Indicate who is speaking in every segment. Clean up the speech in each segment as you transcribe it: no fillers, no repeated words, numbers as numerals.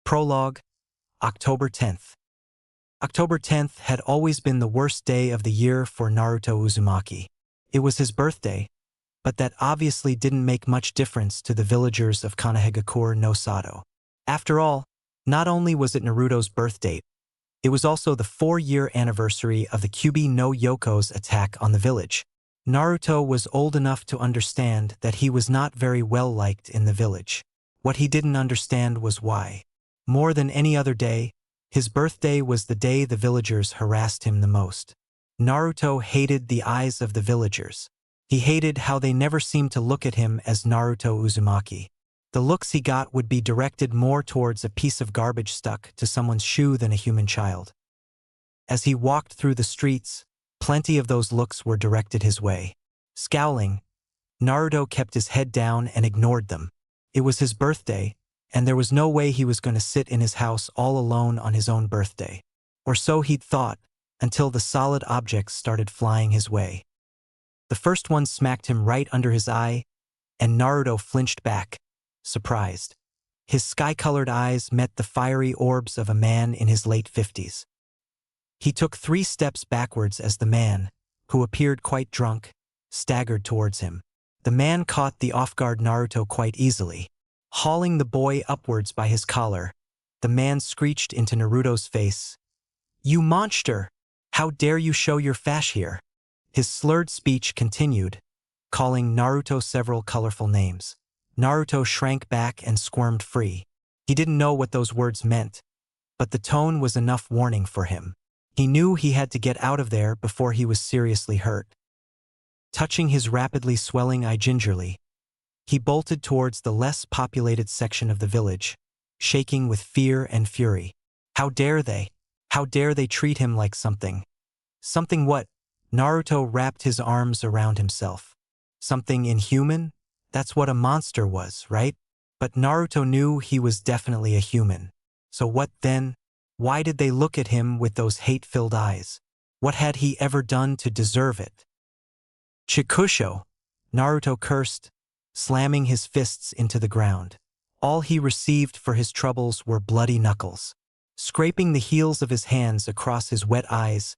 Speaker 1: Prologue, October 10th. October 10th had always been the worst day of the year for Naruto Uzumaki. It was his birthday, but that obviously didn't make much difference to the villagers of Kanehagakure no Sato. After all, not only was it Naruto's birth date, it was also the 4-year anniversary of the Kyuubi no Yoko's attack on the village. Naruto was old enough to understand that he was not very well liked in the village. What he didn't understand was why. More than any other day, his birthday was the day the villagers harassed him the most. Naruto hated the eyes of the villagers. He hated how they never seemed to look at him as Naruto Uzumaki. The looks he got would be directed more towards a piece of garbage stuck to someone's shoe than a human child. As he walked through the streets, plenty of those looks were directed his way. Scowling, Naruto kept his head down and ignored them. It was his birthday, and there was no way he was going to sit in his house all alone on his own birthday. Or so he'd thought, until the solid objects started flying his way. The first one smacked him right under his eye, and Naruto flinched back, surprised. His sky-colored eyes met the fiery orbs of a man in his late 50s. He took 3 steps backwards as the man, who appeared quite drunk, staggered towards him. The man caught the off-guard Naruto quite easily. Hauling the boy upwards by his collar, the man screeched into Naruto's face, "You monster! How dare you show your fash here?" His slurred speech continued, calling Naruto several colorful names. Naruto shrank back and squirmed free. He didn't know what those words meant, but the tone was enough warning for him. He knew he had to get out of there before he was seriously hurt. Touching his rapidly swelling eye gingerly, he bolted towards the less populated section of the village, shaking with fear and fury. How dare they? How dare they treat him like something? Something what? Naruto wrapped his arms around himself. Something inhuman? That's what a monster was, right? But Naruto knew he was definitely a human. So what then? Why did they look at him with those hate-filled eyes? What had he ever done to deserve it? Chikusho! Naruto cursed, slamming his fists into the ground. All he received for his troubles were bloody knuckles. Scraping the heels of his hands across his wet eyes,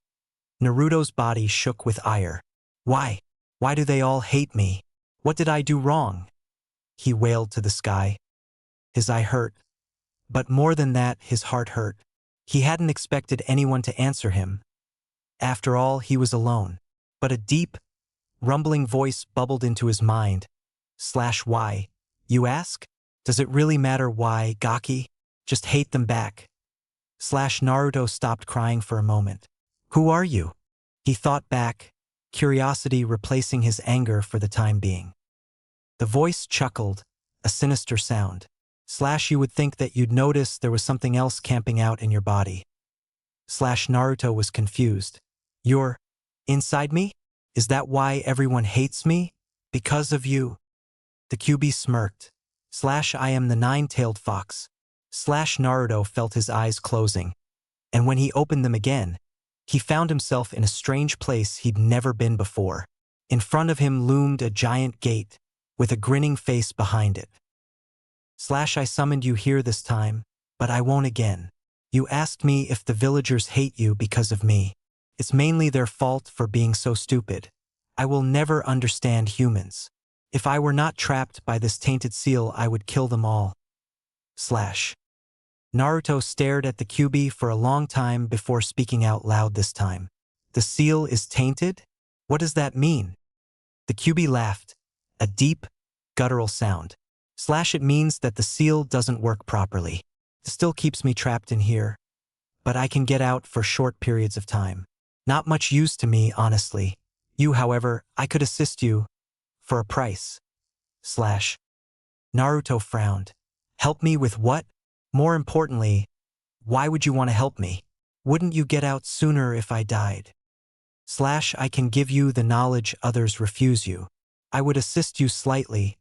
Speaker 1: Naruto's body shook with ire. Why? Why do they all hate me? What did I do wrong? He wailed to the sky. His eye hurt. But more than that, his heart hurt. He hadn't expected anyone to answer him. After all, he was alone. But a deep, rumbling voice bubbled into his mind. Why? You ask? Does it really matter why, Gaki? Just hate them back. Naruto stopped crying for a moment. Who are you? He thought back, curiosity replacing his anger for the time being. The voice chuckled, a sinister sound. You would think that you'd notice there was something else camping out in your body. Naruto was confused. You're inside me? Is that why everyone hates me? Because of you? The Kyuubi smirked. I am the 9-tailed fox. Naruto felt his eyes closing. And when he opened them again, he found himself in a strange place he'd never been before. In front of him loomed a giant gate, with a grinning face behind it. I summoned you here this time, but I won't again. You asked me if the villagers hate you because of me. It's mainly their fault for being so stupid. I will never understand humans. If I were not trapped by this tainted seal, I would kill them all. Naruto stared at the Kyuubi for a long time before speaking out loud this time. The seal is tainted? What does that mean? The Kyuubi laughed, a deep, guttural sound. It means that the seal doesn't work properly. It still keeps me trapped in here. But I can get out for short periods of time. Not much use to me, honestly. You, however, I could assist you. For a price. Naruto frowned. Help me with what? More importantly, why would you want to help me? Wouldn't you get out sooner if I died? I can give you the knowledge others refuse you. I would assist you slightly,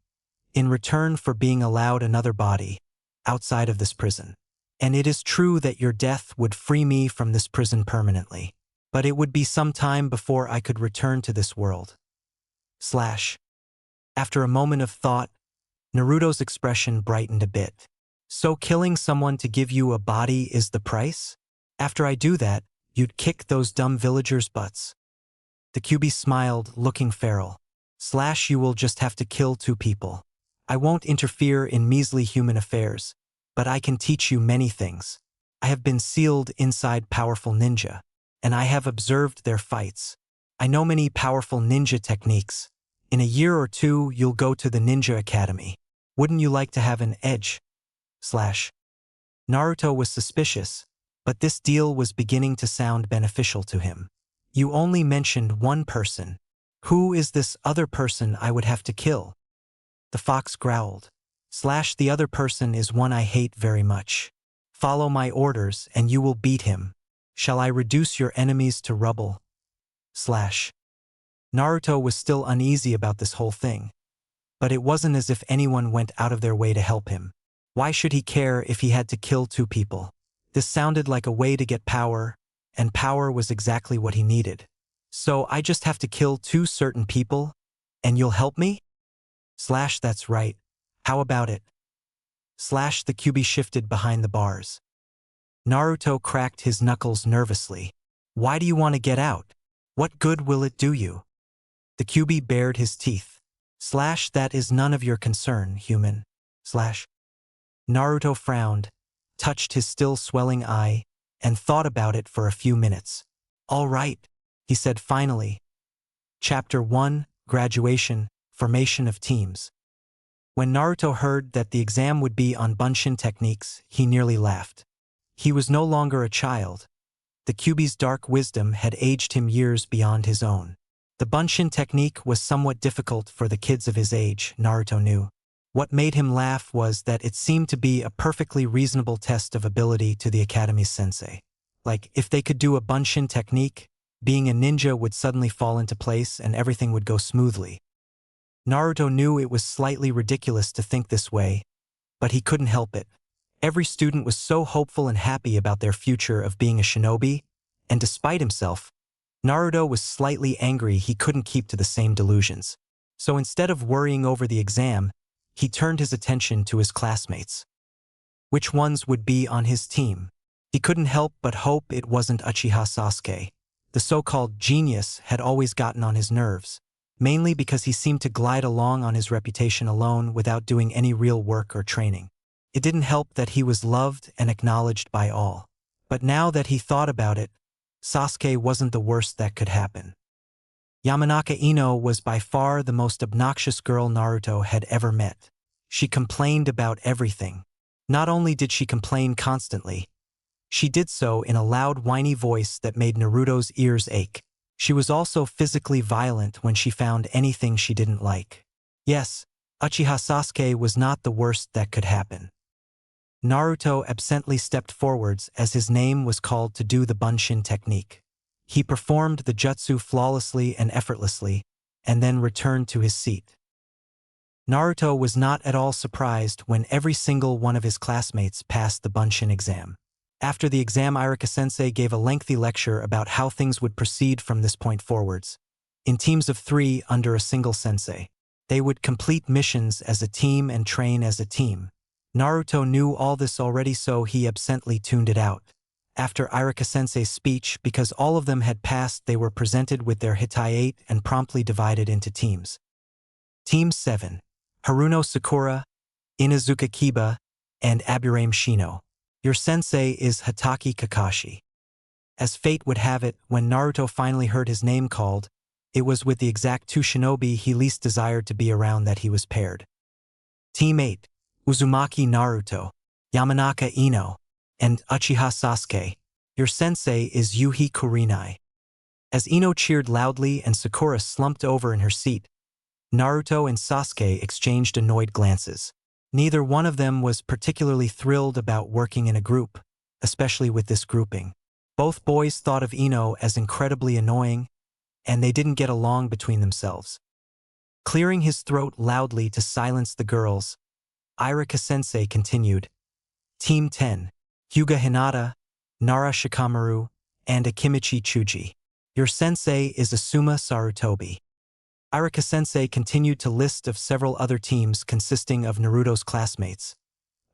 Speaker 1: in return for being allowed another body, outside of this prison. And it is true that your death would free me from this prison permanently. But it would be some time before I could return to this world. After a moment of thought, Naruto's expression brightened a bit. So killing someone to give you a body is the price? After I do that, you'd kick those dumb villagers' butts. The Kyuubi smiled, looking feral. / You will just have to kill 2 people. I won't interfere in measly human affairs, but I can teach you many things. I have been sealed inside powerful ninja, and I have observed their fights. I know many powerful ninja techniques. In a year or 2, you'll go to the ninja academy. Wouldn't you like to have an edge? / Naruto was suspicious, but this deal was beginning to sound beneficial to him. You only mentioned 1 person. Who is this other person I would have to kill? The fox growled. / The other person is one I hate very much. Follow my orders and you will beat him. Shall I reduce your enemies to rubble? / Naruto was still uneasy about this whole thing, but it wasn't as if anyone went out of their way to help him. Why should he care if he had to kill 2 people? This sounded like a way to get power, and power was exactly what he needed. So I just have to kill 2 certain people, and you'll help me? / That's right. How about it? / The Kyuubi shifted behind the bars. Naruto cracked his knuckles nervously. Why do you want to get out? What good will it do you? The Kyuubi bared his teeth. / That is none of your concern, human. / Naruto frowned, touched his still swelling eye, and thought about it for a few minutes. All right, he said finally. Chapter 1, Graduation, Formation of Teams. When Naruto heard that the exam would be on Bunshin techniques, he nearly laughed. He was no longer a child. The Kyuubi's dark wisdom had aged him years beyond his own. The Bunshin technique was somewhat difficult for the kids of his age, Naruto knew. What made him laugh was that it seemed to be a perfectly reasonable test of ability to the Academy's sensei. Like, if they could do a Bunshin technique, being a ninja would suddenly fall into place and everything would go smoothly. Naruto knew it was slightly ridiculous to think this way, but he couldn't help it. Every student was so hopeful and happy about their future of being a shinobi, and despite himself, Naruto was slightly angry he couldn't keep to the same delusions. So instead of worrying over the exam, he turned his attention to his classmates. Which ones would be on his team? He couldn't help but hope it wasn't Uchiha Sasuke. The so-called genius had always gotten on his nerves, mainly because he seemed to glide along on his reputation alone without doing any real work or training. It didn't help that he was loved and acknowledged by all. But now that he thought about it, Sasuke wasn't the worst that could happen. Yamanaka Ino was by far the most obnoxious girl Naruto had ever met. She complained about everything. Not only did she complain constantly, she did so in a loud, whiny voice that made Naruto's ears ache. She was also physically violent when she found anything she didn't like. Yes, Uchiha Sasuke was not the worst that could happen. Naruto absently stepped forwards as his name was called to do the Bunshin technique. He performed the jutsu flawlessly and effortlessly, and then returned to his seat. Naruto was not at all surprised when every single one of his classmates passed the Bunshin exam. After the exam, Irika-sensei gave a lengthy lecture about how things would proceed from this point forwards. In teams of 3 under a single sensei, they would complete missions as a team and train as a team. Naruto knew all this already, so he absently tuned it out. After Irika-sensei's speech, because all of them had passed, they were presented with their hitayate and promptly divided into teams. Team 7. Haruno Sakura, Inazuka Kiba, and Aburame Shino. Your sensei is Hatake Kakashi. As fate would have it, when Naruto finally heard his name called, it was with the exact 2 shinobi he least desired to be around that he was paired. Team 8. Uzumaki Naruto, Yamanaka Ino, and Uchiha Sasuke. Your sensei is Yuhi Kurinai. As Ino cheered loudly and Sakura slumped over in her seat, Naruto and Sasuke exchanged annoyed glances. Neither one of them was particularly thrilled about working in a group, especially with this grouping. Both boys thought of Ino as incredibly annoying, and they didn't get along between themselves. Clearing his throat loudly to silence the girls, Irika-sensei continued. Team 10. Hyuga Hinata, Nara Shikamaru, and Akimichi Chuji. Your sensei is Asuma Sarutobi. Irika-sensei continued to list of several other teams consisting of Naruto's classmates.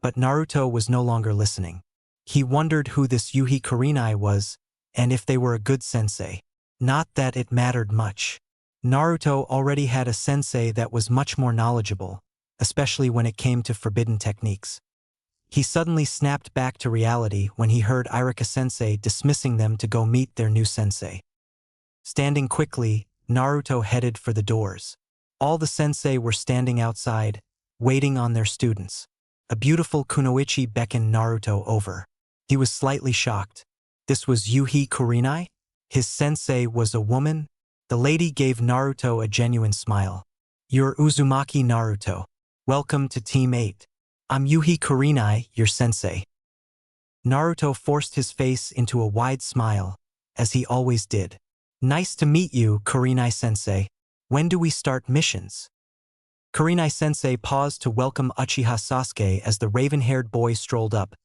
Speaker 1: But Naruto was no longer listening. He wondered who this Yuhi Kurenai was, and if they were a good sensei. Not that it mattered much. Naruto already had a sensei that was much more knowledgeable, especially when it came to forbidden techniques. He suddenly snapped back to reality when he heard Irika-sensei dismissing them to go meet their new sensei. Standing quickly, Naruto headed for the doors. All the sensei were standing outside, waiting on their students. A beautiful kunoichi beckoned Naruto over. He was slightly shocked. This was Yuhi Kurenai? His sensei was a woman? The lady gave Naruto a genuine smile. "You're Uzumaki Naruto. Welcome to Team 8. I'm Yuhi Kurenai, your sensei." Naruto forced his face into a wide smile, as he always did. "Nice to meet you, Kurenai-sensei. When do we start missions?" Kurenai-sensei paused to welcome Uchiha Sasuke as the raven-haired boy strolled up,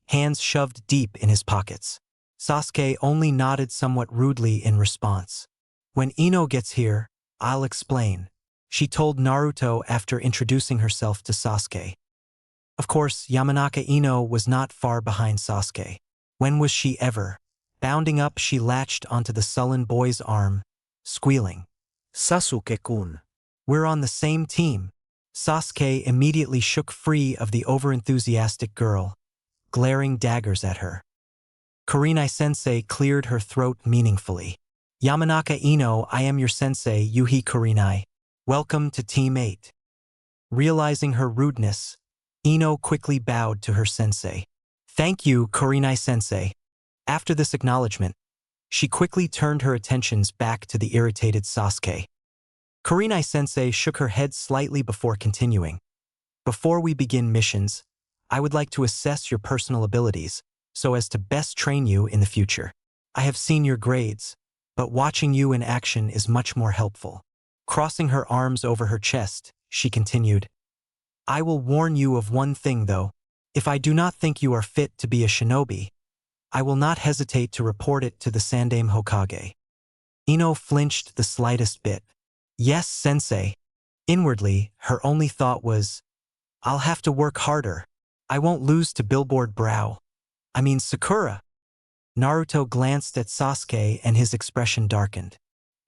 Speaker 1: hands shoved deep in his pockets. Sasuke only nodded somewhat rudely in response. "When Ino gets here, I'll explain," she told Naruto after introducing herself to Sasuke. Of course, Yamanaka Ino was not far behind Sasuke. When was she ever? Bounding up, she latched onto the sullen boy's arm, squealing, "Sasuke-kun. We're on the same team." Sasuke immediately shook free of the overenthusiastic girl, glaring daggers at her. Kurenai-sensei cleared her throat meaningfully. "Yamanaka Ino, I am your sensei, Yuhi Kurenai. Welcome to Team 8. Realizing her rudeness, Ino quickly bowed to her sensei. "Thank you, Kurenai-sensei." After this acknowledgement, she quickly turned her attentions back to the irritated Sasuke. Kurenai-sensei shook her head slightly before continuing. "Before we begin missions, I would like to assess your personal abilities so as to best train you in the future. I have seen your grades, but watching you in action is much more helpful." Crossing her arms over her chest, she continued, "I will warn you of one thing though. If I do not think you are fit to be a shinobi, I will not hesitate to report it to the Sandaime Hokage." Ino flinched the slightest bit. "Yes, sensei." Inwardly, her only thought was, "I'll have to work harder. I won't lose to Billboard Brow. I mean Sakura." Naruto glanced at Sasuke and his expression darkened.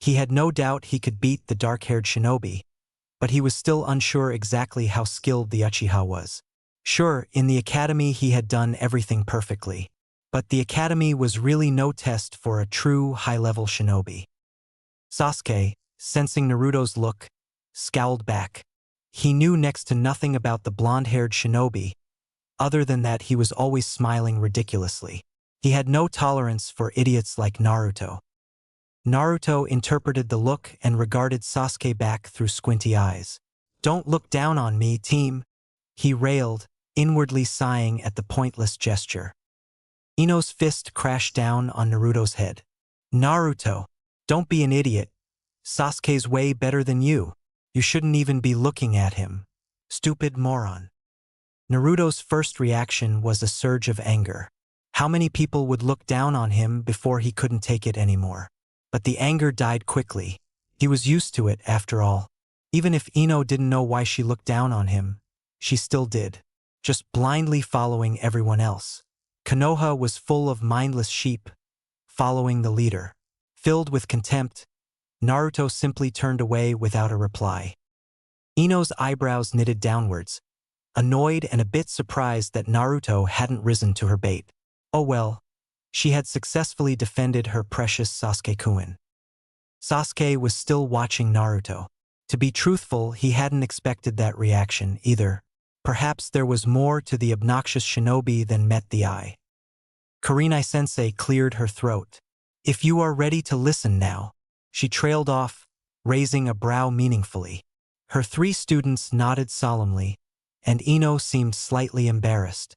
Speaker 1: He had no doubt he could beat the dark-haired shinobi, but he was still unsure exactly how skilled the Uchiha was. Sure, in the academy he had done everything perfectly, but the academy was really no test for a true high-level shinobi. Sasuke, sensing Naruto's look, scowled back. He knew next to nothing about the blonde-haired shinobi, other than that he was always smiling ridiculously. He had no tolerance for idiots like Naruto. Naruto interpreted the look and regarded Sasuke back through squinty eyes. "Don't look down on me, team," he railed, inwardly sighing at the pointless gesture. Ino's fist crashed down on Naruto's head. "Naruto, don't be an idiot. Sasuke's way better than you. You shouldn't even be looking at him. Stupid moron." Naruto's first reaction was a surge of anger. How many people would look down on him before he couldn't take it anymore? But the anger died quickly. He was used to it, after all. Even if Ino didn't know why she looked down on him, she still did, just blindly following everyone else. Konoha was full of mindless sheep, following the leader. Filled with contempt, Naruto simply turned away without a reply. Ino's eyebrows knitted downwards, annoyed and a bit surprised that Naruto hadn't risen to her bait. Oh well, she had successfully defended her precious Sasuke-kun. Sasuke was still watching Naruto. To be truthful, he hadn't expected that reaction either. Perhaps there was more to the obnoxious shinobi than met the eye. Kurenai-sensei cleared her throat. "If you are ready to listen now." She trailed off, raising a brow meaningfully. Her three students nodded solemnly, and Ino seemed slightly embarrassed.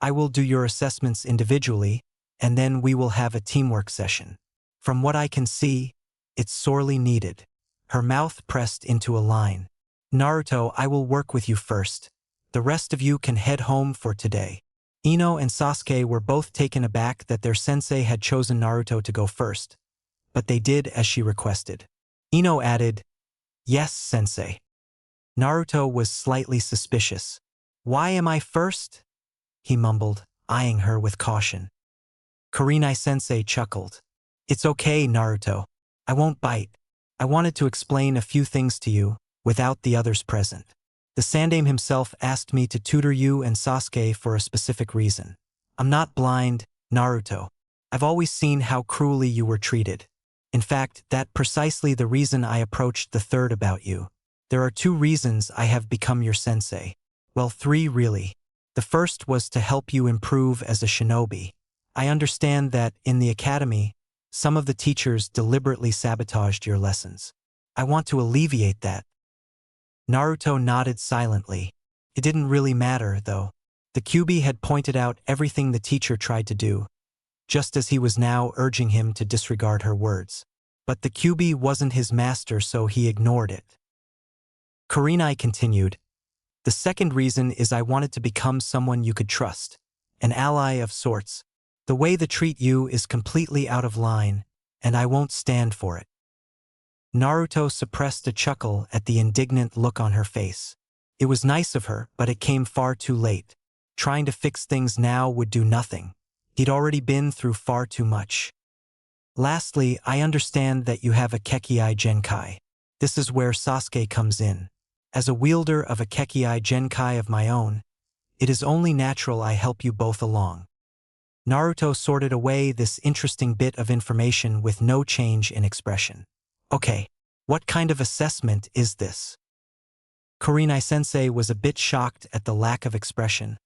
Speaker 1: "I will do your assessments individually, and then we will have a teamwork session. From what I can see, it's sorely needed." Her mouth pressed into a line. "Naruto, I will work with you first. The rest of you can head home for today." Ino and Sasuke were both taken aback that their sensei had chosen Naruto to go first, but they did as she requested. Ino added, "Yes, sensei." Naruto was slightly suspicious. Why am I first? He mumbled, eyeing her with caution. Kurenai-sensei chuckled. It's okay, Naruto. I won't bite. I wanted to explain a few things to you, without the others present. The Sandaime himself asked me to tutor you and Sasuke for a specific reason. I'm not blind, Naruto. I've always seen how cruelly you were treated. In fact, that's precisely the reason I approached the third about you. There are 2 reasons I have become your sensei. Well, 3 really. The first was to help you improve as a shinobi. I understand that, in the academy, some of the teachers deliberately sabotaged your lessons. I want to alleviate that. Naruto nodded silently. It didn't really matter, though. The Kyuubi had pointed out everything the teacher tried to do, just as he was now urging him to disregard her words. But the Kyuubi wasn't his master, so he ignored it. Kurenai continued, the second reason is I wanted to become someone you could trust, an ally of sorts. The way they treat you is completely out of line, and I won't stand for it. Naruto suppressed a chuckle at the indignant look on her face. It was nice of her, but it came far too late. Trying to fix things now would do nothing. He'd already been through far too much. Lastly, I understand that you have a Kekii Genkai. This is where Sasuke comes in. As a wielder of a Kekii Genkai of my own, it is only natural I help you both along. Naruto sorted away this interesting bit of information with no change in expression. Okay, what kind of assessment is this? Kurenai-sensei was a bit shocked at the lack of expression,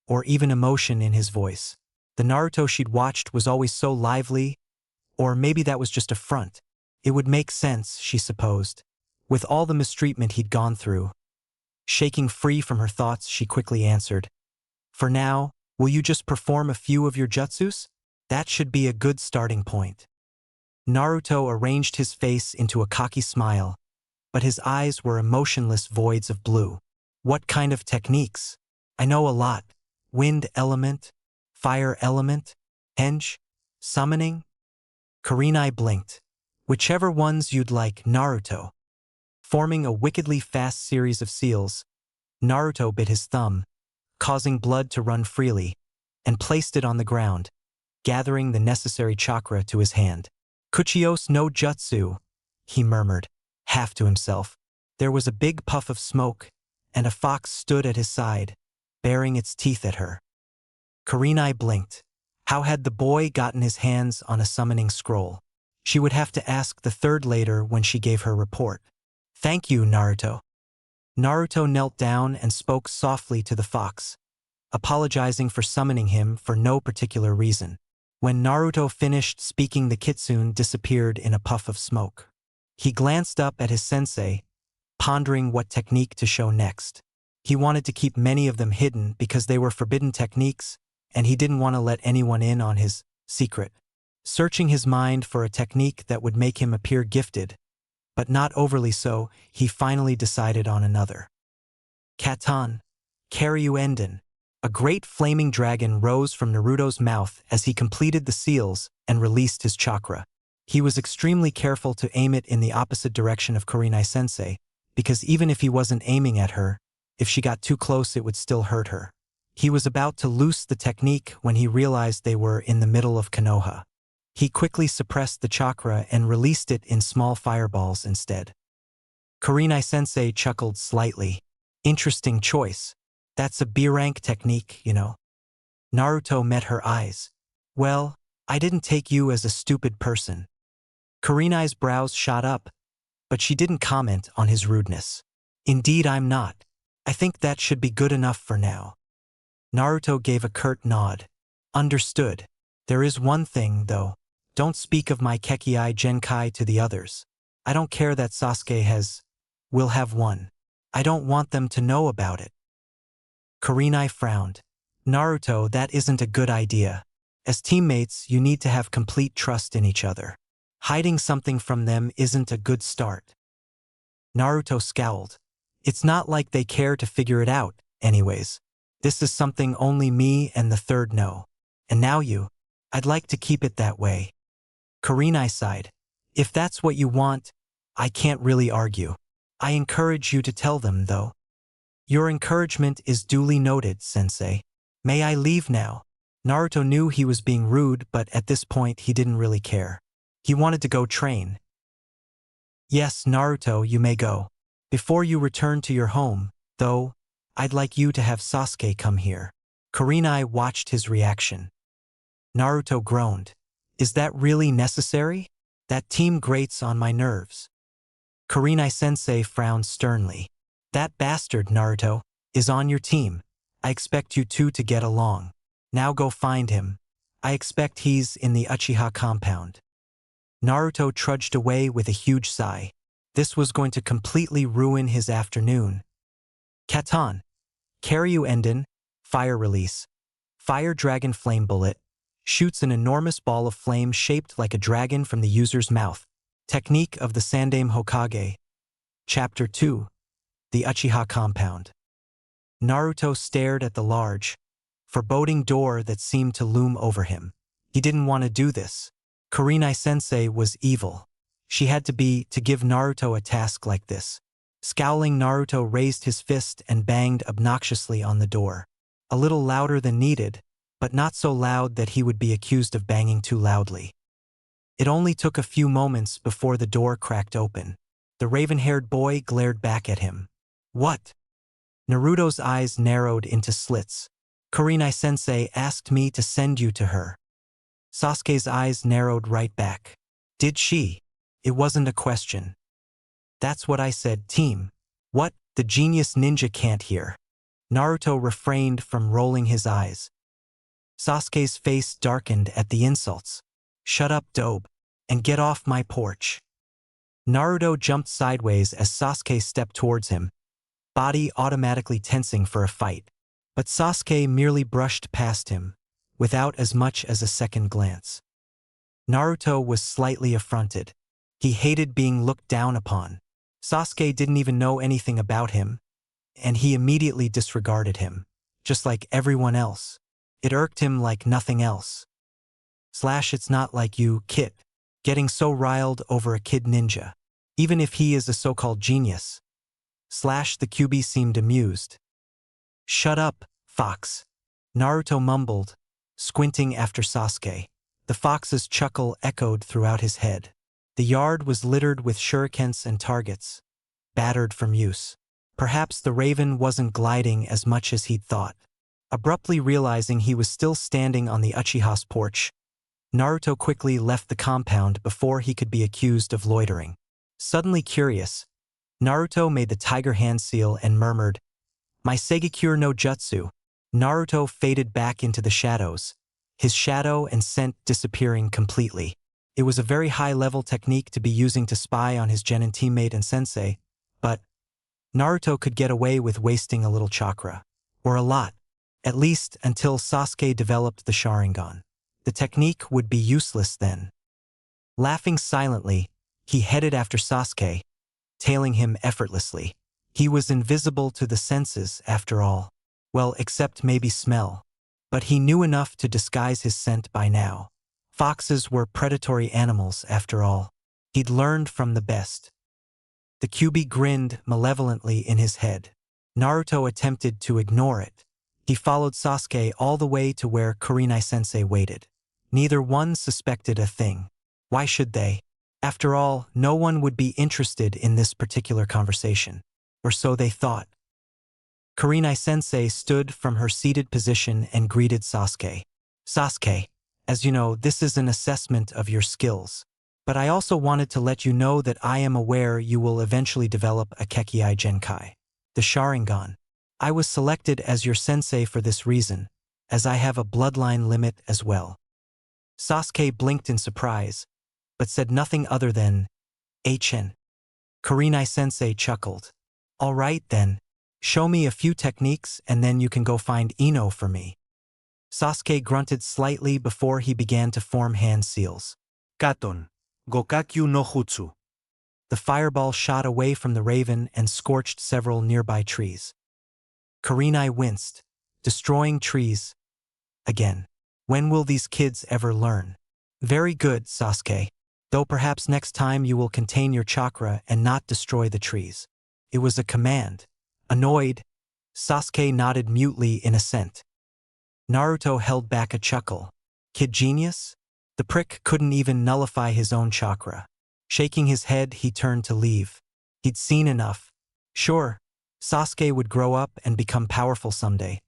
Speaker 1: or even emotion in his voice. The Naruto she'd watched was always so lively, or maybe that was just a front. It would make sense, she supposed, with all the mistreatment he'd gone through. Shaking free from her thoughts, she quickly answered, for now, will you just perform a few of your jutsus? That should be a good starting point. Naruto arranged his face into a cocky smile, but his eyes were emotionless voids of blue. What kind of techniques? I know a lot. Wind element, fire element, henge, summoning. Kurenai blinked. Whichever ones you'd like, Naruto. Forming a wickedly fast series of seals, Naruto bit his thumb, causing blood to run freely, and placed it on the ground, gathering the necessary chakra to his hand. Kuchios no jutsu, he murmured, half to himself. There was a big puff of smoke, and a fox stood at his side, baring its teeth at her. Kurenai blinked. How had the boy gotten his hands on a summoning scroll? She would have to ask the third later when she gave her report. Thank you, Naruto. Naruto knelt down and spoke softly to the fox, apologizing for summoning him for no particular reason. When Naruto finished speaking, the kitsune disappeared in a puff of smoke. He glanced up at his sensei, pondering what technique to show next. He wanted to keep many of them hidden because they were forbidden techniques, and he didn't want to let anyone in on his secret. Searching his mind for a technique that would make him appear gifted, but not overly so, he finally decided on another. Katan, Karyuenden. A great flaming dragon rose from Naruto's mouth as he completed the seals and released his chakra. He was extremely careful to aim it in the opposite direction of Kurenai-sensei, because even if he wasn't aiming at her, if she got too close it would still hurt her. He was about to loose the technique when he realized they were in the middle of Konoha. He quickly suppressed the chakra and released it in small fireballs instead. Kurenai-sensei chuckled slightly. Interesting choice. That's a B-rank technique, you know. Naruto met her eyes. Well, I didn't take you as a stupid person. Kurenai's brows shot up, but she didn't comment on his rudeness. Indeed, I'm not. I think that should be good enough for now. Naruto gave a curt nod. Understood. There is one thing, though. Don't speak of my Kekii Genkai to the others. I don't care that Sasuke will have one. I don't want them to know about it. Kurenai frowned. Naruto, that isn't a good idea. As teammates, you need to have complete trust in each other. Hiding something from them isn't a good start. Naruto scowled. It's not like they care to figure it out, anyways. This is something only me and the third know. And now you. I'd like to keep it that way. Kurenai sighed. If that's what you want, I can't really argue. I encourage you to tell them, though. Your encouragement is duly noted, sensei. May I leave now? Naruto knew he was being rude, but at this point he didn't really care. He wanted to go train. Yes, Naruto, you may go. Before you return to your home, though, I'd like you to have Sasuke come here. Kurenai watched his reaction. Naruto groaned. Is that really necessary? That team grates on my nerves. Kurenai-sensei frowned sternly. That bastard, Naruto, is on your team. I expect you two to get along. Now go find him. I expect he's in the Uchiha compound. Naruto trudged away with a huge sigh. This was going to completely ruin his afternoon. Katan. Karyu Enden. Fire release. Fire Dragon Flame Bullet. Shoots an enormous ball of flame shaped like a dragon from the user's mouth. Technique of the Sandaime Hokage. Chapter 2. The Uchiha Compound. Naruto stared at the large, foreboding door that seemed to loom over him. He didn't want to do this. Kurenai-sensei was evil. She had to be to give Naruto a task like this. Scowling, Naruto raised his fist and banged obnoxiously on the door. A little louder than needed, but not so loud that he would be accused of banging too loudly. It only took a few moments before the door cracked open. The raven-haired boy glared back at him. What? Naruto's eyes narrowed into slits. Kurenai-sensei asked me to send you to her. Sasuke's eyes narrowed right back. Did she? It wasn't a question. That's what I said, team. What? The genius ninja can't hear. Naruto refrained from rolling his eyes. Sasuke's face darkened at the insults. Shut up, dope, and get off my porch. Naruto jumped sideways as Sasuke stepped towards him, body automatically tensing for a fight. But Sasuke merely brushed past him, without as much as a second glance. Naruto was slightly affronted. He hated being looked down upon. Sasuke didn't even know anything about him, and he immediately disregarded him, just like everyone else. It irked him like nothing else. It's not like you, kid, getting so riled over a kid ninja, even if he is a so-called genius. The Kyuubi seemed amused. Shut up, fox. Naruto mumbled, squinting after Sasuke. The fox's chuckle echoed throughout his head. The yard was littered with shurikens and targets, battered from use. Perhaps the raven wasn't gliding as much as he'd thought. Abruptly realizing he was still standing on the Uchiha's porch, Naruto quickly left the compound before he could be accused of loitering. Suddenly curious, Naruto made the tiger hand seal and murmured, "My Segekure no Jutsu." Naruto faded back into the shadows, his shadow and scent disappearing completely. It was a very high-level technique to be using to spy on his genin teammate and sensei, but Naruto could get away with wasting a little chakra, or a lot, at least until Sasuke developed the Sharingan. The technique would be useless then. Laughing silently, he headed after Sasuke, tailing him effortlessly. He was invisible to the senses, after all. Well, except maybe smell. But he knew enough to disguise his scent by now. Foxes were predatory animals, after all. He'd learned from the best. The Kyuubi grinned malevolently in his head. Naruto attempted to ignore it. He followed Sasuke all the way to where Kurenai-sensei waited. Neither one suspected a thing. Why should they? After all, no one would be interested in this particular conversation. Or so they thought. Kurenai-sensei stood from her seated position and greeted Sasuke. Sasuke, as you know, this is an assessment of your skills. But I also wanted to let you know that I am aware you will eventually develop a Kekkei Genkai, the Sharingan. I was selected as your sensei for this reason, as I have a bloodline limit as well. Sasuke blinked in surprise, but said nothing other than, "Hn." Kurenai-sensei chuckled. All right then, show me a few techniques and then you can go find Ino for me. Sasuke grunted slightly before he began to form hand seals.
Speaker 2: Katon, Gokakyu no Jutsu.
Speaker 1: The fireball shot away from the raven and scorched several nearby trees. Kurenai winced, destroying trees. Again. When will these kids ever learn? Very good, Sasuke. Though perhaps next time you will contain your chakra and not destroy the trees. It was a command. Annoyed, Sasuke nodded mutely in assent. Naruto held back a chuckle. Kid genius? The prick couldn't even nullify his own chakra. Shaking his head, he turned to leave. He'd seen enough. Sure, Sasuke would grow up and become powerful someday.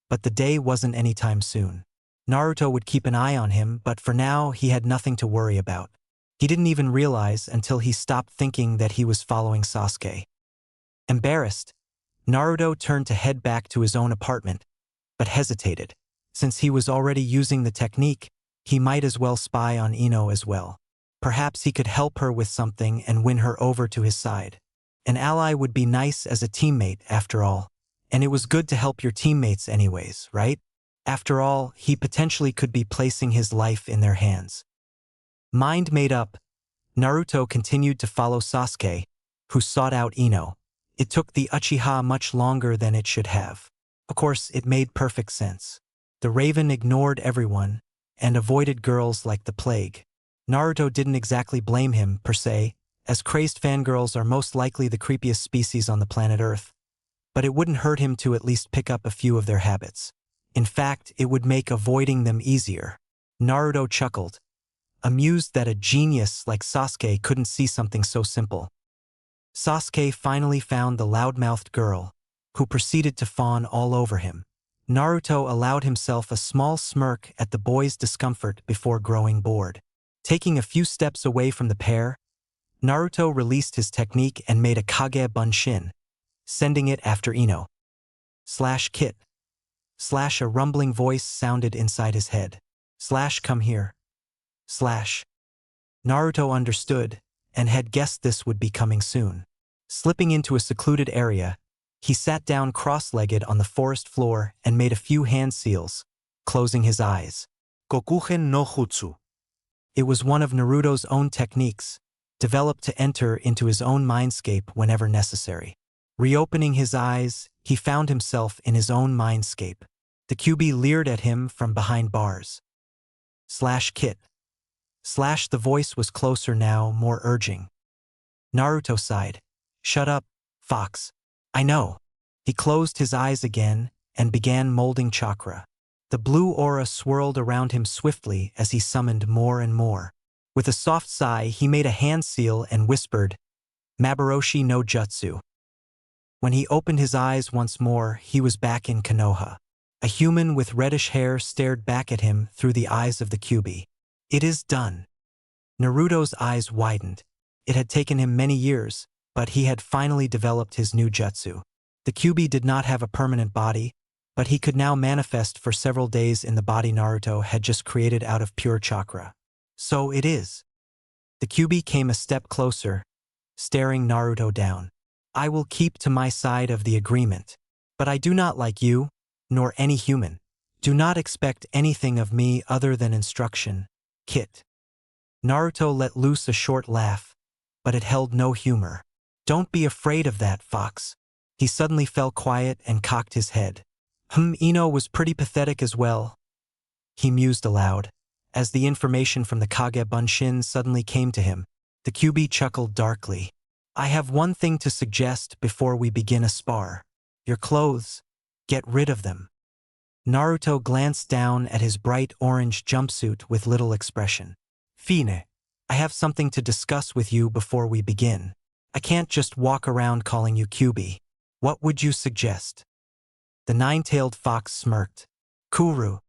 Speaker 1: But the day wasn't anytime soon. Naruto would keep an eye on him, but for now he had nothing to worry about. He didn't even realize until he stopped thinking that he was following Sasuke. Embarrassed, Naruto turned to head back to his own apartment, but hesitated. Since he was already using the technique, he might as well spy on Ino as well. Perhaps he could help her with something and win her over to his side. An ally would be nice as a teammate, after all. And it was good to help your teammates anyways, right? After all, he potentially could be placing his life in their hands. Mind made up, Naruto continued to follow Sasuke, who sought out Ino. It took the Uchiha much longer than it should have. Of course, it made perfect sense. The Raven ignored everyone and avoided girls like the plague. Naruto didn't exactly blame him, per se, as crazed fangirls are most likely the creepiest species on the planet Earth. But it wouldn't hurt him to at least pick up a few of their habits. In fact, it would make avoiding them easier. Naruto chuckled, amused that a genius like Sasuke couldn't see something so simple. Sasuke finally found the loudmouthed girl, who proceeded to fawn all over him. Naruto allowed himself a small smirk at the boy's discomfort before growing bored. Taking a few steps away from the pair, Naruto released his technique and made a Kage Bunshin, sending it after Ino. "Kit. A rumbling voice sounded inside his head. Come here. Naruto understood, and had guessed this would be coming soon. Slipping into a secluded area, he sat down cross-legged on the forest floor and made a few hand seals, closing his eyes.
Speaker 2: Kokugen no Jutsu.
Speaker 1: It was one of Naruto's own techniques, developed to enter into his own mindscape whenever necessary. Reopening his eyes, he found himself in his own mindscape. The Kyuubi leered at him from behind bars. "Kit. The voice was closer now, more urging. Naruto sighed. "Shut up, Fox. I know." He closed his eyes again and began molding chakra. The blue aura swirled around him swiftly as he summoned more and more. With a soft sigh, he made a hand seal and whispered, "Maboroshi no Jutsu." When he opened his eyes once more, he was back in Konoha. A human with reddish hair stared back at him through the eyes of the Kyuubi. "It is done." Naruto's eyes widened. It had taken him many years, but he had finally developed his new jutsu. The Kyuubi did not have a permanent body, but he could now manifest for several days in the body Naruto had just created out of pure chakra. "So it is." The Kyuubi came a step closer, staring Naruto down. "I will keep to my side of the agreement. But I do not like you, nor any human. Do not expect anything of me other than instruction, Kit." Naruto let loose a short laugh, but it held no humor. "Don't be afraid of that, Fox." He suddenly fell quiet and cocked his head. Ino was pretty pathetic as well," he mused aloud, as the information from the Kage Bunshin suddenly came to him. The Kyuubi chuckled darkly. "I have one thing to suggest before we begin a spar. Your clothes. Get rid of them." Naruto glanced down at his bright orange jumpsuit with little expression. "Fine. I have something to discuss with you before we begin. I can't just walk around calling you Kyuubi. What would you suggest?" The nine-tailed fox smirked. "Kuru."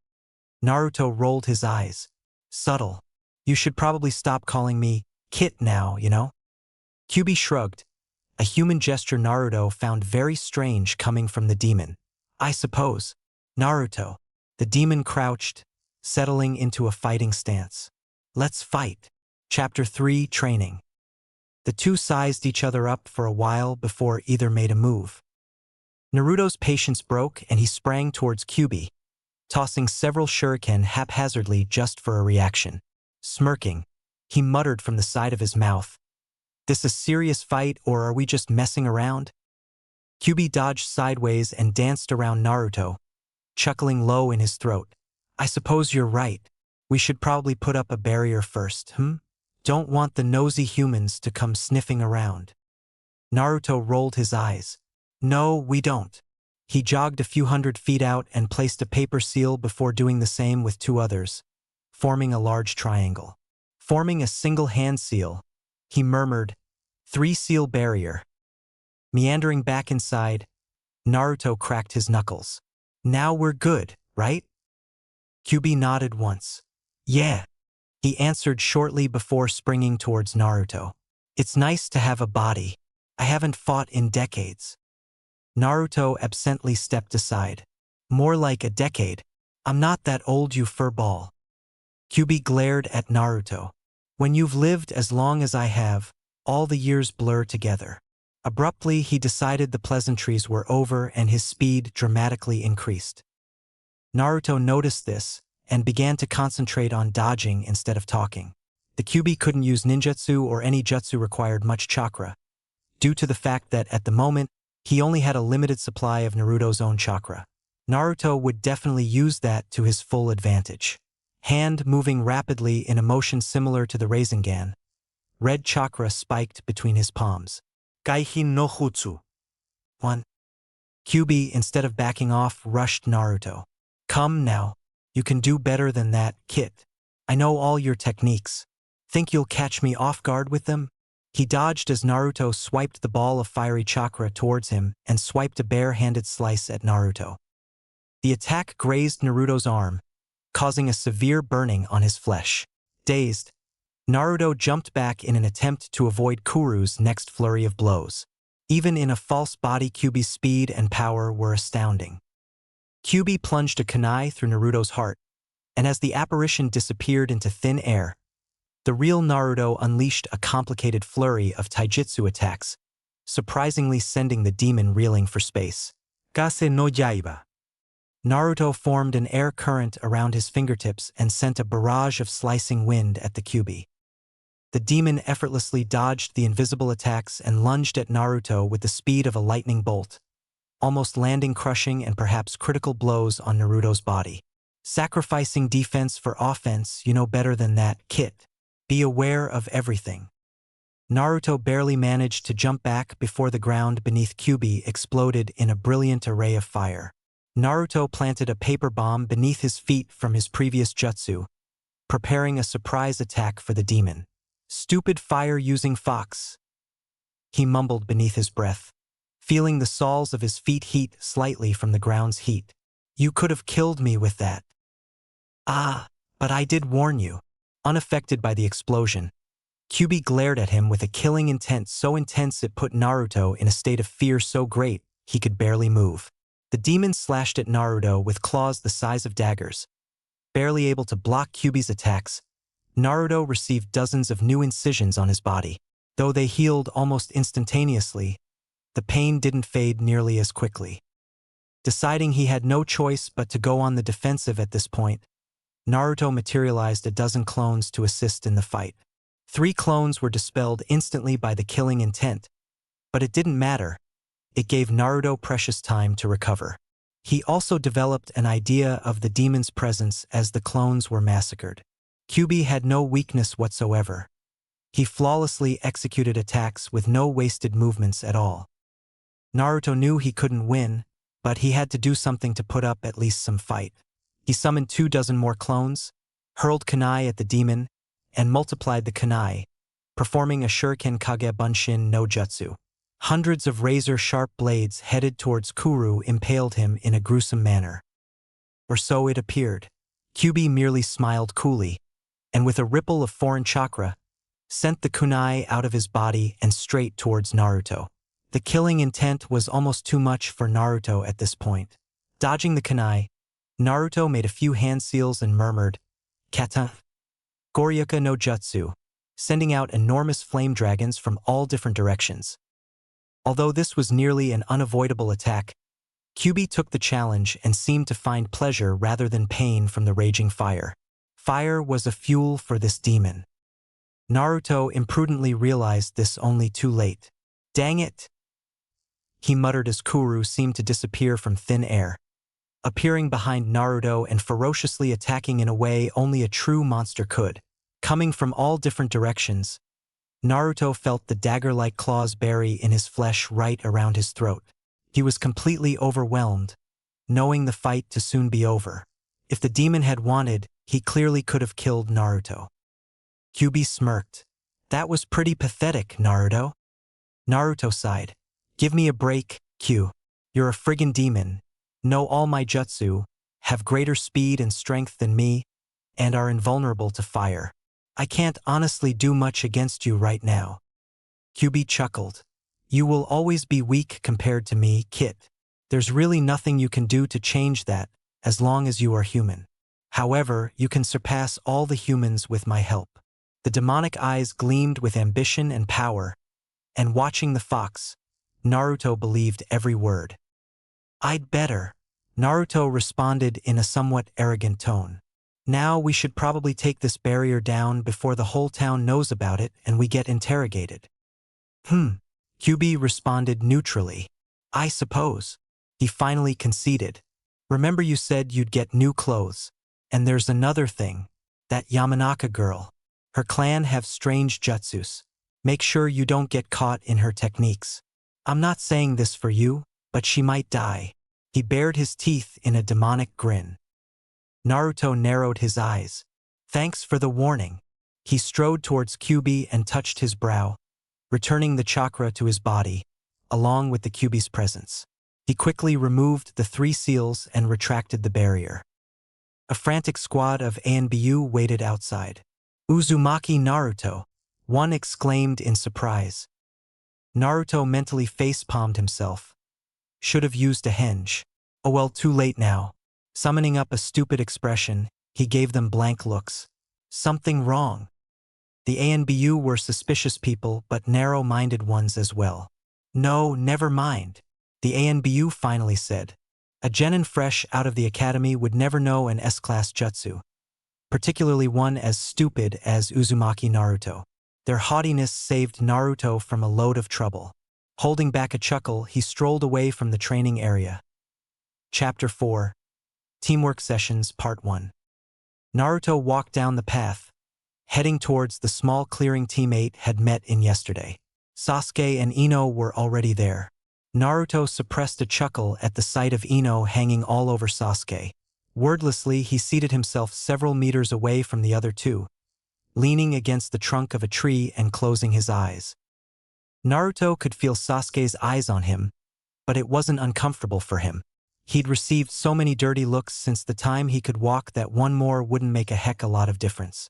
Speaker 1: Naruto rolled his eyes. "Subtle. You should probably stop calling me Kit now, you know?" Kyuubi shrugged, a human gesture Naruto found very strange coming from the demon. "I suppose." "Naruto." The demon crouched, settling into a fighting stance. "Let's fight." Chapter 3 Training. The two sized each other up for a while before either made a move. Naruto's patience broke and he sprang towards Kyuubi, tossing several shuriken haphazardly just for a reaction. Smirking, he muttered from the side of his mouth, "This a serious fight or are we just messing around?" Kyuubi dodged sideways and danced around Naruto, chuckling low in his throat. "I suppose you're right. We should probably put up a barrier first, Don't want the nosy humans to come sniffing around." Naruto rolled his eyes. "No, we don't." He jogged a few hundred feet out and placed a paper seal before doing the same with two others, forming a large triangle. Forming a single hand seal, he murmured, "Three-seal barrier." Meandering back inside, Naruto cracked his knuckles. "Now we're good, right?" Kyuubi nodded once. "Yeah," he answered shortly before springing towards Naruto. "It's nice to have a body. I haven't fought in decades." Naruto absently stepped aside. "More like a decade. I'm not that old, you furball." Kyuubi glared at Naruto. "When you've lived as long as I have, all the years blur together." Abruptly, he decided the pleasantries were over and his speed dramatically increased. Naruto noticed this and began to concentrate on dodging instead of talking. The Kyuubi couldn't use ninjutsu or any jutsu required much chakra, due to the fact that at the moment, he only had a limited supply of Naruto's own chakra. Naruto would definitely use that to his full advantage. Hand moving rapidly in a motion similar to the Rasengan, red chakra spiked between his palms.
Speaker 2: Kaihin no jutsu.
Speaker 1: 1. Kyuubi, instead of backing off, rushed Naruto. "Come now. You can do better than that, kid. I know all your techniques. Think you'll catch me off guard with them?" He dodged as Naruto swiped the ball of fiery chakra towards him and swiped a bare-handed slice at Naruto. The attack grazed Naruto's arm, causing a severe burning on his flesh. Dazed, Naruto jumped back in an attempt to avoid Kuru's next flurry of blows. Even in a false body, Kyuubi's speed and power were astounding. Kyuubi plunged a kunai through Naruto's heart, and as the apparition disappeared into thin air, the real Naruto unleashed a complicated flurry of taijutsu attacks, surprisingly sending the demon reeling for space.
Speaker 2: Kase no Yaiba.
Speaker 1: Naruto formed an air current around his fingertips and sent a barrage of slicing wind at the Kyuubi. The demon effortlessly dodged the invisible attacks and lunged at Naruto with the speed of a lightning bolt, almost landing crushing and perhaps critical blows on Naruto's body. "Sacrificing defense for offense, you know better than that, kid. Be aware of everything." Naruto barely managed to jump back before the ground beneath Kyuubi exploded in a brilliant array of fire. Naruto planted a paper bomb beneath his feet from his previous jutsu, preparing a surprise attack for the demon. "Stupid fire-using fox," he mumbled beneath his breath, feeling the soles of his feet heat slightly from the ground's heat. "You could have killed me with that." "Ah, but I did warn you." Unaffected by the explosion, Kyuubi glared at him with a killing intent so intense it put Naruto in a state of fear so great he could barely move. The demon slashed at Naruto with claws the size of daggers. Barely able to block Kyuubi's attacks, Naruto received dozens of new incisions on his body. Though they healed almost instantaneously, the pain didn't fade nearly as quickly. Deciding he had no choice but to go on the defensive at this point, Naruto materialized a dozen clones to assist in the fight. 3 clones were dispelled instantly by the killing intent, but it didn't matter. It gave Naruto precious time to recover. He also developed an idea of the demon's presence as the clones were massacred. Kyuubi had no weakness whatsoever. He flawlessly executed attacks with no wasted movements at all. Naruto knew he couldn't win, but he had to do something to put up at least some fight. He summoned 24 more clones, hurled kunai at the demon, and multiplied the kunai, performing a Shuriken Kage Bunshin no Jutsu. Hundreds of razor-sharp blades headed towards Kuru impaled him in a gruesome manner. Or so it appeared. Kyuubi merely smiled coolly, and with a ripple of foreign chakra, sent the kunai out of his body and straight towards Naruto. The killing intent was almost too much for Naruto at this point. Dodging the kunai, Naruto made a few hand seals and murmured, "Kata Goryuka no Jutsu," sending out enormous flame dragons from all different directions. Although this was nearly an unavoidable attack, Kyuubi took the challenge and seemed to find pleasure rather than pain from the raging fire. Fire was a fuel for this demon. Naruto imprudently realized this only too late. "Dang it!" he muttered as Kuru seemed to disappear from thin air, appearing behind Naruto and ferociously attacking in a way only a true monster could. Coming from all different directions, Naruto felt the dagger-like claws bury in his flesh right around his throat. He was completely overwhelmed, knowing the fight to soon be over. If the demon had wanted, he clearly could have killed Naruto. Kyuubi smirked. That was pretty pathetic, Naruto. Naruto sighed. Give me a break, Q. You're a friggin' demon. Know all my jutsu, have greater speed and strength than me, and are invulnerable to fire. I can't honestly do much against you right now. Kyuubi chuckled. You will always be weak compared to me, Kit. There's really nothing you can do to change that, as long as you are human. However, you can surpass all the humans with my help. The demonic eyes gleamed with ambition and power, and watching the fox, Naruto believed every word. I'd better, Naruto responded in a somewhat arrogant tone. Now we should probably take this barrier down before the whole town knows about it and we get interrogated. Kyuubi responded neutrally. I suppose. He finally conceded. Remember you said you'd get new clothes. And there's another thing. That Yamanaka girl. Her clan have strange jutsus. Make sure you don't get caught in her techniques. I'm not saying this for you, but she might die. He bared his teeth in a demonic grin. Naruto narrowed his eyes. Thanks for the warning. He strode towards Kyuubi and touched his brow, returning the chakra to his body, along with the Kyuubi's presence. He quickly removed the 3 seals and retracted the barrier. A frantic squad of ANBU waited outside. Uzumaki Naruto, one exclaimed in surprise. Naruto mentally face-palmed himself. Should have used a henge. Oh well, too late now. Summoning up a stupid expression, he gave them blank looks. Something wrong. The ANBU were suspicious people, but narrow-minded ones as well. No, never mind. The ANBU finally said. A genin fresh out of the academy would never know an S-class jutsu, particularly one as stupid as Uzumaki Naruto. Their haughtiness saved Naruto from a load of trouble. Holding back a chuckle, he strolled away from the training area. Chapter 4. Teamwork Sessions Part 1. Naruto walked down the path, heading towards the small clearing teammate had met in yesterday. Sasuke and Ino were already there. Naruto suppressed a chuckle at the sight of Ino hanging all over Sasuke. Wordlessly, he seated himself several meters away from the other two, leaning against the trunk of a tree and closing his eyes. Naruto could feel Sasuke's eyes on him, but it wasn't uncomfortable for him. He'd received so many dirty looks since the time he could walk that one more wouldn't make a heck a lot of difference.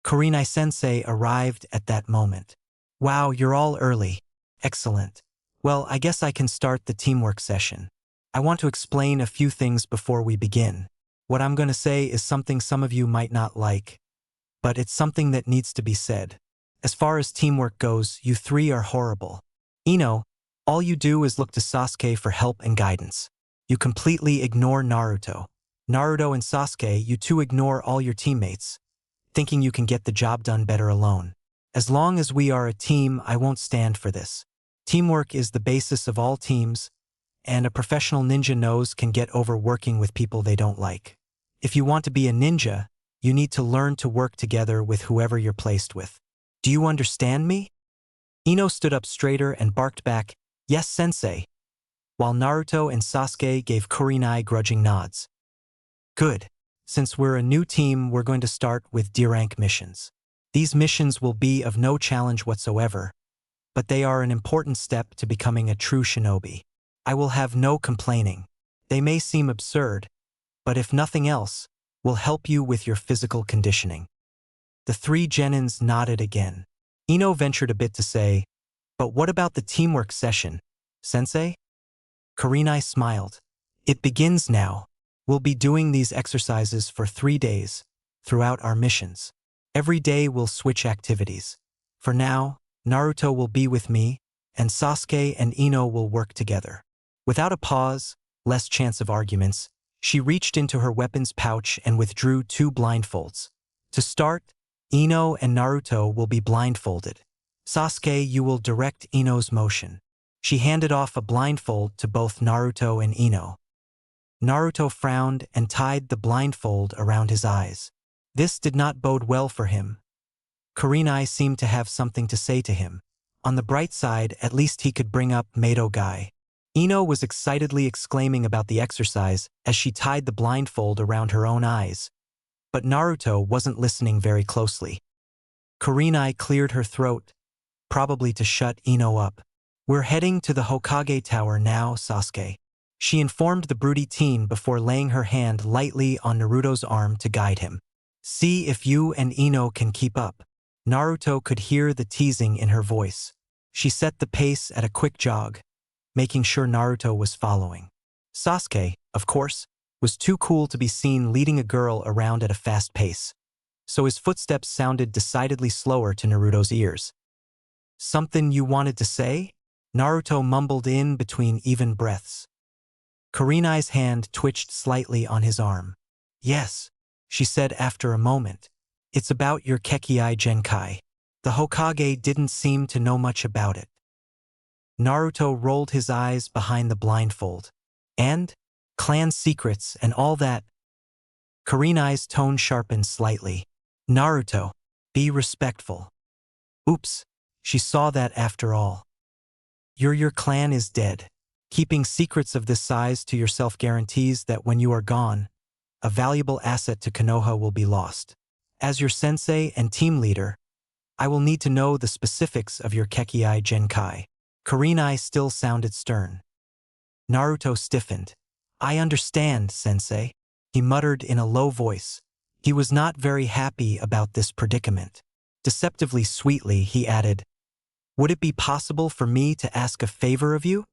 Speaker 1: Kurenai-sensei arrived at that moment. Wow, you're all early. Excellent. Well, I guess I can start the teamwork session. I want to explain a few things before we begin. What I'm going to say is something some of you might not like, but it's something that needs to be said. As far as teamwork goes, you 3 are horrible. Ino, all you do is look to Sasuke for help and guidance. You completely ignore Naruto. Naruto and Sasuke, you 2 ignore all your teammates, thinking you can get the job done better alone. As long as we are a team, I won't stand for this. Teamwork is the basis of all teams, and a professional ninja knows can get over working with people they don't like. If you want to be a ninja, you need to learn to work together with whoever you're placed with. Do you understand me? Ino stood up straighter and barked back, Yes, sensei, while Naruto and Sasuke gave Kurenai grudging nods. Good. Since we're a new team, we're going to start with D-rank missions. These missions will be of no challenge whatsoever, but they are an important step to becoming a true shinobi. I will have no complaining. They may seem absurd, but if nothing else, will help you with your physical conditioning. The 3 genins nodded again. Ino ventured a bit to say, But what about the teamwork session, sensei? Kurenai smiled. It begins now. We'll be doing these exercises for 3 days, throughout our missions. Every day we'll switch activities. For now, Naruto will be with me, and Sasuke and Ino will work together. Without a pause, less chance of arguments, she reached into her weapons pouch and withdrew 2 blindfolds. To start, Ino and Naruto will be blindfolded. Sasuke, you will direct Ino's motion. She handed off a blindfold to both Naruto and Ino. Naruto frowned and tied the blindfold around his eyes. This did not bode well for him. Kurenai seemed to have something to say to him. On the bright side, at least he could bring up Madogai. Ino was excitedly exclaiming about the exercise as she tied the blindfold around her own eyes, but Naruto wasn't listening very closely. Kurenai cleared her throat, probably to shut Ino up. "We're heading to the Hokage Tower now, Sasuke," she informed the broody teen before laying her hand lightly on Naruto's arm to guide him. "See if you and Ino can keep up." Naruto could hear the teasing in her voice. She set the pace at a quick jog, making sure Naruto was following. Sasuke, of course, was too cool to be seen leading a girl around at a fast pace, so his footsteps sounded decidedly slower to Naruto's ears. "Something you wanted to say?" Naruto mumbled in between even breaths. Kurenai's hand twitched slightly on his arm. "Yes," she said after a moment. "It's about your Kekii Genkai. The Hokage didn't seem to know much about it." Naruto rolled his eyes behind the blindfold. "And? Clan secrets and all that?" Kurenai's tone sharpened slightly. "Naruto, be respectful." Oops, she saw that after all. Your clan is dead. Keeping secrets of this size to yourself guarantees that when you are gone, a valuable asset to Konoha will be lost. As your sensei and team leader, I will need to know the specifics of your Kekii Genkai. Kurenai still sounded stern. Naruto stiffened. "I understand, sensei," he muttered in a low voice. He was not very happy about this predicament. Deceptively sweetly, he added, "Would it be possible for me to ask a favor of you?"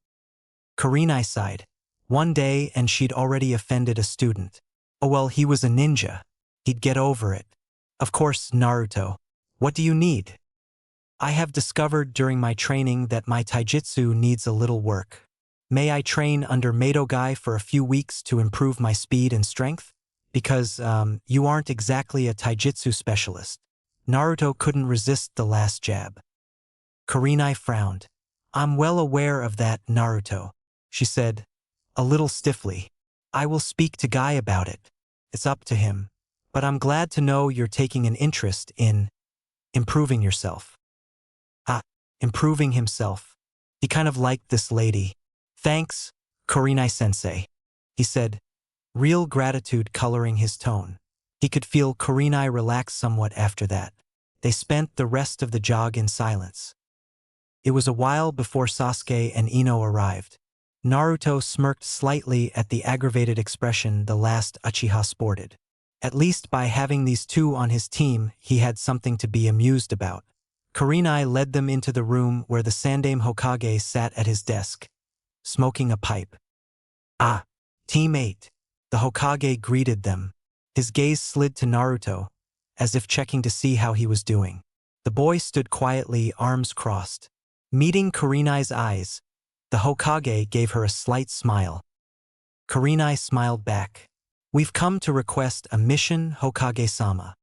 Speaker 1: Kurenai sighed. One day and she'd already offended a student. Oh well, he was a ninja. He'd get over it. "Of course, Naruto. What do you need?" "I have discovered during my training that my taijutsu needs a little work. May I train under Madogai for a few weeks to improve my speed and strength? Because, you aren't exactly a taijutsu specialist." Naruto couldn't resist the last jab. Kurenai frowned. "I'm well aware of that, Naruto," she said, a little stiffly. "I will speak to Guy about it. It's up to him. But I'm glad to know you're taking an interest in improving yourself." Ah, improving himself. He kind of liked this lady. "Thanks, Kurenai-sensei," he said, real gratitude coloring his tone. He could feel Kurenai relax somewhat after that. They spent the rest of the jog in silence. It was a while before Sasuke and Ino arrived. Naruto smirked slightly at the aggravated expression the last Uchiha sported. At least by having these two on his team, he had something to be amused about. Kurenai led them into the room where the Sandaime Hokage sat at his desk, smoking a pipe. "Ah, Team 8. The Hokage greeted them. His gaze slid to Naruto, as if checking to see how he was doing. The boy stood quietly, arms crossed. Meeting Kurenai's eyes, the Hokage gave her a slight smile. Kurenai smiled back. "We've come to request a mission, Hokage-sama."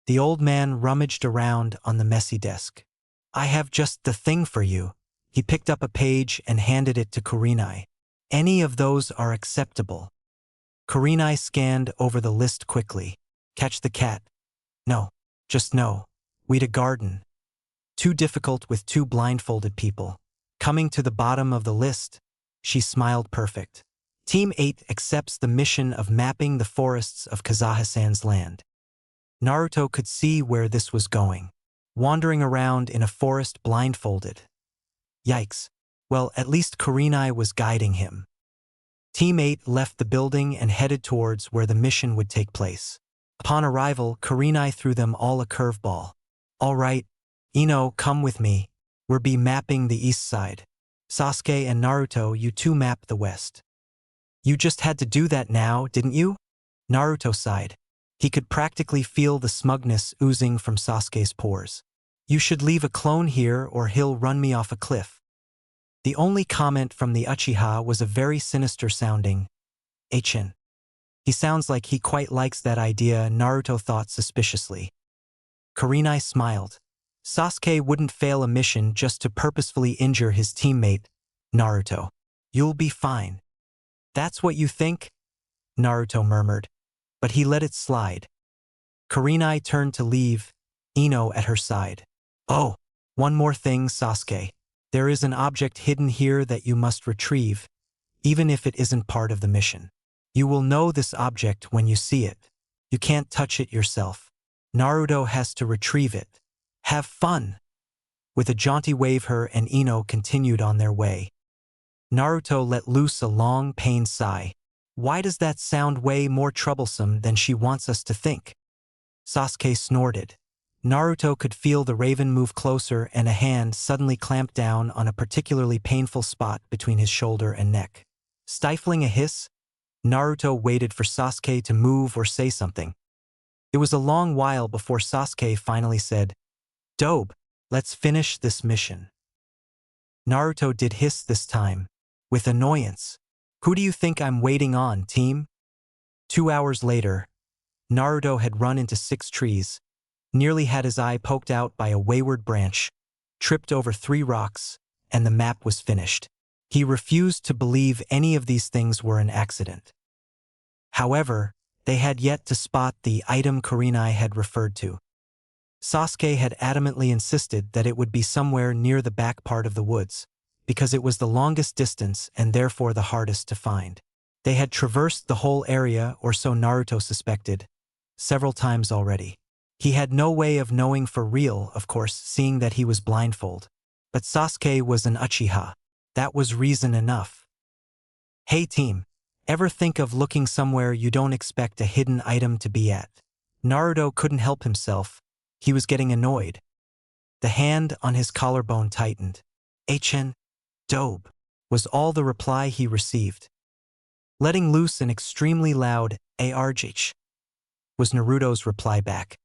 Speaker 1: The old man rummaged around on the messy desk. "I have just the thing for you." He picked up a page and handed it to Kurenai. "Any of those are acceptable." Kurenai scanned over the list quickly. "Catch the cat? No. Just no. Weed a garden. Too difficult with two blindfolded people." Coming to the bottom of the list, she smiled perfect. Team 8 accepts the mission of mapping the forests of Kazakhstan's land. Naruto could see where this was going. Wandering around in a forest blindfolded. Yikes. Well, at least Kurenai was guiding him. Team 8 left the building and headed towards where the mission would take place. Upon arrival, Kurenai threw them all a curveball. "All right, Ino, come with me. We'll be mapping the east side. Sasuke and Naruto, you two map the west." "You just had to do that now, didn't you?" Naruto sighed. He could practically feel the smugness oozing from Sasuke's pores. "You should leave a clone here or he'll run me off a cliff." The only comment from the Uchiha was a very sinister sounding, "Achin." He sounds like he quite likes that idea, Naruto thought suspiciously. Kurenai smiled. Sasuke wouldn't fail a mission just to purposefully injure his teammate, Naruto. "You'll be fine." "That's what you think?" Naruto murmured, but he let it slide. Kurenai turned to leave, Ino at her side. "Oh, one more thing, Sasuke. There is an object hidden here that you must retrieve, even if it isn't part of the mission. You will know this object when you see it. You can't touch it yourself. Naruto has to retrieve it. Have fun!" With a jaunty wave, her and Ino continued on their way. Naruto let loose a long, pained sigh. "Why does that sound way more troublesome than she wants us to think?" Sasuke snorted. Naruto could feel the raven move closer and a hand suddenly clamp down on a particularly painful spot between his shoulder and neck. Stifling a hiss, Naruto waited for Sasuke to move or say something. It was a long while before Sasuke finally said, "Dobe, let's finish this mission." Naruto did hiss this time, with annoyance. "Who do you think I'm waiting on, team?" 2 hours later, Naruto had run into 6 trees, nearly had his eye poked out by a wayward branch, tripped over 3 rocks, and the map was finished. He refused to believe any of these things were an accident. However, they had yet to spot the item Kurenai had referred to. Sasuke had adamantly insisted that it would be somewhere near the back part of the woods, because it was the longest distance and therefore the hardest to find. They had traversed the whole area, or so Naruto suspected, several times already. He had no way of knowing for real, of course, seeing that he was blindfolded. But Sasuke was an Uchiha. That was reason enough. "Hey team, ever think of looking somewhere you don't expect a hidden item to be at?" Naruto couldn't help himself. He was getting annoyed. The hand on his collarbone tightened. "Hn, Dobe," was all the reply he received. Letting loose an extremely loud "Argh" was Naruto's reply back.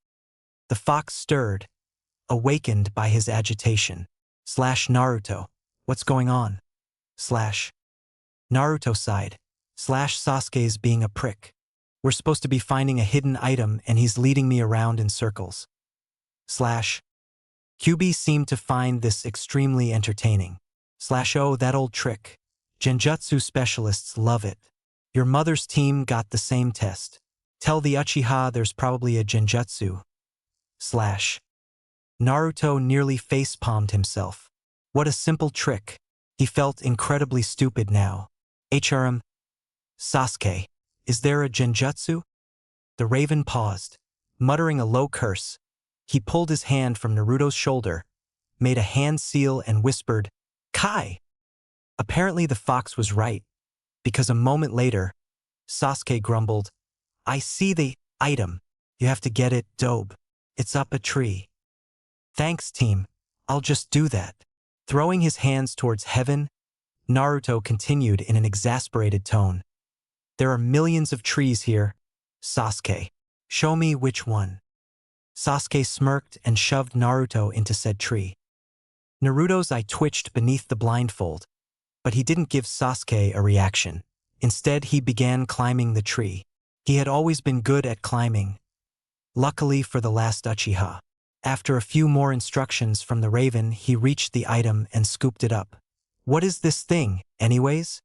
Speaker 1: The fox stirred, awakened by his agitation. "Naruto, what's going on?" Naruto sighed. Sasuke's being a prick. We're supposed to be finding a hidden item and he's leading me around in circles. Kyuubi seemed to find this extremely entertaining. "Oh, that old trick. Genjutsu specialists love it. Your mother's team got the same test. Tell the Uchiha there's probably a Genjutsu." Naruto nearly face-palmed himself. What a simple trick. He felt incredibly stupid now. Sasuke, is there a Genjutsu?" The raven paused, muttering a low curse. He pulled his hand from Naruto's shoulder, made a hand seal and whispered, "Kai!" Apparently the fox was right, because a moment later, Sasuke grumbled, "I see the item. You have to get it, Dobe. It's up a tree." "Thanks, team. I'll just do that." Throwing his hands towards heaven, Naruto continued in an exasperated tone. "There are millions of trees here. Sasuke, show me which one." Sasuke smirked and shoved Naruto into said tree. Naruto's eye twitched beneath the blindfold, but he didn't give Sasuke a reaction. Instead, he began climbing the tree. He had always been good at climbing. Luckily for the last Uchiha. After a few more instructions from the raven, he reached the item and scooped it up. "What is this thing, anyways?"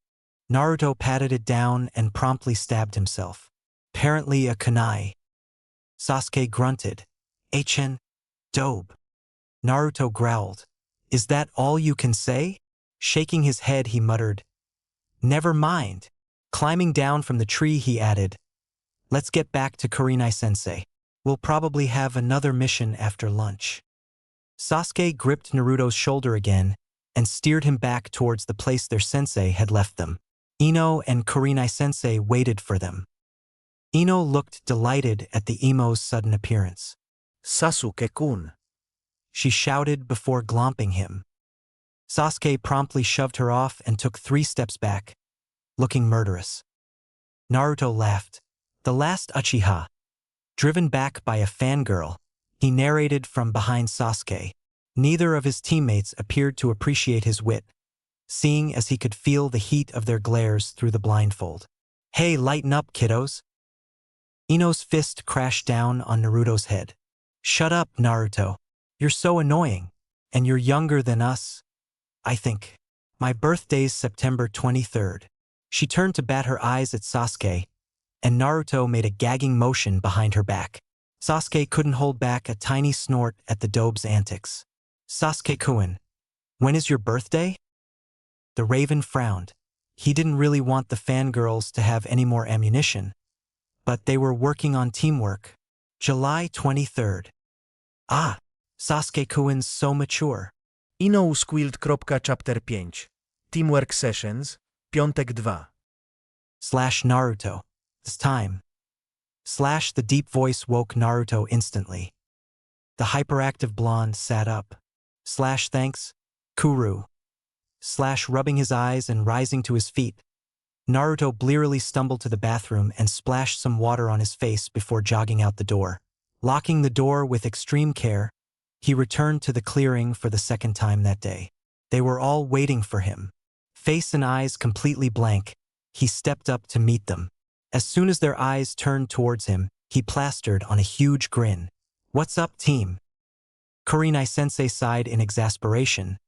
Speaker 1: Naruto patted it down and promptly stabbed himself. "Apparently a kunai." Sasuke grunted. "Hn, Dobe." Naruto growled. "Is that all you can say?" Shaking his head, he muttered, "Never mind." Climbing down from the tree, he added, "Let's get back to Kurenai-sensei. We'll probably have another mission after lunch." Sasuke gripped Naruto's shoulder again and steered him back towards the place their sensei had left them. Ino and Kurenai-sensei waited for them. Ino looked delighted at the emo's sudden appearance.
Speaker 2: "Sasuke-kun."
Speaker 1: She shouted before glomping him. Sasuke promptly shoved her off and took 3 steps back, looking murderous. Naruto laughed. The last Uchiha. Driven back by a fangirl, he narrated from behind Sasuke. Neither of his teammates appeared to appreciate his wit, seeing as he could feel the heat of their glares through the blindfold. "Hey, lighten up, kiddos." Ino's fist crashed down on Naruto's head. "Shut up, Naruto. You're so annoying, and you're younger than us, I think. My birthday's September 23rd. She turned to bat her eyes at Sasuke, and Naruto made a gagging motion behind her back. Sasuke couldn't hold back a tiny snort at the Dobe's antics. "Sasuke-kun, When is your birthday? The Raven frowned. He didn't really want the fangirls to have any more ammunition, but they were working on teamwork. July 23rd. Ah, Sasuke-kun's so mature.
Speaker 2: Ino Squilled. Chapter 5. Teamwork Sessions, Piątek 2.
Speaker 1: Naruto. This time. The deep voice woke Naruto instantly. The hyperactive blonde sat up. Thanks, Kuru. Rubbing his eyes and rising to his feet. Naruto blearily stumbled to the bathroom and splashed some water on his face before jogging out the door. Locking the door with extreme care, he returned to the clearing for the second time that day. They were all waiting for him. Face and eyes completely blank, he stepped up to meet them. As soon as their eyes turned towards him, he plastered on a huge grin. "What's up, team?" Kurenai-sensei sighed in exasperation,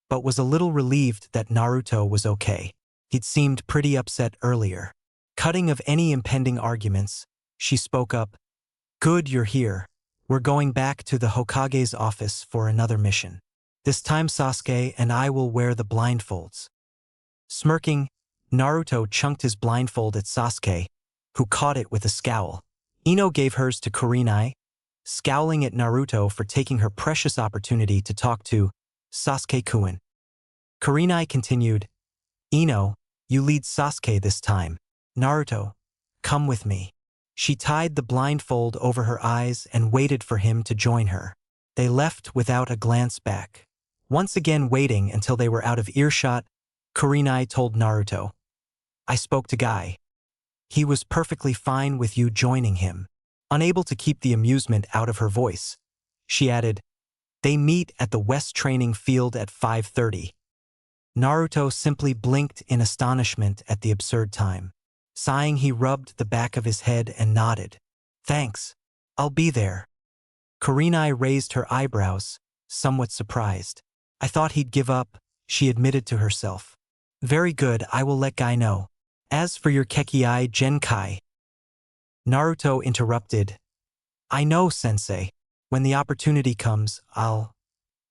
Speaker 1: but was a little relieved that Naruto was okay. He'd seemed pretty upset earlier. Cutting of any impending arguments, she spoke up. "Good you're here. We're going back to the Hokage's office for another mission. This time Sasuke and I will wear the blindfolds." Smirking, Naruto chunked his blindfold at Sasuke, who caught it with a scowl. Ino gave hers to Kurenai, scowling at Naruto for taking her precious opportunity to talk to Sasuke-kun. Kurenai continued, "Ino, you lead Sasuke this time. Naruto, come with me." She tied the blindfold over her eyes and waited for him to join her. They left without a glance back. Once again waiting until they were out of earshot, Kurenai told Naruto, "I spoke to Guy. He was perfectly fine with you joining him." Unable to keep the amusement out of her voice, she added, "They meet at the West Training Field at 5:30. Naruto simply blinked in astonishment at the absurd time. Sighing, he rubbed the back of his head and nodded. "Thanks. I'll be there." Kurenai raised her eyebrows, somewhat surprised. "I thought he'd give up," she admitted to herself. "Very good, I will let Guy know. As for your Kekkei Genkai..." Naruto interrupted. "I know, sensei. When the opportunity comes, I'll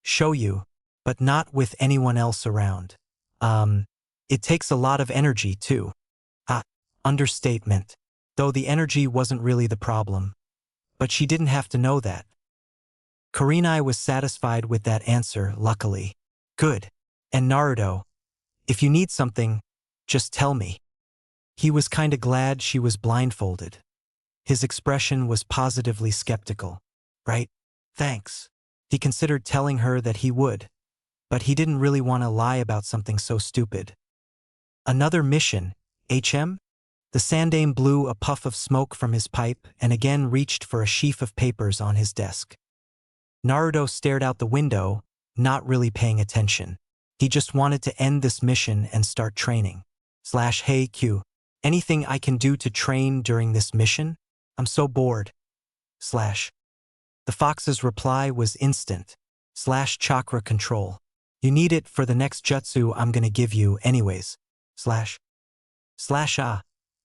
Speaker 1: show you, but not with anyone else around. It takes a lot of energy, too." Understatement. Though the energy wasn't really the problem. But she didn't have to know that. Kurenai was satisfied with that answer, luckily. "Good. And Naruto, if you need something, just tell me." He was kinda glad she was blindfolded. His expression was positively skeptical. "Right? Thanks." He considered telling her that he would, but he didn't really want to lie about something so stupid. "Another mission, HM?" The Sandaime blew a puff of smoke from his pipe and again reached for a sheaf of papers on his desk. Naruto stared out the window, not really paying attention. He just wanted to end this mission and start training. "Hey Q, anything I can do to train during this mission? I'm so bored." The fox's reply was instant. "Chakra control. You need it for the next jutsu I'm gonna give you anyways.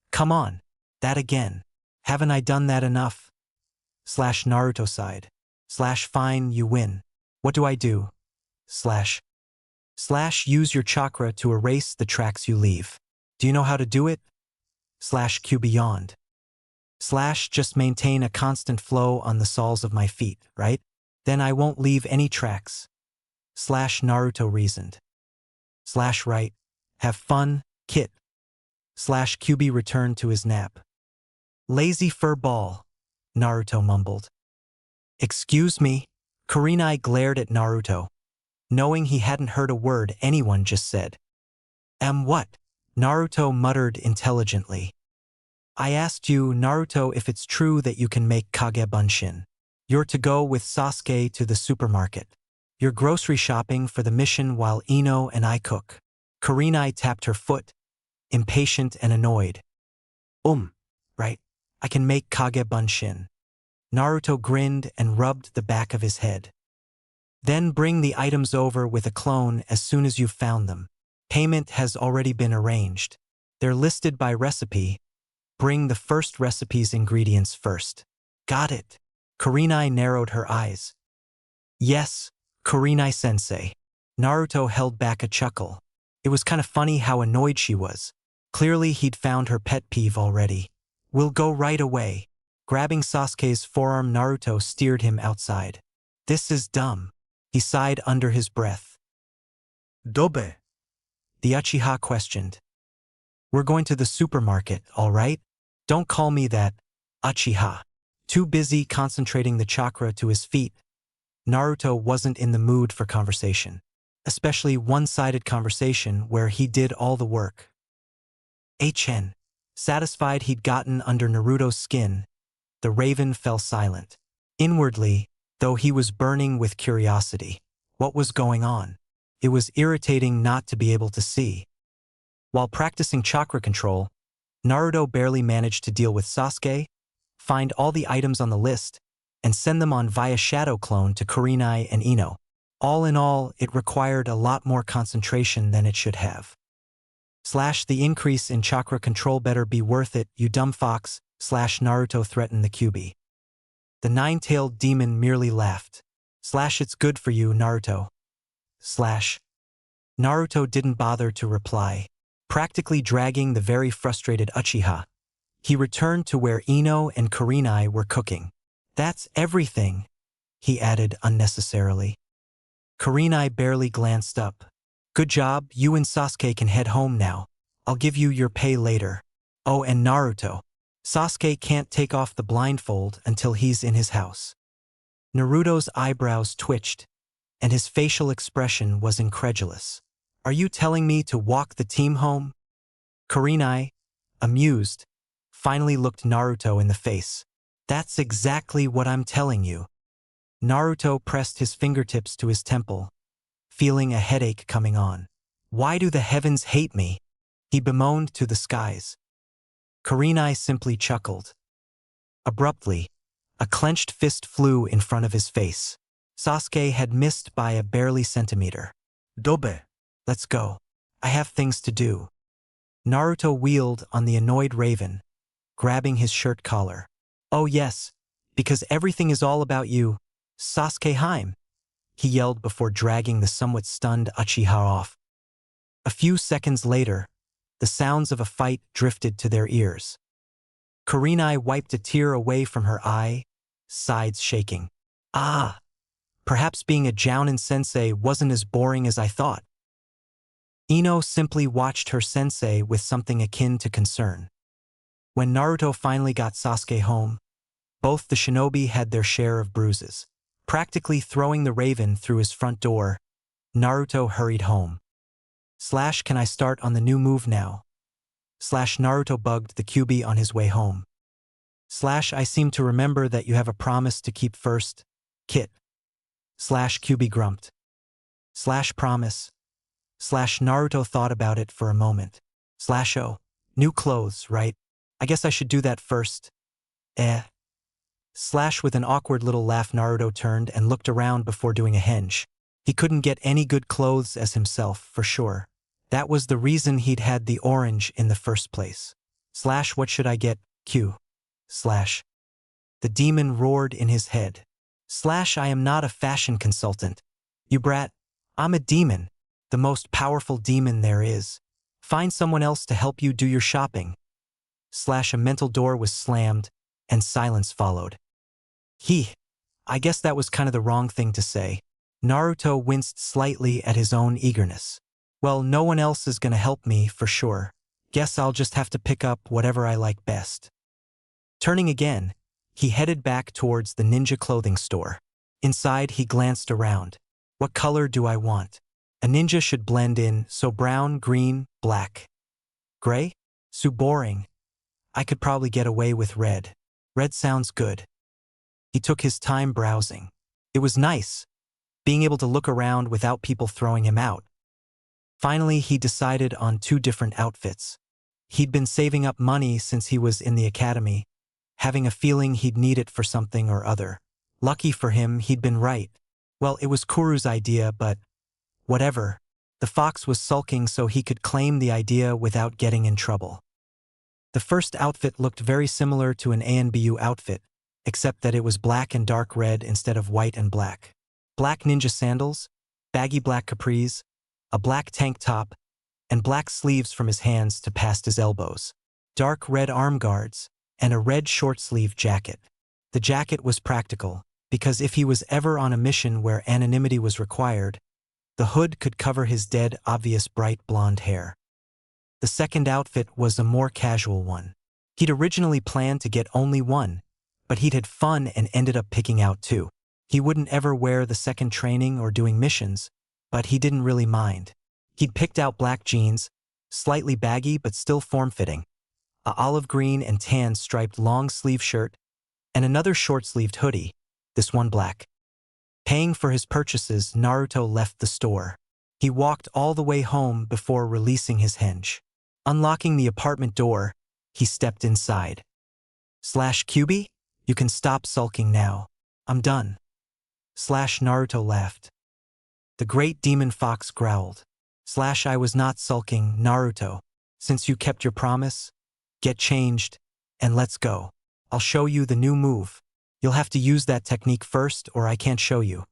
Speaker 1: Come on. That again. Haven't I done that enough?" Naruto sighed. Fine, you win. What do I do? Use your chakra to erase the tracks you leave. Do you know how to do it? Kyuubi yawned. Just maintain a constant flow on the soles of my feet, right? Then I won't leave any tracks. Naruto reasoned. Right. Have fun, Kit. Kyuubi returned to his nap. "Lazy fur ball," Naruto mumbled. "Excuse me?" Kurenai glared at Naruto, knowing he hadn't heard a word anyone just said. What?" Naruto muttered intelligently. "I asked you, Naruto, if it's true that you can make Kage Bunshin. You're to go with Sasuke to the supermarket. You're grocery shopping for the mission while Ino and I cook." Kurenai tapped her foot, impatient and annoyed. Right. I can make Kage Bunshin." Naruto grinned and rubbed the back of his head. "Then bring the items over with a clone as soon as you've found them. Payment has already been arranged. They're listed by recipe. Bring the first recipe's ingredients first." "Got it." Kurenai narrowed her eyes. "Yes, Kurenai-sensei." Naruto held back a chuckle. It was kind of funny how annoyed she was. Clearly he'd found her pet peeve already. We'll go right away. Grabbing Sasuke's forearm, Naruto steered him outside. This is dumb. He sighed under his breath.
Speaker 2: Dobe.
Speaker 1: The Uchiha questioned. We're going to the supermarket, all right? Don't call me that, Uchiha. Too busy concentrating the chakra to his feet, Naruto wasn't in the mood for conversation, especially one-sided conversation where he did all the work. HN. Satisfied he'd gotten under Naruto's skin, the raven fell silent. Inwardly, though he was burning with curiosity. What was going on? It was irritating not to be able to see. While practicing chakra control, Naruto barely managed to deal with Sasuke, find all the items on the list, and send them on via Shadow Clone to Kurenai and Ino. All in all, it required a lot more concentration than it should have. The increase in chakra control better be worth it, you dumb fox, Naruto threatened the Kyuubi. The nine-tailed demon merely laughed. It's good for you, Naruto. Naruto didn't bother to reply, practically dragging the very frustrated Uchiha. He returned to where Ino and Kurenai were cooking. That's everything, he added unnecessarily. Kurenai barely glanced up. Good job, you and Sasuke can head home now. I'll give you your pay later. Oh, and Naruto. Sasuke can't take off the blindfold until he's in his house. Naruto's eyebrows twitched, and his facial expression was incredulous. Are you telling me to walk the team home? Kurenai, amused, finally looked Naruto in the face. That's exactly what I'm telling you. Naruto pressed his fingertips to his temple, feeling a headache coming on. Why do the heavens hate me? He bemoaned to the skies. Kurenai simply chuckled. Abruptly, a clenched fist flew in front of his face. Sasuke had missed by a barely centimeter.
Speaker 2: Dobe.
Speaker 1: Let's go. I have things to do. Naruto wheeled on the annoyed raven, grabbing his shirt collar. Oh yes, because everything is all about you, Sasuke Heim, he yelled before dragging the somewhat stunned Uchiha off. A few seconds later, the sounds of a fight drifted to their ears. Kurenai wiped a tear away from her eye, sides shaking. Ah, perhaps being a Jounin sensei wasn't as boring as I thought. Ino simply watched her sensei with something akin to concern. When Naruto finally got Sasuke home, both the shinobi had their share of bruises. Practically throwing the raven through his front door, Naruto hurried home. Can I start on the new move now? Naruto bugged the Kyuubi on his way home. I seem to remember that you have a promise to keep first, Kit. Kyuubi grumped. Promise. Naruto thought about it for a moment. Oh, new clothes, right? I guess I should do that first. With an awkward little laugh, Naruto turned and looked around before doing a henge. He couldn't get any good clothes as himself, for sure. That was the reason he'd had the orange in the first place. What should I get, Q? The demon roared in his head. I am not a fashion consultant. You brat, I'm a demon, the most powerful demon there is. Find someone else to help you do your shopping. A mental door was slammed, and silence followed. I guess that was kind of the wrong thing to say. Naruto winced slightly at his own eagerness. Well, no one else is gonna help me, for sure. Guess I'll just have to pick up whatever I like best. Turning again, he headed back towards the ninja clothing store. Inside, he glanced around. What color do I want? A ninja should blend in, so brown, green, black. Gray? So boring. I could probably get away with red. Red sounds good. He took his time browsing. It was nice, being able to look around without people throwing him out. Finally, he decided on 2 different outfits. He'd been saving up money since he was in the academy, having a feeling he'd need it for something or other. Lucky for him, he'd been right. Well, it was Kuru's idea, but whatever. The fox was sulking so he could claim the idea without getting in trouble. The first outfit looked very similar to an ANBU outfit, except that it was black and dark red instead of white and black. Black ninja sandals, baggy black capris, a black tank top, and black sleeves from his hands to past his elbows, dark red arm guards, and a red short-sleeved jacket. The jacket was practical, because if he was ever on a mission where anonymity was required, the hood could cover his dead, obvious bright blonde hair. The second outfit was a more casual one. He'd originally planned to get only one, but he'd had fun and ended up picking out two. He wouldn't ever wear the second training or doing missions, but he didn't really mind. He'd picked out black jeans, slightly baggy but still form-fitting, a olive green and tan striped long-sleeve shirt, and another short-sleeved hoodie, this one black. Paying for his purchases, Naruto left the store. He walked all the way home before releasing his henge. Unlocking the apartment door, he stepped inside. Kyuubi, you can stop sulking now. I'm done. Naruto laughed. The great demon fox growled. I was not sulking, Naruto. Since you kept your promise, get changed, and let's go. I'll show you the new move. You'll have to use that technique first or I can't show you.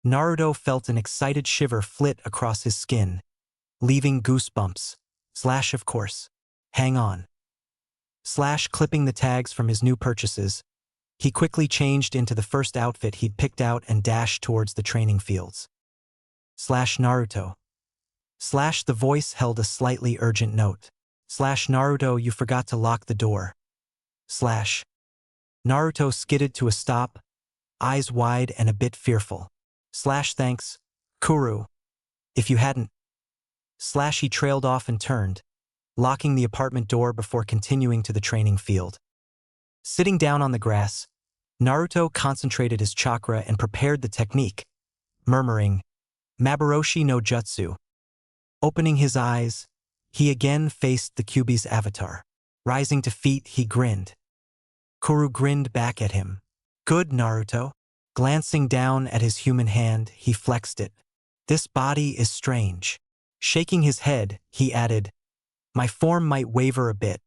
Speaker 1: Naruto felt an excited shiver flit across his skin, leaving goosebumps. Of course. Hang on. Clipping the tags from his new purchases, he quickly changed into the first outfit he'd picked out and dashed towards the training fields. Naruto. The voice held a slightly urgent note. Naruto, you forgot to lock the door. Naruto skidded to a stop, eyes wide and a bit fearful. Thanks, Kuru. If you hadn't. He trailed off and turned, locking the apartment door before continuing to the training field. Sitting down on the grass, Naruto concentrated his chakra and prepared the technique, murmuring, Maboroshi no Jutsu. Opening his eyes, he again faced the Kyuubi's avatar. Rising to feet, he grinned. Kuru grinned back at him. Good, Naruto. Glancing down at his human hand, he flexed it. This body is strange. Shaking his head, he added, my form might waver a bit,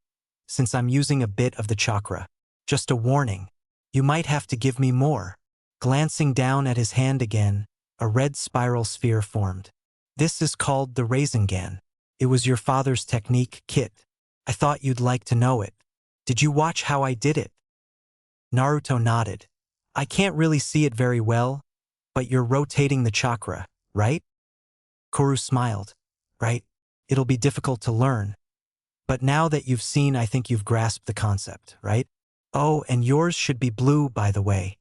Speaker 1: since I'm using a bit of the chakra. Just a warning. You might have to give me more. Glancing down at his hand again, a red spiral sphere formed. This is called the Rasengan. It was your father's technique, Kit. I thought you'd like to know it. Did you watch how I did it? Naruto nodded. I can't really see it very well, but you're rotating the chakra, right? Kuru smiled. Right? It'll be difficult to learn. But now that you've seen, I think you've grasped the concept, right? Oh, and yours should be blue, by the way.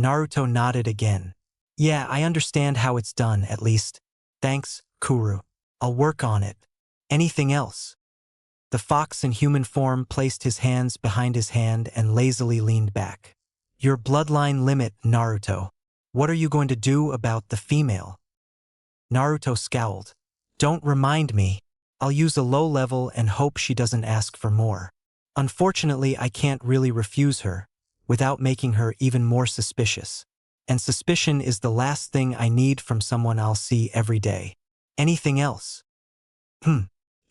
Speaker 1: Naruto nodded again. Yeah, I understand how it's done, at least. Thanks, Kuru. I'll work on it. Anything else? The fox in human form placed his hands behind his hand and lazily leaned back. Your bloodline limit, Naruto. What are you going to do about the female? Naruto scowled. Don't remind me. I'll use a low level and hope she doesn't ask for more. Unfortunately, I can't really refuse her, without making her even more suspicious. And suspicion is the last thing I need from someone I'll see every day. Anything else?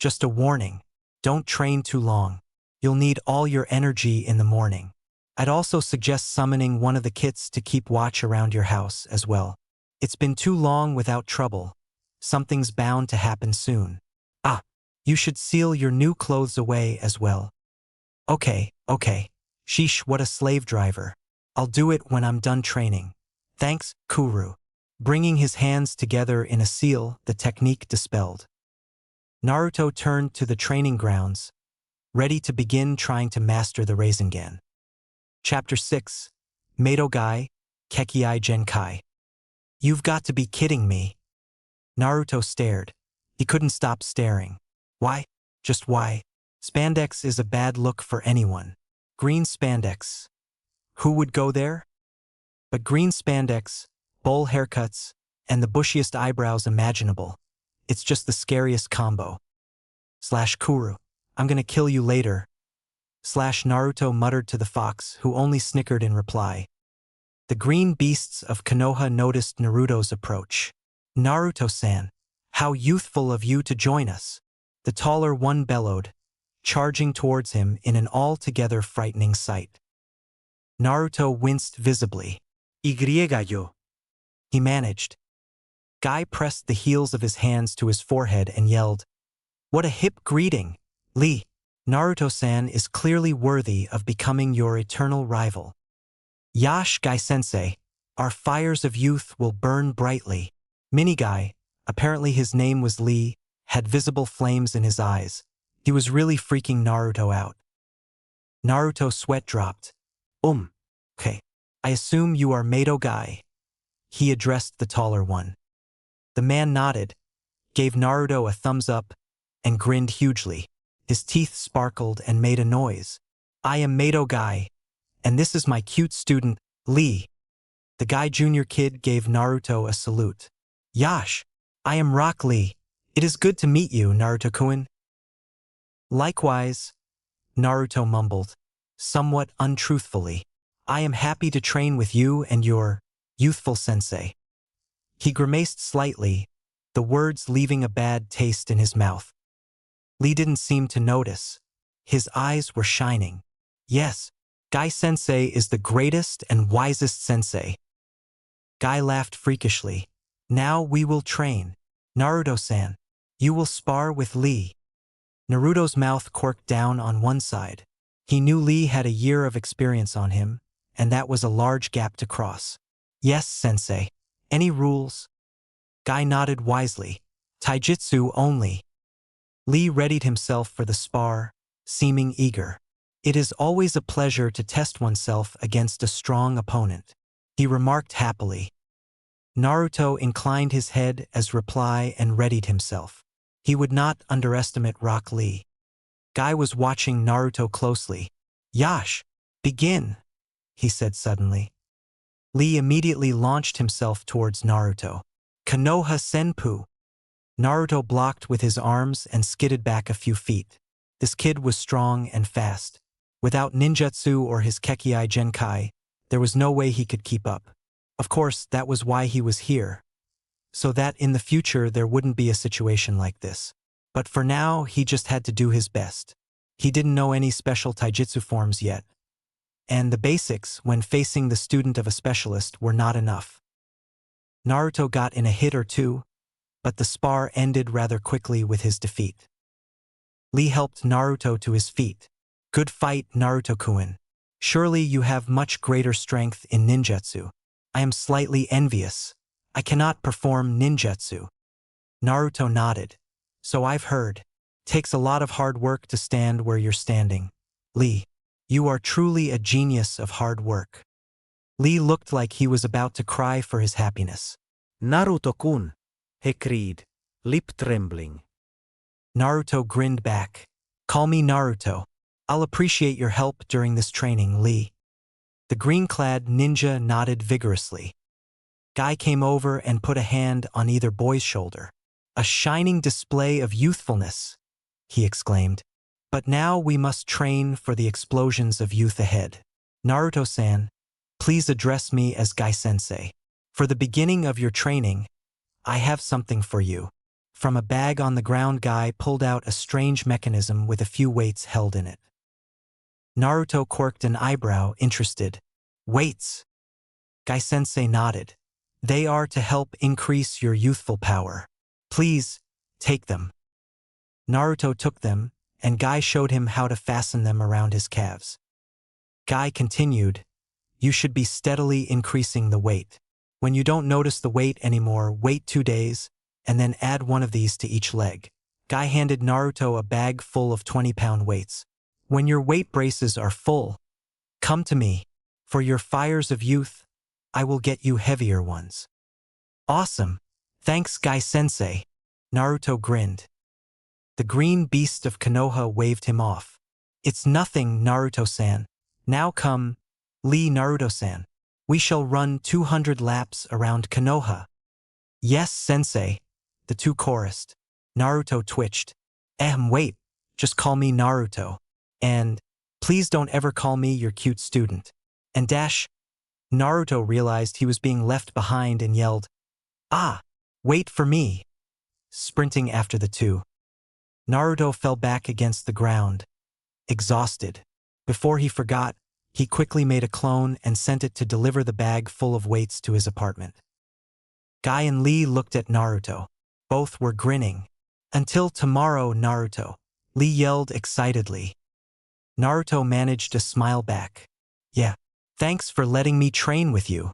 Speaker 1: Just a warning. Don't train too long. You'll need all your energy in the morning. I'd also suggest summoning one of the kits to keep watch around your house as well. It's been too long without trouble. Something's bound to happen soon. You should seal your new clothes away as well. Okay. Sheesh, what a slave driver. I'll do it when I'm done training. Thanks, Kuru. Bringing his hands together in a seal, the technique dispelled. Naruto turned to the training grounds, ready to begin trying to master the Rasengan. Chapter 6, Meidogai, Kekkei Genkai. You've got to be kidding me. Naruto stared. He couldn't stop staring. Why? Just why? Spandex is a bad look for anyone. Green spandex. Who would go there? But green spandex, bowl haircuts, and the bushiest eyebrows imaginable. It's just the scariest combo. Kuru. I'm gonna kill you later. Naruto muttered to the fox, who only snickered in reply. The green beasts of Konoha noticed Naruto's approach. Naruto-san, how youthful of you to join us. The taller one bellowed, charging towards him in an altogether frightening sight. Naruto winced visibly. Yo. he managed. Guy pressed the heels of his hands to his forehead and yelled, "What a hip greeting, Lee! Naruto-san is clearly worthy of becoming your eternal rival. Yash Guy-sensei, our fires of youth will burn brightly." Mini-Guy, apparently his name was Lee, had visible flames in his eyes. He was really freaking Naruto out. Naruto's sweat dropped. Okay. I assume you are Mato Guy." He addressed the taller one. The man nodded, gave Naruto a thumbs up, and grinned hugely. His teeth sparkled and made a noise. "I am Mato Guy, and this is my cute student, Lee." The Guy Jr. kid gave Naruto a salute. "Yash, I am Rock Lee. It is good to meet you, Naruto-kun." "Likewise," Naruto mumbled, somewhat untruthfully. "I am happy to train with you and your youthful sensei." He grimaced slightly, the words leaving a bad taste in his mouth. Lee didn't seem to notice. His eyes were shining. "Yes, Guy-sensei is the greatest and wisest sensei." Guy laughed freakishly. "Now we will train. Naruto-san, you will spar with Lee." Naruto's mouth quirked down on one side. He knew Lee had a year of experience on him, and that was a large gap to cross. "Yes, sensei. Any rules?" Guy nodded wisely. "Taijutsu only." Lee readied himself for the spar, seeming eager. It is always a pleasure to test oneself against a strong opponent, he remarked happily. Naruto inclined his head as reply and readied himself. He would not underestimate Rock Lee. Guy was watching Naruto closely. "Yash, begin," he said suddenly. Lee immediately launched himself towards Naruto. "Konoha Senpu." Naruto blocked with his arms and skidded back a few feet. This kid was strong and fast. Without ninjutsu or his Kekkei Genkai, there was no way he could keep up. Of course, that was why he was here, so that in the future there wouldn't be a situation like this. But for now, he just had to do his best. He didn't know any special taijutsu forms yet, and the basics, when facing the student of a specialist, were not enough. Naruto got in a hit or two, but the spar ended rather quickly with his defeat. Lee helped Naruto to his feet. "Good fight, Naruto-kun. Surely you have much greater strength in ninjutsu. I am slightly envious. I cannot perform ninjutsu." Naruto nodded. "So I've heard. Takes a lot of hard work to stand where you're standing. Lee, you are truly a genius of hard work." Lee looked like he was about to cry for his happiness.
Speaker 2: "Naruto-kun," he cried, lip trembling.
Speaker 1: Naruto grinned back. "Call me Naruto. I'll appreciate your help during this training, Lee." The green-clad ninja nodded vigorously. Guy came over and put a hand on either boy's shoulder. "A shining display of youthfulness," he exclaimed. "But now we must train for the explosions of youth ahead. Naruto-san, please address me as Guy-sensei. For the beginning of your training, I have something for you." From a bag on the ground, Guy pulled out a strange mechanism with a few weights held in it. Naruto quirked an eyebrow, interested. "Weights?" Guy-sensei nodded. "They are to help increase your youthful power. Please, take them." Naruto took them, and Guy showed him how to fasten them around his calves. Guy continued, "You should be steadily increasing the weight. When you don't notice the weight anymore, wait 2 days, and then add one of these to each leg." Guy handed Naruto a bag full of 20-pound weights. "When your weight braces are full, come to me. For your fires of youth, I will get you heavier ones." "Awesome. Thanks, Guy-sensei." Naruto grinned. The green beast of Konoha waved him off. "It's nothing, Naruto-san. Now come, Lee Naruto-san. We shall run 200 laps around Konoha." "Yes, sensei," the two chorused. Naruto twitched. Wait, just call me Naruto. And, please don't ever call me your cute student." And dash. Naruto realized he was being left behind and yelled, "Ah, wait for me," sprinting after the two. Naruto fell back against the ground, exhausted. Before he forgot, he quickly made a clone and sent it to deliver the bag full of weights to his apartment. Guy and Lee looked at Naruto. Both were grinning. Until tomorrow, Naruto. Lee yelled excitedly. Naruto managed to smile back. Yeah. Thanks for letting me train with you.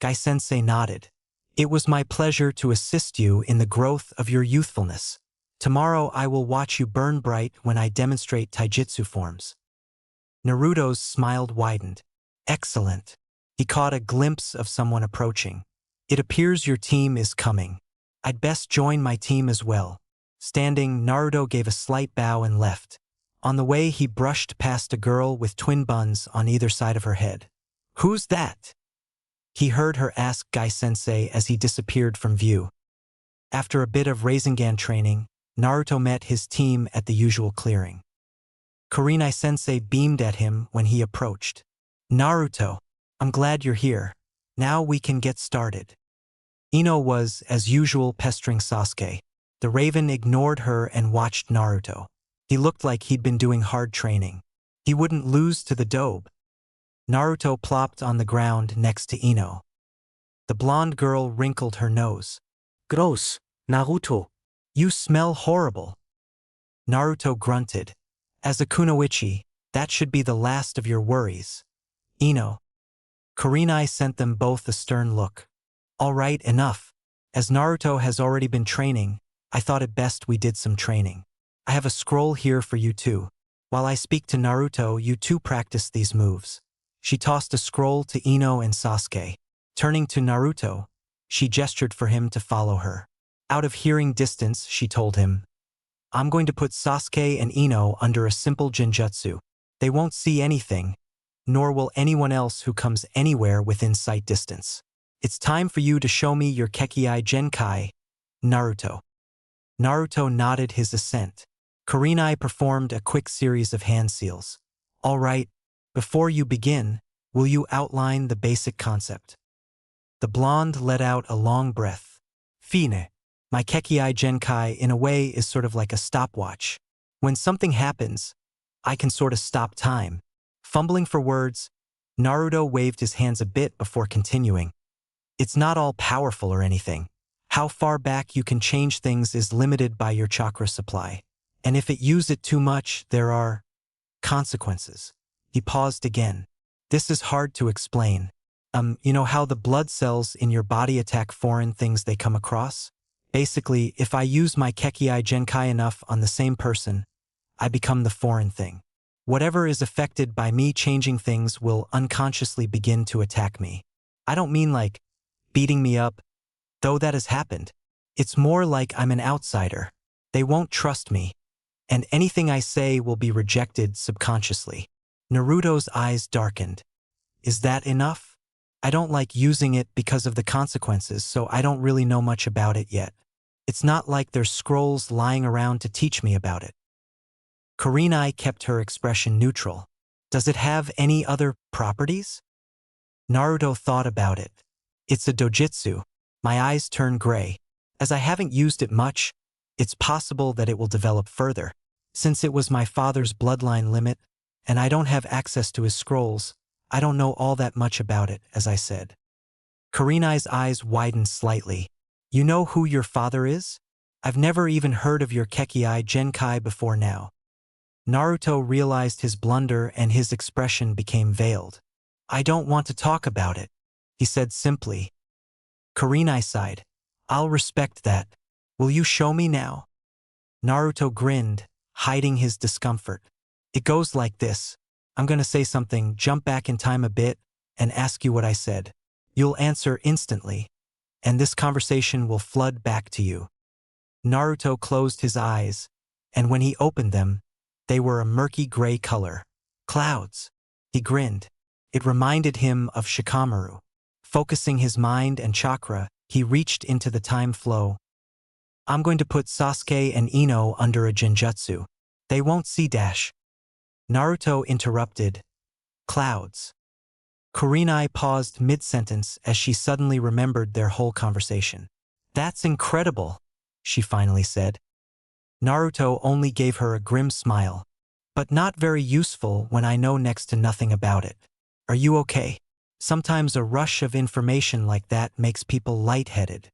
Speaker 1: Guy-sensei nodded. It was my pleasure to assist you in the growth of your youthfulness. Tomorrow I will watch you burn bright when I demonstrate taijutsu forms. Naruto's smile widened. Excellent. He caught a glimpse of someone approaching. It appears your team is coming. I'd best join my team as well. Standing, Naruto gave a slight bow and left. On the way, he brushed past a girl with twin buns on either side of her head. Who's that? He heard her ask Guy-sensei as he disappeared from view. After a bit of Rasengan training, Naruto met his team at the usual clearing. Kurenai-sensei beamed at him when he approached. Naruto, I'm glad you're here. Now we can get started. Ino was, as usual, pestering Sasuke. The Raven ignored her and watched Naruto. He looked like he'd been doing hard training. He wouldn't lose to the dobe. Naruto plopped on the ground next to Ino. The blonde girl wrinkled her nose.
Speaker 3: Gross, Naruto.
Speaker 1: You smell horrible. Naruto grunted. As a kunoichi, that should be the last of your worries. Ino. Kurenai sent them both a stern look. All right, enough. As Naruto has already been training, I thought it best we did some training. I have a scroll here for you too. While I speak to Naruto, you too practice these moves. She tossed a scroll to Ino and Sasuke. Turning to Naruto, she gestured for him to follow her. Out of hearing distance, she told him, I'm going to put Sasuke and Ino under a simple genjutsu. They won't see anything, nor will anyone else who comes anywhere within sight distance. It's time for you to show me your Kekkei Genkai, Naruto. Naruto nodded his assent. Kurenai performed a quick series of hand seals. All right, before you begin, will you outline the basic concept? The blonde let out a long breath. Fine. My Kekkei Genkai, in a way, is sort of like a stopwatch. When something happens, I can sort of stop time. Fumbling for words, Naruto waved his hands a bit before continuing. It's not all powerful or anything. How far back you can change things is limited by your chakra supply. And if it use it too much, there are consequences. He paused again. This is hard to explain. You know how the blood cells in your body attack foreign things they come across? Basically, if I use my Kekkei Genkai enough on the same person, I become the foreign thing. Whatever is affected by me changing things will unconsciously begin to attack me. I don't mean like beating me up, though that has happened. It's more like I'm an outsider. They won't trust me, and anything I say will be rejected subconsciously. Naruto's eyes darkened. Is that enough? I don't like using it because of the consequences, so I don't really know much about it yet. It's not like there's scrolls lying around to teach me about it. Kurenai kept her expression neutral. Does it have any other properties? Naruto thought about it. It's a dojutsu. My eyes turn gray. As I haven't used it much, it's possible that it will develop further. Since it was my father's bloodline limit, and I don't have access to his scrolls, I don't know all that much about it, as I said. Kurenai's eyes widened slightly. You know who your father is? I've never even heard of your Kekkei Genkai before now. Naruto realized his blunder and his expression became veiled. I don't want to talk about it, he said simply. Kurenai sighed. I'll respect that. Will you show me now? Naruto grinned, hiding his discomfort. It goes like this. I'm going to say something, jump back in time a bit, and ask you what I said. You'll answer instantly, and this conversation will flood back to you. Naruto closed his eyes, and when he opened them, they were a murky gray color. Clouds. He grinned. It reminded him of Shikamaru. Focusing his mind and chakra, he reached into the time flow. I'm going to put Sasuke and Ino under a genjutsu. They won't see dash. Naruto interrupted. Clouds. Kurenai paused mid-sentence as she suddenly remembered their whole conversation. That's incredible, she finally said. Naruto only gave her a grim smile. But not very useful when I know next to nothing about it. Are you okay? Sometimes a rush of information like that makes people lightheaded.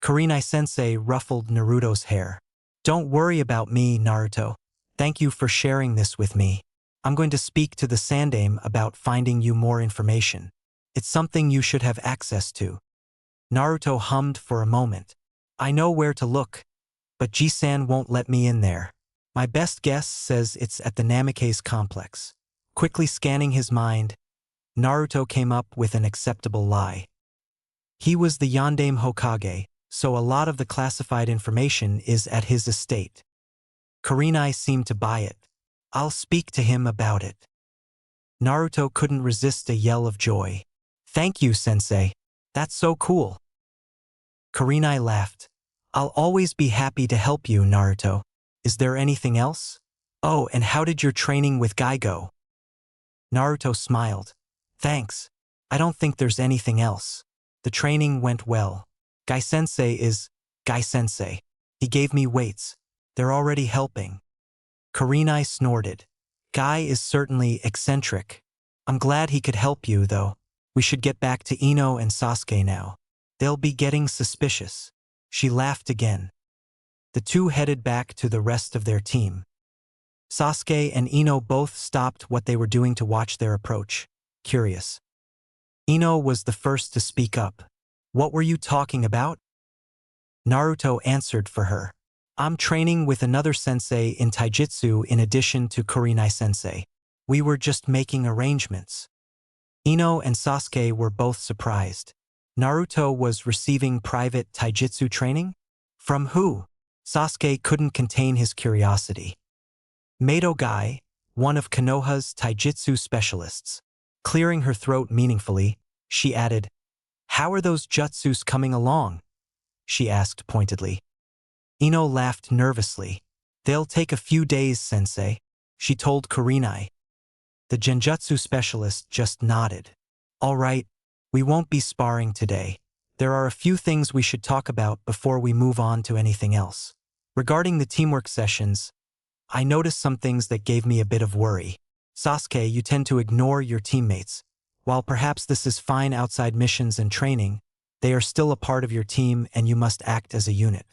Speaker 1: Kurenai-sensei ruffled Naruto's hair. Don't worry about me, Naruto. Thank you for sharing this with me. I'm going to speak to the Sandaime about finding you more information. It's something you should have access to. Naruto hummed for a moment. I know where to look, but Ji-san won't let me in there. My best guess says it's at the Namikaze complex. Quickly scanning his mind, Naruto came up with an acceptable lie. He was the Yondaime Hokage, so a lot of the classified information is at his estate. Kurenai seemed to buy it. I'll speak to him about it. Naruto couldn't resist a yell of joy. Thank you, sensei. That's so cool. Kurenai laughed. I'll always be happy to help you, Naruto. Is there anything else? Oh, and how did your training with Guy go? Naruto smiled. Thanks. I don't think there's anything else. The training went well. Guy-sensei is Guy-sensei. He gave me weights. They're already helping. Kurenai snorted. Guy is certainly eccentric. I'm glad he could help you, though. We should get back to Ino and Sasuke now. They'll be getting suspicious. She laughed again. The two headed back to the rest of their team. Sasuke and Ino both stopped what they were doing to watch their approach, curious. Ino was the first to speak up. What were you talking about? Naruto answered for her. I'm training with another sensei in taijutsu in addition to Kurenai-sensei. We were just making arrangements. Ino and Sasuke were both surprised. Naruto was receiving private taijutsu training? From who? Sasuke couldn't contain his curiosity. Mato Guy, one of Konoha's taijutsu specialists. Clearing her throat meaningfully, she added, How are those jutsus coming along? She asked pointedly. Ino laughed nervously. They'll take a few days, sensei, she told Kurenai. The genjutsu specialist just nodded. All right, we won't be sparring today. There are a few things we should talk about before we move on to anything else. Regarding the teamwork sessions, I noticed some things that gave me a bit of worry. Sasuke, you tend to ignore your teammates. While perhaps this is fine outside missions and training, they are still a part of your team and you must act as a unit.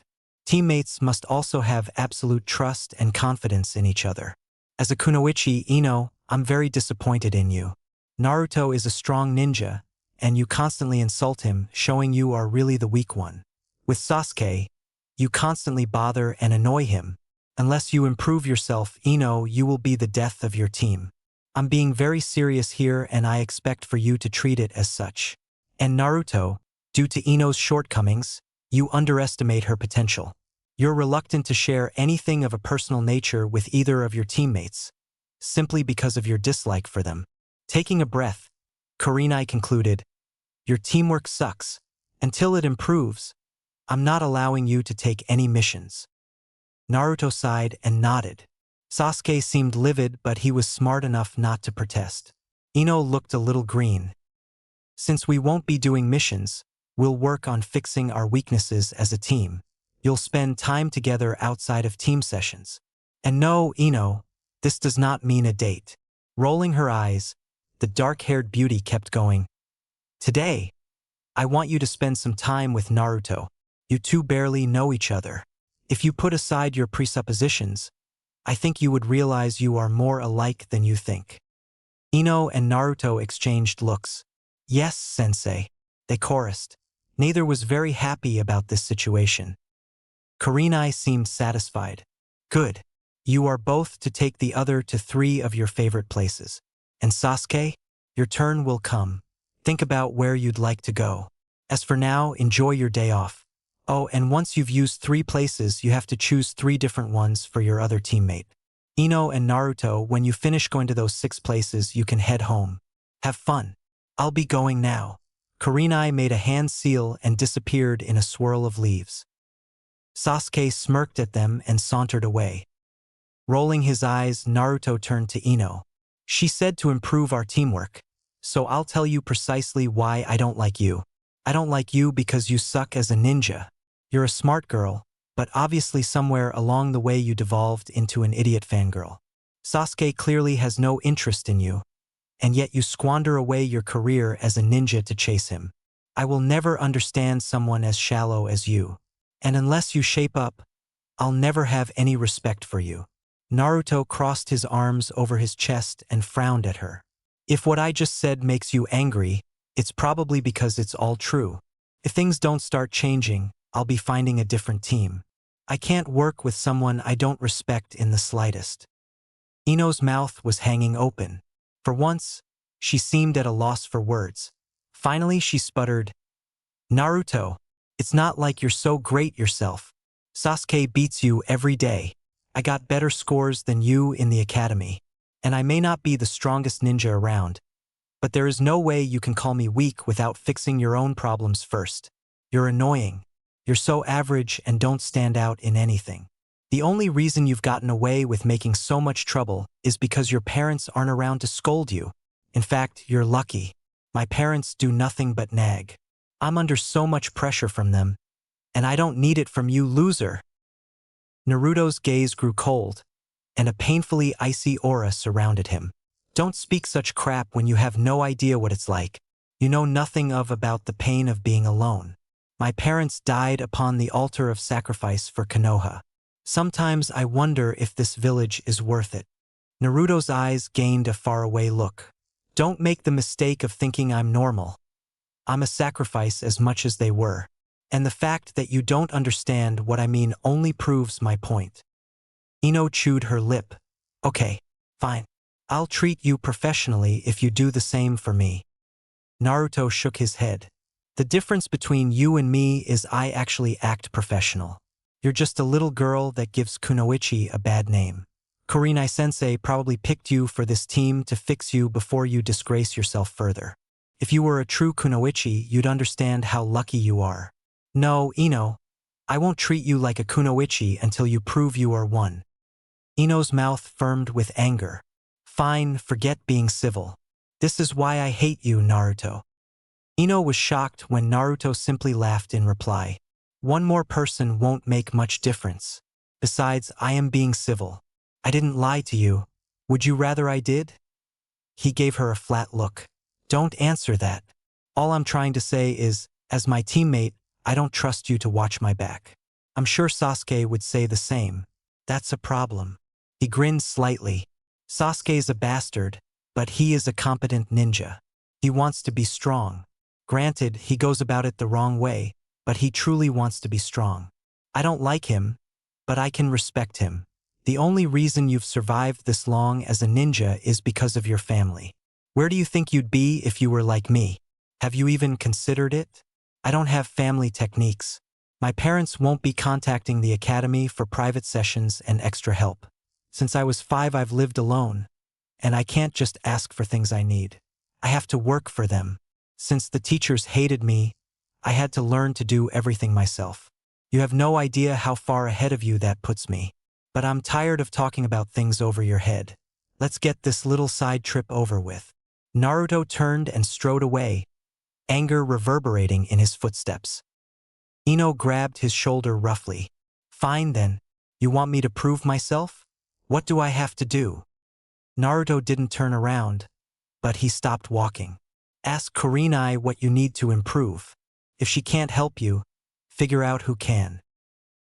Speaker 1: Teammates must also have absolute trust and confidence in each other. As a kunoichi, Ino, I'm very disappointed in you. Naruto is a strong ninja, and you constantly insult him, showing you are really the weak one. With Sasuke, you constantly bother and annoy him. Unless you improve yourself, Ino, you will be the death of your team. I'm being very serious here and I expect for you to treat it as such. And Naruto, due to Ino's shortcomings, you underestimate her potential. You're reluctant to share anything of a personal nature with either of your teammates, simply because of your dislike for them. Taking a breath, Kurenai concluded, Your teamwork sucks. Until it improves, I'm not allowing you to take any missions. Naruto sighed and nodded. Sasuke seemed livid, but he was smart enough not to protest. Ino looked a little green. Since we won't be doing missions, we'll work on fixing our weaknesses as a team. You'll spend time together outside of team sessions. And no, Ino, this does not mean a date. Rolling her eyes, the dark-haired beauty kept going. Today, I want you to spend some time with Naruto. You two barely know each other. If you put aside your presuppositions, I think you would realize you are more alike than you think. Ino and Naruto exchanged looks. Yes, sensei, they chorused. Neither was very happy about this situation. Kurenai seemed satisfied. Good. You are both to take the other to 3 of your favorite places. And Sasuke, your turn will come. Think about where you'd like to go. As for now, enjoy your day off. Oh, and once you've used 3 places, you have to choose 3 different ones for your other teammate. Ino and Naruto, when you finish going to those 6 places, you can head home. Have fun. I'll be going now. Kurenai made a hand seal and disappeared in a swirl of leaves. Sasuke smirked at them and sauntered away. Rolling his eyes, Naruto turned to Ino. She said to improve our teamwork. So I'll tell you precisely why I don't like you. I don't like you because you suck as a ninja. You're a smart girl, but obviously somewhere along the way you devolved into an idiot fangirl. Sasuke clearly has no interest in you. and yet you squander away your career as a ninja to chase him. I will never understand someone as shallow as you. And unless you shape up, I'll never have any respect for you. Naruto crossed his arms over his chest and frowned at her. If what I just said makes you angry, it's probably because it's all true. If things don't start changing, I'll be finding a different team. I can't work with someone I don't respect in the slightest. Ino's mouth was hanging open. For once, she seemed at a loss for words. Finally, she sputtered, Naruto, it's not like you're so great yourself. Sasuke beats you every day. I got better scores than you in the academy. And I may not be the strongest ninja around, but there is no way you can call me weak without fixing your own problems first. You're annoying. You're so average and don't stand out in anything. The only reason you've gotten away with making so much trouble is because your parents aren't around to scold you. In fact, you're lucky. My parents do nothing but nag. I'm under so much pressure from them, and I don't need it from you, loser. Naruto's gaze grew cold, and a painfully icy aura surrounded him. Don't speak such crap when you have no idea what it's like. You know nothing about the pain of being alone. My parents died upon the altar of sacrifice for Konoha. Sometimes I wonder if this village is worth it. Naruto's eyes gained a faraway look. Don't make the mistake of thinking I'm normal. I'm a sacrifice as much as they were. And the fact that you don't understand what I mean only proves my point. Ino chewed her lip. Okay, fine. I'll treat you professionally if you do the same for me. Naruto shook his head. The difference between you and me is I actually act professional. You're just a little girl that gives Kunoichi a bad name. Kurenai-sensei probably picked you for this team to fix you before you disgrace yourself further. If you were a true Kunoichi, you'd understand how lucky you are. No, Ino, I won't treat you like a Kunoichi until you prove you are one. Ino's mouth firmed with anger. Fine, forget being civil. This is why I hate you, Naruto. Ino was shocked when Naruto simply laughed in reply. One more person won't make much difference. Besides, I am being civil. I didn't lie to you. Would you rather I did? He gave her a flat look. Don't answer that. All I'm trying to say is, as my teammate, I don't trust you to watch my back. I'm sure Sasuke would say the same. That's a problem. He grinned slightly. Sasuke's a bastard, but he is a competent ninja. He wants to be strong. Granted, he goes about it the wrong way, but he truly wants to be strong. I don't like him, but I can respect him. The only reason you've survived this long as a ninja is because of your family. Where do you think you'd be if you were like me? Have you even considered it? I don't have family techniques. My parents won't be contacting the academy for private sessions and extra help. Since I was 5, I've lived alone, and I can't just ask for things I need. I have to work for them. Since the teachers hated me, I had to learn to do everything myself. You have no idea how far ahead of you that puts me. But I'm tired of talking about things over your head. Let's get this little side trip over with. Naruto turned and strode away, anger reverberating in his footsteps. Ino grabbed his shoulder roughly. Fine then, you want me to prove myself? What do I have to do? Naruto didn't turn around, but he stopped walking. Ask Kurenai what you need to improve. If she can't help you, figure out who can.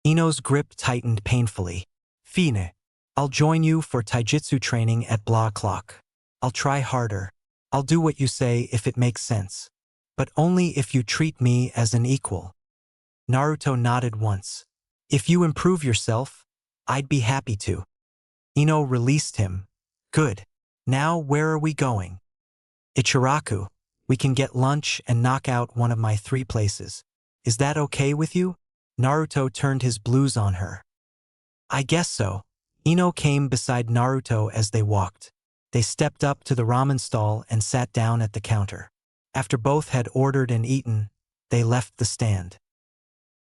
Speaker 1: Ino's grip tightened painfully. Fine. I'll join you for taijutsu training at blah o'clock. I'll try harder. I'll do what you say if it makes sense. But only if you treat me as an equal. Naruto nodded once. If you improve yourself, I'd be happy to. Ino released him. Good. Now where are we going? Ichiraku. We can get lunch and knock out one of my 3 places. Is that okay with you? Naruto turned his blues on her. I guess so. Ino came beside Naruto as they walked. They stepped up to the ramen stall and sat down at the counter. After both had ordered and eaten, they left the stand.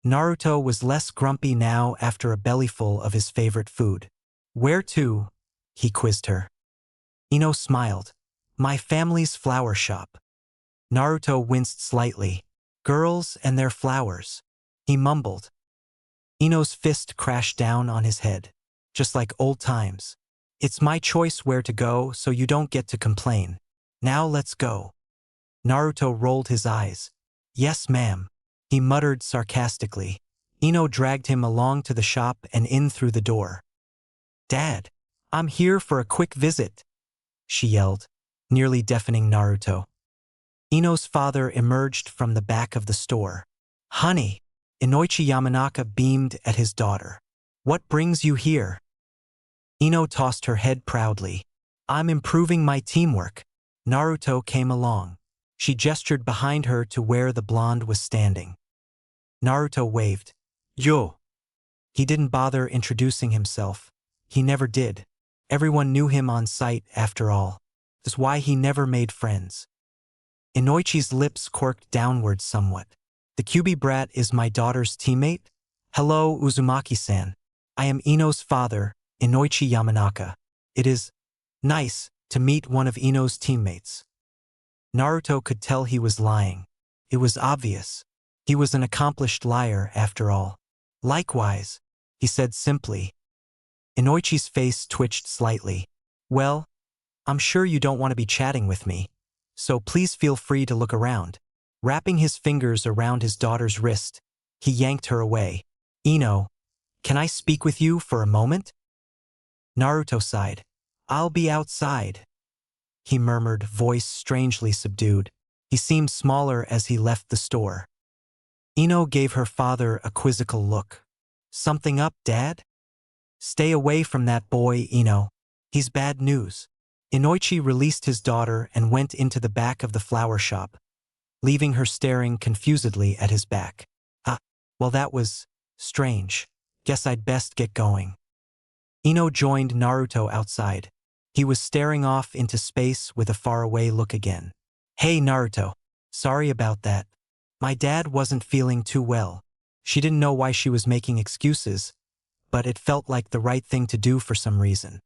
Speaker 1: Naruto was less grumpy now after a bellyful of his favorite food. Where to? He quizzed her. Ino smiled. My family's flower shop. Naruto winced slightly. Girls and their flowers. He mumbled. Ino's fist crashed down on his head. Just like old times. It's my choice where to go, so you don't get to complain. Now let's go. Naruto rolled his eyes. Yes, ma'am. He muttered sarcastically. Ino dragged him along to the shop and in through the door. Dad, I'm here for a quick visit, she yelled, nearly deafening Naruto. Ino's father emerged from the back of the store. Honey, Inoichi Yamanaka beamed at his daughter. What brings you here? Ino tossed her head proudly. I'm improving my teamwork. Naruto came along. She gestured behind her to where the blonde was standing. Naruto waved. Yo. He didn't bother introducing himself. He never did. Everyone knew him on sight, after all. That's why he never made friends. Inoichi's lips quirked downward somewhat. The Kyuubi brat is my daughter's teammate? Hello, Uzumaki-san. I am Ino's father, Inoichi Yamanaka. It is nice to meet one of Ino's teammates. Naruto could tell he was lying. It was obvious. He was an accomplished liar, after all. Likewise, he said simply. Inoichi's face twitched slightly. Well, I'm sure you don't want to be chatting with me, so please feel free to look around. Wrapping his fingers around his daughter's wrist, he yanked her away. Ino, can I speak with you for a moment? Naruto sighed. I'll be outside, he murmured, voice strangely subdued. He seemed smaller as he left the store. Ino gave her father a quizzical look. Something up, Dad? Stay away from that boy, Ino. He's bad news. Inoichi released his daughter and went into the back of the flower shop, leaving her staring confusedly at his back. Well, that was strange. Guess I'd best get going. Ino joined Naruto outside. He was staring off into space with a faraway look again. Hey, Naruto. Sorry about that. My dad wasn't feeling too well. She didn't know why she was making excuses, but it felt like the right thing to do for some reason.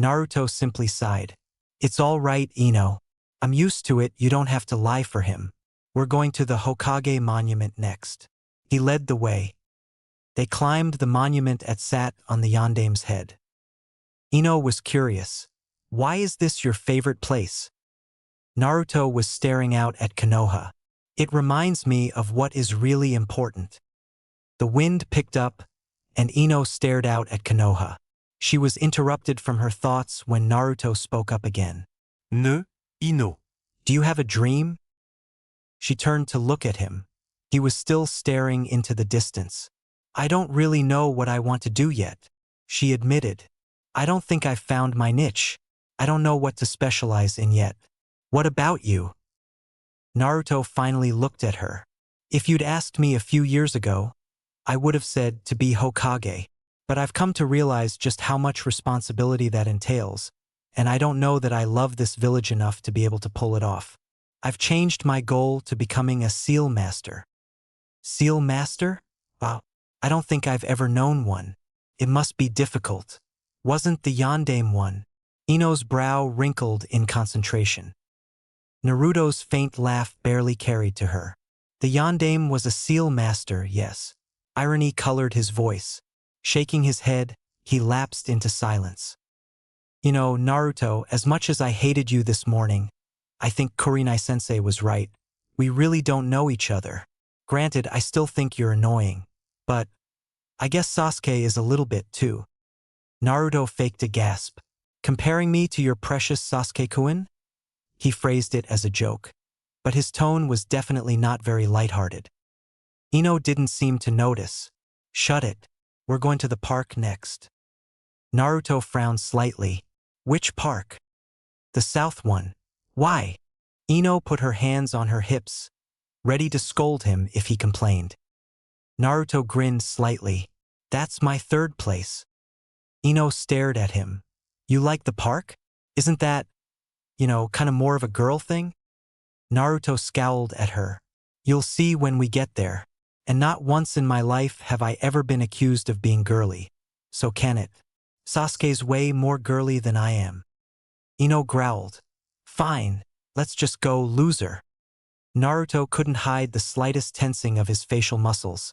Speaker 1: Naruto simply sighed. It's all right, Ino. I'm used to it, you don't have to lie for him. We're going to the Hokage monument next. He led the way. They climbed the monument and sat on the Yandame's head. Ino was curious. Why is this your favorite place? Naruto was staring out at Konoha. It reminds me of what is really important. The wind picked up, and Ino stared out at Konoha. She was interrupted from her thoughts when Naruto spoke up again. Ino. Do you have a dream? She turned to look at him. He was still staring into the distance. I don't really know what I want to do yet, she admitted. I don't think I've found my niche. I don't know what to specialize in yet. What about you? Naruto finally looked at her. If you'd asked me a few years ago, I would have said to be Hokage. But I've come to realize just how much responsibility that entails, and I don't know that I love this village enough to be able to pull it off. I've changed my goal to becoming a seal master. Seal master? Wow, I don't think I've ever known one. It must be difficult. Wasn't the Yandame one? Ino's brow wrinkled in concentration. Naruto's faint laugh barely carried to her. The Yandame was a seal master, yes. Irony colored his voice. Shaking his head, he lapsed into silence. You know, Naruto, as much as I hated you this morning, I think Kurenai-sensei was right. We really don't know each other. Granted, I still think you're annoying, but I guess Sasuke is a little bit too. Naruto faked a gasp. Comparing me to your precious Sasuke-kun? He phrased it as a joke, but his tone was definitely not very lighthearted. Ino didn't seem to notice. Shut it. We're going to the park next. Naruto frowned slightly. Which park? The south one. Why? Ino put her hands on her hips, ready to scold him if he complained. Naruto grinned slightly. That's my third place. Ino stared at him. You like the park? Isn't that, kind of more of a girl thing? Naruto scowled at her. You'll see when we get there. And not once in my life have I ever been accused of being girly. So can it? Sasuke's way more girly than I am. Ino growled. Fine, let's just go, loser. Naruto couldn't hide the slightest tensing of his facial muscles.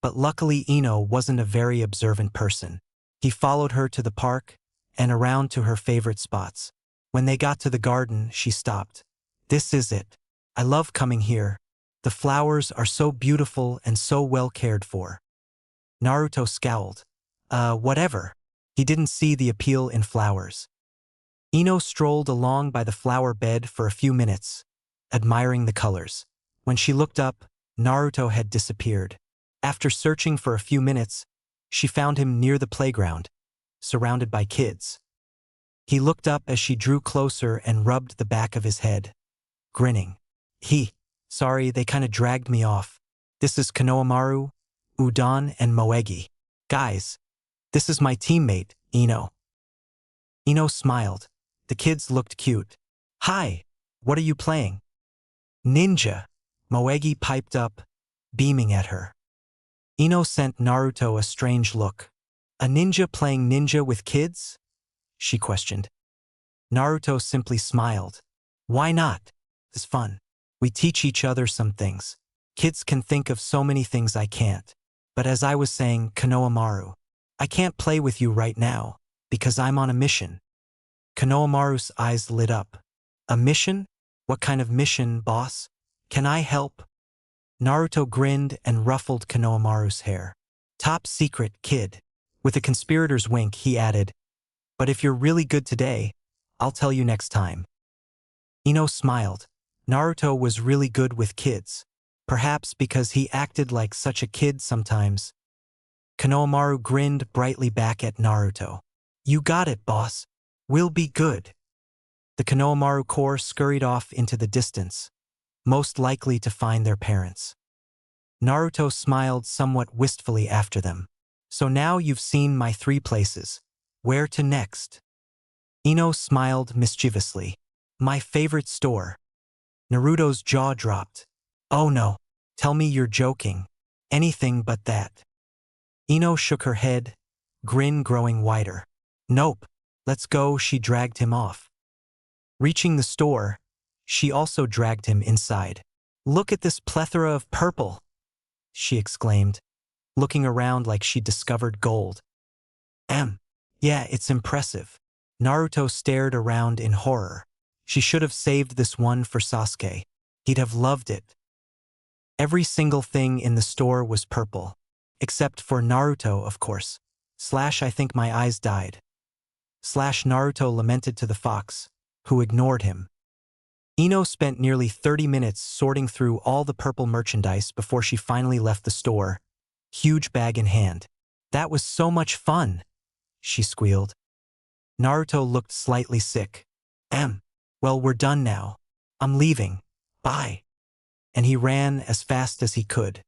Speaker 1: But luckily Ino wasn't a very observant person. He followed her to the park and around to her favorite spots. When they got to the garden, she stopped. This is it. I love coming here. The flowers are so beautiful and so well cared for. Naruto scowled. Whatever. He didn't see the appeal in flowers. Ino strolled along by the flower bed for a few minutes, admiring the colors. When she looked up, Naruto had disappeared. After searching for a few minutes, she found him near the playground, surrounded by kids. He looked up as she drew closer and rubbed the back of his head, grinning. Sorry, they kinda dragged me off. This is Konohamaru, Udon, and Moegi. Guys, this is my teammate, Ino. Ino smiled. The kids looked cute. Hi, what are you playing? Ninja, Moegi piped up, beaming at her. Ino sent Naruto a strange look. A ninja playing ninja with kids? She questioned. Naruto simply smiled. Why not? It's fun. We teach each other some things. Kids can think of so many things I can't. But as I was saying, Konohamaru, I can't play with you right now, because I'm on a mission. Konohamaru's eyes lit up. A mission? What kind of mission, boss? Can I help? Naruto grinned and ruffled Konohamaru's hair. Top secret, kid. With a conspirator's wink, he added, but if you're really good today, I'll tell you next time. Ino smiled. Naruto was really good with kids. Perhaps because he acted like such a kid sometimes. Konohamaru grinned brightly back at Naruto. You got it, boss. We'll be good. The Konohamaru Corps scurried off into the distance, most likely to find their parents. Naruto smiled somewhat wistfully after them. So now you've seen my 3 places. Where to next? Ino smiled mischievously. My favorite store. Naruto's jaw dropped. Oh no, tell me you're joking. Anything but that. Ino shook her head, grin growing wider. Nope, let's go. She dragged him off. Reaching the store, she also dragged him inside. Look at this plethora of purple, she exclaimed, looking around like she'd discovered gold. Yeah, it's impressive. Naruto stared around in horror. She should have saved this one for Sasuke. He'd have loved it. Every single thing in the store was purple. Except for Naruto, of course. I think my eyes died. Naruto lamented to the fox, who ignored him. Ino spent nearly 30 minutes sorting through all the purple merchandise before she finally left the store, huge bag in hand. That was so much fun, she squealed. Naruto looked slightly sick. Well, we're done now. I'm leaving. Bye. And he ran as fast as he could.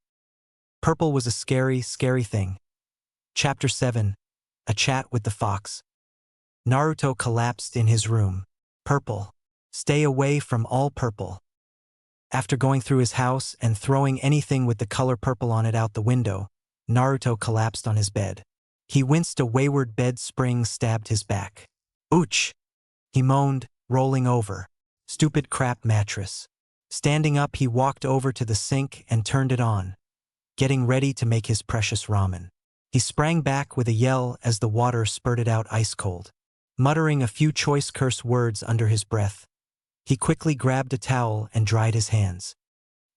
Speaker 1: Purple was a scary, scary thing. Chapter 7. A Chat with the Fox. Naruto collapsed in his room. Purple. Stay away from all purple. After going through his house and throwing anything with the color purple on it out the window, Naruto collapsed on his bed. He winced. A wayward bed spring stabbed his back. Ouch! He moaned, rolling over. Stupid crap mattress. Standing up, he walked over to the sink and turned it on, getting ready to make his precious ramen. He sprang back with a yell as the water spurted out ice cold. Muttering a few choice curse words under his breath, he quickly grabbed a towel and dried his hands.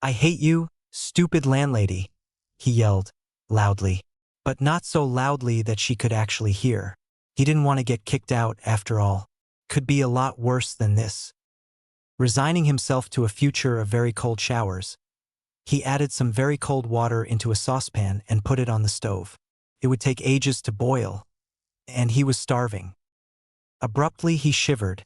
Speaker 1: I hate you, stupid landlady, he yelled, loudly, but not so loudly that she could actually hear. He didn't want to get kicked out after all. Could be a lot worse than this. Resigning himself to a future of very cold showers, he added some very cold water into a saucepan and put it on the stove. It would take ages to boil, and he was starving. Abruptly he shivered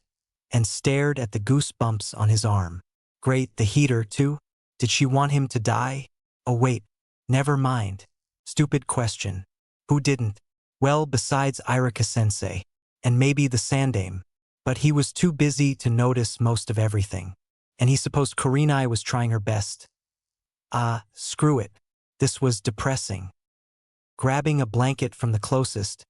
Speaker 1: and stared at the goosebumps on his arm. Great, the heater too? Did she want him to die? Oh wait, never mind. Stupid question. Who didn't? Well, besides Irika-sensei, and maybe the Sandame. But he was too busy to notice most of everything. And he supposed Kurenai was trying her best. Screw it. This was depressing. Grabbing a blanket from the closest,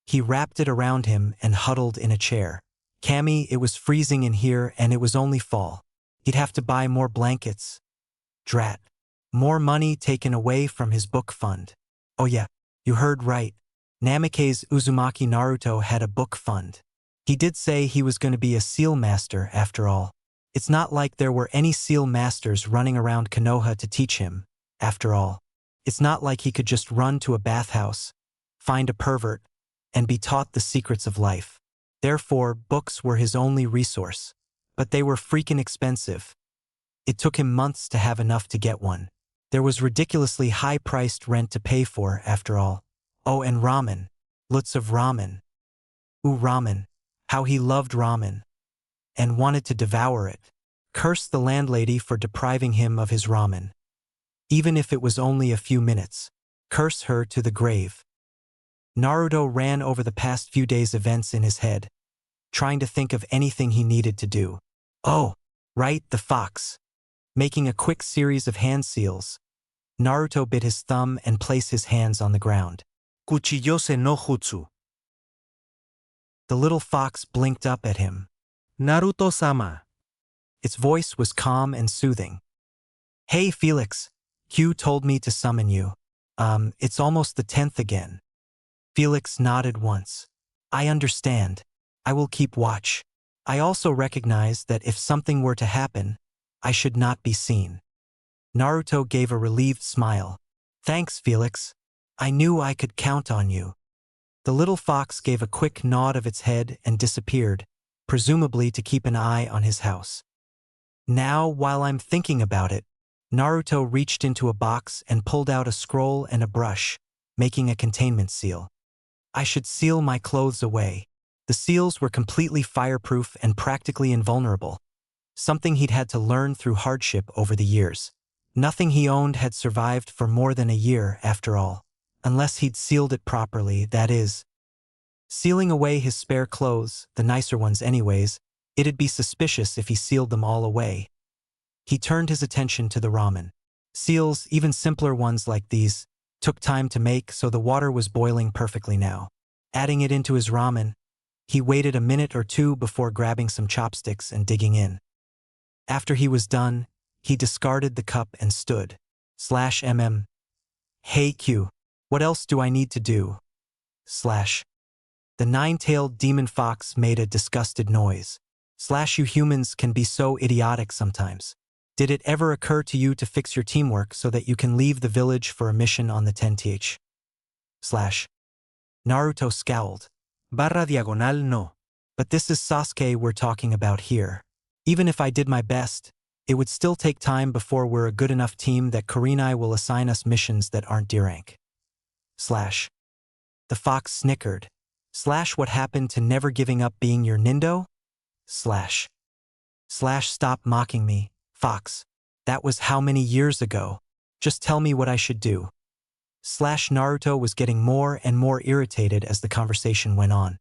Speaker 1: he wrapped it around him and huddled in a chair. Cammy, it was freezing in here and it was only fall. He'd have to buy more blankets. Drat. More money taken away from his book fund. Oh yeah, you heard right. Namikaze Uzumaki Naruto had a book fund. He did say he was going to be a seal master after all. It's not like there were any seal masters running around Konoha to teach him, after all. It's not like he could just run to a bathhouse, find a pervert, and be taught the secrets of life. Therefore, books were his only resource. But they were freaking expensive. It took him months to have enough to get one. There was ridiculously high-priced rent to pay for, after all. Oh, and ramen. Lots of ramen. Ooh, ramen. How he loved ramen. And wanted to devour it. Curse the landlady for depriving him of his ramen. Even if it was only a few minutes. Curse her to the grave. Naruto ran over the past few days' events in his head, trying to think of anything he needed to do. Oh, right, the fox. Making a quick series of hand seals, Naruto bit his thumb and placed his hands on the ground.
Speaker 2: Kuchiyose no jutsu.
Speaker 1: The little fox blinked up at him.
Speaker 2: Naruto-sama.
Speaker 1: Its voice was calm and soothing. Hey, Felix. Q told me to summon you. It's almost the 10th again. Felix nodded once. I understand. I will keep watch. I also recognize that if something were to happen, I should not be seen. Naruto gave a relieved smile. Thanks, Felix. I knew I could count on you. The little fox gave a quick nod of its head and disappeared, presumably to keep an eye on his house. Now, while I'm thinking about it, Naruto reached into a box and pulled out a scroll and a brush, making a containment seal. I should seal my clothes away. The seals were completely fireproof and practically invulnerable, something he'd had to learn through hardship over the years. Nothing he owned had survived for more than a year, after all, unless he'd sealed it properly, that is. Sealing away his spare clothes, the nicer ones anyways, it'd be suspicious if he sealed them all away. He turned his attention to the ramen. Seals, even simpler ones like these, took time to make, so the water was boiling perfectly now. Adding it into his ramen, he waited a minute or two before grabbing some chopsticks and digging in. After he was done, he discarded the cup and stood. /mm. Hey Q, what else do I need to do? The nine-tailed demon fox made a disgusted noise. You humans can be so idiotic sometimes. Did it ever occur to you to fix your teamwork so that you can leave the village for a mission on the 10th? Naruto scowled.
Speaker 2: /diagonal no.
Speaker 1: But this is Sasuke we're talking about here. Even if I did my best, it would still take time before we're a good enough team that Kurenai will assign us missions that aren't D rank. The fox snickered. What happened to never giving up being your Nindo? Stop mocking me, fox. That was how many years ago? Just tell me what I should do. Naruto was getting more and more irritated as the conversation went on.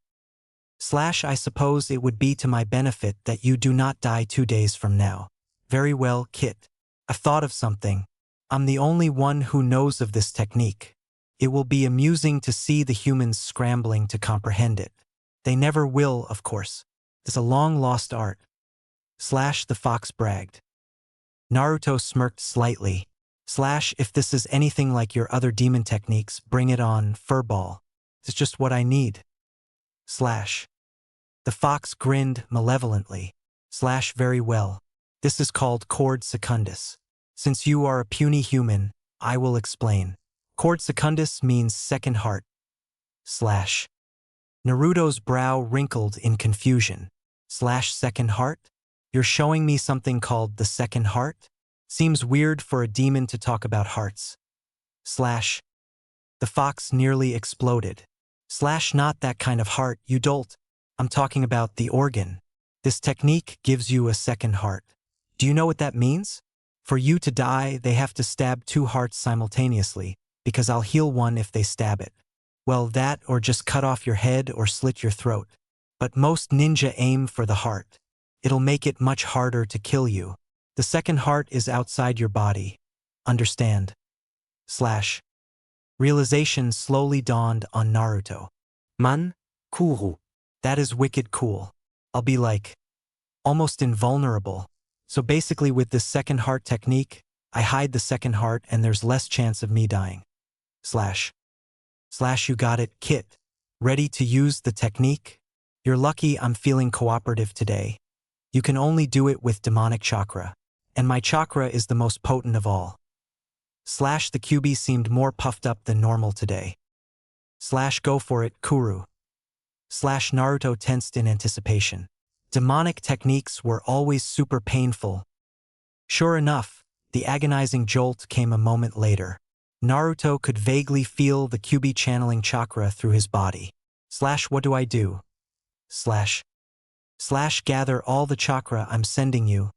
Speaker 1: I suppose it would be to my benefit that you do not die 2 days from now. Very well, Kit. I've thought of something. I'm the only one who knows of this technique. It will be amusing to see the humans scrambling to comprehend it. They never will, of course. It's a long-lost art. The fox bragged. Naruto smirked slightly. If this is anything like your other demon techniques, bring it on, furball. It's just what I need. The fox grinned malevolently. Very well. This is called Cord Secundus. Since you are a puny human, I will explain. Cord Secundus means second heart. Naruto's brow wrinkled in confusion. Second heart? You're showing me something called the second heart? Seems weird for a demon to talk about hearts. The fox nearly exploded. Not that kind of heart, you dolt. I'm talking about the organ. This technique gives you a second heart. Do you know what that means? For you to die, they have to stab 2 hearts simultaneously, because I'll heal one if they stab it. Well, that or just cut off your head or slit your throat. But most ninja aim for the heart. It'll make it much harder to kill you. The second heart is outside your body. Understand? Realization slowly dawned on Naruto.
Speaker 3: Man, Kuru.
Speaker 1: That is wicked cool. I'll be like, almost invulnerable. So basically with this second heart technique, I hide the second heart and there's less chance of me dying. You got it, Kit. Ready to use the technique? You're lucky I'm feeling cooperative today. You can only do it with demonic chakra. And my chakra is the most potent of all. Slash the Kyuubi seemed more puffed up than normal today. Slash go for it, Kuru. Slash Naruto tensed in anticipation. Demonic techniques were always super painful. Sure enough, the agonizing jolt came a moment later. Naruto could vaguely feel the Kyuubi channeling chakra through his body. Slash what do I do? Slash gather all the chakra I'm sending you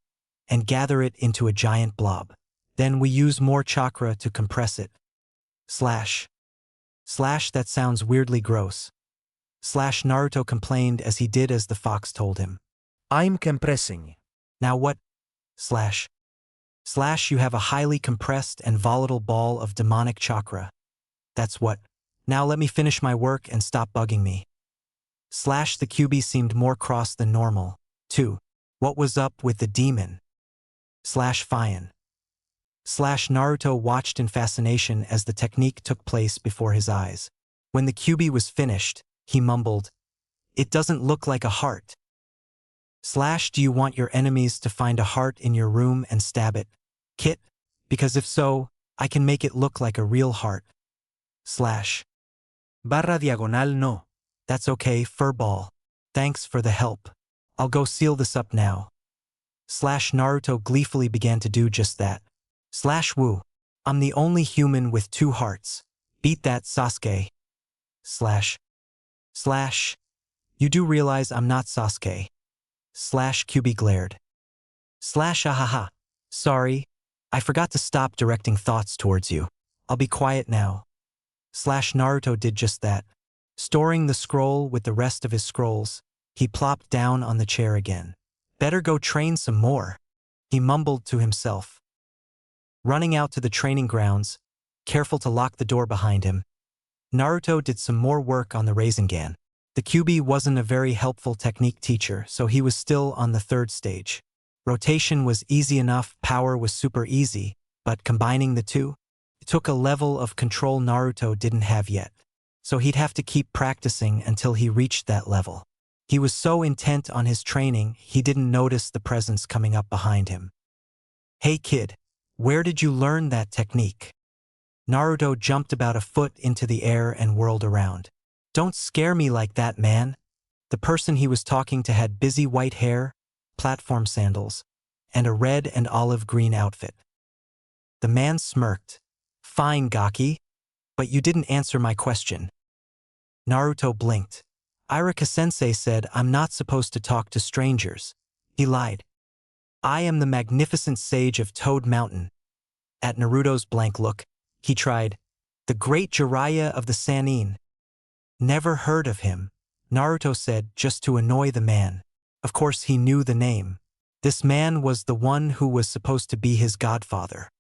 Speaker 1: and gather it into a giant blob. Then we use more chakra to compress it. Slash that sounds weirdly gross. Slash Naruto complained as he did as the fox told him.
Speaker 2: I'm compressing.
Speaker 1: Now what? Slash you have a highly compressed and volatile ball of demonic chakra. That's what. Now let me finish my work and stop bugging me. Slash the Kyuubi seemed more cross than normal. 2. What was up with the demon? Slash Fian. Slash Naruto watched in fascination as the technique took place before his eyes. When the Kyuubi was finished, he mumbled, "It doesn't look like a heart." Slash do you want your enemies to find a heart in your room and stab it, Kit? Because if so, I can make it look like a real heart. Slash
Speaker 2: Barra diagonal no.
Speaker 1: That's okay, furball. Thanks for the help. I'll go seal this up now. Slash Naruto gleefully began to do just that. Slash woo. I'm the only human with 2 hearts. Beat that, Sasuke. Slash you do realize I'm not Sasuke. Slash Kyuubi glared. Slash ahaha. Sorry, I forgot to stop directing thoughts towards you. I'll be quiet now. Slash Naruto did just that. Storing the scroll with the rest of his scrolls, he plopped down on the chair again. Better go train some more, he mumbled to himself. Running out to the training grounds, careful to lock the door behind him, Naruto did some more work on the Rasengan. The Kyuubi wasn't a very helpful technique teacher, so he was still on the 3rd stage. Rotation was easy enough, power was super easy, but combining the two, it took a level of control Naruto didn't have yet. So he'd have to keep practicing until he reached that level. He was so intent on his training, he didn't notice the presence coming up behind him. Hey kid, where did you learn that technique? Naruto jumped about a foot into the air and whirled around. Don't scare me like that, man. The person he was talking to had busy white hair, platform sandals, and a red and olive green outfit. The man smirked. Fine, Gaki, but you didn't answer my question. Naruto blinked. Irika-sensei said I'm not supposed to talk to strangers. He lied. I am the magnificent sage of Toad Mountain. At Naruto's blank look, he tried. The great Jiraiya of the Sannin. Never heard of him, Naruto said just to annoy the man. Of course he knew the name. This man was the one who was supposed to be his godfather.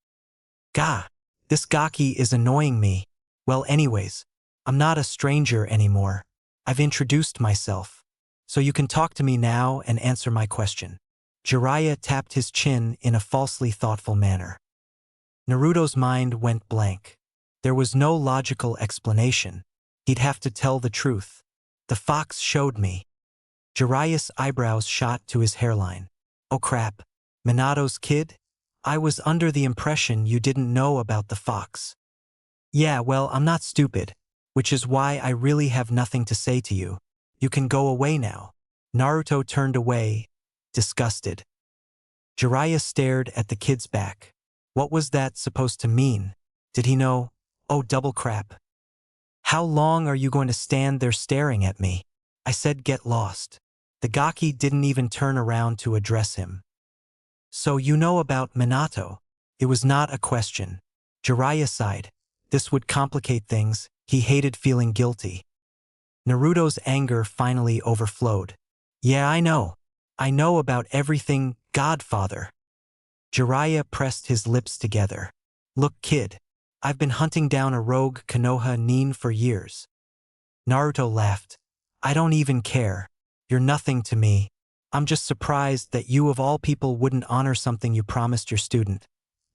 Speaker 1: Gah, this Gaki is annoying me. Well anyways, I'm not a stranger anymore. I've introduced myself. So you can talk to me now and answer my question. Jiraiya tapped his chin in a falsely thoughtful manner. Naruto's mind went blank. There was no logical explanation. He'd have to tell the truth. The fox showed me. Jiraiya's eyebrows shot to his hairline. Oh crap, Minato's kid? I was under the impression you didn't know about the fox. Yeah, well, I'm not stupid, which is why I really have nothing to say to you. You can go away now. Naruto turned away, disgusted. Jiraiya stared at the kid's back. What was that supposed to mean? Did he know? Oh, double crap. How long are you going to stand there staring at me? I said get lost. The Gaki didn't even turn around to address him. So you know about Minato? It was not a question. Jiraiya sighed. This would complicate things. He hated feeling guilty. Naruto's anger finally overflowed. Yeah, I know. I know about everything, Godfather. Jiraiya pressed his lips together. Look, kid. I've been hunting down a rogue Konoha nin for years. Naruto laughed. I don't even care. You're nothing to me. I'm just surprised that you of all people wouldn't honor something you promised your student,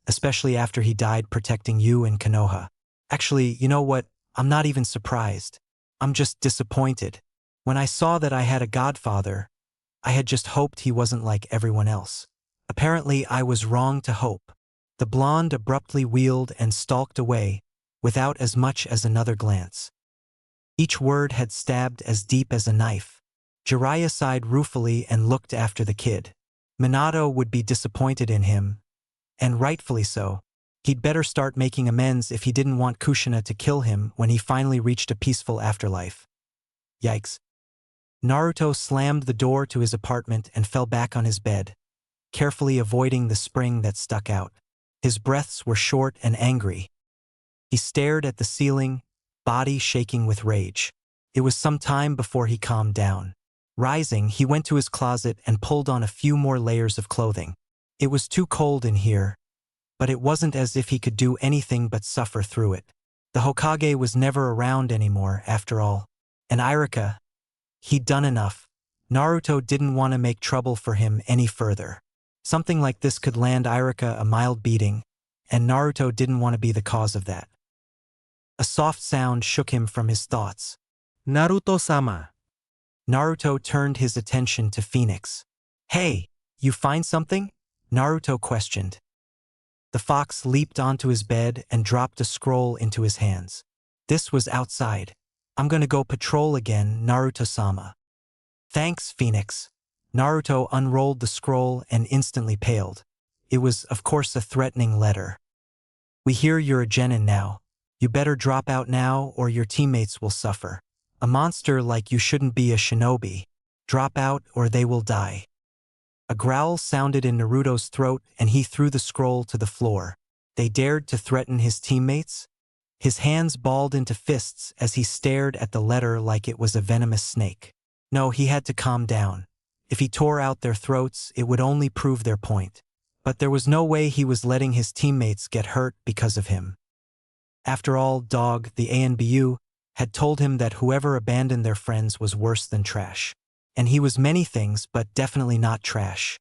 Speaker 1: especially after he died protecting you and Konoha. Actually, you know what? I'm not even surprised. I'm just disappointed. When I saw that I had a godfather, I had just hoped he wasn't like everyone else. Apparently, I was wrong to hope. The blonde abruptly wheeled and stalked away, without as much as another glance. Each word had stabbed as deep as a knife. Jiraiya sighed ruefully and looked after the kid. Minato would be disappointed in him, and rightfully so. He'd better start making amends if he didn't want Kushina to kill him when he finally reached a peaceful afterlife. Yikes. Naruto slammed the door to his apartment and fell back on his bed, carefully avoiding the spring that stuck out. His breaths were short and angry. He stared at the ceiling, body shaking with rage. It was some time before he calmed down. Rising, he went to his closet and pulled on a few more layers of clothing. It was too cold in here, but it wasn't as if he could do anything but suffer through it. The Hokage was never around anymore, after all. And Iruka, he'd done enough. Naruto didn't want to make trouble for him any further. Something like this could land Iruka a mild beating, and Naruto didn't want to be the cause of that. A soft sound shook him from his thoughts.
Speaker 3: Naruto-sama.
Speaker 1: Naruto turned his attention to Phoenix. Hey, you find something? Naruto questioned. The fox leaped onto his bed and dropped a scroll into his hands. This was outside. I'm gonna go patrol again, Naruto-sama. Thanks, Phoenix. Naruto unrolled the scroll and instantly paled. It was, of course, a threatening letter. We hear you're a genin now. You better drop out now or your teammates will suffer. A monster like you shouldn't be a shinobi. Drop out or they will die. A growl sounded in Naruto's throat and he threw the scroll to the floor. They dared to threaten his teammates? His hands balled into fists as he stared at the letter like it was a venomous snake. No, he had to calm down. If he tore out their throats, it would only prove their point. But there was no way he was letting his teammates get hurt because of him. After all, Dog, the ANBU, had told him that whoever abandoned their friends was worse than trash. And he was many things, but definitely not trash.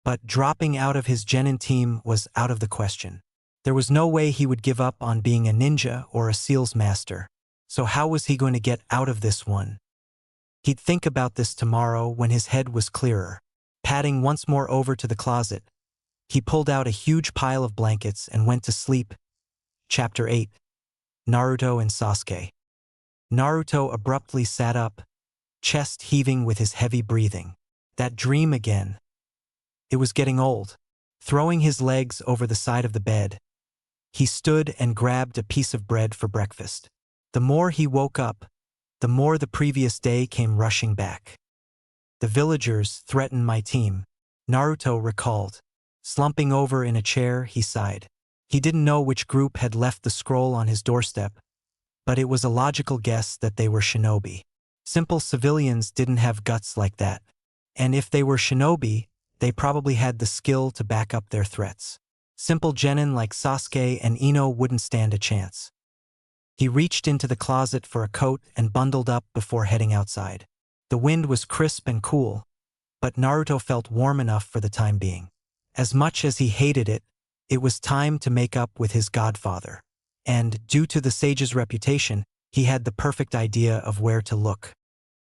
Speaker 1: But dropping out of his genin team was out of the question. There was no way he would give up on being a ninja or a seals master. So how was he going to get out of this one? He'd think about this tomorrow when his head was clearer. Padding once more over to the closet, he pulled out a huge pile of blankets and went to sleep. Chapter 8. Naruto and Sasuke. Naruto abruptly sat up, chest heaving with his heavy breathing. That dream again. It was getting old. Throwing his legs over the side of the bed, he stood and grabbed a piece of bread for breakfast. The more he woke up, the more the previous day came rushing back. The villagers threatened my team, Naruto recalled. Slumping over in a chair, he sighed. He didn't know which group had left the scroll on his doorstep, but it was a logical guess that they were shinobi. Simple civilians didn't have guts like that. And if they were shinobi, they probably had the skill to back up their threats. Simple genin like Sasuke and Ino wouldn't stand a chance. He reached into the closet for a coat and bundled up before heading outside. The wind was crisp and cool, but Naruto felt warm enough for the time being. As much as he hated it, it was time to make up with his godfather. And, due to the sage's reputation, he had the perfect idea of where to look.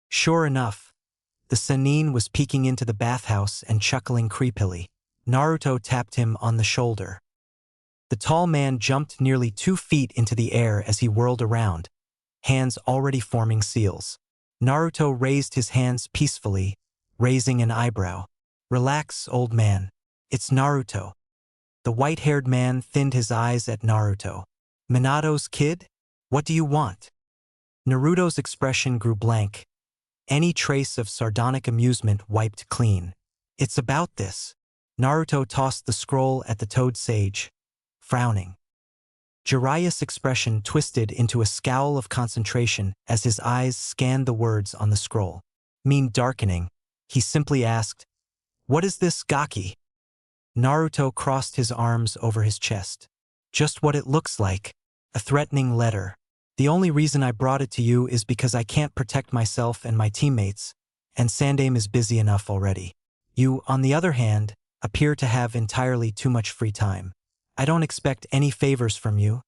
Speaker 1: Sure enough, the Sannin was peeking into the bathhouse and chuckling creepily. Naruto tapped him on the shoulder. The tall man jumped nearly 2 feet into the air as he whirled around, hands already forming seals. Naruto raised his hands peacefully, raising an eyebrow. Relax, old man. It's Naruto. The white-haired man thinned his eyes at Naruto. Minato's kid? What do you want? Naruto's expression grew blank. Any trace of sardonic amusement wiped clean. It's about this. Naruto tossed the scroll at the toad sage, frowning. Jiraiya's expression twisted into a scowl of concentration as his eyes scanned the words on the scroll. Mean darkening, he simply asked, "What is this, Gaki?" Naruto crossed his arms over his chest. Just what it looks like. A threatening letter. The only reason I brought it to you is because I can't protect myself and my teammates, and Sandaime is busy enough already. You, on the other hand, appear to have entirely too much free time. I don't expect any favors from you,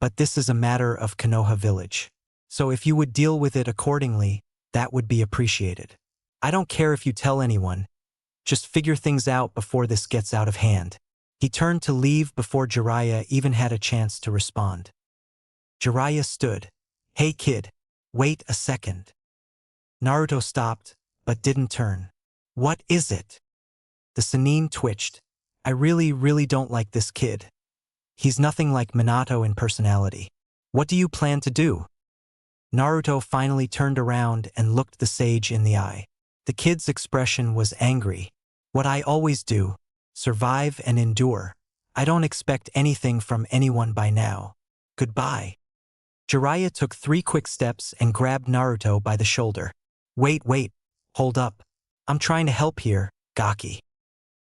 Speaker 1: but this is a matter of Konoha village. So if you would deal with it accordingly, that would be appreciated. I don't care if you tell anyone. Just figure things out before this gets out of hand. He turned to leave before Jiraiya even had a chance to respond. Jiraiya stood. Hey kid, wait a second. Naruto stopped, but didn't turn. What is it? The Sannin twitched. I really don't like this kid. He's nothing like Minato in personality. What do you plan to do? Naruto finally turned around and looked the sage in the eye. The kid's expression was angry. What I always do, survive and endure. I don't expect anything from anyone by now. Goodbye. Jiraiya took 3 quick steps and grabbed Naruto by the shoulder. Wait, hold up. I'm trying to help here, Gaki.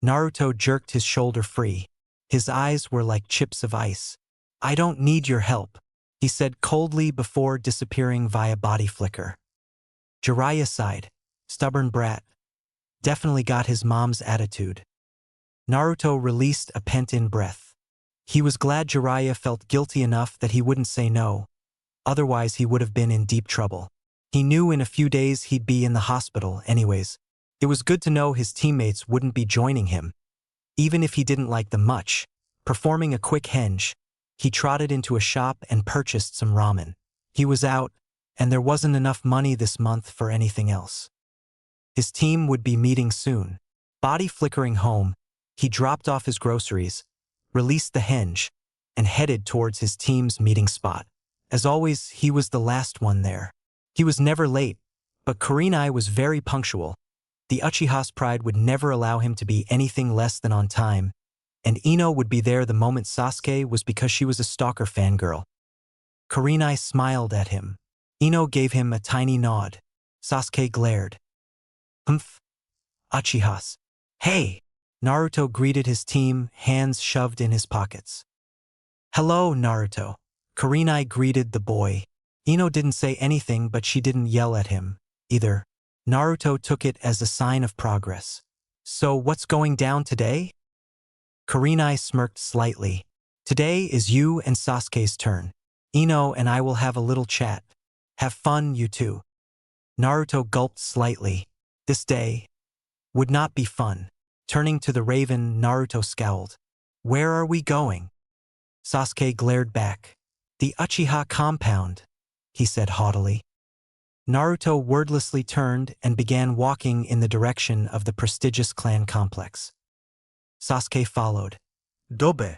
Speaker 1: Naruto jerked his shoulder free. His eyes were like chips of ice. I don't need your help, he said coldly before disappearing via body flicker. Jiraiya sighed. Stubborn brat. Definitely got his mom's attitude. Naruto released a pent-in breath. He was glad Jiraiya felt guilty enough that he wouldn't say no. Otherwise he would have been in deep trouble. He knew in a few days he'd be in the hospital anyways. It was good to know his teammates wouldn't be joining him. Even if he didn't like them much, performing a quick henge, he trotted into a shop and purchased some ramen. He was out, and there wasn't enough money this month for anything else. His team would be meeting soon. Body flickering home, he dropped off his groceries, released the henge, and headed towards his team's meeting spot. As always, he was the last one there. He was never late, but Kurenai was very punctual. The Uchiha's pride would never allow him to be anything less than on time, and Ino would be there the moment Sasuke was because she was a stalker fangirl. Kurenai smiled at him. Ino gave him a tiny nod. Sasuke glared. Humph. Uchihas. Hey! Naruto greeted his team, hands shoved in his pockets. Hello, Naruto. Kurenai greeted the boy. Ino didn't say anything, but she didn't yell at him, either. Naruto took it as a sign of progress. So what's going down today? Kurenai smirked slightly. Today is you and Sasuke's turn. Ino and I will have a little chat. Have fun, you two. Naruto gulped slightly. This day would not be fun. Turning to the raven, Naruto scowled. Where are we going? Sasuke glared back. The Uchiha compound, he said haughtily. Naruto wordlessly turned and began walking in the direction of the prestigious clan complex. Sasuke followed.
Speaker 2: Dobe.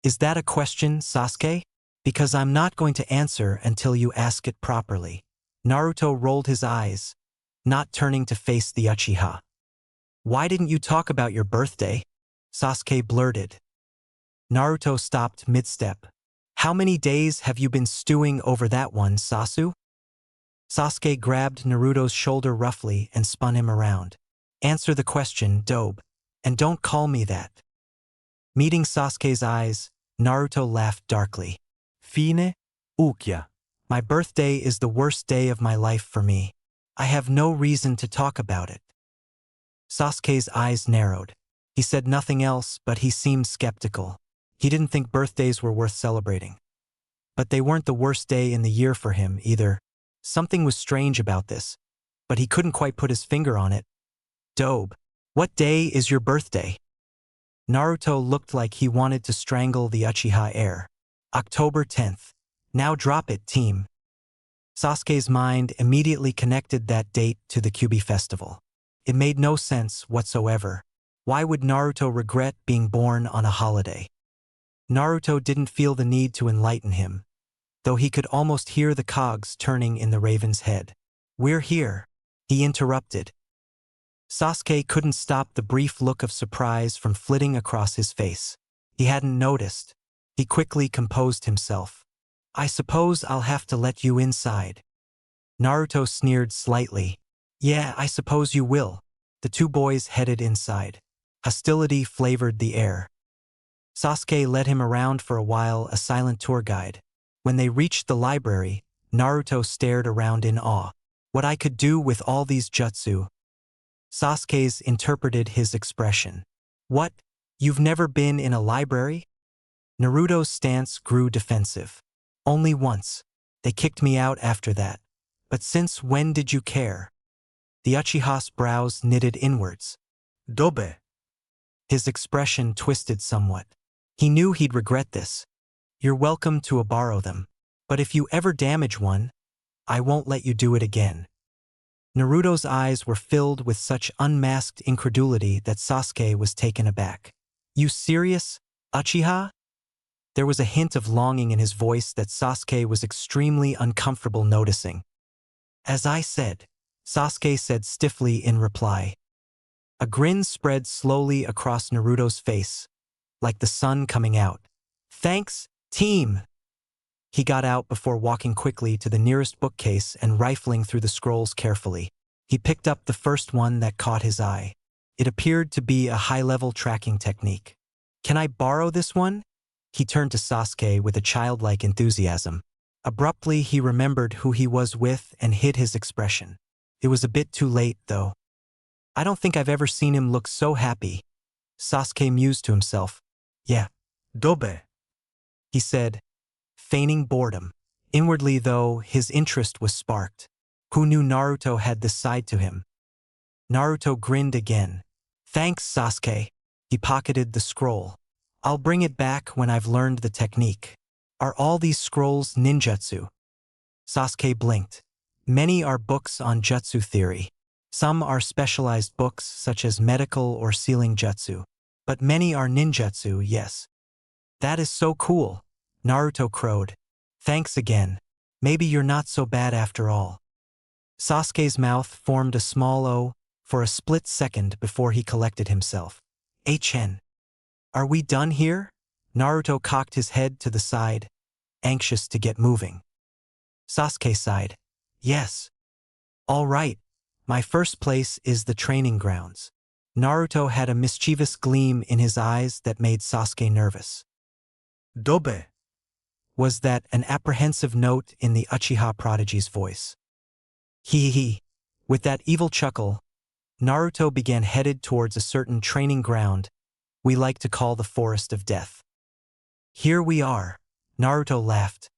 Speaker 1: Is that a question, Sasuke? Because I'm not going to answer until you ask it properly. Naruto rolled his eyes, not turning to face the Uchiha. Why didn't you talk about your birthday? Sasuke blurted. Naruto stopped mid-step. How many days have you been stewing over that one, Sasu? Sasuke grabbed Naruto's shoulder roughly and spun him around. Answer the question, Dobe, and don't call me that. Meeting Sasuke's eyes, Naruto laughed darkly. Fine?
Speaker 3: Ukya.
Speaker 1: My birthday is the worst day of my life for me. I have no reason to talk about it. Sasuke's eyes narrowed. He said nothing else, but he seemed skeptical. He didn't think birthdays were worth celebrating. But they weren't the worst day in the year for him either. Something was strange about this, but he couldn't quite put his finger on it. Dobe, what day is your birthday? Naruto looked like he wanted to strangle the Uchiha heir. October 10th. Now drop it, team. Sasuke's mind immediately connected that date to the Kyuubi festival. It made no sense whatsoever. Why would Naruto regret being born on a holiday? Naruto didn't feel the need to enlighten him, though he could almost hear the cogs turning in the raven's head. We're here, he interrupted. Sasuke couldn't stop the brief look of surprise from flitting across his face. He hadn't noticed. He quickly composed himself. I suppose I'll have to let you inside. Naruto sneered slightly. Yeah, I suppose you will. The two boys headed inside. Hostility flavored the air. Sasuke led him around for a while, a silent tour guide. When they reached the library, Naruto stared around in awe. What I could do with all these jutsu. Sasuke's interpreted his expression. What? You've never been in a library? Naruto's stance grew defensive. Only once. They kicked me out after that. But since when did you care? The Uchiha's brows knitted inwards.
Speaker 2: Dobe.
Speaker 1: His expression twisted somewhat. He knew he'd regret this. You're welcome to borrow them. But if you ever damage one, I won't let you do it again. Naruto's eyes were filled with such unmasked incredulity that Sasuke was taken aback. You serious, Uchiha? There was a hint of longing in his voice that Sasuke was extremely uncomfortable noticing. As I said, Sasuke said stiffly in reply. A grin spread slowly across Naruto's face, like the sun coming out. Thanks, team! He got out before walking quickly to the nearest bookcase and rifling through the scrolls carefully. He picked up the first one that caught his eye. It appeared to be a high-level tracking technique. Can I borrow this one? He turned to Sasuke with a childlike enthusiasm. Abruptly, he remembered who he was with and hid his expression. It was a bit too late, though. I don't think I've ever seen him look so happy. Sasuke mused to himself. Yeah.
Speaker 2: Dobe.
Speaker 1: He said, feigning boredom. Inwardly, though, his interest was sparked. Who knew Naruto had this side to him? Naruto grinned again. Thanks, Sasuke. He pocketed the scroll. I'll bring it back when I've learned the technique. Are all these scrolls ninjutsu? Sasuke blinked. Many are books on jutsu theory. Some are specialized books such as medical or sealing jutsu. But many are ninjutsu, yes. That is so cool, Naruto crowed. Thanks again. Maybe you're not so bad after all. Sasuke's mouth formed a small O for a split second before he collected himself. HN. Are we done here? Naruto cocked his head to the side, anxious to get moving. Sasuke sighed. Yes. All right. My first place is the training grounds. Naruto had a mischievous gleam in his eyes that made Sasuke nervous.
Speaker 2: Dobe.
Speaker 1: Was that an apprehensive note in the Uchiha prodigy's voice? Hee. With that evil chuckle, Naruto began headed towards a certain training ground we like to call the Forest of Death. Here we are, Naruto laughed.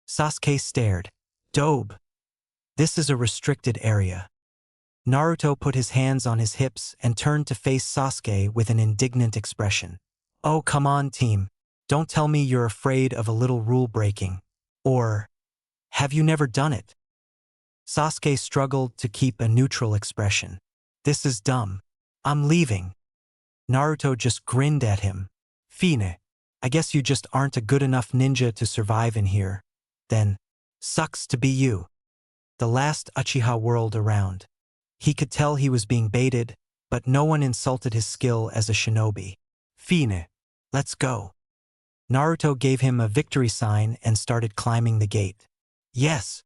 Speaker 1: Sasuke stared. Dobe. This is a restricted area. Naruto put his hands on his hips and turned to face Sasuke with an indignant expression. Oh, come on, team. Don't tell me you're afraid of a little rule breaking. Or, have you never done it? Sasuke struggled to keep a neutral expression. This is dumb. I'm leaving. Naruto just grinned at him. Fine. I guess you just aren't a good enough ninja to survive in here. Then, sucks to be you. The last Uchiha whirled around. He could tell he was being baited, but no one insulted his skill as a shinobi. Fine. Let's go. Naruto gave him a victory sign and started climbing the gate. Yes.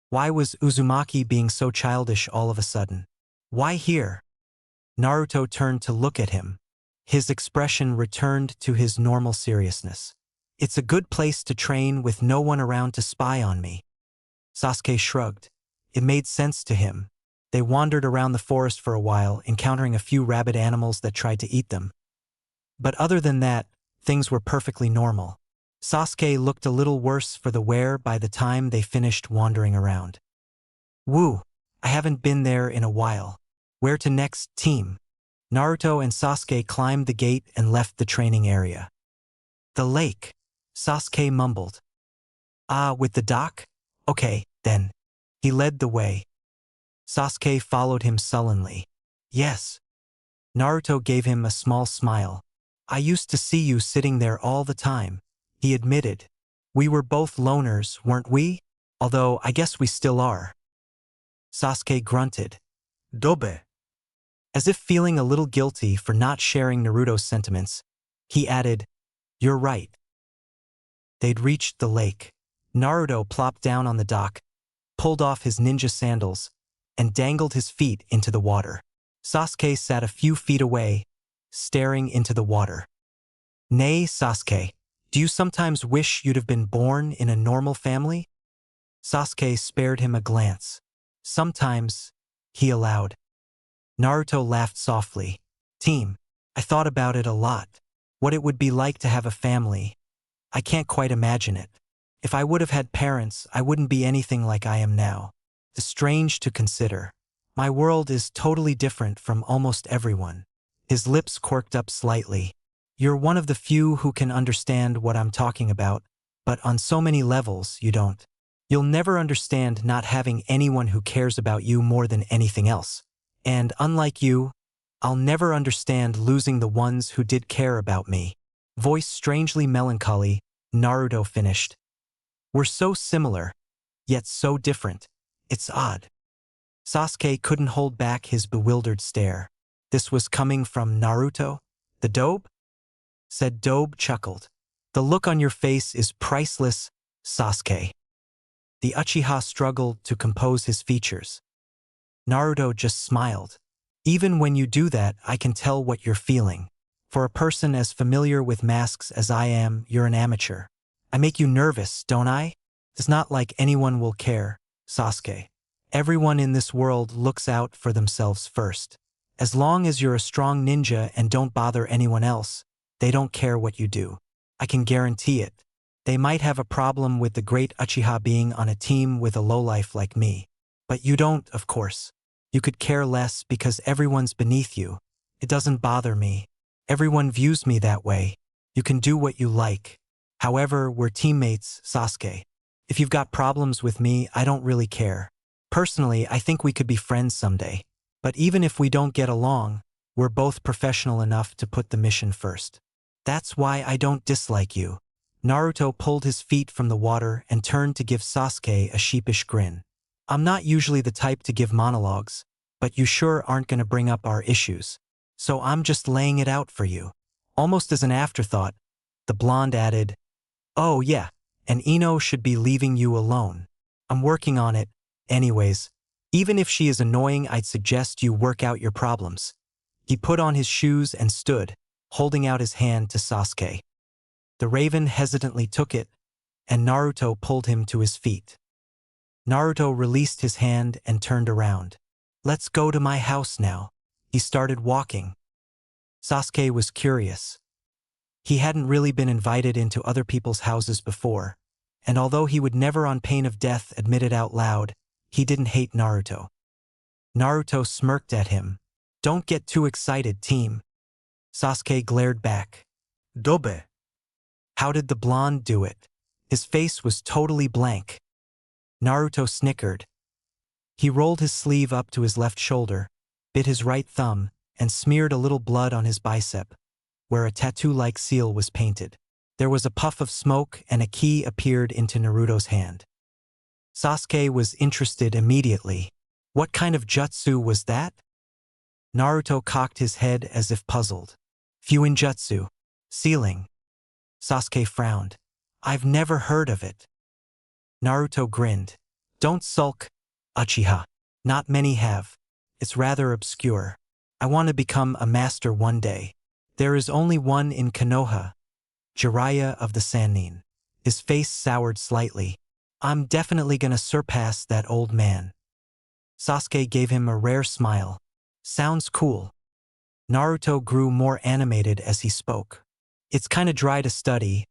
Speaker 1: Why was Uzumaki being so childish all of a sudden? Why here? Naruto turned to look at him. His expression returned to his normal seriousness. It's a good place to train with no one around to spy on me. Sasuke shrugged. It made sense to him. They wandered around the forest for a while, encountering a few rabid animals that tried to eat them. But other than that, things were perfectly normal. Sasuke looked a little worse for the wear by the time they finished wandering around. Woo, I haven't been there in a while. Where to next, team? Naruto and Sasuke climbed the gate and left the training area. The lake, Sasuke mumbled. Ah, with the dock? Okay, then. He led the way. Sasuke followed him sullenly. Yes. Naruto gave him a small smile. I used to see you sitting there all the time, he admitted. We were both loners, weren't we? Although I guess we still are. Sasuke grunted.
Speaker 2: Dobe.
Speaker 1: As if feeling a little guilty for not sharing Naruto's sentiments, he added, You're right. They'd reached the lake. Naruto plopped down on the dock, pulled off his ninja sandals, and dangled his feet into the water. Sasuke sat a few feet away, staring into the water. Nay, Sasuke, do you sometimes wish you'd have been born in a normal family? Sasuke spared him a glance. Sometimes, he allowed. Naruto laughed softly. Team, I thought about it a lot. What it would be like to have a family. I can't quite imagine it. If I would have had parents, I wouldn't be anything like I am now. Strange to consider. My world is totally different from almost everyone. His lips quirked up slightly. You're one of the few who can understand what I'm talking about, but on so many levels you don't. You'll never understand not having anyone who cares about you more than anything else. And unlike you, I'll never understand losing the ones who did care about me. Voice strangely melancholy, Naruto finished. We're so similar, yet so different. It's odd. Sasuke couldn't hold back his bewildered stare. This was coming from Naruto? The dobe? Said Dobe chuckled. The look on your face is priceless, Sasuke. The Uchiha struggled to compose his features. Naruto just smiled. Even when you do that, I can tell what you're feeling. For a person as familiar with masks as I am, you're an amateur. I make you nervous, don't I? It's not like anyone will care, Sasuke. Everyone in this world looks out for themselves first. As long as you're a strong ninja and don't bother anyone else, they don't care what you do. I can guarantee it. They might have a problem with the great Uchiha being on a team with a lowlife like me. But you don't, of course. You could care less because everyone's beneath you. It doesn't bother me. Everyone views me that way. You can do what you like. However, we're teammates, Sasuke. If you've got problems with me, I don't really care. Personally, I think we could be friends someday. But even if we don't get along, we're both professional enough to put the mission first. That's why I don't dislike you. Naruto pulled his feet from the water and turned to give Sasuke a sheepish grin. I'm not usually the type to give monologues, but you sure aren't going to bring up our issues. So I'm just laying it out for you. Almost as an afterthought, the blonde added, Oh yeah, and Ino should be leaving you alone. I'm working on it. Anyways, even if she is annoying, I'd suggest you work out your problems. He put on his shoes and stood, holding out his hand to Sasuke. The raven hesitantly took it, and Naruto pulled him to his feet. Naruto released his hand and turned around. Let's go to my house now. He started walking. Sasuke was curious. He hadn't really been invited into other people's houses before, and although he would never on pain of death admit it out loud, he didn't hate Naruto. Naruto smirked at him. Don't get too excited, team. Sasuke glared back.
Speaker 2: Dobe.
Speaker 1: How did the blonde do it? His face was totally blank. Naruto snickered. He rolled his sleeve up to his left shoulder, bit his right thumb, and smeared a little blood on his bicep, where a tattoo-like seal was painted. There was a puff of smoke and a key appeared into Naruto's hand. Sasuke was interested immediately. What kind of jutsu was that? Naruto cocked his head as if puzzled. Fuinjutsu. Sealing. Sasuke frowned. I've never heard of it. Naruto grinned. Don't sulk, Uchiha. Not many have. It's rather obscure. I want to become a master one day. There is only one in Konoha, Jiraiya of the Sannin. His face soured slightly. I'm definitely gonna surpass that old man. Sasuke gave him a rare smile. Sounds cool. Naruto grew more animated as he spoke. It's kinda dry to study,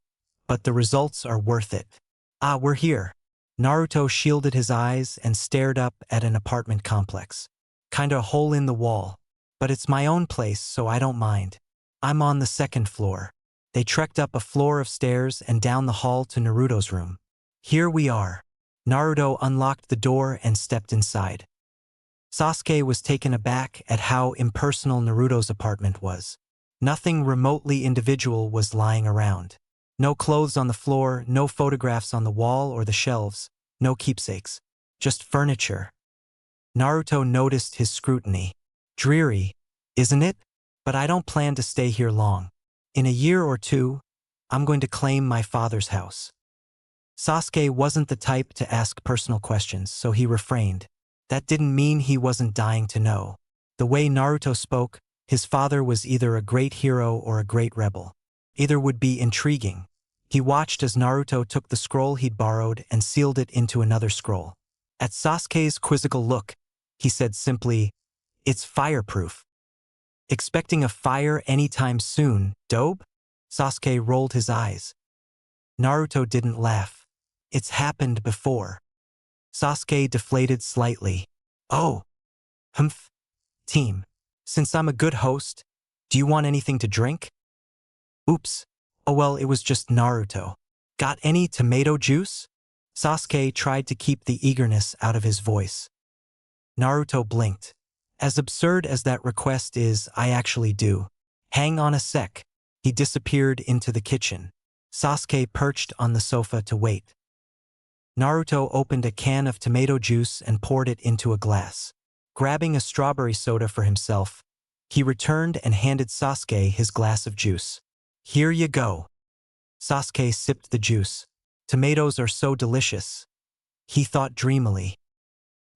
Speaker 1: but the results are worth it. Ah, we're here. Naruto shielded his eyes and stared up at an apartment complex. Kinda a hole in the wall. But it's my own place, so I don't mind. I'm on the second floor. They trekked up a floor of stairs and down the hall to Naruto's room. Here we are. Naruto unlocked the door and stepped inside. Sasuke was taken aback at how impersonal Naruto's apartment was. Nothing remotely individual was lying around. No clothes on the floor, no photographs on the wall or the shelves, no keepsakes. Just furniture. Naruto noticed his scrutiny. Dreary, isn't it? But I don't plan to stay here long. In a year or two, I'm going to claim my father's house. Sasuke wasn't the type to ask personal questions, so he refrained. That didn't mean he wasn't dying to know. The way Naruto spoke, his father was either a great hero or a great rebel. Either would be intriguing. He watched as Naruto took the scroll he'd borrowed and sealed it into another scroll. At Sasuke's quizzical look, he said simply, It's fireproof. Expecting a fire anytime soon, dope? Sasuke rolled his eyes. Naruto didn't laugh. It's happened before. Sasuke deflated slightly. Oh. Humph. Team. Since I'm a good host, do you want anything to drink? Oops. Oh well, it was just Naruto. Got any tomato juice? Sasuke tried to keep the eagerness out of his voice. Naruto blinked. As absurd as that request is, I actually do. Hang on a sec. He disappeared into the kitchen. Sasuke perched on the sofa to wait. Naruto opened a can of tomato juice and poured it into a glass. Grabbing a strawberry soda for himself, he returned and handed Sasuke his glass of juice. Here you go. Sasuke sipped the juice. Tomatoes are so delicious, he thought dreamily.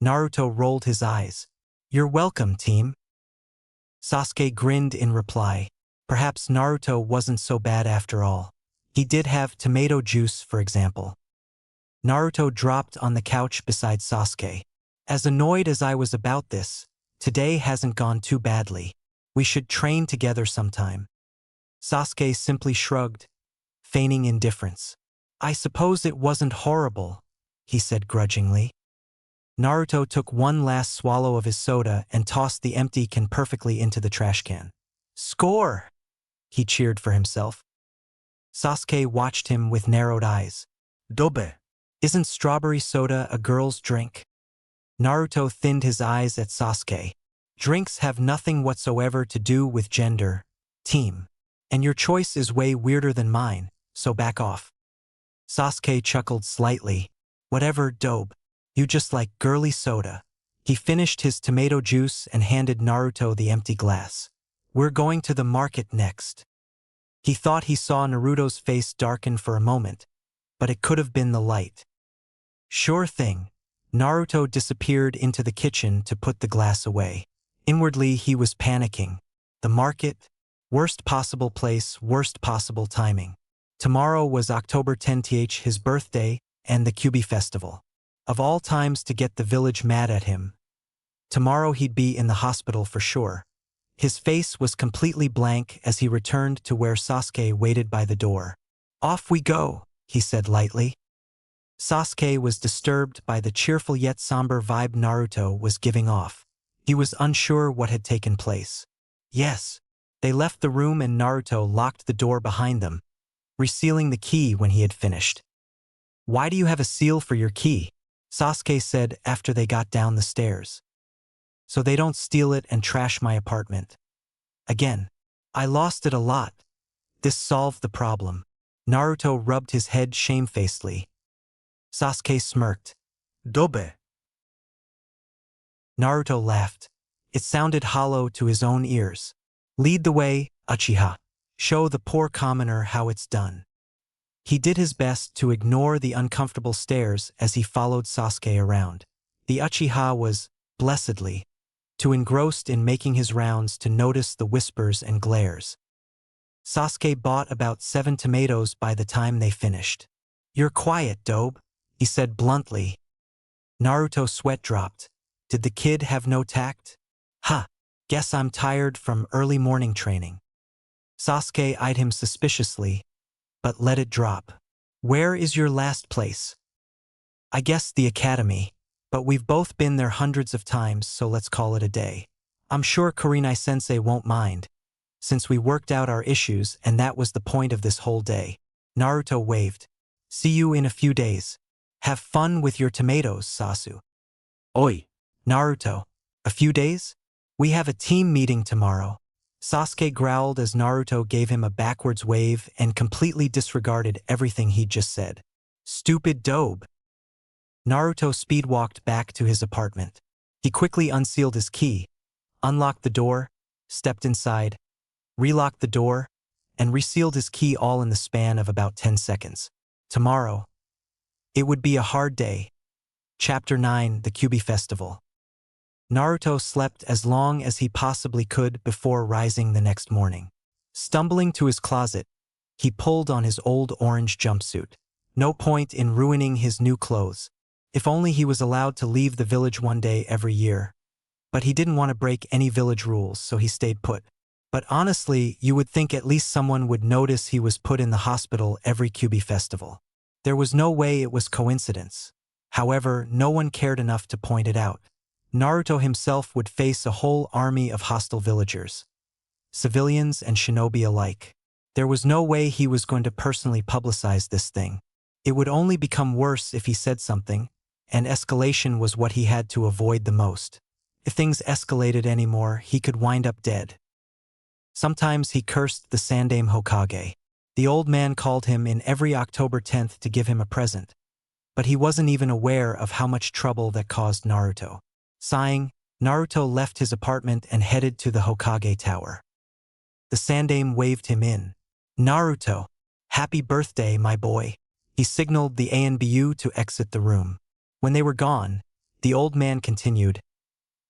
Speaker 1: Naruto rolled his eyes. You're welcome, team. Sasuke grinned in reply. Perhaps Naruto wasn't so bad after all. He did have tomato juice, for example. Naruto dropped on the couch beside Sasuke. As annoyed as I was about this, today hasn't gone too badly. We should train together sometime. Sasuke simply shrugged, feigning indifference. I suppose it wasn't horrible, he said grudgingly. Naruto took one last swallow of his soda and tossed the empty can perfectly into the trash can. Score! He cheered for himself. Sasuke watched him with narrowed eyes.
Speaker 2: Dobe.
Speaker 1: Isn't strawberry soda a girl's drink? Naruto thinned his eyes at Sasuke. Drinks have nothing whatsoever to do with gender, team. And your choice is way weirder than mine, so back off. Sasuke chuckled slightly. Whatever, Dobe. You just like girly soda. He finished his tomato juice and handed Naruto the empty glass. We're going to the market next. He thought he saw Naruto's face darken for a moment, but it could have been the light. Sure thing. Naruto disappeared into the kitchen to put the glass away. Inwardly, he was panicking. The market? Worst possible place, worst possible timing. Tomorrow was October 10th, his birthday, and the Kyuubi festival. Of all times to get the village mad at him. Tomorrow he'd be in the hospital for sure. His face was completely blank as he returned to where Sasuke waited by the door. Off we go, he said lightly. Sasuke was disturbed by the cheerful yet somber vibe Naruto was giving off. He was unsure what had taken place. Yes. They left the room and Naruto locked the door behind them, resealing the key when he had finished. Why do you have a seal for your key? Sasuke said after they got down the stairs. So they don't steal it and trash my apartment. Again, I lost it a lot. This solved the problem. Naruto rubbed his head shamefacedly. Sasuke smirked.
Speaker 2: Dobe.
Speaker 1: Naruto laughed. It sounded hollow to his own ears. Lead the way, Uchiha. Show the poor commoner how it's done. He did his best to ignore the uncomfortable stares as he followed Sasuke around. The Uchiha was, blessedly, too engrossed in making his rounds to notice the whispers and glares. Sasuke bought about 7 tomatoes by the time they finished. You're quiet, Dobe, he said bluntly. Naruto sweat dropped. Did the kid have no tact? Ha! Guess I'm tired from early morning training. Sasuke eyed him suspiciously, but let it drop. Where is your last place? I guess the academy, but we've both been there hundreds of times, so let's call it a day. I'm sure Kurenai-sensei won't mind, since we worked out our issues and that was the point of this whole day. Naruto waved. See you in a few days. Have fun with your tomatoes, Sasu.
Speaker 3: Oi.
Speaker 1: Naruto. A few days? We have a team meeting tomorrow. Sasuke growled as Naruto gave him a backwards wave and completely disregarded everything he'd just said. Stupid Dobe. Naruto speedwalked back to his apartment. He quickly unsealed his key, unlocked the door, stepped inside, relocked the door, and resealed his key all in the span of about 10 seconds. Tomorrow. It would be a hard day. Chapter 9, the Kyuubi Festival. Naruto slept as long as he possibly could before rising the next morning. Stumbling to his closet, he pulled on his old orange jumpsuit. No point in ruining his new clothes. If only he was allowed to leave the village one day every year. But he didn't want to break any village rules, so he stayed put. But honestly, you would think at least someone would notice he was put in the hospital every Kyuubi festival. There was no way it was coincidence. However, no one cared enough to point it out. Naruto himself would face a whole army of hostile villagers, civilians and shinobi alike. There was no way he was going to personally publicize this thing. It would only become worse if he said something, and escalation was what he had to avoid the most. If things escalated anymore, he could wind up dead. Sometimes he cursed the Sandaime Hokage. The old man called him in every October 10th to give him a present, but he wasn't even aware of how much trouble that caused Naruto. Sighing, Naruto left his apartment and headed to the Hokage Tower. The Sandaime waved him in. "Naruto, happy birthday, my boy." He signaled the ANBU to exit the room. When they were gone, the old man continued,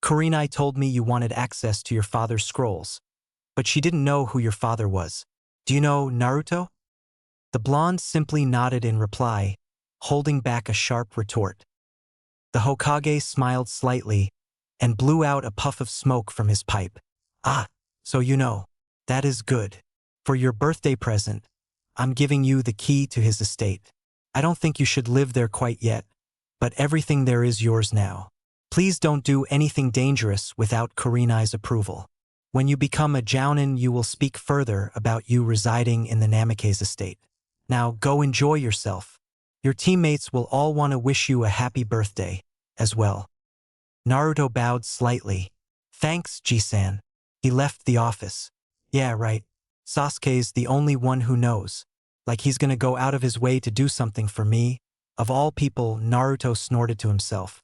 Speaker 1: "Kurenai told me you wanted access to your father's scrolls, but she didn't know who your father was. Do you know Naruto?" The blonde simply nodded in reply, holding back a sharp retort. The Hokage smiled slightly and blew out a puff of smoke from his pipe. "Ah, so you know. That is good. For your birthday present, I'm giving you the key to his estate. I don't think you should live there quite yet, but everything there is yours now. Please don't do anything dangerous without Kurenai's approval. When you become a jounin, you will speak further about you residing in the Namake's estate. Now go enjoy yourself. Your teammates will all want to wish you a happy birthday, as well." Naruto bowed slightly. "Thanks, Ji-san." He left the office. "Yeah, right. Sasuke's the only one who knows. Like he's gonna go out of his way to do something for me." Of all people, Naruto snorted to himself.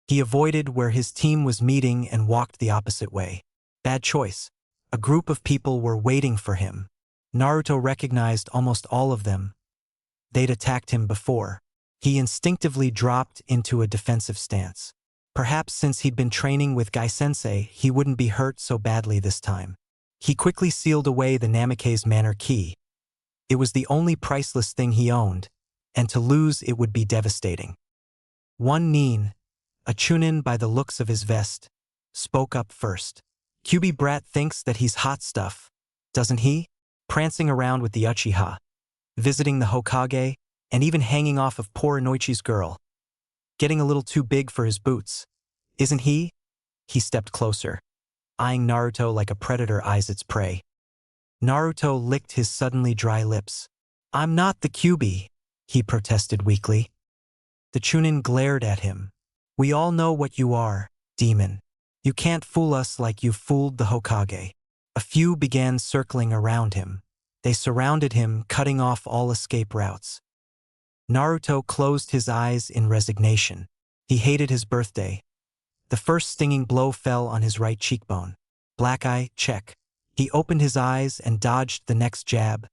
Speaker 1: He avoided where his team was meeting and walked the opposite way. Bad choice. A group of people were waiting for him. Naruto recognized almost all of them. They'd attacked him before. He instinctively dropped into a defensive stance. Perhaps since he'd been training with Gai-sensei, he wouldn't be hurt so badly this time. He quickly sealed away the Namake's manor key. It was the only priceless thing he owned, and to lose it would be devastating. One nin, a chunin by the looks of his vest, spoke up first. "Kyuubi brat thinks that he's hot stuff, doesn't he? Prancing around with the Uchiha, visiting the Hokage, and even hanging off of poor Inoichi's girl. Getting a little too big for his boots, isn't he?" He stepped closer, eyeing Naruto like a predator eyes its prey. Naruto licked his suddenly dry lips. "I'm not the Kyuubi," he protested weakly. The chunin glared at him. "We all know what you are, demon. You can't fool us like you fooled the Hokage." A few began circling around him. They surrounded him, cutting off all escape routes. Naruto closed his eyes in resignation. He hated his birthday. The first stinging blow fell on his right cheekbone. Black eye, check. He opened his eyes and dodged the next jab,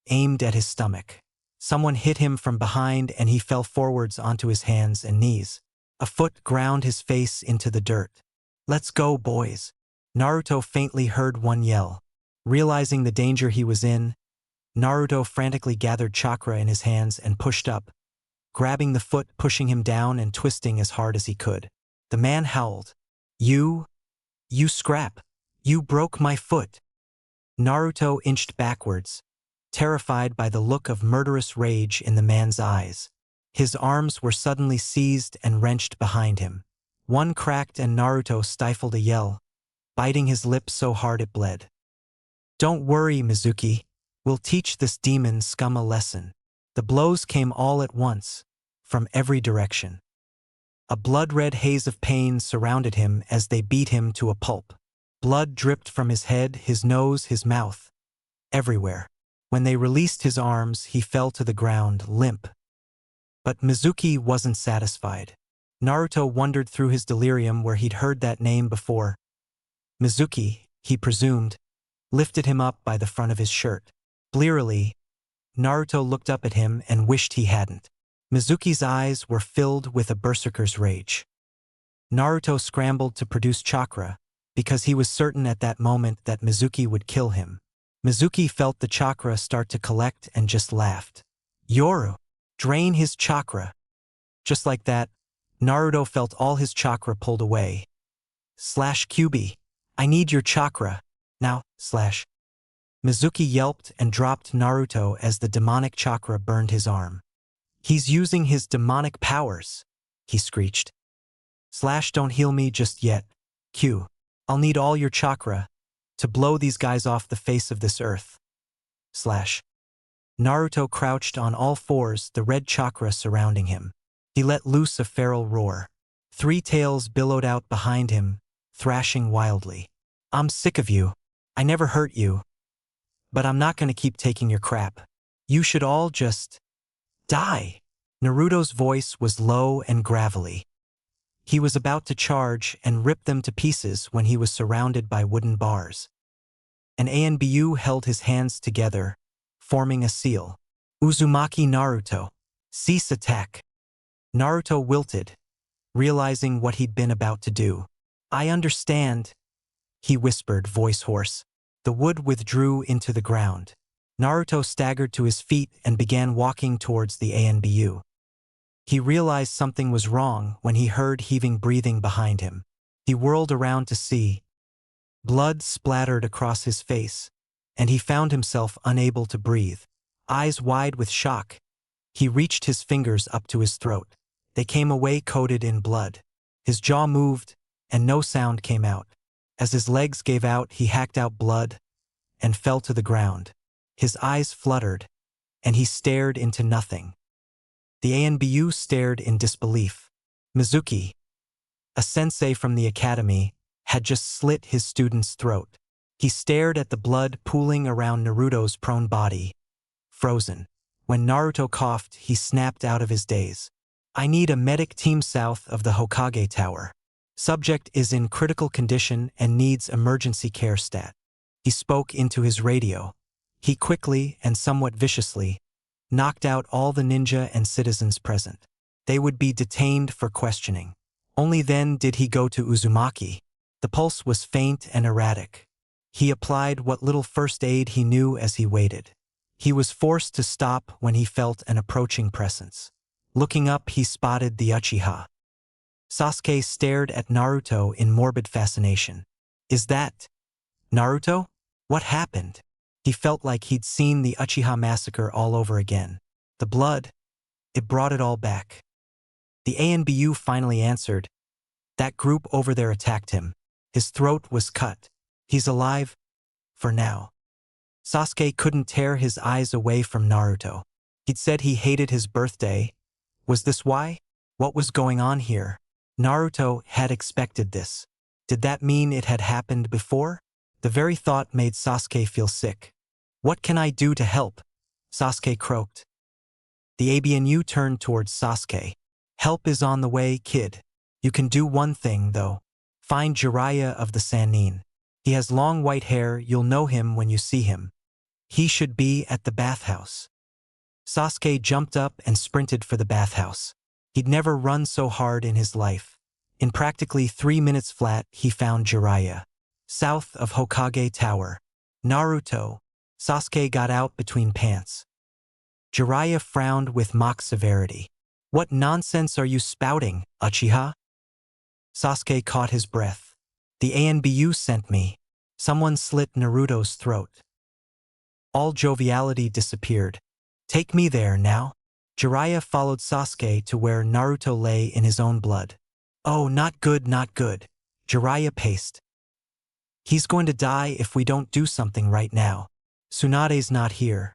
Speaker 1: aimed at his stomach. Someone hit him from behind and he fell forwards onto his hands and knees. A foot ground his face into the dirt. "Let's go, boys." Naruto faintly heard one yell. Realizing the danger he was in, Naruto frantically gathered chakra in his hands and pushed up, grabbing the foot, pushing him down and twisting as hard as he could. The man howled, You scrap! You broke my foot!" Naruto inched backwards, terrified by the look of murderous rage in the man's eyes. His arms were suddenly seized and wrenched behind him. One cracked and Naruto stifled a yell, biting his lip so hard it bled. "Don't worry, Mizuki. We'll teach this demon scum a lesson." The blows came all at once, from every direction. A blood-red haze of pain surrounded him as they beat him to a pulp. Blood dripped from his head, his nose, his mouth, everywhere. When they released his arms, he fell to the ground, limp. But Mizuki wasn't satisfied. Naruto wondered through his delirium where he'd heard that name before. Mizuki, he presumed, lifted him up by the front of his shirt. Blearily, Naruto looked up at him and wished he hadn't. Mizuki's eyes were filled with a berserker's rage. Naruto scrambled to produce chakra, because he was certain at that moment that Mizuki would kill him. Mizuki felt the chakra start to collect and just laughed. "Yoru, drain his chakra." Just like that, Naruto felt all his chakra pulled away. "Kyuubi, I need your chakra, now, " Mizuki yelped and dropped Naruto as the demonic chakra burned his arm. "He's using his demonic powers." he screeched. Slash, don't heal me just yet. Q. I'll need all your chakra to blow these guys off the face of this earth. Slash. Naruto crouched on all fours, the red chakra surrounding him. He let loose a feral roar. 3 tails billowed out behind him, thrashing wildly. I'm sick of you. I never hurt you. But I'm not gonna keep taking your crap. You should all just die. Naruto's voice was low and gravelly. He was about to charge and rip them to pieces when he was surrounded by wooden bars. An ANBU held his hands together, forming a seal. Uzumaki Naruto. Cease attack. Naruto wilted, realizing what he'd been about to do. I understand, he whispered, voice hoarse. The wood withdrew into the ground. Naruto staggered to his feet and began walking towards the ANBU. He realized something was wrong when he heard heaving breathing behind him. He whirled around to see. Blood splattered across his face, and he found himself unable to breathe. Eyes wide with shock, he reached his fingers up to his throat. They came away coated in blood. His jaw moved, and no sound came out. As his legs gave out, he hacked out blood and fell to the ground. His eyes fluttered, and he stared into nothing. The ANBU stared in disbelief. Mizuki, a sensei from the academy, had just slit his student's throat. He stared at the blood pooling around Naruto's prone body, frozen. When Naruto coughed, he snapped out of his daze. I need a medic team south of the Hokage Tower. Subject is in critical condition and needs emergency care stat. He spoke into his radio. He quickly, and somewhat viciously, knocked out all the ninja and citizens present. They would be detained for questioning. Only then did he go to Uzumaki. The pulse was faint and erratic. He applied what little first aid he knew as he waited. He was forced to stop when he felt an approaching presence. Looking up, he spotted the Uchiha. Sasuke stared at Naruto in morbid fascination. Is that Naruto? What happened? He felt like he'd seen the Uchiha massacre all over again. The blood, it brought it all back. The ANBU finally answered. That group over there attacked him. His throat was cut. He's alive, for now. Sasuke couldn't tear his eyes away from Naruto. He'd said he hated his birthday. Was this why? What was going on here? Naruto had expected this. Did that mean it had happened before? The very thought made Sasuke feel sick. What can I do to help? Sasuke croaked. The ABNU turned towards Sasuke. Help is on the way, kid. You can do one thing, though. Find Jiraiya of the Sannin. He has long white hair, you'll know him when you see him. He should be at the bathhouse. Sasuke jumped up and sprinted for the bathhouse. He'd never run so hard in his life. In practically 3 minutes flat, he found Jiraiya. South of Hokage Tower. Naruto. Sasuke got out between pants. Jiraiya frowned with mock severity. What nonsense are you spouting, Uchiha? Sasuke caught his breath. The ANBU sent me. Someone slit Naruto's throat. All joviality disappeared. Take me there now. Jiraiya followed Sasuke to where Naruto lay in his own blood. Oh, not good, not good. Jiraiya paced. He's going to die if we don't do something right now. Tsunade's not here.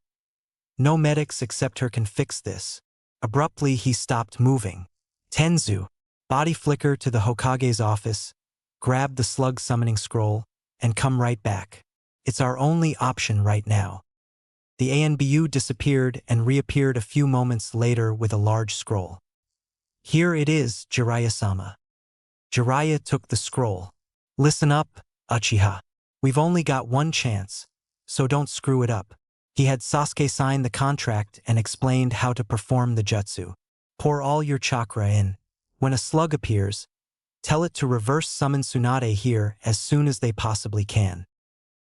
Speaker 1: No medics except her can fix this. Abruptly, he stopped moving. Tenzu, body flicker to the Hokage's office, grab the slug summoning scroll, and come right back. It's our only option right now. The ANBU disappeared and reappeared a few moments later with a large scroll. Here it is, Jiraiya-sama. Jiraiya took the scroll. Listen up, Uchiha. We've only got one chance, so don't screw it up. He had Sasuke sign the contract and explained how to perform the jutsu. Pour all your chakra in. When a slug appears, tell it to reverse summon Tsunade here as soon as they possibly can.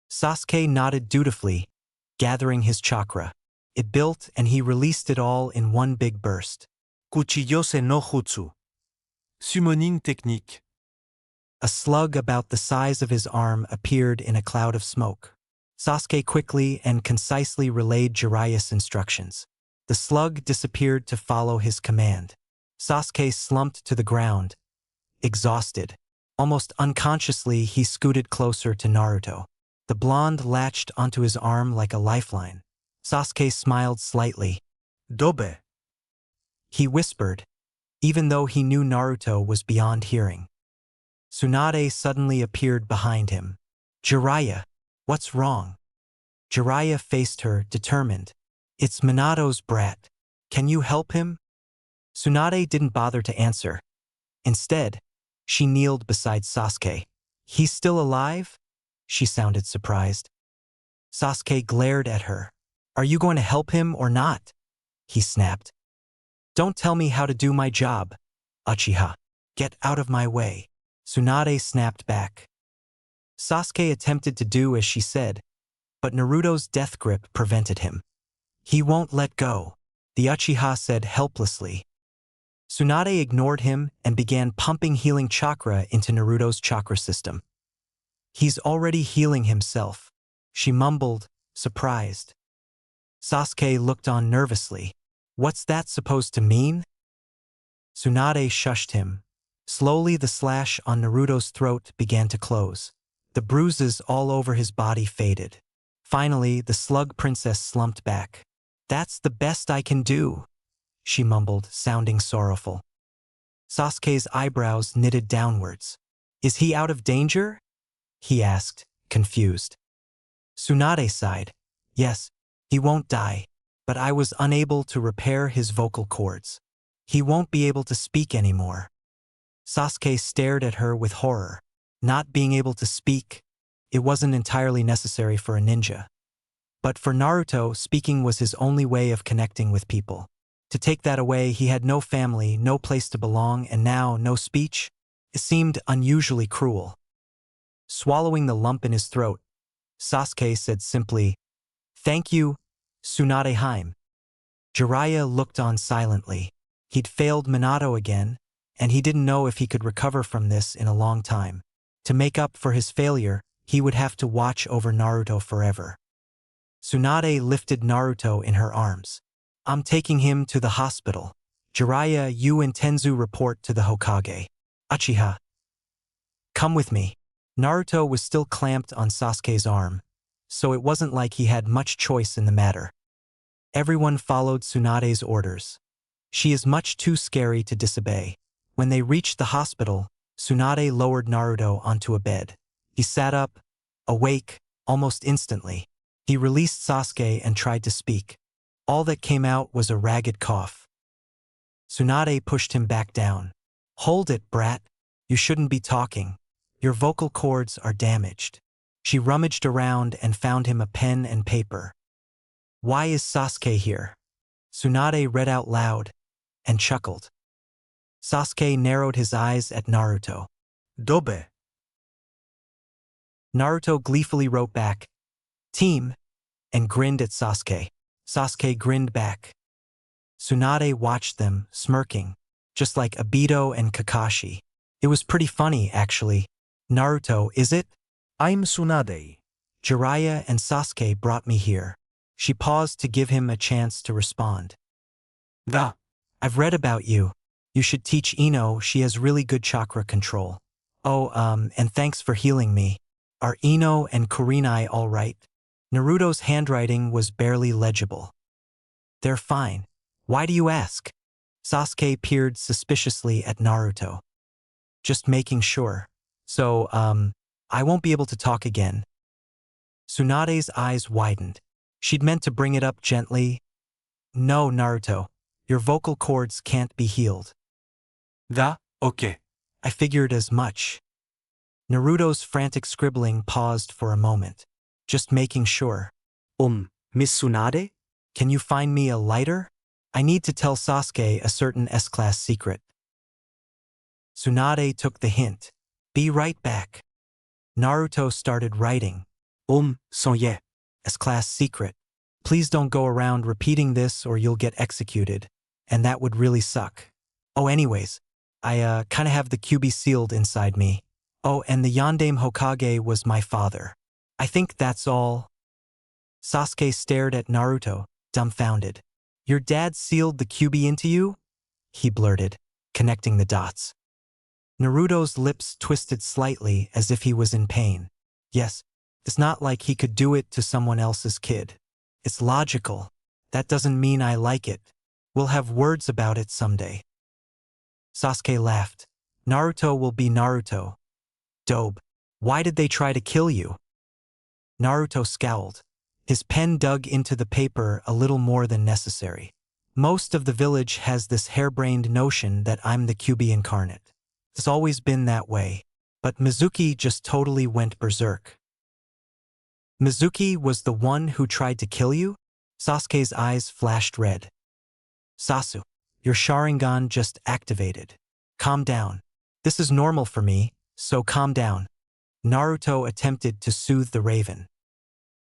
Speaker 1: Sasuke nodded dutifully, gathering his chakra. It built and he released it all in one big burst.
Speaker 3: Kuchiyose no Jutsu. Summoning technique.
Speaker 1: A slug about the size of his arm appeared in a cloud of smoke. Sasuke quickly and concisely relayed Jiraiya's instructions. The slug disappeared to follow his command. Sasuke slumped to the ground, exhausted. Almost unconsciously, he scooted closer to Naruto. The blonde latched onto his arm like a lifeline. Sasuke smiled slightly.
Speaker 2: Dobe.
Speaker 1: He whispered, even though he knew Naruto was beyond hearing. Tsunade suddenly appeared behind him. Jiraiya, what's wrong? Jiraiya faced her, determined. It's Minato's brat. Can you help him? Tsunade didn't bother to answer. Instead, she kneeled beside Sasuke. He's still alive? She sounded surprised. Sasuke glared at her. Are you going to help him or not? He snapped. Don't tell me how to do my job, Uchiha. Get out of my way. Tsunade snapped back. Sasuke attempted to do as she said, but Naruto's death grip prevented him. He won't let go, the Uchiha said helplessly. Tsunade ignored him and began pumping healing chakra into Naruto's chakra system. He's already healing himself, she mumbled, surprised. Sasuke looked on nervously. What's that supposed to mean? Tsunade shushed him. Slowly the slash on Naruto's throat began to close. The bruises all over his body faded. Finally, the slug princess slumped back. That's the best I can do, she mumbled, sounding sorrowful. Sasuke's eyebrows knitted downwards. Is he out of danger? He asked, confused. Tsunade sighed. Yes, he won't die, but I was unable to repair his vocal cords. He won't be able to speak anymore. Sasuke stared at her with horror. Not being able to speak, it wasn't entirely necessary for a ninja. But for Naruto, speaking was his only way of connecting with people. To take that away, he had no family, no place to belong, and now no speech? It seemed unusually cruel. Swallowing the lump in his throat, Sasuke said simply, Thank you, Tsunade Haim. Jiraiya looked on silently. He'd failed Minato again, and he didn't know if he could recover from this in a long time. To make up for his failure, he would have to watch over Naruto forever. Tsunade lifted Naruto in her arms. I'm taking him to the hospital. Jiraiya, you and Tenzu report to the Hokage. Uchiha. Come with me. Naruto was still clamped on Sasuke's arm, so it wasn't like he had much choice in the matter. Everyone followed Tsunade's orders. She is much too scary to disobey. When they reached the hospital, Tsunade lowered Naruto onto a bed. He sat up, awake, almost instantly. He released Sasuke and tried to speak. All that came out was a ragged cough. Tsunade pushed him back down. Hold it, brat. You shouldn't be talking. Your vocal cords are damaged. She rummaged around and found him a pen and paper. Why is Sasuke here? Tsunade read out loud and chuckled. Sasuke narrowed his eyes at Naruto.
Speaker 2: Dobe.
Speaker 1: Naruto gleefully wrote back, Team, and grinned at Sasuke. Sasuke grinned back. Tsunade watched them, smirking, just like Obito and Kakashi. It was pretty funny, actually. Naruto, is it?
Speaker 2: I'm Tsunade.
Speaker 1: Jiraiya and Sasuke brought me here. She paused to give him a chance to respond. I've read about you. You should teach Ino, she has really good chakra control. Oh, and thanks for healing me. Are Ino and Kurenai all right? Naruto's handwriting was barely legible. They're fine. Why do you ask? Sasuke peered suspiciously at Naruto. Just making sure. So, I won't be able to talk again. Tsunade's eyes widened. She'd meant to bring it up gently. No, Naruto. Your vocal cords can't be healed.
Speaker 3: Okay.
Speaker 1: I figured as much. Naruto's frantic scribbling paused for a moment. Just making sure.
Speaker 4: Miss Tsunade?
Speaker 1: Can you find me a lighter? I need to tell Sasuke a certain S-class secret. Tsunade took the hint. Be right back. Naruto started writing.
Speaker 4: Sonye.
Speaker 1: S-class secret. Please don't go around repeating this or you'll get executed. And that would really suck. Oh, anyways, I kinda have the Kyuubi sealed inside me. Oh, and the Yondaime Hokage was my father. I think that's all. Sasuke stared at Naruto, dumbfounded. Your dad sealed the Kyuubi into you? He blurted. connecting the dots. Naruto's lips twisted slightly as if he was in pain. Yes, it's not like he could do it to someone else's kid. It's logical. That doesn't mean I like it. We'll have words about it someday. Sasuke laughed. Naruto will be Naruto. Dobe, why did they try to kill you? Naruto scowled. His pen dug into the paper a little more than necessary. Most of the village has this harebrained notion that I'm the Kyuubi incarnate. It's always been that way. But Mizuki just totally went berserk. Mizuki was the one who tried to kill you? Sasuke's eyes flashed red. Sasu, your Sharingan just activated. Calm down. This is normal for me, so calm down. Naruto attempted to soothe the raven.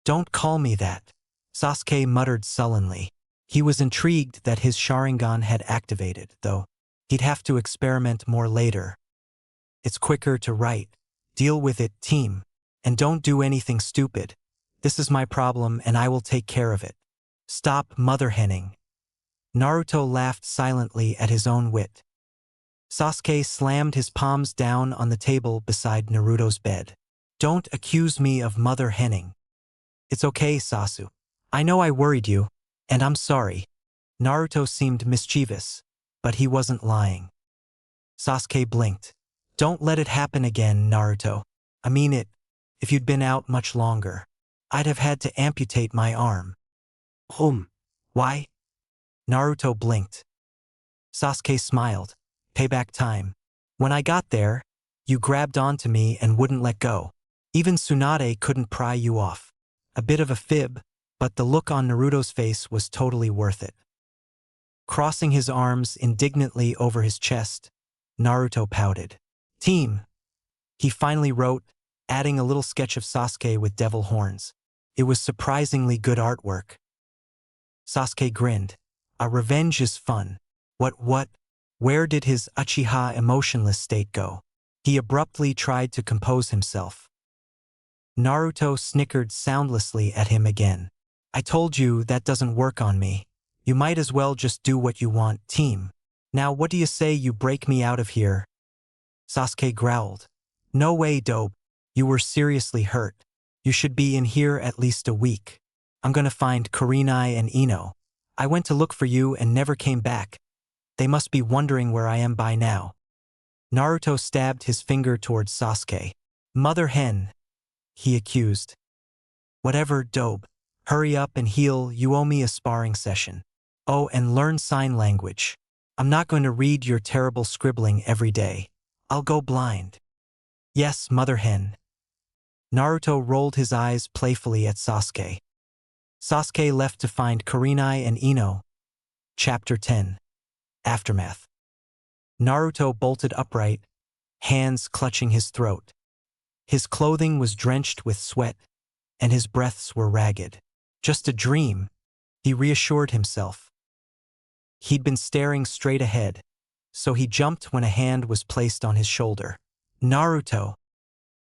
Speaker 1: Don't call me that, Sasuke muttered sullenly. He was intrigued that his Sharingan had activated, though he'd have to experiment more later. It's quicker to write. Deal with it, team. And don't do anything stupid. This is my problem and I will take care of it. Stop mother-henning. Naruto laughed silently at his own wit. Sasuke slammed his palms down on the table beside Naruto's bed. Don't accuse me of mother-henning. It's okay, Sasu. I know I worried you, and I'm sorry. Naruto seemed mischievous, but he wasn't lying. Sasuke blinked. Don't let it happen again, Naruto. I mean it. If you'd been out much longer, I'd have had to amputate my arm. Why? Naruto blinked. Sasuke smiled. Payback time. When I got there, you grabbed onto me and wouldn't let go. Even Tsunade couldn't pry you off. A bit of a fib, but the look on Naruto's face was totally worth it. Crossing his arms indignantly over his chest, Naruto pouted. Team. He finally wrote, adding a little sketch of Sasuke with devil horns. It was surprisingly good artwork. Sasuke grinned. A revenge is fun. What? Where did his Uchiha emotionless state go? He abruptly tried to compose himself. Naruto snickered soundlessly at him again. I told you that doesn't work on me. You might as well just do what you want, team. Now what do you say you break me out of here? Sasuke growled. No way, Dobe. You were seriously hurt. You should be in here at least a week. I'm gonna find Kurenai and Ino. I went to look for you and never came back. They must be wondering where I am by now. Naruto stabbed his finger towards Sasuke. Mother hen, he accused. Whatever, Dobe. Hurry up and heal, you owe me a sparring session. Oh, and learn sign language. I'm not going to read your terrible scribbling every day. I'll go blind. Yes, mother hen. Naruto rolled his eyes playfully at Sasuke. Sasuke left to find Kurenai and Ino. Chapter 10. Aftermath. Naruto bolted upright, hands clutching his throat. His clothing was drenched with sweat, and his breaths were ragged. Just a dream, he reassured himself. He'd been staring straight ahead, so he jumped when a hand was placed on his shoulder. Naruto.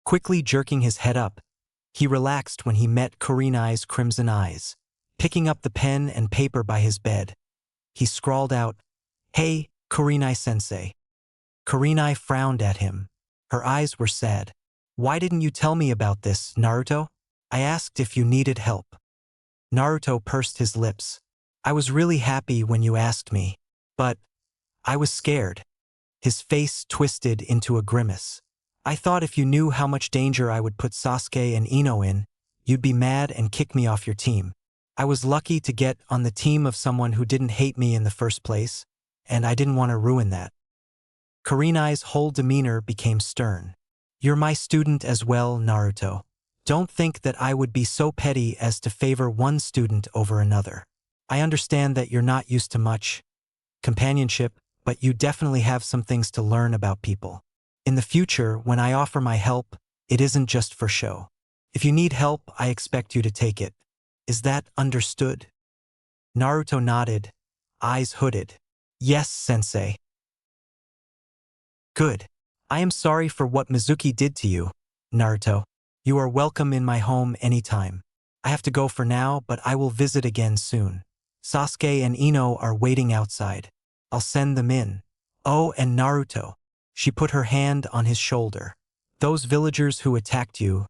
Speaker 1: Quickly jerking his head up, he relaxed when he met Kurenai's crimson eyes. Picking up the pen and paper by his bed, he scrawled out, Hey, Kurenai-sensei. Kurenai frowned at him. Her eyes were sad. Why didn't you tell me about this, Naruto? I asked if you needed help. Naruto pursed his lips. I was really happy when you asked me, but I was scared. His face twisted into a grimace. I thought if you knew how much danger I would put Sasuke and Ino in, you'd be mad and kick me off your team. I was lucky to get on the team of someone who didn't hate me in the first place, and I didn't want to ruin that. Kurenai's whole demeanor became stern. You're my student as well, Naruto. Don't think that I would be so petty as to favor one student over another. I understand that you're not used to much companionship, but you definitely have some things to learn about people. In the future, when I offer my help, it isn't just for show. If you need help, I expect you to take it. Is that understood? Naruto nodded, eyes hooded. Yes, sensei. Good. I am sorry for what Mizuki did to you, Naruto. You are welcome in my home anytime. I have to go for now, but I will visit again soon. Sasuke and Ino are waiting outside. I'll send them in. Oh, and Naruto. She put her hand on his shoulder. Those villagers who attacked you,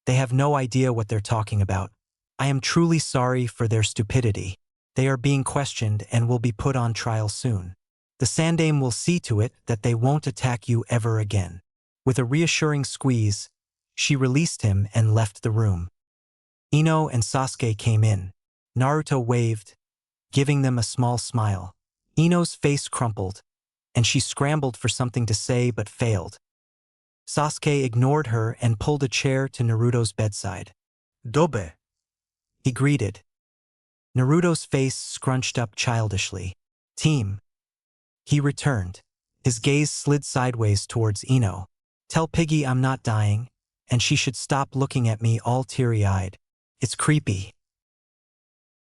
Speaker 1: they have no idea what they're talking about. I am truly sorry for their stupidity. They are being questioned and will be put on trial soon. The Sandaime will see to it that they won't attack you ever again. With a reassuring squeeze, she released him and left the room. Ino and Sasuke came in. Naruto waved, giving them a small smile. Ino's face crumpled, and she scrambled for something to say but failed. Sasuke ignored her and pulled a chair to Naruto's bedside.
Speaker 2: Dobe.
Speaker 1: He greeted. Naruto's face scrunched up childishly. Team. He returned. His gaze slid sideways towards Ino. Tell Piggy I'm not dying, and she should stop looking at me all teary-eyed. It's creepy.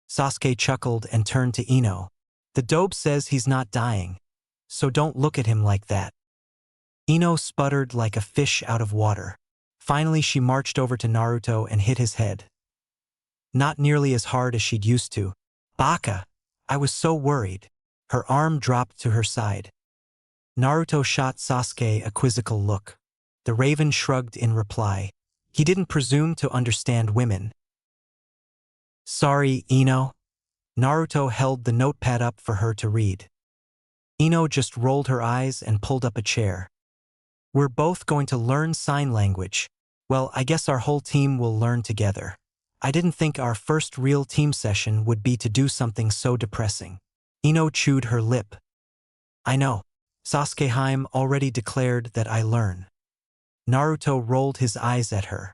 Speaker 1: Sasuke chuckled and turned to Ino. The dope says he's not dying, so don't look at him like that. Ino sputtered like a fish out of water. Finally, she marched over to Naruto and hit his head. Not nearly as hard as she'd used to. Baka! I was so worried. Her arm dropped to her side. Naruto shot Sasuke a quizzical look. The raven shrugged in reply. He didn't presume to understand women. Sorry, Ino. Naruto held the notepad up for her to read. Ino just rolled her eyes and pulled up a chair. We're both going to learn sign language. Well, I guess our whole team will learn together. I didn't think our first real team session would be to do something so depressing. Ino chewed her lip. I know. Sasuke already declared that I learn. Naruto rolled his eyes at her.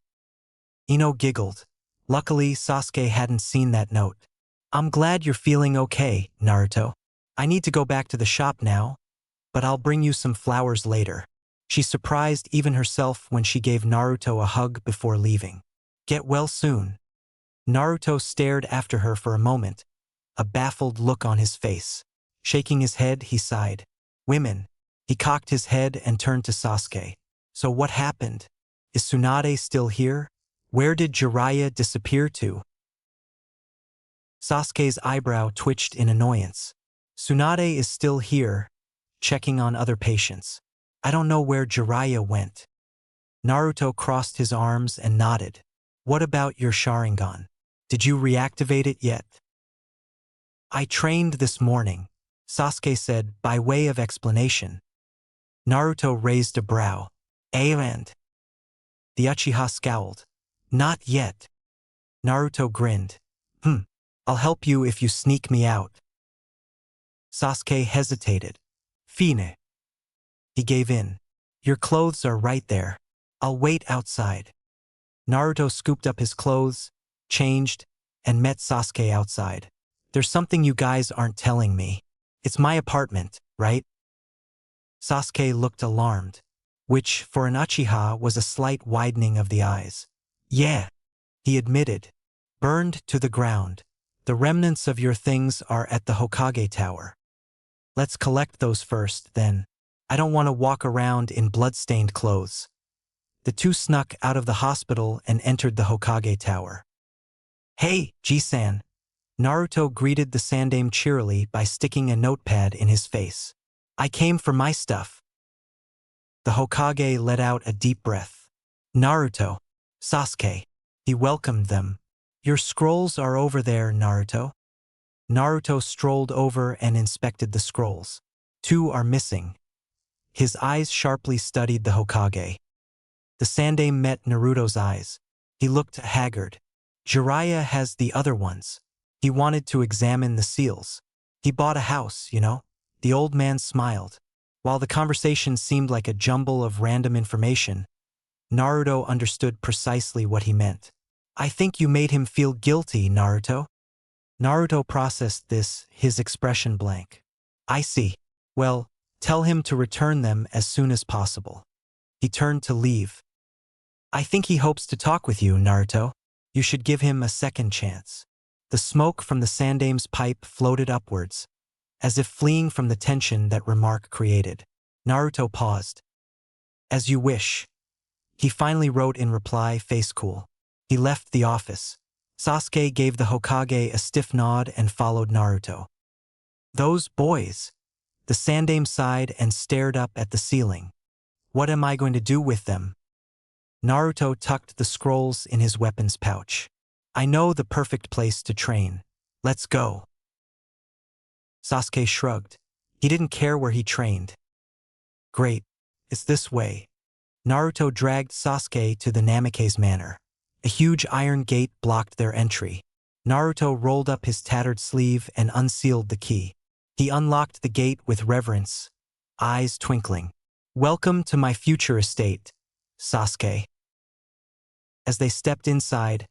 Speaker 1: Ino giggled. Luckily, Sasuke hadn't seen that note. I'm glad you're feeling okay, Naruto. I need to go back to the shop now, but I'll bring you some flowers later. She surprised even herself when she gave Naruto a hug before leaving. Get well soon. Naruto stared after her for a moment, a baffled look on his face. Shaking his head, he sighed. Women. He cocked his head and turned to Sasuke. So what happened? Is Tsunade still here? Where did Jiraiya disappear to? Sasuke's eyebrow twitched in annoyance. Tsunade is still here, checking on other patients. I don't know where Jiraiya went. Naruto crossed his arms and nodded. What about your Sharingan? Did you reactivate it yet? I trained this morning, Sasuke said by way of explanation. Naruto raised a brow. And? The Uchiha scowled. Not yet. Naruto grinned. I'll help you if you sneak me out. Sasuke hesitated. Fine. He gave in. Your clothes are right there. I'll wait outside. Naruto scooped up his clothes, changed, and met Sasuke outside. There's something you guys aren't telling me. It's my apartment, right? Sasuke looked alarmed, which, for an Uchiha, was a slight widening of the eyes. Yeah, he admitted. Burned to the ground. The remnants of your things are at the Hokage Tower. Let's collect those first, then. I don't want to walk around in blood-stained clothes. The two snuck out of the hospital and entered the Hokage Tower. Hey, Ji-san. Naruto greeted the Sandaime cheerily by sticking a notepad in his face. I came for my stuff. The Hokage let out a deep breath. Naruto. Sasuke. He welcomed them. Your scrolls are over there, Naruto. Naruto strolled over and inspected the scrolls. 2 are missing. His eyes sharply studied the Hokage. The Sandaime met Naruto's eyes. He looked haggard. Jiraiya has the other ones. He wanted to examine the seals. He bought a house, you know? The old man smiled. While the conversation seemed like a jumble of random information, Naruto understood precisely what he meant. I think you made him feel guilty, Naruto. Naruto processed this, his expression blank. I see. Well, tell him to return them as soon as possible. He turned to leave. I think he hopes to talk with you, Naruto. You should give him a second chance. The smoke from the Sandaime's pipe floated upwards, as if fleeing from the tension that remark created. Naruto paused. As you wish. He finally wrote in reply, face cool. He left the office. Sasuke gave the Hokage a stiff nod and followed Naruto. Those boys. The Sandaime sighed and stared up at the ceiling. What am I going to do with them? Naruto tucked the scrolls in his weapons pouch. I know the perfect place to train. Let's go. Sasuke shrugged. He didn't care where he trained. Great. It's this way. Naruto dragged Sasuke to the Namikaze Manor. A huge iron gate blocked their entry. Naruto rolled up his tattered sleeve and unsealed the key. He unlocked the gate with reverence, eyes twinkling. Welcome to my future estate, Sasuke. As they stepped inside,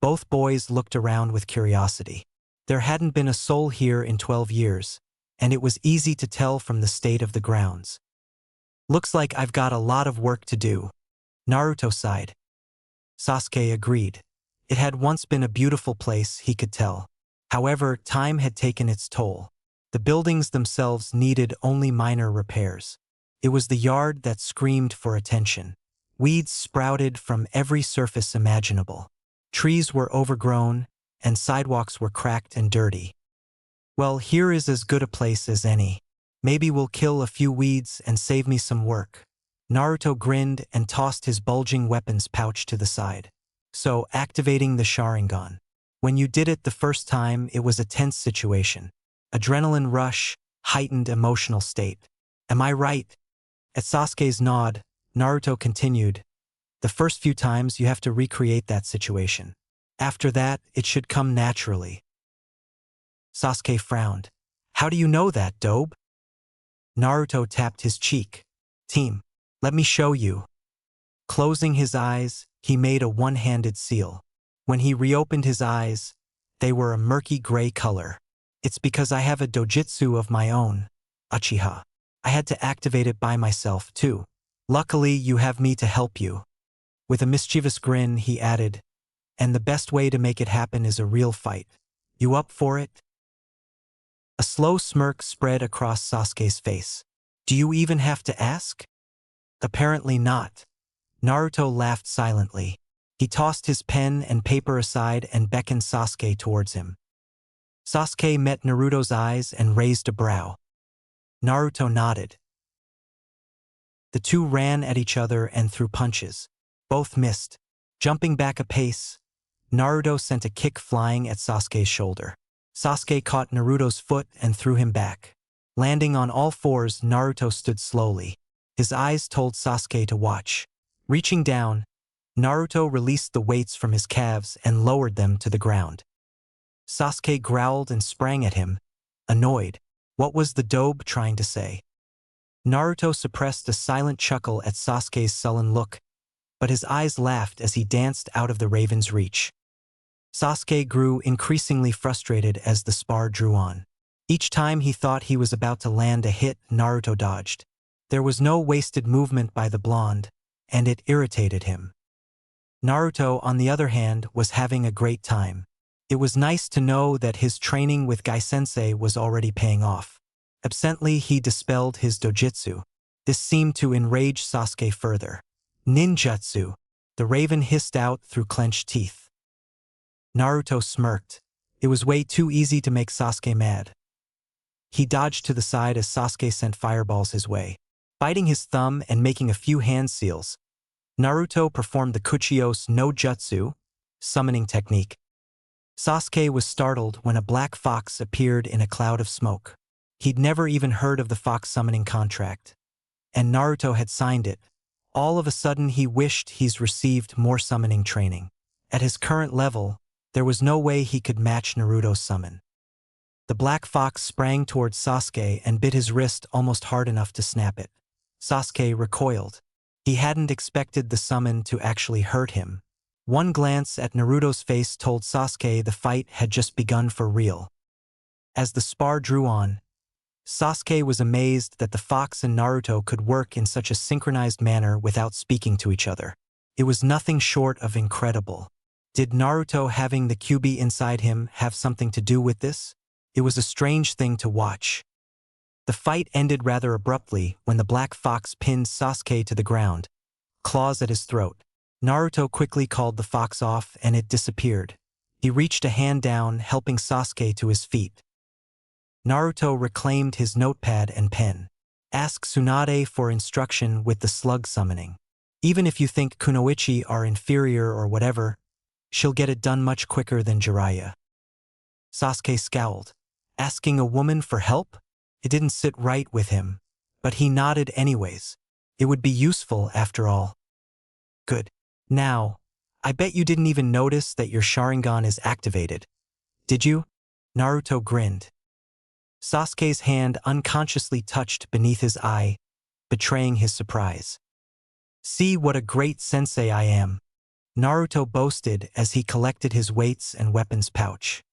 Speaker 1: both boys looked around with curiosity. There hadn't been a soul here in 12 years, and it was easy to tell from the state of the grounds. Looks like I've got a lot of work to do, Naruto sighed. Sasuke agreed. It had once been a beautiful place, he could tell. However, time had taken its toll. The buildings themselves needed only minor repairs. It was the yard that screamed for attention. Weeds sprouted from every surface imaginable. Trees were overgrown, and sidewalks were cracked and dirty. Well, here is as good a place as any. Maybe we'll kill a few weeds and save me some work. Naruto grinned and tossed his bulging weapons pouch to the side. So, activating the Sharingan. When you did it the first time, it was a tense situation. Adrenaline rush, heightened emotional state. Am I right? At Sasuke's nod, Naruto continued, the first few times you have to recreate that situation. After that, it should come naturally. Sasuke frowned. How do you know that, Dobe? Naruto tapped his cheek. Team, let me show you. Closing his eyes, he made a one-handed seal. When he reopened his eyes, they were a murky gray color. It's because I have a dojutsu of my own, Uchiha. I had to activate it by myself, too. Luckily, you have me to help you. With a mischievous grin, he added, and the best way to make it happen is a real fight. You up for it? A slow smirk spread across Sasuke's face. Do you even have to ask? Apparently not. Naruto laughed silently. He tossed his pen and paper aside and beckoned Sasuke towards him. Sasuke met Naruto's eyes and raised a brow. Naruto nodded. The two ran at each other and threw punches. Both missed. Jumping back a pace, Naruto sent a kick flying at Sasuke's shoulder. Sasuke caught Naruto's foot and threw him back. Landing on all fours, Naruto stood slowly. His eyes told Sasuke to watch. Reaching down, Naruto released the weights from his calves and lowered them to the ground. Sasuke growled and sprang at him, annoyed. What was the dobe trying to say? Naruto suppressed a silent chuckle at Sasuke's sullen look, but his eyes laughed as he danced out of the raven's reach. Sasuke grew increasingly frustrated as the spar drew on. Each time he thought he was about to land a hit, Naruto dodged. There was no wasted movement by the blonde, and it irritated him. Naruto, on the other hand, was having a great time. It was nice to know that his training with Gai-sensei was already paying off. Absently, he dispelled his dojutsu. This seemed to enrage Sasuke further. Ninjutsu, the raven hissed out through clenched teeth. Naruto smirked. It was way too easy to make Sasuke mad. He dodged to the side as Sasuke sent fireballs his way. Biting his thumb and making a few hand seals, Naruto performed the Kuchiyose no Jutsu, summoning technique. Sasuke was startled when a black fox appeared in a cloud of smoke. He'd never even heard of the fox summoning contract. And Naruto had signed it. All of a sudden he wished he's received more summoning training. At his current level, there was no way he could match Naruto's summon. The black fox sprang towards Sasuke and bit his wrist almost hard enough to snap it. Sasuke recoiled. He hadn't expected the summon to actually hurt him. One glance at Naruto's face told Sasuke the fight had just begun for real. As the spar drew on, Sasuke was amazed that the fox and Naruto could work in such a synchronized manner without speaking to each other. It was nothing short of incredible. Did Naruto having the Kyuubi inside him have something to do with this? It was a strange thing to watch. The fight ended rather abruptly when the black fox pinned Sasuke to the ground, claws at his throat. Naruto quickly called the fox off and it disappeared. He reached a hand down, helping Sasuke to his feet. Naruto reclaimed his notepad and pen. Ask Tsunade for instruction with the slug summoning. Even if you think Kunoichi are inferior or whatever, she'll get it done much quicker than Jiraiya. Sasuke scowled. Asking a woman for help? It didn't sit right with him, but he nodded anyways. It would be useful after all. Good. Now, I bet you didn't even notice that your Sharingan is activated. Did you? Naruto grinned. Sasuke's hand unconsciously touched beneath his eye, betraying his surprise. See what a great sensei I am, Naruto boasted as he collected his weights and weapons pouch.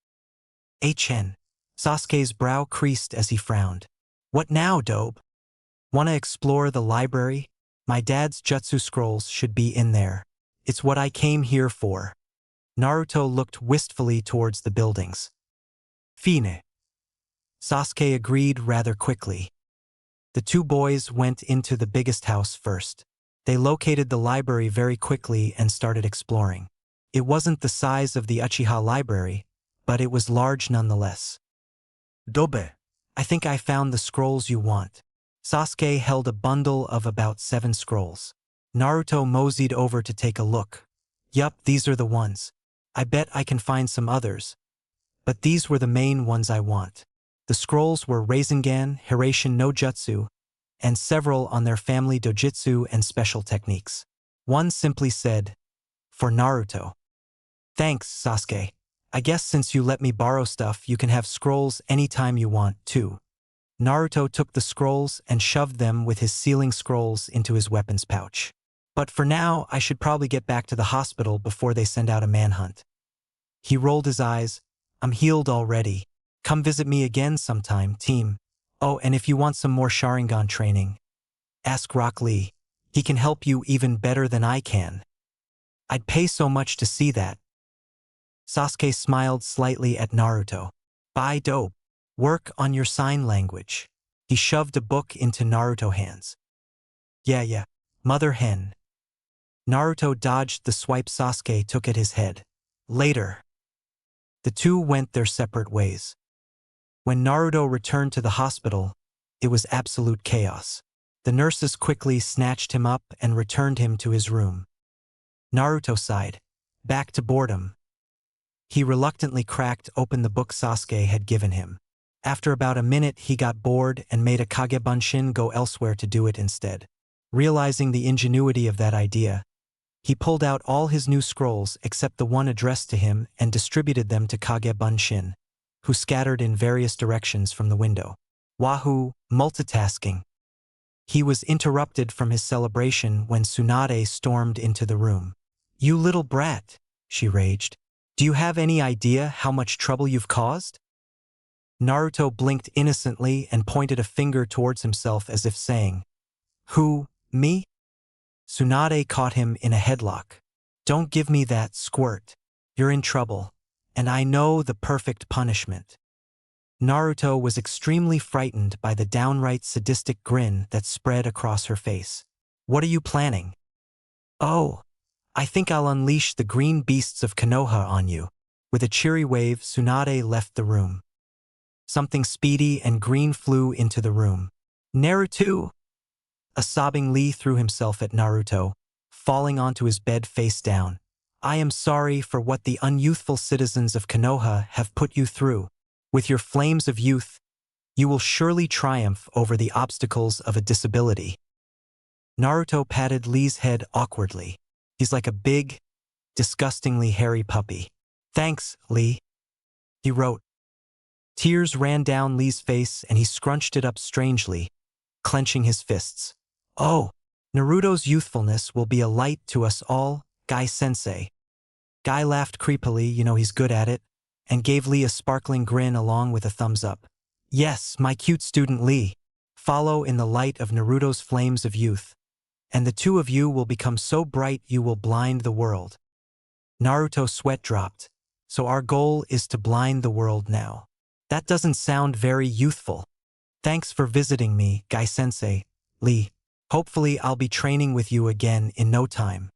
Speaker 1: HN. Sasuke's brow creased as he frowned. What now, Dobe? Wanna explore the library? My dad's jutsu scrolls should be in there. It's what I came here for. Naruto looked wistfully towards the buildings. Fine. Sasuke agreed rather quickly. The two boys went into the biggest house first. They located the library very quickly and started exploring. It wasn't the size of the Uchiha library, but it was large nonetheless.
Speaker 2: Dobe.
Speaker 1: I think I found the scrolls you want. Sasuke held a bundle of about 7 scrolls. Naruto moseyed over to take a look. Yup, these are the ones. I bet I can find some others. But these were the main ones I want. The scrolls were Rasengan, Hiraishin no Jutsu, and several on their family dojutsu and special techniques. One simply said, "For Naruto." Thanks, Sasuke. I guess since you let me borrow stuff, you can have scrolls anytime you want, too. Naruto took the scrolls and shoved them with his sealing scrolls into his weapons pouch. But for now, I should probably get back to the hospital before they send out a manhunt. He rolled his eyes. I'm healed already. Come visit me again sometime, team. Oh, and if you want some more Sharingan training, ask Rock Lee. He can help you even better than I can. I'd pay so much to see that. Sasuke smiled slightly at Naruto. Bye, Dope. Work on your sign language. He shoved a book into Naruto's hands. Yeah, mother hen. Naruto dodged the swipe Sasuke took at his head. Later. The two went their separate ways. When Naruto returned to the hospital, it was absolute chaos. The nurses quickly snatched him up and returned him to his room. Naruto sighed. Back to boredom. He reluctantly cracked open the book Sasuke had given him. After about a minute, he got bored and made a Kagebunshin go elsewhere to do it instead. Realizing the ingenuity of that idea, he pulled out all his new scrolls except the one addressed to him and distributed them to Kagebunshin, who scattered in various directions from the window. Wahoo, multitasking. He was interrupted from his celebration when Tsunade stormed into the room. You little brat, she raged. Do you have any idea how much trouble you've caused? Naruto blinked innocently and pointed a finger towards himself as if saying, Who, me? Tsunade caught him in a headlock. Don't give me that, squirt. You're in trouble, and I know the perfect punishment. Naruto was extremely frightened by the downright sadistic grin that spread across her face. What are you planning? Oh, I think I'll unleash the green beasts of Konoha on you. With a cheery wave, Tsunade left the room. Something speedy and green flew into the room. Naruto! A sobbing Lee threw himself at Naruto, falling onto his bed face down. I am sorry for what the unyouthful citizens of Konoha have put you through. With your flames of youth, you will surely triumph over the obstacles of a disability. Naruto patted Lee's head awkwardly. He's like a big, disgustingly hairy puppy. Thanks, Lee. He wrote. Tears ran down Lee's face and he scrunched it up strangely, clenching his fists. Oh, Naruto's youthfulness will be a light to us all, Guy-sensei. Guy laughed creepily, he's good at it, and gave Lee a sparkling grin along with a thumbs up. Yes, my cute student Lee. Follow in the light of Naruto's flames of youth, and the two of you will become so bright you will blind the world. Naruto's sweat dropped. So our goal is to blind the world now. That doesn't sound very youthful. Thanks for visiting me, Guy-sensei, Lee. Hopefully I'll be training with you again in no time.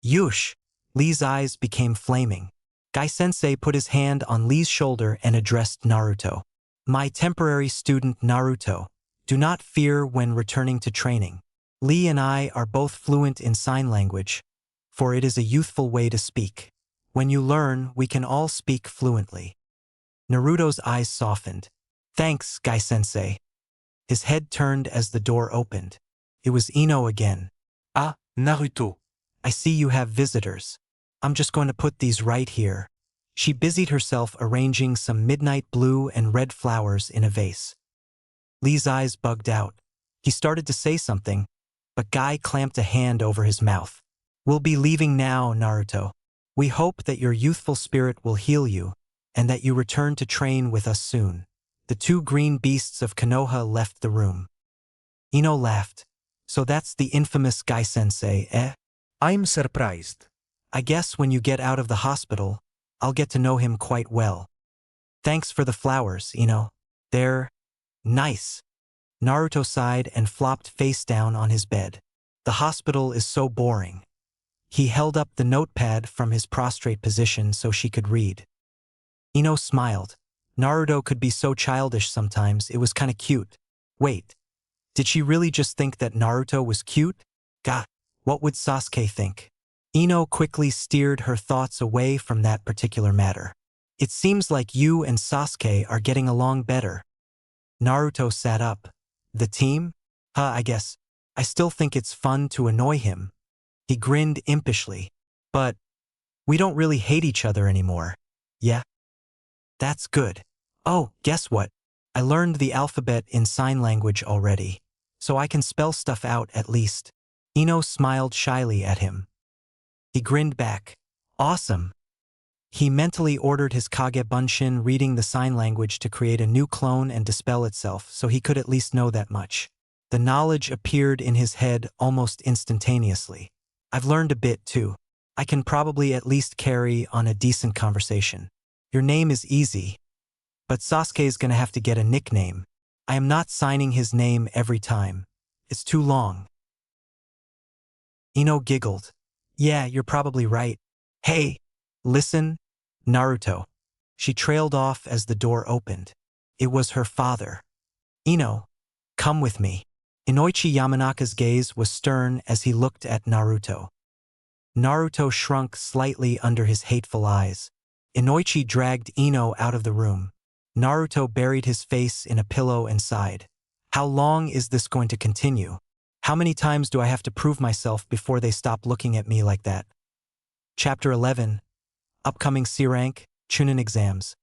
Speaker 1: Yush! Lee's eyes became flaming. Guy-sensei put his hand on Lee's shoulder and addressed Naruto. My temporary student Naruto. Do not fear when returning to training. Lee and I are both fluent in sign language, for it is a youthful way to speak. When you learn, we can all speak fluently. Naruto's eyes softened. Thanks, Gai-sensei. His head turned as the door opened. It was Ino again.
Speaker 3: Ah, Naruto.
Speaker 1: I see you have visitors. I'm just going to put these right here. She busied herself arranging some midnight blue and red flowers in a vase. Lee's eyes bugged out. He started to say something, but Guy clamped a hand over his mouth. We'll be leaving now, Naruto. We hope that your youthful spirit will heal you, and that you return to train with us soon. The two green beasts of Konoha left the room. Ino laughed. So that's the infamous Gai-sensei, eh?
Speaker 2: I'm surprised.
Speaker 1: I guess when you get out of the hospital, I'll get to know him quite well. Thanks for the flowers, Ino. They're nice. Naruto sighed and flopped face down on his bed. The hospital is so boring. He held up the notepad from his prostrate position so she could read. Ino smiled. Naruto could be so childish sometimes, it was kinda cute. Wait, did she really just think that Naruto was cute? God, what would Sasuke think? Ino quickly steered her thoughts away from that particular matter. It seems like you and Sasuke are getting along better. Naruto sat up. The team? I guess. I still think it's fun to annoy him. He grinned impishly. But we don't really hate each other anymore. Yeah? That's good. Oh, guess what? I learned the alphabet in sign language already, so I can spell stuff out at least. Ino smiled shyly at him. He grinned back. Awesome. He mentally ordered his Kage Bunshin reading the sign language to create a new clone and dispel itself, so he could at least know that much. The knowledge appeared in his head almost instantaneously. I've learned a bit too. I can probably at least carry on a decent conversation. Your name is easy, but Sasuke's gonna have to get a nickname. I am not signing his name every time. It's too long. Ino giggled. Yeah, you're probably right. Hey, listen, Naruto. She trailed off as the door opened. It was her father. Ino, come with me. Inoichi Yamanaka's gaze was stern as he looked at Naruto. Naruto shrunk slightly under his hateful eyes. Inoichi dragged Ino out of the room. Naruto buried his face in a pillow and sighed. How long is this going to continue? How many times do I have to prove myself before they stop looking at me like that? Chapter 11. Upcoming C-Rank, Chunin exams.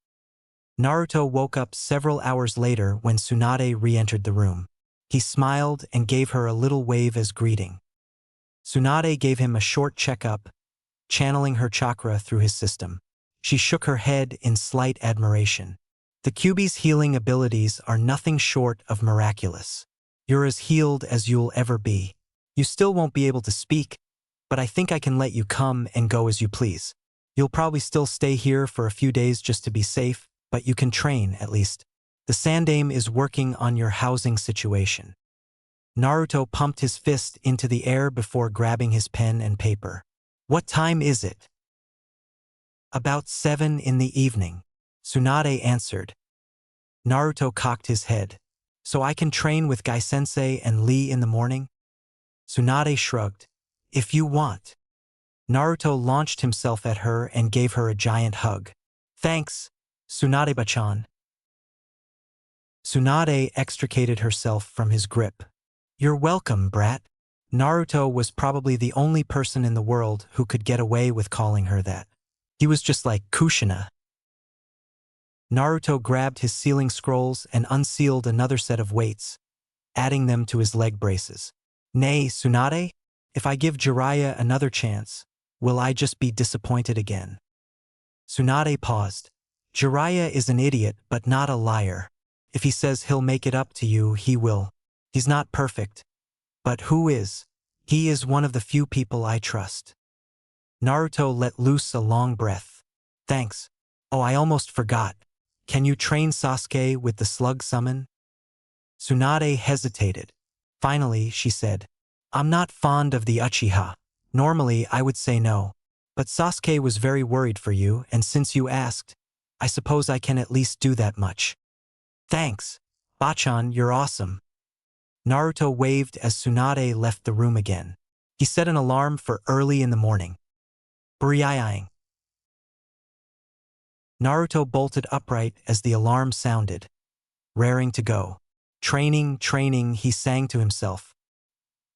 Speaker 1: Naruto woke up several hours later when Tsunade re-entered the room. He smiled and gave her a little wave as greeting. Tsunade gave him a short checkup, channeling her chakra through his system. She shook her head in slight admiration. The Kyuubi's healing abilities are nothing short of miraculous. You're as healed as you'll ever be. You still won't be able to speak, but I think I can let you come and go as you please. You'll probably still stay here for a few days just to be safe, but you can train at least. The Sandaime is working on your housing situation. Naruto pumped his fist into the air before grabbing his pen and paper. What time is it? About 7 in the evening. Tsunade answered. Naruto cocked his head. So I can train with Gai-sensei and Lee in the morning? Tsunade shrugged. If you want. Naruto launched himself at her and gave her a giant hug. Thanks, Tsunade-bachan. Tsunade extricated herself from his grip. You're welcome, brat. Naruto was probably the only person in the world who could get away with calling her that. He was just like Kushina. Naruto grabbed his sealing scrolls and unsealed another set of weights, adding them to his leg braces. Nay, Tsunade? If I give Jiraiya another chance, will I just be disappointed again? Tsunade paused. Jiraiya is an idiot, but not a liar. If he says he'll make it up to you, he will. He's not perfect. But who is? He is one of the few people I trust. Naruto let loose a long breath. Thanks. Oh, I almost forgot. Can you train Sasuke with the slug summon? Tsunade hesitated. Finally, she said, I'm not fond of the Uchiha. Normally, I would say no. But Sasuke was very worried for you, and since you asked, I suppose I can at least do that much. Thanks. Bachan, you're awesome. Naruto waved as Tsunade left the room again. He set an alarm for early in the morning. Briaing. Naruto bolted upright as the alarm sounded, raring to go. Training, training, he sang to himself.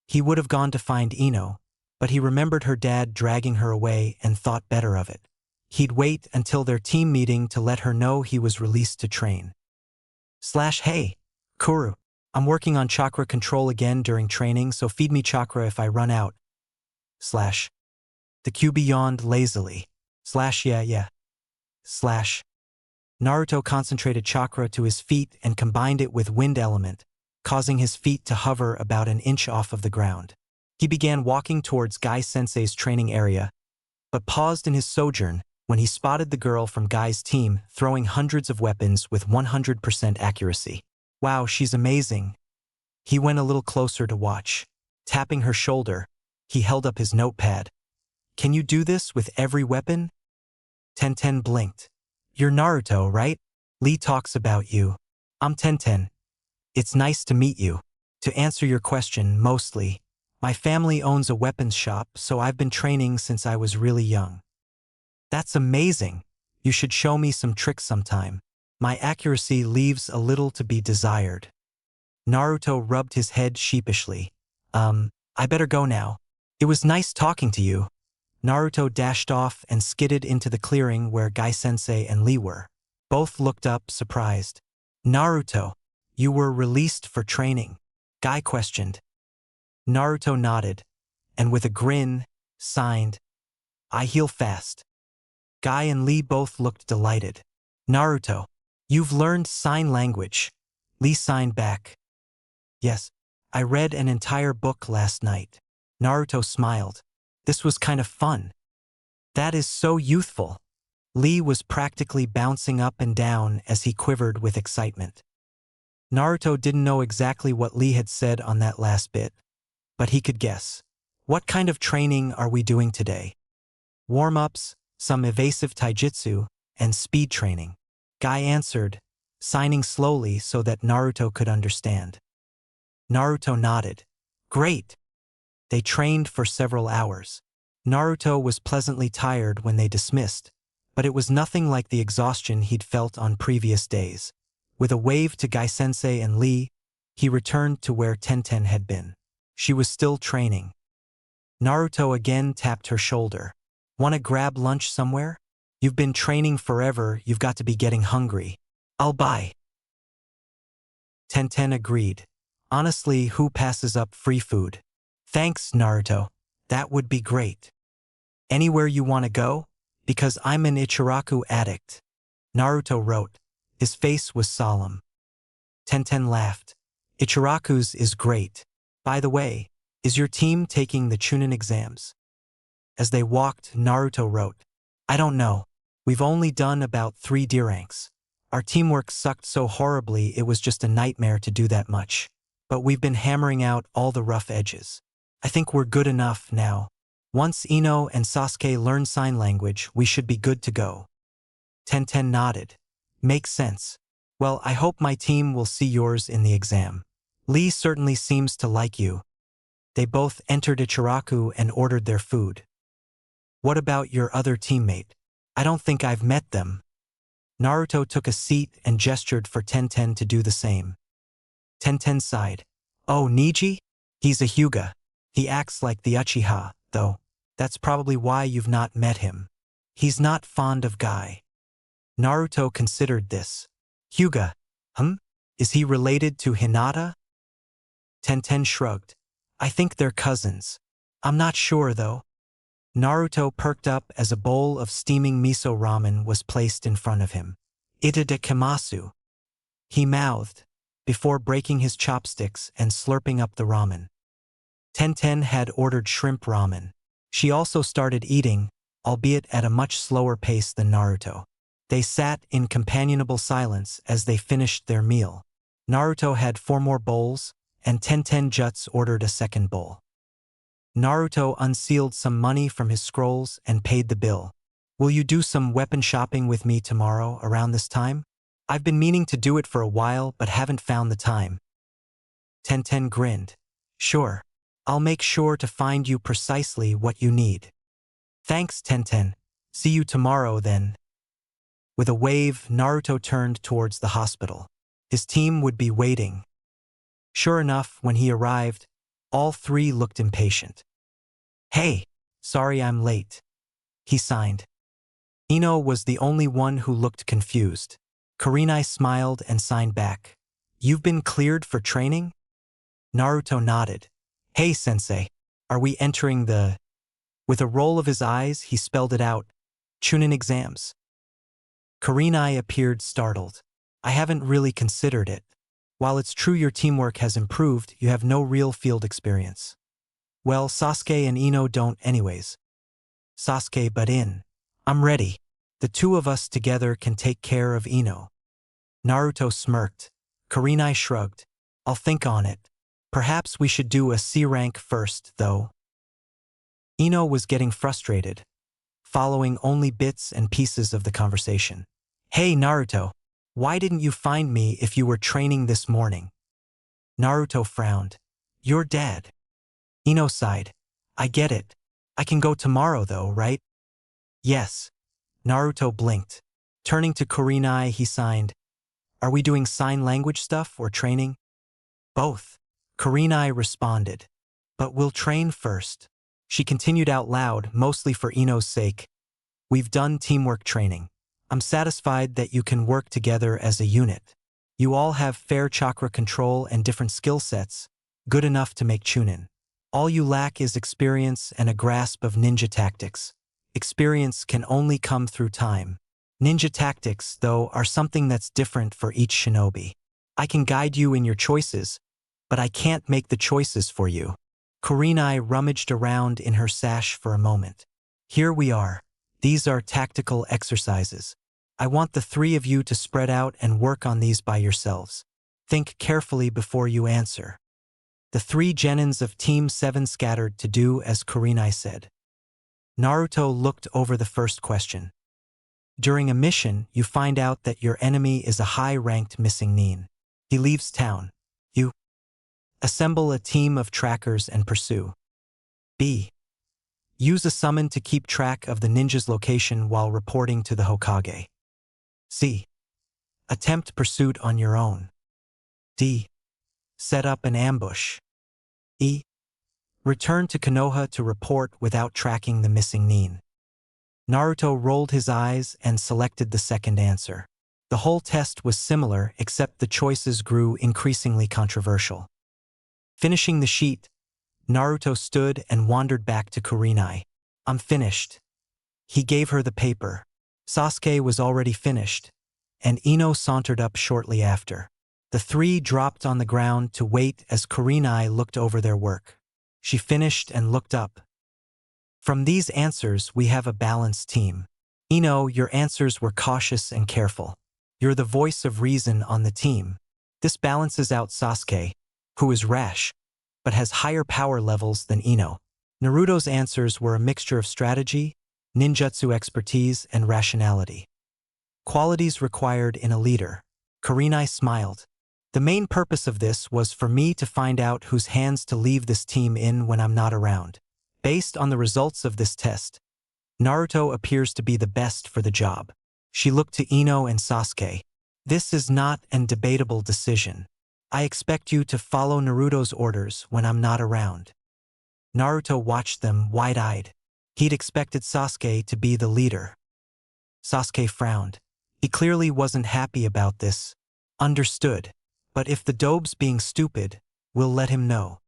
Speaker 1: He would have gone to find Ino, but he remembered her dad dragging her away and thought better of it. He'd wait until their team meeting to let her know he was released to train. Hey, Kuru, I'm working on chakra control again during training, so feed me chakra if I run out. The Kyuubi yawned lazily. Yeah. Naruto concentrated chakra to his feet and combined it with wind element, causing his feet to hover about an inch off of the ground. He began walking towards Guy-sensei's training area, but paused in his sojourn when he spotted the girl from Guy's team throwing hundreds of weapons with 100% accuracy. Wow, she's amazing. He went a little closer to watch. Tapping her shoulder, he held up his notepad. Can you do this with every weapon? Tenten blinked. You're Naruto, right? Lee talks about you. I'm Tenten. It's nice to meet you. To answer your question, mostly, my family owns a weapons shop, so I've been training since I was really young. That's amazing. You should show me some tricks sometime. My accuracy leaves a little to be desired. Naruto rubbed his head sheepishly. I better go now. It was nice talking to you. Naruto dashed off and skidded into the clearing where Guy-sensei and Lee were. Both looked up, surprised. Naruto, you were released for training? Guy questioned. Naruto nodded, and with a grin, signed, I heal fast. Guy and Lee both looked delighted. Naruto, you've learned sign language. Lee signed back. Yes, I read an entire book last night. Naruto smiled. This was kind of fun. That is so youthful. Lee was practically bouncing up and down as he quivered with excitement. Naruto didn't know exactly what Lee had said on that last bit, but he could guess. What kind of training are we doing today? Warm-ups, some evasive taijutsu, and speed training. Guy answered, signing slowly so that Naruto could understand. Naruto nodded. Great. They trained for several hours. Naruto was pleasantly tired when they dismissed, but it was nothing like the exhaustion he'd felt on previous days. With a wave to Guy-sensei and Lee, he returned to where Tenten had been. She was still training. Naruto again tapped her shoulder. Wanna grab lunch somewhere? You've been training forever, you've got to be getting hungry. I'll buy. Tenten agreed. Honestly, who passes up free food? Thanks, Naruto. That would be great. Anywhere you want to go? Because I'm an Ichiraku addict. Naruto wrote. His face was solemn. Tenten laughed. Ichiraku's is great. By the way, is your team taking the Chunin exams? As they walked, Naruto wrote. I don't know. We've only done about 3 D ranks. Our teamwork sucked so horribly it was just a nightmare to do that much. But we've been hammering out all the rough edges. I think we're good enough now. Once Ino and Sasuke learn sign language, we should be good to go. Tenten nodded. Makes sense. Well, I hope my team will see yours in the exam. Lee certainly seems to like you. They both entered Ichiraku and ordered their food. What about your other teammate? I don't think I've met them. Naruto took a seat and gestured for Tenten to do the same. Tenten sighed. Oh, Niji? He's a Hyuga. He acts like the Uchiha, though. That's probably why you've not met him. He's not fond of Guy. Naruto considered this. Hyuga? Is he related to Hinata? Tenten shrugged. I think they're cousins. I'm not sure, though. Naruto perked up as a bowl of steaming miso ramen was placed in front of him. Itadakimasu. He mouthed, before breaking his chopsticks and slurping up the ramen. Tenten had ordered shrimp ramen. She also started eating, albeit at a much slower pace than Naruto. They sat in companionable silence as they finished their meal. Naruto had 4 more bowls, and Tenten Jutsu ordered a second bowl. Naruto unsealed some money from his scrolls and paid the bill. Will you do some weapon shopping with me tomorrow around this time? I've been meaning to do it for a while but haven't found the time. Tenten grinned. Sure. I'll make sure to find you precisely what you need. Thanks, Tenten. See you tomorrow then. With a wave, Naruto turned towards the hospital. His team would be waiting. Sure enough, when he arrived, all three looked impatient. Hey, sorry I'm late. He signed. Ino was the only one who looked confused. Kurenai smiled and signed back. You've been cleared for training? Naruto nodded. Hey, sensei, are we entering the… With a roll of his eyes, he spelled it out. Chunin exams. Kurenai appeared startled. I haven't really considered it. While it's true your teamwork has improved, you have no real field experience. Well, Sasuke and Ino don't anyways. Sasuke butt in. I'm ready. The two of us together can take care of Ino. Naruto smirked. Kurenai shrugged. I'll think on it. Perhaps we should do a C rank first, though. Ino was getting frustrated, following only bits and pieces of the conversation. Hey, Naruto, why didn't you find me if you were training this morning? Naruto frowned. You're dead. Ino sighed. I get it. I can go tomorrow though, right? Yes. Naruto blinked. Turning to Kurenai, he signed. Are we doing sign language stuff or training? Both. Kurenai responded. But we'll train first. She continued out loud, mostly for Ino's sake. We've done teamwork training. I'm satisfied that you can work together as a unit. You all have fair chakra control and different skill sets, good enough to make Chunin. All you lack is experience and a grasp of ninja tactics. Experience can only come through time. Ninja tactics, though, are something that's different for each shinobi. I can guide you in your choices, but I can't make the choices for you. Kurenai rummaged around in her sash for a moment. Here we are. These are tactical exercises. I want the three of you to spread out and work on these by yourselves. Think carefully before you answer. The three genins of Team 7 scattered to do as Kurenai said. Naruto looked over the first question. During a mission, you find out that your enemy is a high-ranked missing nin. He leaves town. You assemble a team of trackers and pursue. B. Use a summon to keep track of the ninja's location while reporting to the Hokage. C. Attempt pursuit on your own. D. Set up an ambush. E. Return to Konoha to report without tracking the missing nin. Naruto rolled his eyes and selected the second answer. The whole test was similar, except the choices grew increasingly controversial. Finishing the sheet, Naruto stood and wandered back to Kurenai. I'm finished. He gave her the paper. Sasuke was already finished, and Ino sauntered up shortly after. The three dropped on the ground to wait as Kurenai looked over their work. She finished and looked up. From these answers, we have a balanced team. Ino, your answers were cautious and careful. You're the voice of reason on the team. This balances out Sasuke, who is rash, but has higher power levels than Ino. Naruto's answers were a mixture of strategy, ninjutsu expertise, and rationality. Qualities required in a leader. Kurenai smiled. The main purpose of this was for me to find out whose hands to leave this team in when I'm not around. Based on the results of this test, Naruto appears to be the best for the job. She looked to Ino and Sasuke. This is not an debatable decision. I expect you to follow Naruto's orders when I'm not around. Naruto watched them wide-eyed. He'd expected Sasuke to be the leader. Sasuke frowned. He clearly wasn't happy about this. Understood. But if the dobe's being stupid, we'll let him know.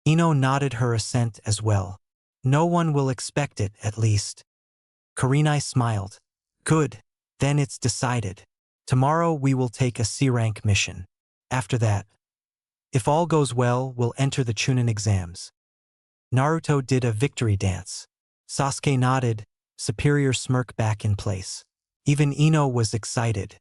Speaker 1: Ino nodded her assent as well. No one will expect it, at least. Kurenai smiled. Good. Then it's decided. Tomorrow we will take a C-rank mission. After that, if all goes well, we'll enter the Chunin exams. Naruto did a victory dance. Sasuke nodded, superior smirk back in place. Even Ino was excited.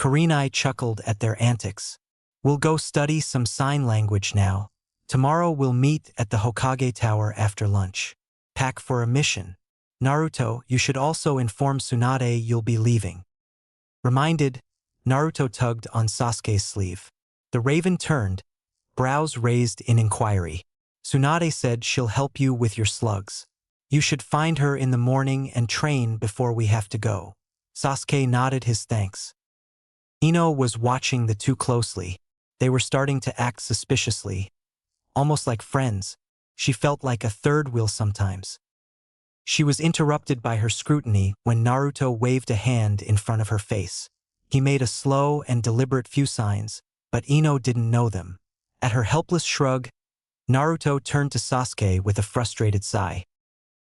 Speaker 1: Kurenai chuckled at their antics. We'll go study some sign language now. Tomorrow we'll meet at the Hokage Tower after lunch. Pack for a mission. Naruto, you should also inform Tsunade you'll be leaving. Reminded, Naruto tugged on Sasuke's sleeve. The raven turned, brows raised in inquiry. Tsunade said she'll help you with your slugs. You should find her in the morning and train before we have to go. Sasuke nodded his thanks. Ino was watching the two closely. They were starting to act suspiciously. Almost like friends. She felt like a third wheel sometimes. She was interrupted by her scrutiny when Naruto waved a hand in front of her face. He made a slow and deliberate few signs, but Ino didn't know them. At her helpless shrug, Naruto turned to Sasuke with a frustrated sigh.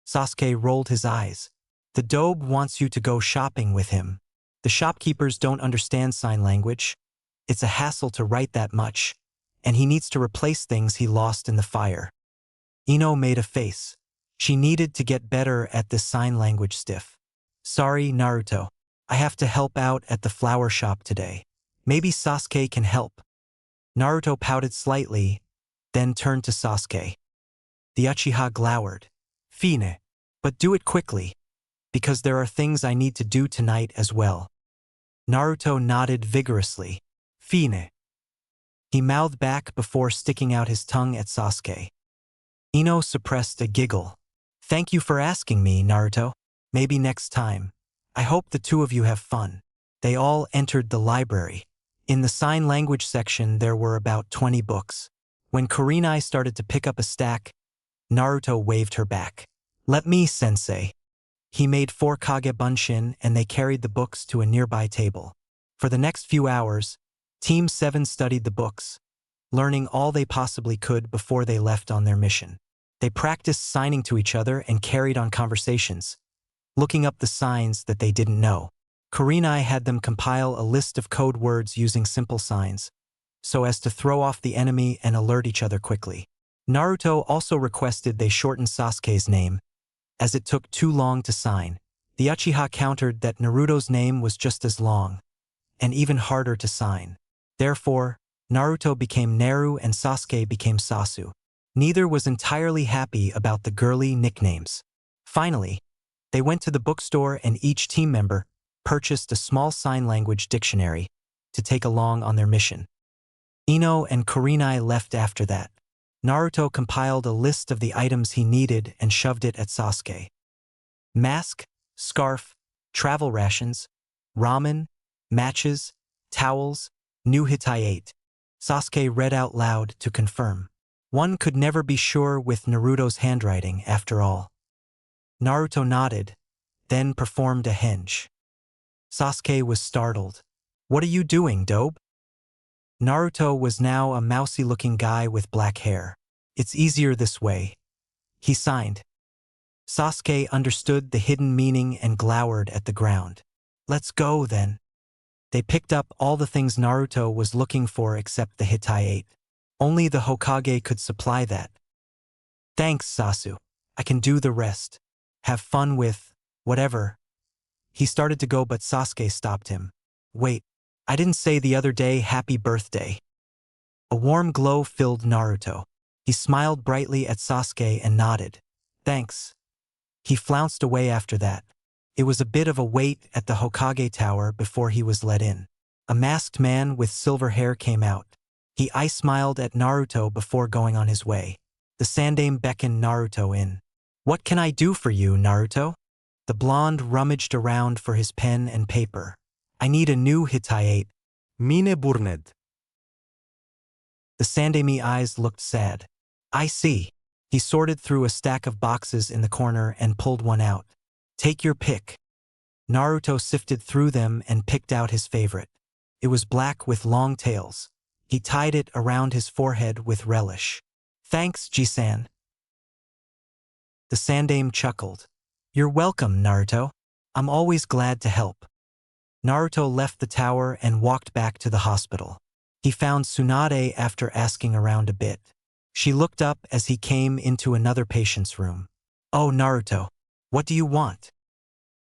Speaker 1: Sasuke rolled his eyes. The dobe wants you to go shopping with him. The shopkeepers don't understand sign language. It's a hassle to write that much, and he needs to replace things he lost in the fire. Ino made a face. She needed to get better at this sign language stiff. Sorry, Naruto. I have to help out at the flower shop today. Maybe Sasuke can help. Naruto pouted slightly, then turned to Sasuke. The Uchiha glowered. Fine. But do it quickly, because there are things I need to do tonight as well. Naruto nodded vigorously. Fine. He mouthed back before sticking out his tongue at Sasuke. Ino suppressed a giggle. Thank you for asking me, Naruto. Maybe next time. I hope the two of you have fun. They all entered the library. In the sign language section there were about 20 books. When Kurenai started to pick up a stack, Naruto waved her back. Let me, sensei. He made 4 Kage Bunshin and they carried the books to a nearby table. For the next few hours, Team 7 studied the books, learning all they possibly could before they left on their mission. They practiced signing to each other and carried on conversations, looking up the signs that they didn't know. Kurenai had them compile a list of code words using simple signs, so as to throw off the enemy and alert each other quickly. Naruto also requested they shorten Sasuke's name, as it took too long to sign. The Uchiha countered that Naruto's name was just as long, and even harder to sign. Therefore, Naruto became Naru and Sasuke became Sasu. Neither was entirely happy about the girly nicknames. Finally, they went to the bookstore and each team member purchased a small sign language dictionary to take along on their mission. Ino and Kurenai left after that. Naruto compiled a list of the items he needed and shoved it at Sasuke. Mask, scarf, travel rations, ramen, matches, towels, new hitayate. Sasuke read out loud to confirm. One could never be sure with Naruto's handwriting, after all. Naruto nodded, then performed a henge. Sasuke was startled. What are you doing, Dobe? Naruto was now a mousy-looking guy with black hair. It's easier this way. He signed. Sasuke understood the hidden meaning and glowered at the ground. Let's go, then. They picked up all the things Naruto was looking for except the hitayate. Only the Hokage could supply that. Thanks, Sasu. I can do the rest. Have fun with whatever. He started to go but Sasuke stopped him. Wait. I didn't say the other day happy birthday. A warm glow filled Naruto. He smiled brightly at Sasuke and nodded. Thanks. He flounced away after that. It was a bit of a wait at the Hokage Tower before he was let in. A masked man with silver hair came out. He eye-smiled at Naruto before going on his way. The Sandaime beckoned Naruto in. What can I do for you, Naruto? The blonde rummaged around for his pen and paper. I need a new hitayate.
Speaker 2: Mine burned.
Speaker 1: The Sandaime eyes looked sad. I see. He sorted through a stack of boxes in the corner and pulled one out. Take your pick. Naruto sifted through them and picked out his favorite. It was black with long tails. He tied it around his forehead with relish. Thanks, Jisan. The Sandaime chuckled. You're welcome, Naruto. I'm always glad to help. Naruto left the tower and walked back to the hospital. He found Tsunade after asking around a bit. She looked up as he came into another patient's room. Oh, Naruto, what do you want?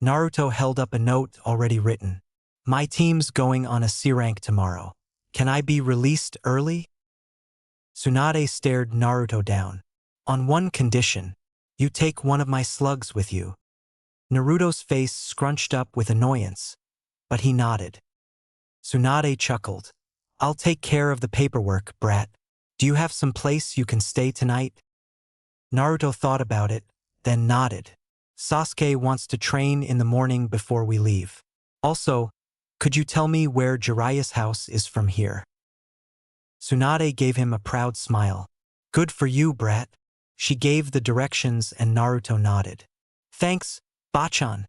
Speaker 1: Naruto held up a note already written. My team's going on a C rank tomorrow. Can I be released early? Tsunade stared Naruto down. On one condition. You take one of my slugs with you. Naruto's face scrunched up with annoyance, but he nodded. Tsunade chuckled. I'll take care of the paperwork, brat. Do you have some place you can stay tonight? Naruto thought about it, then nodded. Sasuke wants to train in the morning before we leave. Also, could you tell me where Jiraiya's house is from here? Tsunade gave him a proud smile. Good for you, brat. She gave the directions and Naruto nodded. Thanks, Bachan.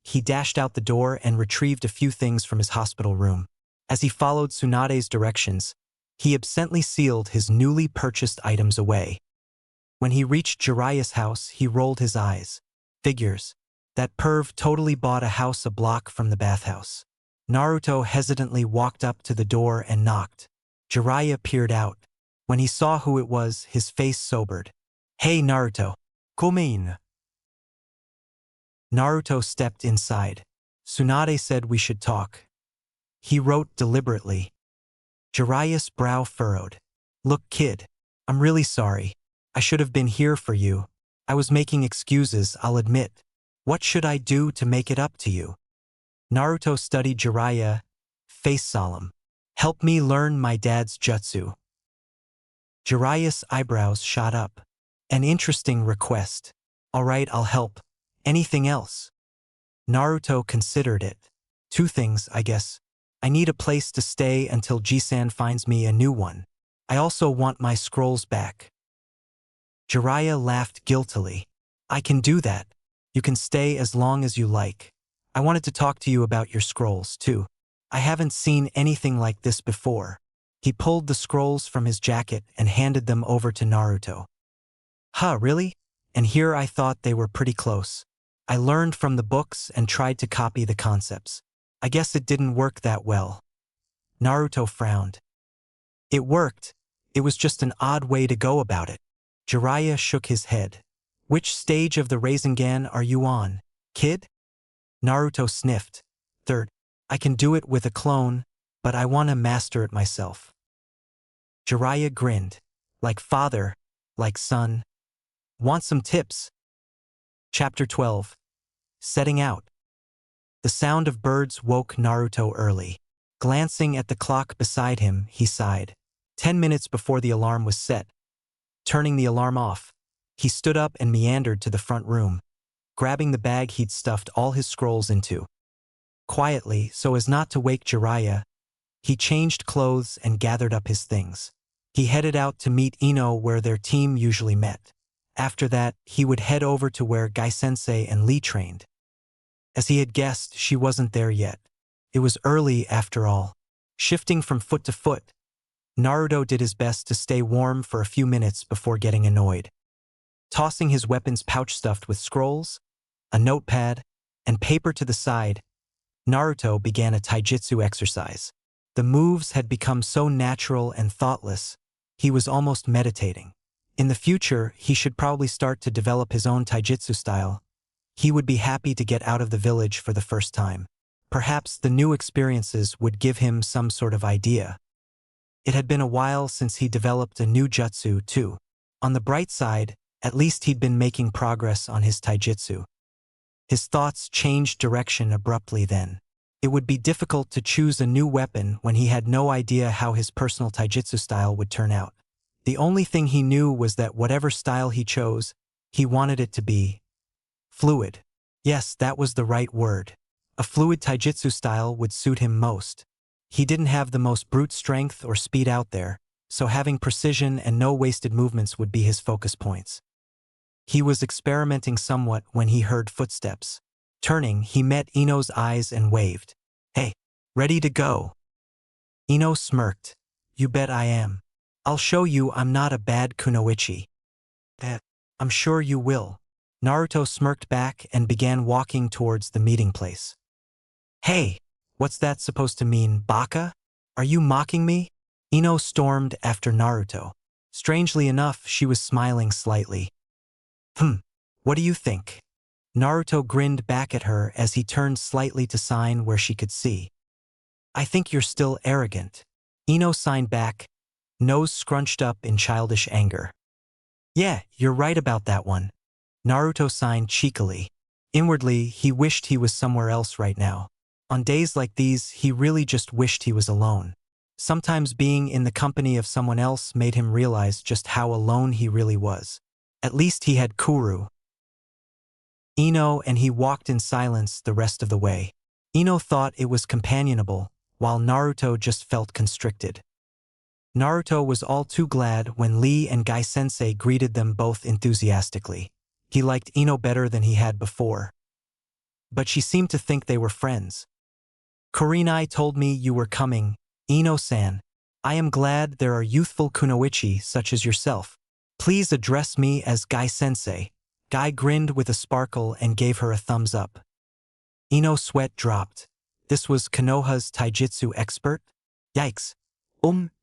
Speaker 1: He dashed out the door and retrieved a few things from his hospital room. As he followed Tsunade's directions, he absently sealed his newly purchased items away. When he reached Jiraiya's house, he rolled his eyes. Figures. That perv totally bought a house a block from the bathhouse. Naruto hesitantly walked up to the door and knocked. Jiraiya peered out. When he saw who it was, his face sobered. Hey, Naruto.
Speaker 3: Komein.
Speaker 1: Naruto stepped inside. Tsunade said we should talk. He wrote deliberately. Jiraiya's brow furrowed. Look, kid. I'm really sorry. I should have been here for you. I was making excuses, I'll admit. What should I do to make it up to you? Naruto studied Jiraiya, face solemn. Help me learn my dad's jutsu. Jiraiya's eyebrows shot up. An interesting request. All right, I'll help. Anything else? Naruto considered it. 2 things, I guess. I need a place to stay until Jisan finds me a new one. I also want my scrolls back. Jiraiya laughed guiltily. I can do that. You can stay as long as you like. I wanted to talk to you about your scrolls, too. I haven't seen anything like this before. He pulled the scrolls from his jacket and handed them over to Naruto. Huh, really? And here I thought they were pretty close. I learned from the books and tried to copy the concepts. I guess it didn't work that well. Naruto frowned. It worked. It was just an odd way to go about it. Jiraiya shook his head. Which stage of the Rasengan are you on, kid? Naruto sniffed. 3rd. I can do it with a clone, but I want to master it myself. Jiraiya grinned. Like father, like son. Want some tips? Chapter 12. Setting out. The sound of birds woke Naruto early. Glancing at the clock beside him, he sighed. 10 minutes before the alarm was set. Turning the alarm off, he stood up and meandered to the front room, grabbing the bag he'd stuffed all his scrolls into. Quietly, so as not to wake Jiraiya, he changed clothes and gathered up his things. He headed out to meet Ino where their team usually met. After that, he would head over to where Gai-sensei and Lee trained. As he had guessed, she wasn't there yet. It was early after all. Shifting from foot to foot, Naruto did his best to stay warm for a few minutes before getting annoyed. Tossing his weapons pouch stuffed with scrolls, a notepad, and paper to the side, Naruto began a taijutsu exercise. The moves had become so natural and thoughtless, he was almost meditating. In the future, he should probably start to develop his own taijutsu style. He would be happy to get out of the village for the first time. Perhaps the new experiences would give him some sort of idea. It had been a while since he developed a new jutsu, too. On the bright side, at least he'd been making progress on his taijutsu. His thoughts changed direction abruptly then. It would be difficult to choose a new weapon when he had no idea how his personal taijutsu style would turn out. The only thing he knew was that whatever style he chose, he wanted it to be fluid. Yes, that was the right word. A fluid taijutsu style would suit him most. He didn't have the most brute strength or speed out there, so having precision and no wasted movements would be his focus points. He was experimenting somewhat when he heard footsteps. Turning, he met Ino's eyes and waved. Hey, ready to go? Ino smirked. You bet I am. I'll show you I'm not a bad kunoichi. That, I'm sure you will. Naruto smirked back and began walking towards the meeting place. Hey, what's that supposed to mean, baka? Are you mocking me? Ino stormed after Naruto. Strangely enough, she was smiling slightly. What do you think? Naruto grinned back at her as he turned slightly to sign where she could see. I think you're still arrogant. Ino signed back, nose scrunched up in childish anger. Yeah, you're right about that one. Naruto signed cheekily. Inwardly, he wished he was somewhere else right now. On days like these, he really just wished he was alone. Sometimes being in the company of someone else made him realize just how alone he really was. At least he had Kuru, Ino, and he walked in silence the rest of the way. Ino thought it was companionable, while Naruto just felt constricted. Naruto was all too glad when Lee and Gai-sensei greeted them both enthusiastically. He liked Ino better than he had before. But she seemed to think they were friends. Kurenai told me you were coming, Ino-san. I am glad there are youthful kunoichi such as yourself. Please address me as Gai-sensei. Gai grinned with a sparkle and gave her a thumbs up. Ino's sweat dropped. This was Konoha's taijutsu expert? Yikes.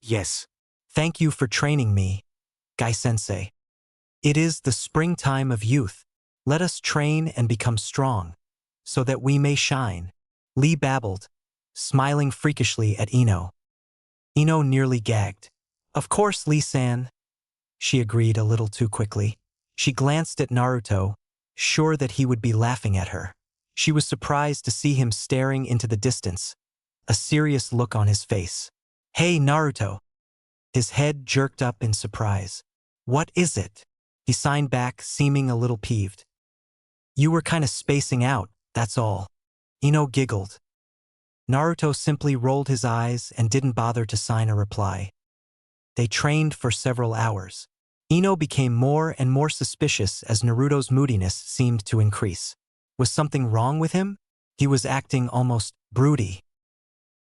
Speaker 4: Yes.
Speaker 1: Thank you for training me, Gai-sensei. It is the springtime of youth. Let us train and become strong, so that we may shine. Lee babbled, smiling freakishly at Ino. Ino nearly gagged. Of course, Lee-san, she agreed a little too quickly. She glanced at Naruto, sure that he would be laughing at her. She was surprised to see him staring into the distance, a serious look on his face. Hey, Naruto. His head jerked up in surprise. What is it? He signed back, seeming a little peeved. You were kinda spacing out, that's all. Ino giggled. Naruto simply rolled his eyes and didn't bother to sign a reply. They trained for several hours. Ino became more and more suspicious as Naruto's moodiness seemed to increase. Was something wrong with him? He was acting almost broody.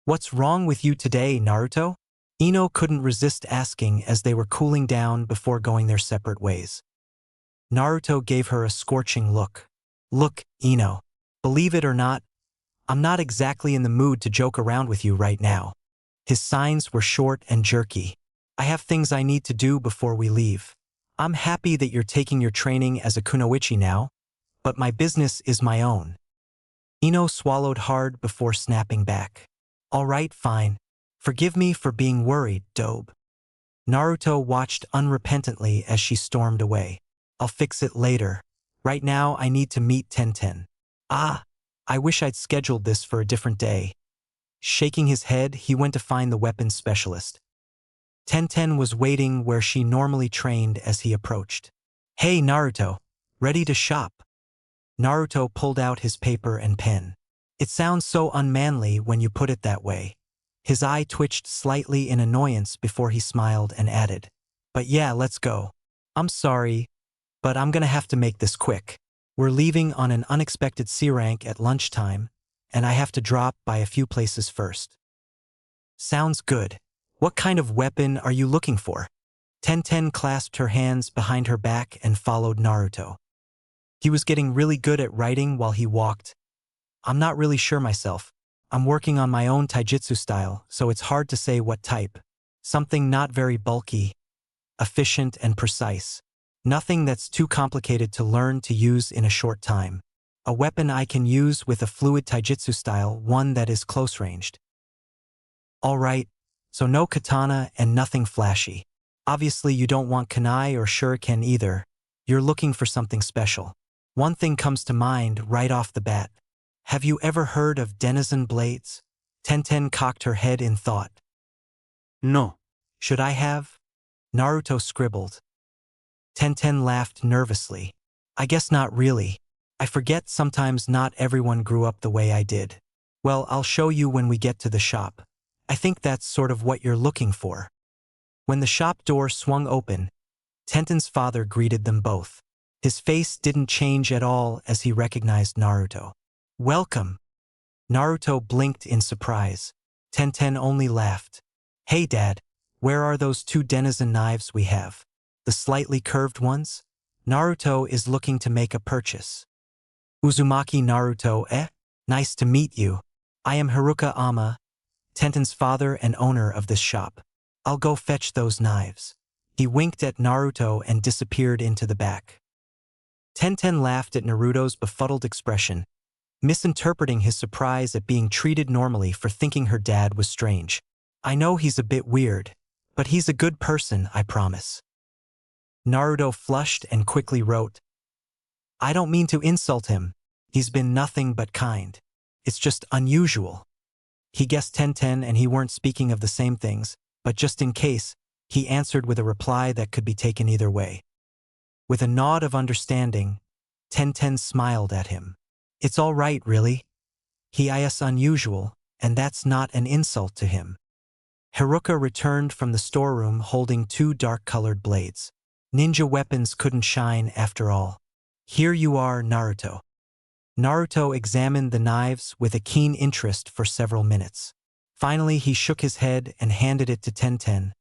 Speaker 1: What's wrong with you today, Naruto? Ino couldn't resist asking as they were cooling down before going their separate ways. Naruto gave her a scorching look. Look, Ino. Believe it or not, I'm not exactly in the mood to joke around with you right now. His signs were short and jerky. I have things I need to do before we leave. I'm happy that you're taking your training as a kunoichi now, but my business is my own. Ino swallowed hard before snapping back. All right, fine. Forgive me for being worried, Dobe. Naruto watched unrepentantly as she stormed away. I'll fix it later. Right now I need to meet Tenten. Ah, I wish I'd scheduled this for a different day. Shaking his head, he went to find the weapons specialist. Tenten was waiting where she normally trained as he approached. Hey, Naruto. Ready to shop? Naruto pulled out his paper and pen. It sounds so unmanly when you put it that way. His eye twitched slightly in annoyance before he smiled and added, but yeah, let's go. I'm sorry, but I'm gonna have to make this quick. We're leaving on an unexpected C rank at lunchtime, and I have to drop by a few places first. Sounds good. What kind of weapon are you looking for? Tenten clasped her hands behind her back and followed Naruto. He was getting really good at writing while he walked. I'm not really sure myself. I'm working on my own taijutsu style, so it's hard to say what type. Something not very bulky, efficient and precise. Nothing that's too complicated to learn to use in a short time. A weapon I can use with a fluid taijutsu style, one that is close-ranged. All right, so no katana and nothing flashy. Obviously you don't want kunai or shuriken either. You're looking for something special. One thing comes to mind right off the bat. Have you ever heard of denizen blades? Tenten cocked her head in thought.
Speaker 4: No.
Speaker 1: Should I have? Naruto scribbled. Tenten laughed nervously. I guess not really. I forget sometimes not everyone grew up the way I did. Well, I'll show you when we get to the shop. I think that's sort of what you're looking for. When the shop door swung open, Tenten's father greeted them both. His face didn't change at all as he recognized Naruto. Welcome. Naruto blinked in surprise. Tenten only laughed. Hey Dad, where are those two denizen knives we have? The slightly curved ones? Naruto is looking to make a purchase. Uzumaki Naruto, nice to meet you. I am Haruka Ama, Tenten's father and owner of this shop. I'll go fetch those knives. He winked at Naruto and disappeared into the back. Tenten laughed at Naruto's befuddled expression, misinterpreting his surprise at being treated normally for thinking her dad was strange. I know he's a bit weird, but he's a good person, I promise. Naruto flushed and quickly wrote, I don't mean to insult him. He's been nothing but kind. It's just unusual. He guessed 1010 and he weren't speaking of the same things, but just in case, he answered with a reply that could be taken either way. With a nod of understanding, 1010 smiled at him. It's all right, really. He is unusual, and that's not an insult to him. Haruka returned from the storeroom holding 2 dark-colored blades. Ninja weapons couldn't shine after all. Here you are, Naruto. Naruto examined the knives with a keen interest for several minutes. Finally, he shook his head and handed it to 1010,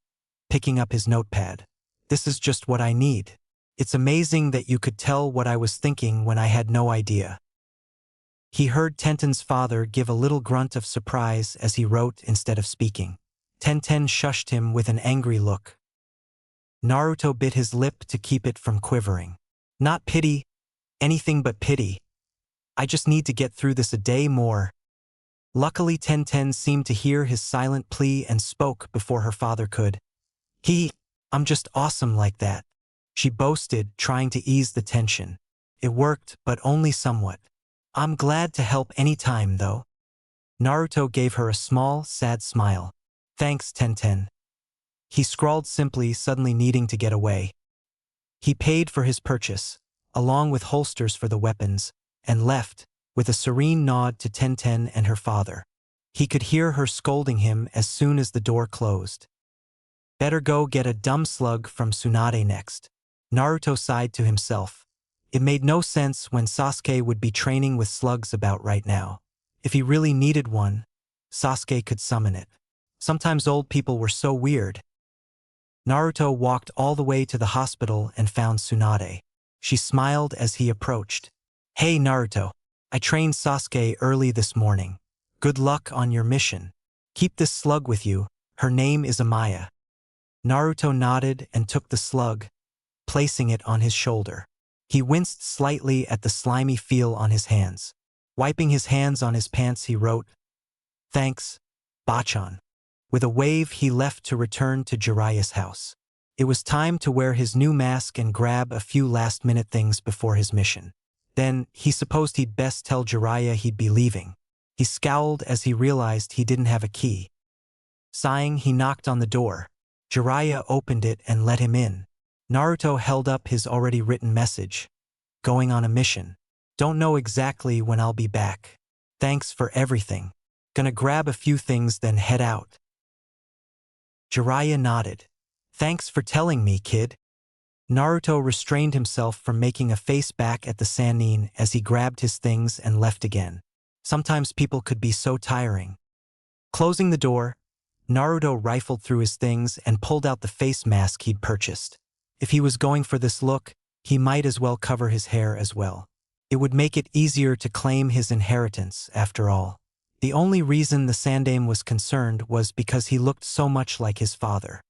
Speaker 1: picking up his notepad. This is just what I need. It's amazing that you could tell what I was thinking when I had no idea. He heard Tenten's father give a little grunt of surprise as he wrote instead of speaking. Tenten shushed him with an angry look. Naruto bit his lip to keep it from quivering. Not pity, anything but pity. I just need to get through this a day more. Luckily, Tenten seemed to hear his silent plea and spoke before her father could. I'm just awesome like that, she boasted, trying to ease the tension. It worked, but only somewhat. I'm glad to help any time, though. Naruto gave her a small, sad smile. Thanks, Tenten. He scrawled simply, suddenly needing to get away. He paid for his purchase, along with holsters for the weapons, and left, with a serene nod to Tenten and her father. He could hear her scolding him as soon as the door closed. Better go get a dumb slug from Tsunade next. Naruto sighed to himself. It made no sense when Sasuke would be training with slugs about right now. If he really needed one, Sasuke could summon it. Sometimes old people were so weird. Naruto walked all the way to the hospital and found Tsunade. She smiled as he approached. Hey Naruto, I trained Sasuke early this morning. Good luck on your mission. Keep this slug with you, her name is Amaya. Naruto nodded and took the slug, placing it on his shoulder. He winced slightly at the slimy feel on his hands. Wiping his hands on his pants, he wrote, Thanks, Bachan. With a wave, he left to return to Jiraiya's house. It was time to wear his new mask and grab a few last-minute things before his mission. Then, he supposed he'd best tell Jiraiya he'd be leaving. He scowled as he realized he didn't have a key. Sighing, he knocked on the door. Jiraiya opened it and let him in. Naruto held up his already written message. Going on a mission. Don't know exactly when I'll be back. Thanks for everything. Gonna grab a few things then head out. Jiraiya nodded. Thanks for telling me, kid. Naruto restrained himself from making a face back at the Sannin as he grabbed his things and left again. Sometimes people could be so tiring. Closing the door, Naruto rifled through his things and pulled out the face mask he'd purchased. If he was going for this look, he might as well cover his hair as well. It would make it easier to claim his inheritance, after all. The only reason the Sandaime was concerned was because he looked so much like his father.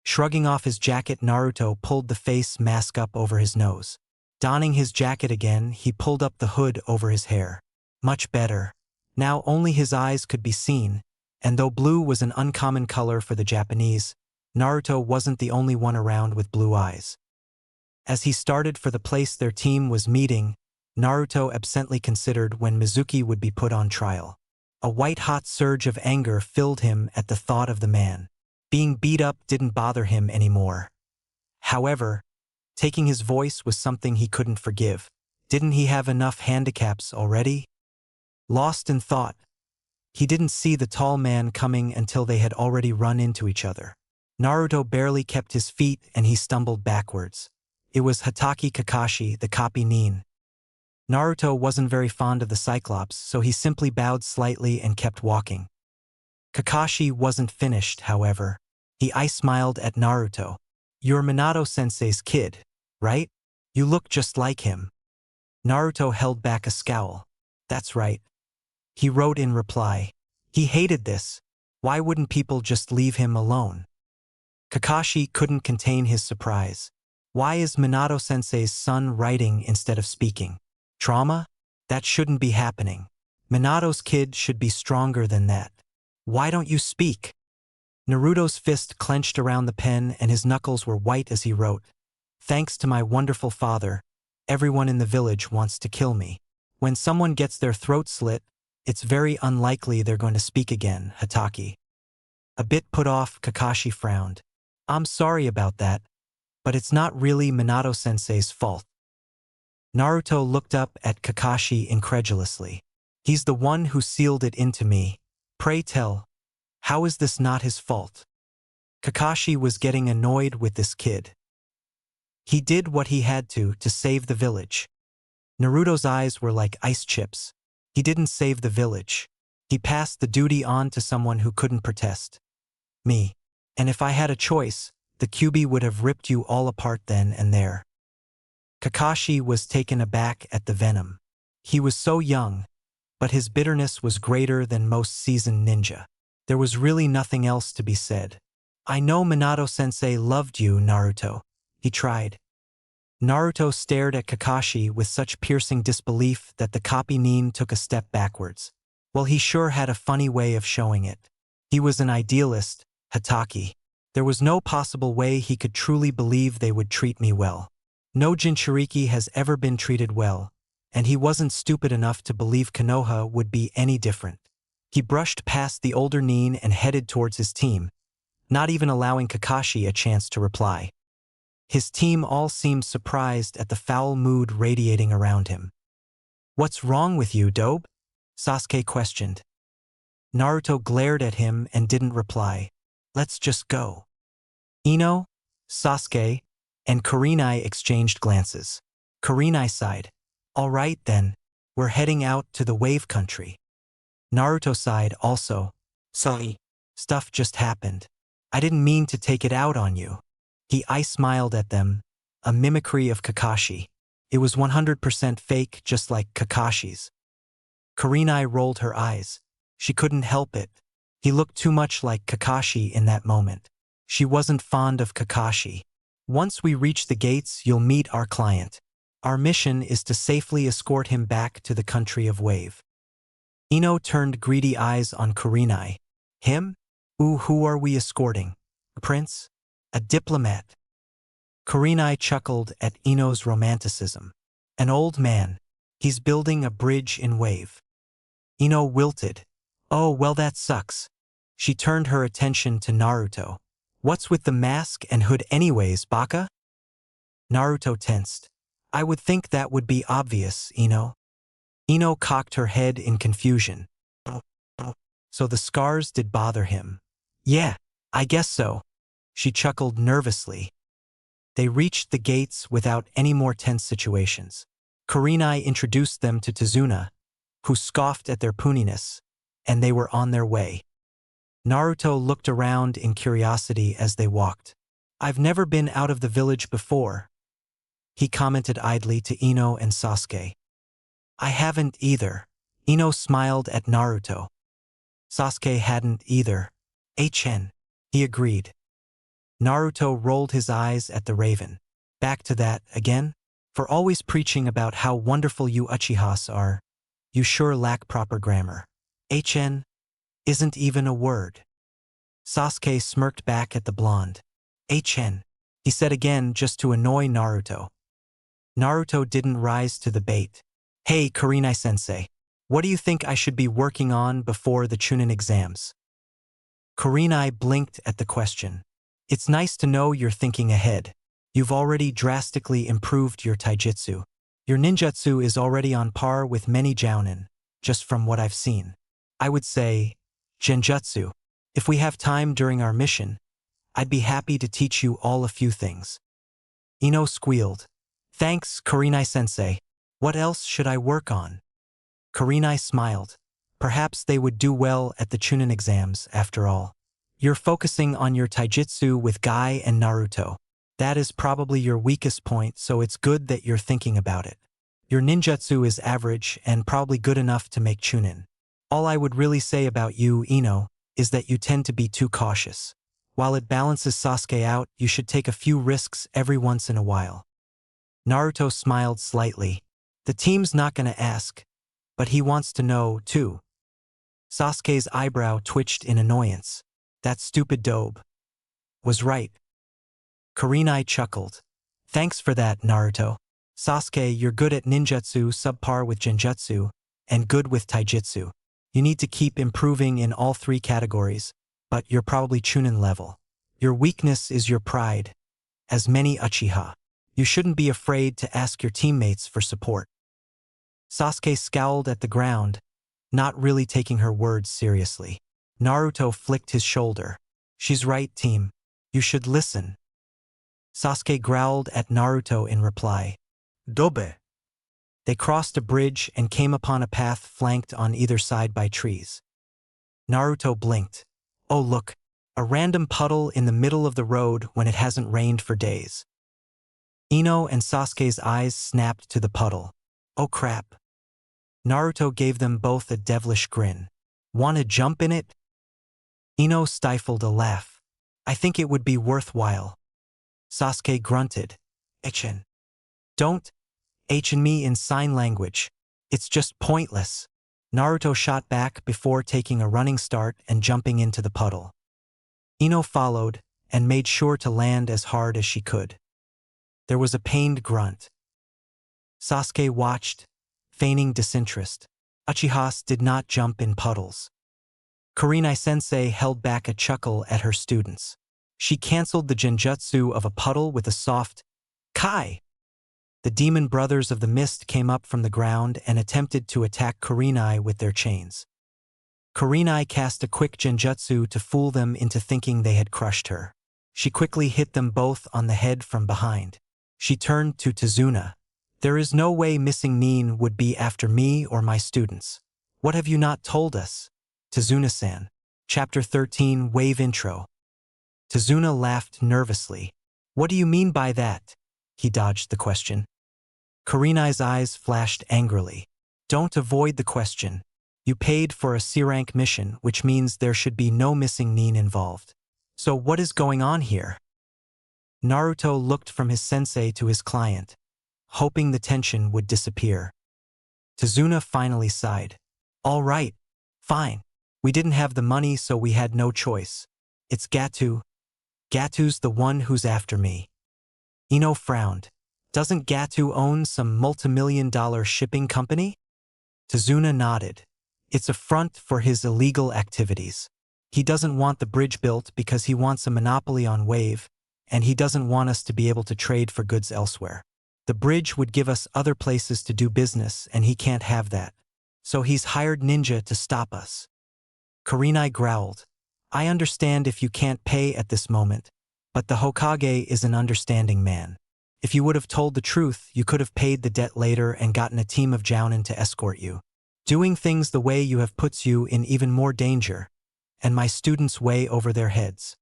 Speaker 1: Shrugging off his jacket, Naruto pulled the face mask up over his nose. Donning his jacket again, he pulled up the hood over his hair. Much better. Now only his eyes could be seen, and though blue was an uncommon color for the Japanese, Naruto wasn't the only one around with blue eyes. As he started for the place their team was meeting, Naruto absently considered when Mizuki would be put on trial. A white-hot surge of anger filled him at the thought of the man. Being beat up didn't bother him anymore. However, taking his voice was something he couldn't forgive. Didn't he have enough handicaps already? Lost in thought, he didn't see the tall man coming until they had already run into each other. Naruto barely kept his feet and he stumbled backwards. It was Hatake Kakashi, the copy nin. Naruto wasn't very fond of the Cyclops, so he simply bowed slightly and kept walking. Kakashi wasn't finished, however. He smiled at Naruto. You're Minato-sensei's kid, right? You look just like him. Naruto held back a scowl. That's right. He wrote in reply. He hated this. Why wouldn't people just leave him alone? Kakashi couldn't contain his surprise. Why is Minato-sensei's son writing instead of speaking? Trauma? That shouldn't be happening. Minato's kid should be stronger than that. Why don't you speak? Naruto's fist clenched around the pen and his knuckles were white as he wrote. Thanks to my wonderful father, everyone in the village wants to kill me. When someone gets their throat slit, It's very unlikely they're going to speak again, Hataki. A bit put off, Kakashi frowned. I'm sorry about that, but it's not really Minato-sensei's fault. Naruto looked up at Kakashi incredulously. He's the one who sealed it into me. Pray tell, how is this not his fault? Kakashi was getting annoyed with this kid. He did what he had to save the village. Naruto's eyes were like ice chips. He didn't save the village. He passed the duty on to someone who couldn't protest. Me. And if I had a choice, the Kyuubi would have ripped you all apart then and there. Kakashi was taken aback at the venom. He was so young, but his bitterness was greater than most seasoned ninja. There was really nothing else to be said. I know Minato-sensei loved you, Naruto. He tried. Naruto stared at Kakashi with such piercing disbelief that the copy Nin took a step backwards. Well, he sure had a funny way of showing it. He was an idealist, Hataki. There was no possible way he could truly believe they would treat me well. No Jinchuriki has ever been treated well, and he wasn't stupid enough to believe Konoha would be any different. He brushed past the older Nin and headed towards his team, not even allowing Kakashi a chance to reply. His team all seemed surprised at the foul mood radiating around him. What's wrong with you, Dobe? Sasuke questioned. Naruto glared at him and didn't reply. Let's just go. Ino, Sasuke, and Kurenai exchanged glances. Kurenai sighed. All right then, we're heading out to the wave country. Naruto sighed also. Sorry. Stuff just happened. I didn't mean to take it out on you. He smiled at them, a mimicry of Kakashi. It was 100% fake, just like Kakashi's. Kurenai rolled her eyes. She couldn't help it. He looked too much like Kakashi in that moment. She wasn't fond of Kakashi. Once we reach the gates, you'll meet our client. Our mission is to safely escort him back to the country of Wave. Ino turned greedy eyes on Kurenai. Him? Ooh, who are we escorting? A prince? A diplomat? Kurenai chuckled at Ino's romanticism. An old man. He's building a bridge in Wave. Ino wilted. Oh, well, that sucks. She turned her attention to Naruto. What's with the mask and hood anyways, Baka? Naruto tensed. I would think that would be obvious, Ino. Ino cocked her head in confusion. So the scars did bother him. Yeah, I guess so. She chuckled nervously. They reached the gates without any more tense situations. Kurenai introduced them to Tazuna, who scoffed at their pooniness, and they were on their way. Naruto looked around in curiosity as they walked. I've never been out of the village before, he commented idly to Ino and Sasuke. I haven't either. Ino smiled at Naruto. Sasuke hadn't either. He agreed. Naruto rolled his eyes at the raven. Back to that again? For always preaching about how wonderful you Uchihas are, you sure lack proper grammar. Isn't even a word. Sasuke smirked back at the blonde. He said again just to annoy Naruto. Naruto didn't rise to the bait. Hey, Kurenai-sensei, what do you think I should be working on before the Chunin exams? Kurenai blinked at the question. It's nice to know you're thinking ahead. You've already drastically improved your taijutsu. Your ninjutsu is already on par with many jounin, just from what I've seen. I would say, genjutsu. If we have time during our mission, I'd be happy to teach you all a few things. Ino squealed. Thanks, Kurenai-sensei. What else should I work on? Kurenai smiled. Perhaps they would do well at the Chunin exams, after all. You're focusing on your taijutsu with Guy and Naruto. That is probably your weakest point, so it's good that you're thinking about it. Your ninjutsu is average and probably good enough to make Chunin. All I would really say about you, Ino, is that you tend to be too cautious. While it balances Sasuke out, you should take a few risks every once in a while. Naruto smiled slightly. The team's not gonna ask, but he wants to know, too. Sasuke's eyebrow twitched in annoyance. That stupid dobe was right. Kurenai chuckled. Thanks for that, Naruto. Sasuke, you're good at ninjutsu, subpar with genjutsu, and good with taijutsu. You need to keep improving in all 3 categories, but you're probably Chunin level. Your weakness is your pride. As many Uchiha, you shouldn't be afraid to ask your teammates for support. Sasuke scowled at the ground, not really taking her words seriously. Naruto flicked his shoulder. She's right, team. You should listen. Sasuke growled at Naruto in reply.
Speaker 2: Dobe.
Speaker 1: They crossed a bridge and came upon a path flanked on either side by trees. Naruto blinked. Oh look, a random puddle in the middle of the road when it hasn't rained for days. Ino and Sasuke's eyes snapped to the puddle. Oh crap. Naruto gave them both a devilish grin. Wanna jump in it? Ino stifled a laugh. I think it would be worthwhile. Sasuke grunted. Ichin. Don't Ichin me in sign language. It's just pointless. Naruto shot back before taking a running start and jumping into the puddle. Ino followed and made sure to land as hard as she could. There was a pained grunt. Sasuke watched, feigning disinterest. Uchihas did not jump in puddles. Kurenai-sensei held back a chuckle at her students. She canceled the genjutsu of a puddle with a soft kai. The demon brothers of the mist came up from the ground and attempted to attack Kurenai with their chains. Kurenai cast a quick genjutsu to fool them into thinking they had crushed her. She quickly hit them both on the head from behind. She turned to Tazuna. There is no way Missing Nin would be after me or my students. What have you not told us? Tazuna-san. Chapter 13 Wave Intro. Tazuna laughed nervously. What do you mean by that? He dodged the question. Kurenai's eyes flashed angrily. Don't avoid the question. You paid for a C-rank mission, which means there should be no Missing Nin involved. So what is going on here? Naruto looked from his sensei to his client, hoping the tension would disappear. Tazuna finally sighed. All right, fine. We didn't have the money, so we had no choice. It's Gato. Gato's the one who's after me. Ino frowned. Doesn't Gato own some multimillion-dollar shipping company? Tazuna nodded. It's a front for his illegal activities. He doesn't want the bridge built because he wants a monopoly on wave, and he doesn't want us to be able to trade for goods elsewhere. The bridge would give us other places to do business, and he can't have that. So he's hired ninja to stop us. Kurenai growled. I understand if you can't pay at this moment, but the Hokage is an understanding man. If you would have told the truth, you could have paid the debt later and gotten a team of jounin to escort you. Doing things the way you have puts you in even more danger, and my students way over their heads.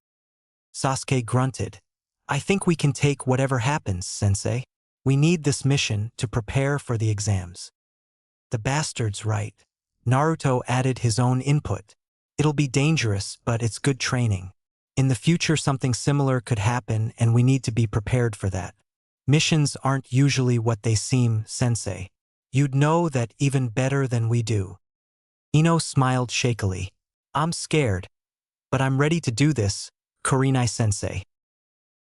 Speaker 1: Sasuke grunted. I think we can take whatever happens, sensei. We need this mission to prepare for the exams. The bastard's right. Naruto added his own input. It'll be dangerous, but it's good training. In the future something similar could happen and we need to be prepared for that. Missions aren't usually what they seem, sensei. You'd know that even better than we do. Ino smiled shakily. I'm scared, but I'm ready to do this, Kurenai-sensei.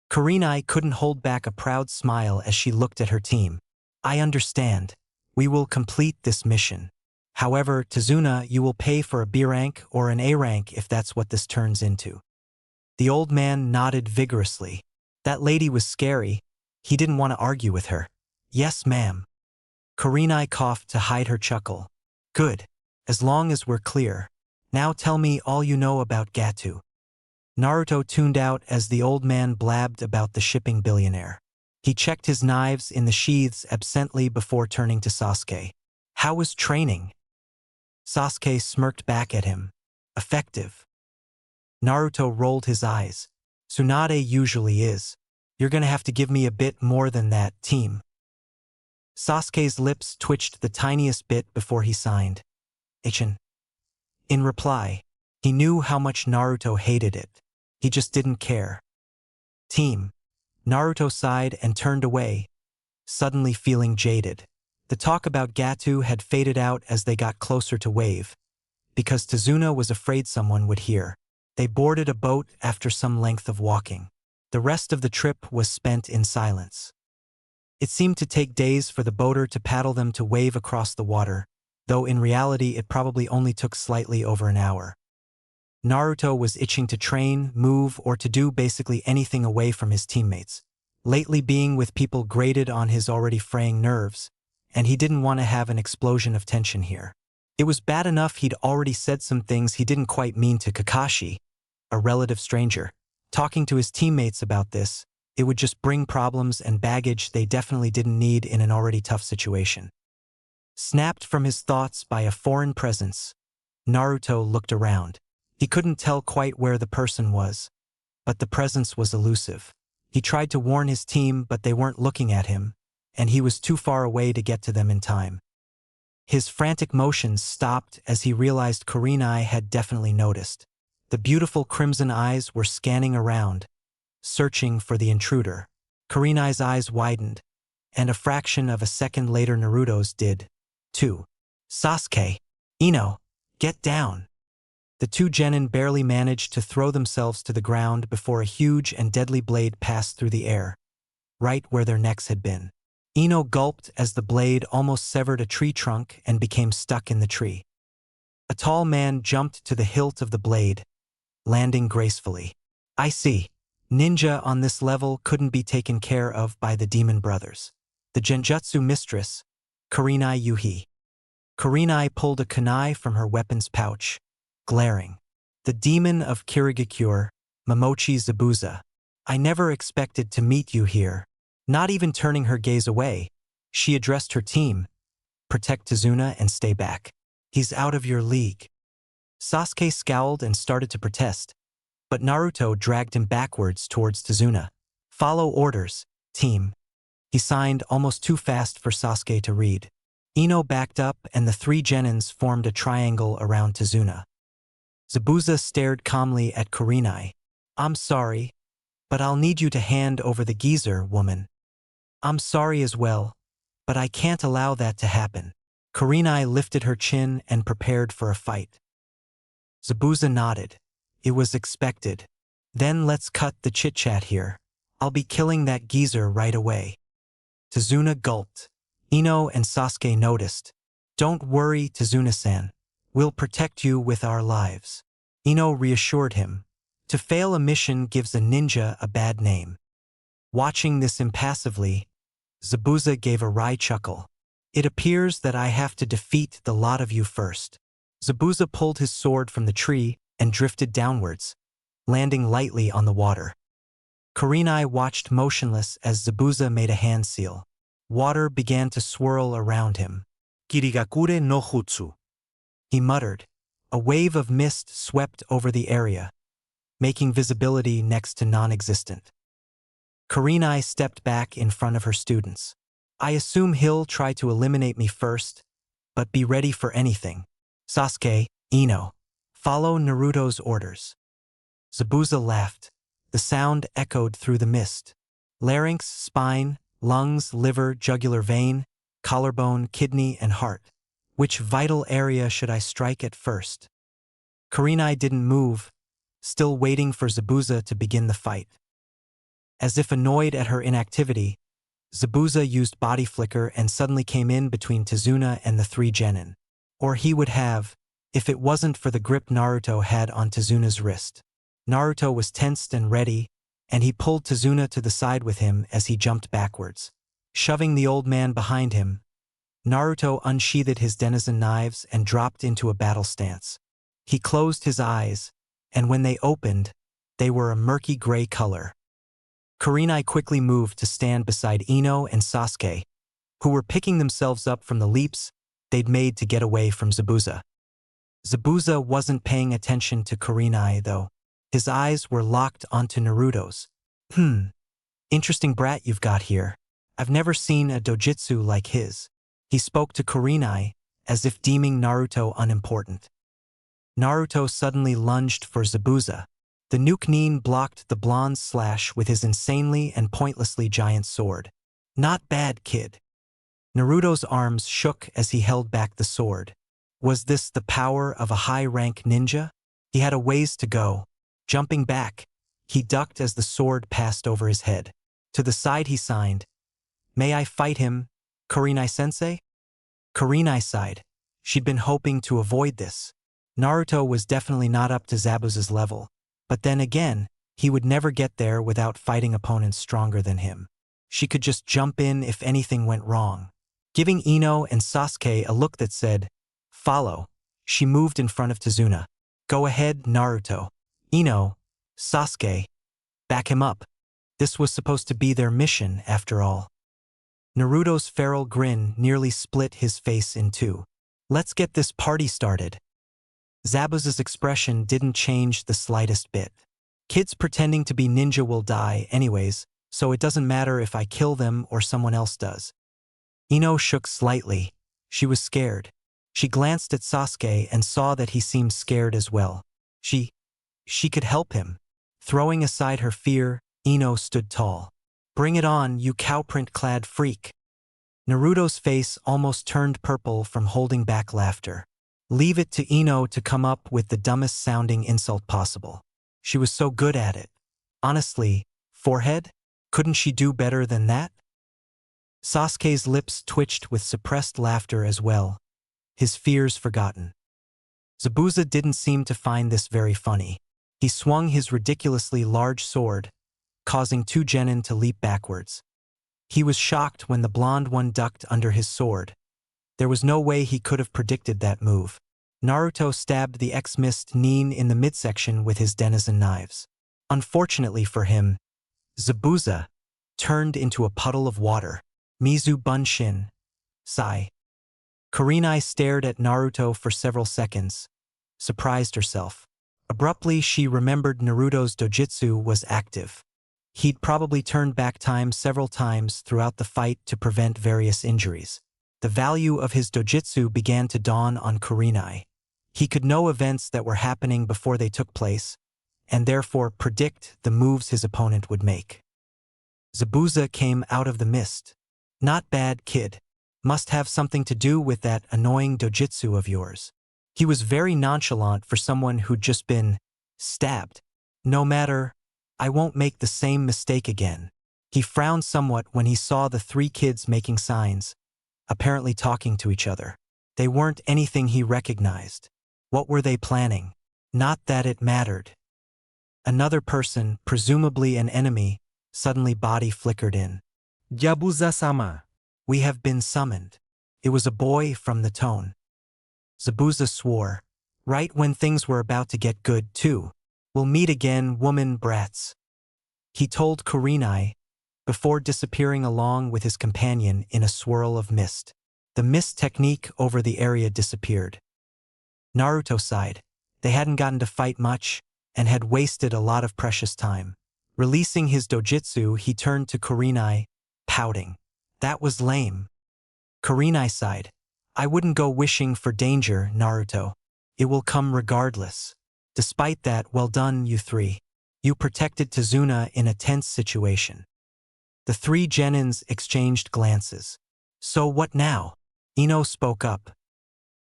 Speaker 1: Kurenai couldn't hold back a proud smile as she looked at her team. I understand. We will complete this mission. However, Tazuna, you will pay for a B rank or an A rank if that's what this turns into. The old man nodded vigorously. That lady was scary. He didn't want to argue with her. Yes, ma'am. Kurenai coughed to hide her chuckle. Good. As long as we're clear. Now tell me all you know about Gato. Naruto tuned out as the old man blabbed about the shipping billionaire. He checked his knives in the sheaths absently before turning to Sasuke. How was training? Sasuke smirked back at him. Effective. Naruto rolled his eyes. Tsunade usually is. You're gonna have to give me a bit more than that, team. Sasuke's lips twitched the tiniest bit before he signed. Ichin. In reply, he knew how much Naruto hated it. He just didn't care. Team. Naruto sighed and turned away, suddenly feeling jaded. The talk about Gato had faded out as they got closer to Wave, because Tazuna was afraid someone would hear. They boarded a boat after some length of walking. The rest of the trip was spent in silence. It seemed to take days for the boater to paddle them to Wave across the water, though in reality it probably only took slightly over an hour. Naruto was itching to train, move, or to do basically anything away from his teammates. Lately being with people grated on his already fraying nerves, and he didn't want to have an explosion of tension here. It was bad enough he'd already said some things he didn't quite mean to Kakashi, a relative stranger. Talking to his teammates about this, it would just bring problems and baggage they definitely didn't need in an already tough situation. Snapped from his thoughts by a foreign presence, Naruto looked around. He couldn't tell quite where the person was, but the presence was elusive. He tried to warn his team, but they weren't looking at him, and he was too far away to get to them in time. His frantic motions stopped as he realized Kurenai had definitely noticed. The beautiful crimson eyes were scanning around, searching for the intruder. Kurenai's eyes widened, and a fraction of a second later Naruto's did, too. Sasuke, Ino, get down. The two genin barely managed to throw themselves to the ground before a huge and deadly blade passed through the air, right where their necks had been. Ino gulped as the blade almost severed a tree trunk and became stuck in the tree. A tall man jumped to the hilt of the blade, landing gracefully. I see. Ninja on this level couldn't be taken care of by the demon brothers. The genjutsu mistress, Kurenai Yuhi. Kurenai pulled a kunai from her weapon's pouch, glaring. The demon of Kirigakure, Momochi Zabuza. I never expected to meet you here. Not even turning her gaze away, she addressed her team. Protect Tazuna and stay back. He's out of your league. Sasuke scowled and started to protest, but Naruto dragged him backwards towards Tazuna. Follow orders, team. He signed almost too fast for Sasuke to read. Ino backed up and the three genins formed a triangle around Tazuna. Zabuza stared calmly at Kurenai. I'm sorry, but I'll need you to hand over the geezer, woman. I'm sorry as well, but I can't allow that to happen. Kurenai lifted her chin and prepared for a fight. Zabuza nodded. It was expected. Then let's cut the chit-chat here. I'll be killing that geezer right away. Tazuna gulped. Ino and Sasuke noticed. Don't worry, Tazuna-san. We'll protect you with our lives. Ino reassured him. To fail a mission gives a ninja a bad name. Watching this impassively, Zabuza gave a wry chuckle. It appears that I have to defeat the lot of you first. Zabuza pulled his sword from the tree and drifted downwards, landing lightly on the water. Kurenai watched motionless as Zabuza made a hand seal. Water began to swirl around him.
Speaker 2: Kirigakure no Jutsu.
Speaker 1: He muttered. A wave of mist swept over the area, making visibility next to non-existent. Kurenai stepped back in front of her students. I assume he'll try to eliminate me first, but be ready for anything. Sasuke, Ino, follow Naruto's orders. Zabuza laughed. The sound echoed through the mist. Larynx, spine, lungs, liver, jugular vein, collarbone, kidney, and heart. Which vital area should I strike at first? Kurenai didn't move, still waiting for Zabuza to begin the fight. As if annoyed at her inactivity, Zabuza used body flicker and suddenly came in between Tazuna and the three genin. Or he would have, if it wasn't for the grip Naruto had on Tazuna's wrist. Naruto was tensed and ready, and he pulled Tazuna to the side with him as he jumped backwards. Shoving the old man behind him, Naruto unsheathed his denizen knives and dropped into a battle stance. He closed his eyes, and when they opened, they were a murky gray color. Kurenai quickly moved to stand beside Ino and Sasuke, who were picking themselves up from the leaps they'd made to get away from Zabuza. Zabuza wasn't paying attention to Kurenai, though. His eyes were locked onto Naruto's. Interesting brat you've got here. I've never seen a dojutsu like his. He spoke to Kurenai, as if deeming Naruto unimportant. Naruto suddenly lunged for Zabuza. The Nuke-Nin blocked the blonde's slash with his insanely and pointlessly giant sword. Not bad, kid. Naruto's arms shook as he held back the sword. Was this the power of a high-rank ninja? He had a ways to go. Jumping back, he ducked as the sword passed over his head. To the side he signed, "May I fight him, Kurenai-sensei?" Kurenai sighed. She'd been hoping to avoid this. Naruto was definitely not up to Zabuza's level, but then again, he would never get there without fighting opponents stronger than him. She could just jump in if anything went wrong. Giving Ino and Sasuke a look that said, "Follow," she moved in front of Tazuna. "Go ahead, Naruto. Ino, Sasuke, back him up." This was supposed to be their mission, after all. Naruto's feral grin nearly split his face in two. "Let's get this party started." Zabuza's expression didn't change the slightest bit. "Kids pretending to be ninja will die anyways, so it doesn't matter if I kill them or someone else does." Ino shook slightly. She was scared. She glanced at Sasuke and saw that he seemed scared as well. She could help him. Throwing aside her fear, Ino stood tall. "Bring it on, you cowprint-clad freak." Naruto's face almost turned purple from holding back laughter. Leave it to Ino to come up with the dumbest-sounding insult possible. She was so good at it. Honestly, forehead? Couldn't she do better than that? Sasuke's lips twitched with suppressed laughter as well, his fears forgotten. Zabuza didn't seem to find this very funny. He swung his ridiculously large sword, causing two genin to leap backwards. He was shocked when the blonde one ducked under his sword. There was no way he could have predicted that move. Naruto stabbed the ex-mist Nin in the midsection with his denizen knives. Unfortunately for him, Zabuza turned into a puddle of water. Mizu Bunshin. Sigh. Kurenai stared at Naruto for several seconds, surprised herself. Abruptly, she remembered Naruto's dojutsu was active. He'd probably turned back time several times throughout the fight to prevent various injuries. The value of his dojutsu began to dawn on Kurenai. He could know events that were happening before they took place, and therefore predict the moves his opponent would make. Zabuza came out of the mist. "Not bad, kid. Must have something to do with that annoying dojutsu of yours." He was very nonchalant for someone who'd just been stabbed. "No matter, I won't make the same mistake again." He frowned somewhat when he saw the three kids making signs, apparently talking to each other. They weren't anything he recognized. What were they planning? Not that it mattered. Another person, presumably an enemy, suddenly body flickered in.
Speaker 2: Zabuza-sama.
Speaker 1: "We have been summoned." It was a boy from the tone. Zabuza swore. Right when things were about to get good, too. "We'll meet again, woman brats," he told Kurenai, before disappearing along with his companion in a swirl of mist. The mist technique over the area disappeared. Naruto sighed. They hadn't gotten to fight much, and had wasted a lot of precious time. Releasing his dojutsu, he turned to Kurenai, pouting. "That was lame." Kurenai sighed. "I wouldn't go wishing for danger, Naruto. It will come regardless. Despite that, well done, you three. You protected Tazuna in a tense situation." The three genins exchanged glances. "So what now?" Ino spoke up.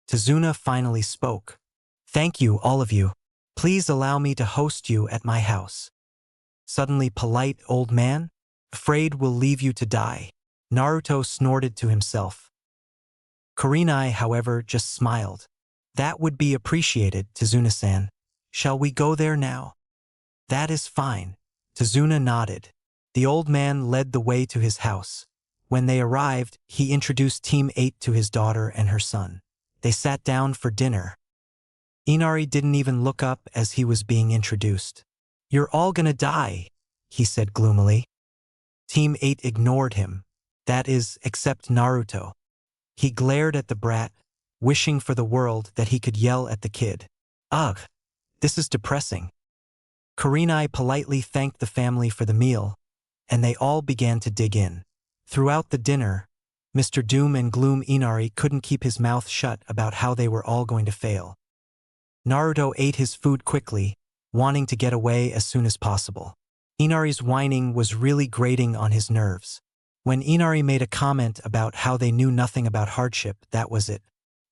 Speaker 1: Tazuna finally spoke. "Thank you, all of you. Please allow me to host you at my house." Suddenly polite old man? "Afraid we'll leave you to die." Naruto snorted to himself. Kurenai, however, just smiled. "That would be appreciated, Tazuna-san. Shall we go there now?" "That is fine." Tazuna nodded. The old man led the way to his house. When they arrived, he introduced Team 8 to his daughter and her son. They sat down for dinner. Inari didn't even look up as he was being introduced. "You're all gonna die," he said gloomily. Team 8 ignored him. That is, except Naruto. He glared at the brat, wishing for the world that he could yell at the kid. "Ugh, this is depressing." Kurenai politely thanked the family for the meal, and they all began to dig in. Throughout the dinner, Mr. Doom and Gloom Inari couldn't keep his mouth shut about how they were all going to fail. Naruto ate his food quickly, wanting to get away as soon as possible. Inari's whining was really grating on his nerves. When Inari made a comment about how they knew nothing about hardship, that was it.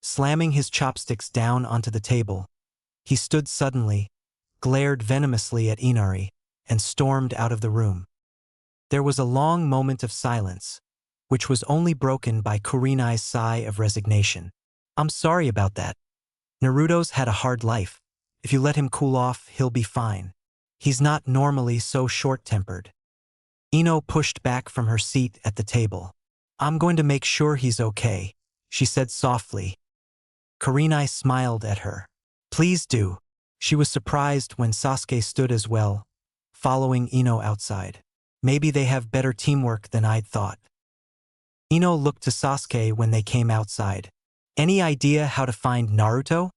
Speaker 1: Slamming his chopsticks down onto the table, he stood suddenly, glared venomously at Inari, and stormed out of the room. There was a long moment of silence, which was only broken by Kurenai's sigh of resignation. I'm sorry about that. Naruto's had a hard life. If you let him cool off, he'll be fine. He's not normally so short-tempered. Ino pushed back from her seat at the table. I'm going to make sure he's okay, she said softly. Kurenai smiled at her. Please do. She was surprised when Sasuke stood as well, following Ino outside. Maybe they have better teamwork than I'd thought. Ino looked to Sasuke when they came outside. Any idea how to find Naruto?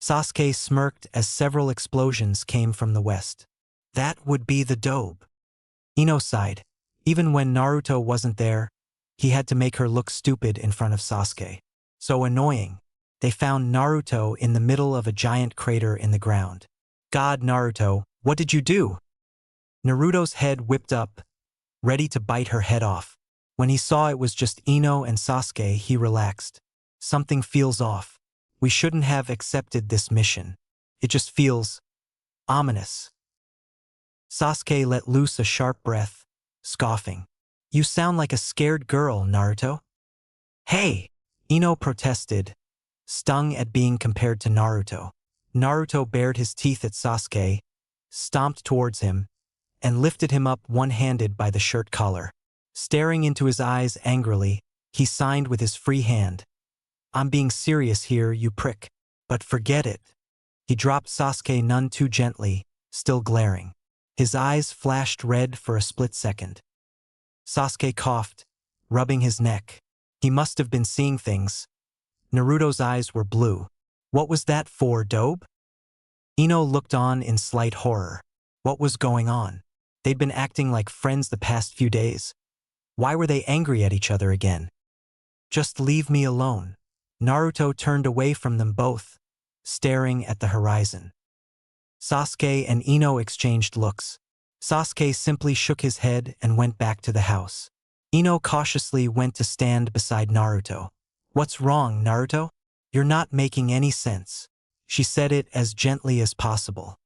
Speaker 1: Sasuke smirked as several explosions came from the west. That would be the dobe. Ino sighed. Even when Naruto wasn't there, he had to make her look stupid in front of Sasuke. So annoying. They found Naruto in the middle of a giant crater in the ground. God, Naruto, what did you do? Naruto's head whipped up, ready to bite her head off. When he saw it was just Ino and Sasuke, he relaxed. Something feels off. We shouldn't have accepted this mission. It just feels ominous. Sasuke let loose a sharp breath, scoffing. You sound like a scared girl, Naruto. Hey! Ino protested, stung at being compared to Naruto. Naruto bared his teeth at Sasuke, stomped towards him, and lifted him up one-handed by the shirt collar. Staring into his eyes angrily, he signed with his free hand. I'm being serious here, you prick. But forget it. He dropped Sasuke none too gently, still glaring. His eyes flashed red for a split second. Sasuke coughed, rubbing his neck. He must have been seeing things. Naruto's eyes were blue. What was that for, dobe? Ino looked on in slight horror. What was going on? They'd been acting like friends the past few days. Why were they angry at each other again? Just leave me alone. Naruto turned away from them both, staring at the horizon. Sasuke and Ino exchanged looks. Sasuke simply shook his head and went back to the house. Ino cautiously went to stand beside Naruto. What's wrong, Naruto? You're not making any sense. She said it as gently as possible.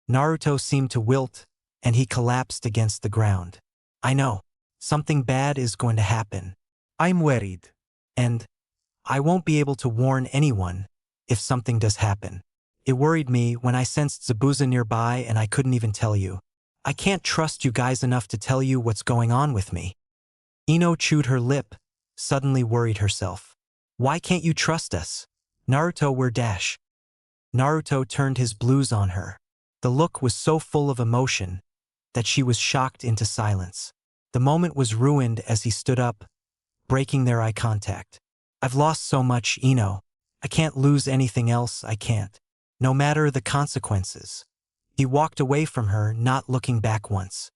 Speaker 1: Naruto seemed to wilt, and he collapsed against the ground. I know. Something bad is going to happen.
Speaker 2: I'm worried.
Speaker 1: And I won't be able to warn anyone if something does happen. It worried me when I sensed Zabuza nearby and I couldn't even tell you. I can't trust you guys enough to tell you what's going on with me. Ino chewed her lip, suddenly worried herself. Why can't you trust us? Naruto, we're dash. Naruto turned his blues on her. The look was so full of emotion that she was shocked into silence. The moment was ruined as he stood up, breaking their eye contact. I've lost so much, Ino. I can't lose anything else, I can't. No matter the consequences. He walked away from her, not looking back once.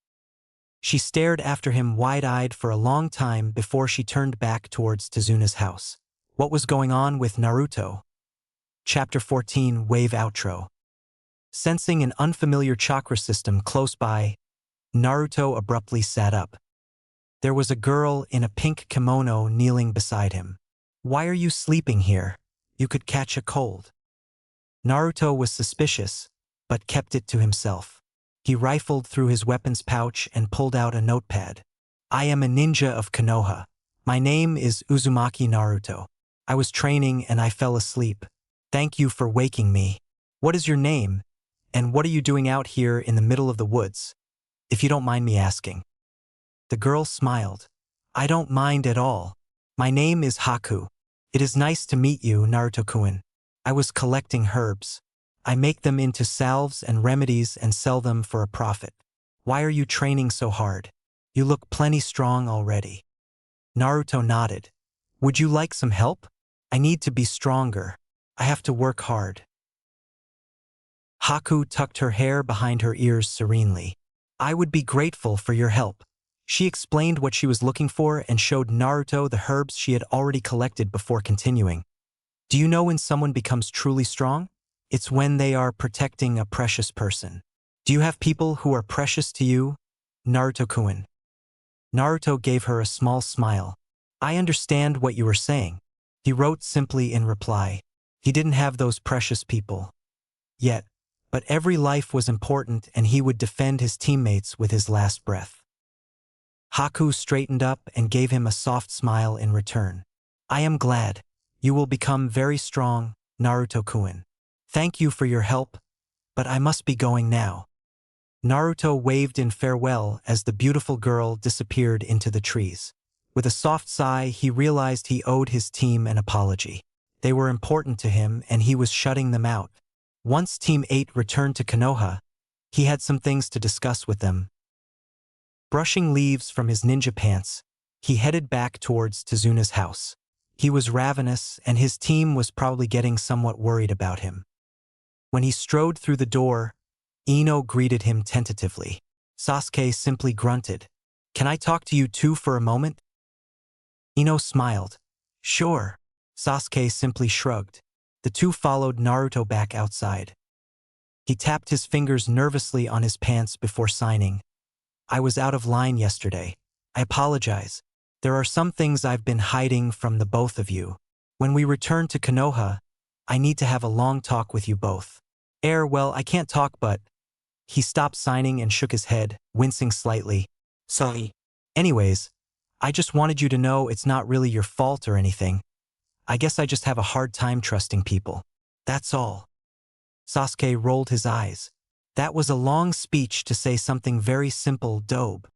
Speaker 1: She stared after him wide-eyed for a long time before she turned back towards Tezuna's house. What was going on with Naruto? Chapter 14, Wave Outro. Sensing an unfamiliar chakra system close by, Naruto abruptly sat up. There was a girl in a pink kimono kneeling beside him. Why are you sleeping here? You could catch a cold. Naruto was suspicious, but kept it to himself. He rifled through his weapons pouch and pulled out a notepad. I am a ninja of Konoha. My name is Uzumaki Naruto. I was training and I fell asleep. Thank you for waking me. What is your name? And what are you doing out here in the middle of the woods? If you don't mind me asking. The girl smiled. I don't mind at all. My name is Haku. It is nice to meet you, Naruto-kun. I was collecting herbs. I make them into salves and remedies and sell them for a profit. Why are you training so hard? You look plenty strong already. Naruto nodded. Would you like some help? I need to be stronger. I have to work hard. Haku tucked her hair behind her ears serenely. I would be grateful for your help. She explained what she was looking for and showed Naruto the herbs she had already collected before continuing. Do you know when someone becomes truly strong? It's when they are protecting a precious person. Do you have people who are precious to you, Naruto-kun? Naruto gave her a small smile. I understand what you were saying. He wrote simply in reply. He didn't have those precious people yet, but every life was important and he would defend his teammates with his last breath. Haku straightened up and gave him a soft smile in return. I am glad. You will become very strong, Naruto-kun. Thank you for your help, but I must be going now. Naruto waved in farewell as the beautiful girl disappeared into the trees. With a soft sigh, he realized he owed his team an apology. They were important to him and he was shutting them out. Once Team 8 returned to Konoha, he had some things to discuss with them. Brushing leaves from his ninja pants, he headed back towards Tezuna's house. He was ravenous and his team was probably getting somewhat worried about him. When he strode through the door, Ino greeted him tentatively. Sasuke simply grunted. "Can I talk to you two for a moment?" Ino smiled. "Sure." Sasuke simply shrugged. The two followed Naruto back outside. He tapped his fingers nervously on his pants before signing. "I was out of line yesterday. I apologize. There are some things I've been hiding from the both of you. When we return to Konoha, I need to have a long talk with you both." Well, I can't talk but... He stopped signing and shook his head, wincing slightly.
Speaker 4: Sorry.
Speaker 1: "Anyways, I just wanted you to know it's not really your fault or anything. I guess I just have a hard time trusting people. That's all." Sasuke rolled his eyes. That was a long speech to say something very simple, dope.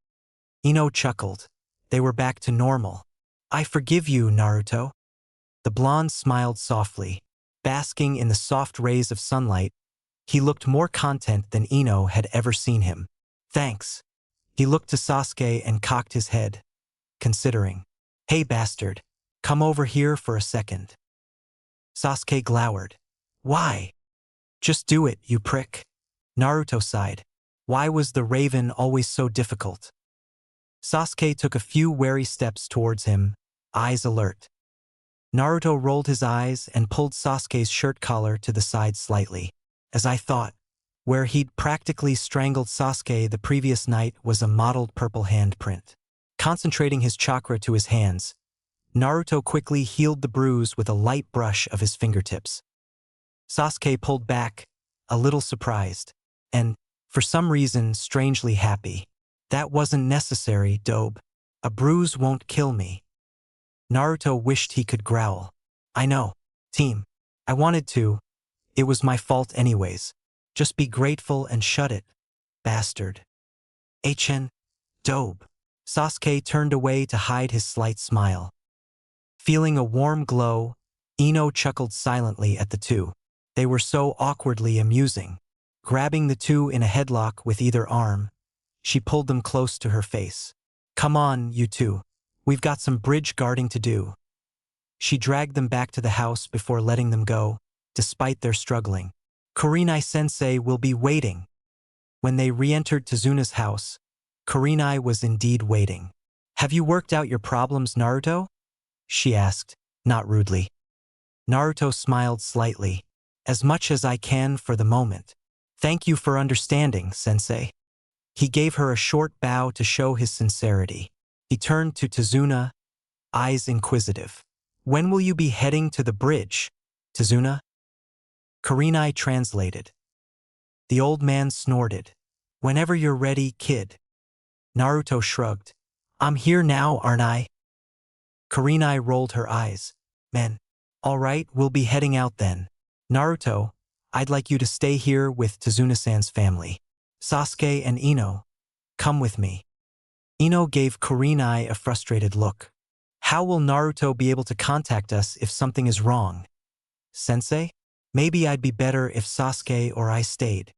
Speaker 1: Ino chuckled. They were back to normal. "I forgive you, Naruto." The blonde smiled softly. Basking in the soft rays of sunlight, he looked more content than Ino had ever seen him. "Thanks." He looked to Sasuke and cocked his head, considering. "Hey bastard, come over here for a second." Sasuke glowered. "Why?" "Just do it, you prick." Naruto sighed. Why was the raven always so difficult? Sasuke took a few wary steps towards him, eyes alert. Naruto rolled his eyes and pulled Sasuke's shirt collar to the side slightly. "As I thought, where he'd practically strangled Sasuke the previous night was a mottled purple handprint." Concentrating his chakra to his hands, Naruto quickly healed the bruise with a light brush of his fingertips. Sasuke pulled back, a little surprised, and, for some reason, strangely happy. "That wasn't necessary, Dobe. A bruise won't kill me." Naruto wished he could growl. "I know, team. I wanted to. It was my fault anyways. Just be grateful and shut it, bastard." Dobe. Sasuke turned away to hide his slight smile. Feeling a warm glow, Ino chuckled silently at the two. They were so awkwardly amusing. Grabbing the two in a headlock with either arm, she pulled them close to her face. "Come on, you two. We've got some bridge guarding to do." She dragged them back to the house before letting them go, despite their struggling. "Kurenai-sensei will be waiting." When they re-entered Tezuna's house, Kurenai was indeed waiting. "Have you worked out your problems, Naruto?" she asked, not rudely. Naruto smiled slightly. "As much as I can for the moment. Thank you for understanding, sensei." He gave her a short bow to show his sincerity. He turned to Tezuna, eyes inquisitive. "When will you be heading to the bridge, Tezuna?" Kurenai translated. The old man snorted. "Whenever you're ready, kid." Naruto shrugged. "I'm here now, aren't I?" Kurenai rolled her eyes. "Men. All right, we'll be heading out then. Naruto, I'd like you to stay here with Tezuna-san's family. Sasuke and Ino, come with me." Ino gave Kurenai a frustrated look. "How will Naruto be able to contact us if something is wrong? Sensei? Maybe I'd be better if Sasuke or I stayed."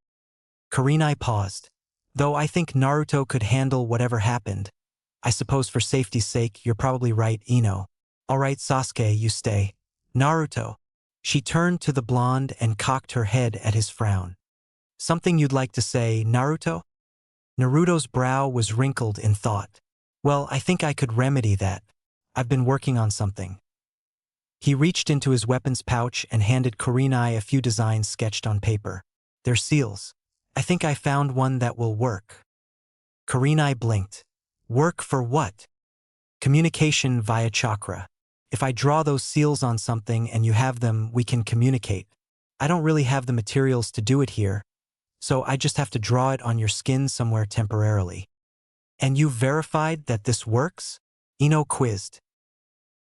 Speaker 1: Kurenai paused. "Though I think Naruto could handle whatever happened. I suppose for safety's sake, you're probably right, Ino. All right, Sasuke, you stay. Naruto." She turned to the blonde and cocked her head at his frown. "Something you'd like to say, Naruto?" Naruto's brow was wrinkled in thought. "Well, I think I could remedy that. I've been working on something." He reached into his weapons pouch and handed Kurenai a few designs sketched on paper. "They're seals. I think I found one that will work." Kurenai blinked. "Work for what?" "Communication via chakra. If I draw those seals on something and you have them, we can communicate. I don't really have the materials to do it here, so I just have to draw it on your skin somewhere temporarily." "And you verified that this works?" Ino quizzed.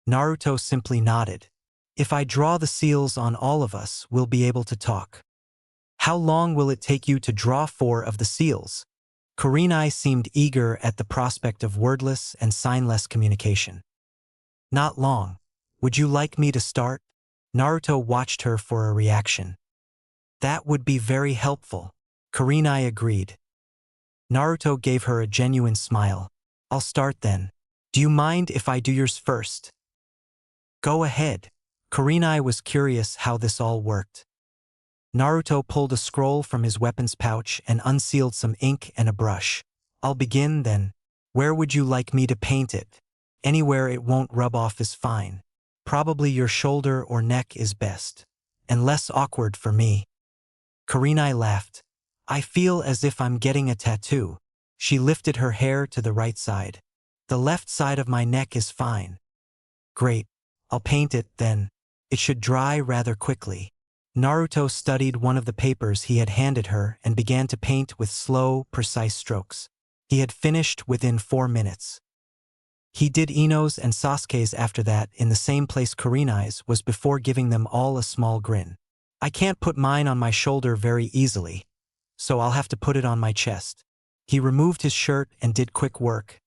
Speaker 1: Naruto simply nodded. If I draw the seals on all of us, we'll be able to talk. How long will it take you to draw 4 of the seals? Kurenai seemed eager at the prospect of wordless and signless communication. Not long. Would you like me to start? Naruto watched her for a reaction. That would be very helpful. Kurenai agreed. Naruto gave her a genuine smile. I'll start then. Do you mind if I do yours first? Go ahead. Kurenai was curious how this all worked. Naruto pulled a scroll from his weapons pouch and unsealed some ink and a brush. I'll begin then. Where would you like me to paint it? Anywhere it won't rub off is fine. Probably your shoulder or neck is best. And less awkward for me. Kurenai laughed. I feel as if I'm getting a tattoo. She lifted her hair to the right side. The left side of my neck is fine. Great. I'll paint it then. It should dry rather quickly. Naruto studied one of the papers he had handed her and began to paint with slow, precise strokes. He had finished within 4 minutes. He did Ino's and Sasuke's after that in the same place Kurenai's was before giving them all a small grin. I can't put mine on my shoulder very easily, so I'll have to put it on my chest. He removed his shirt and did quick work,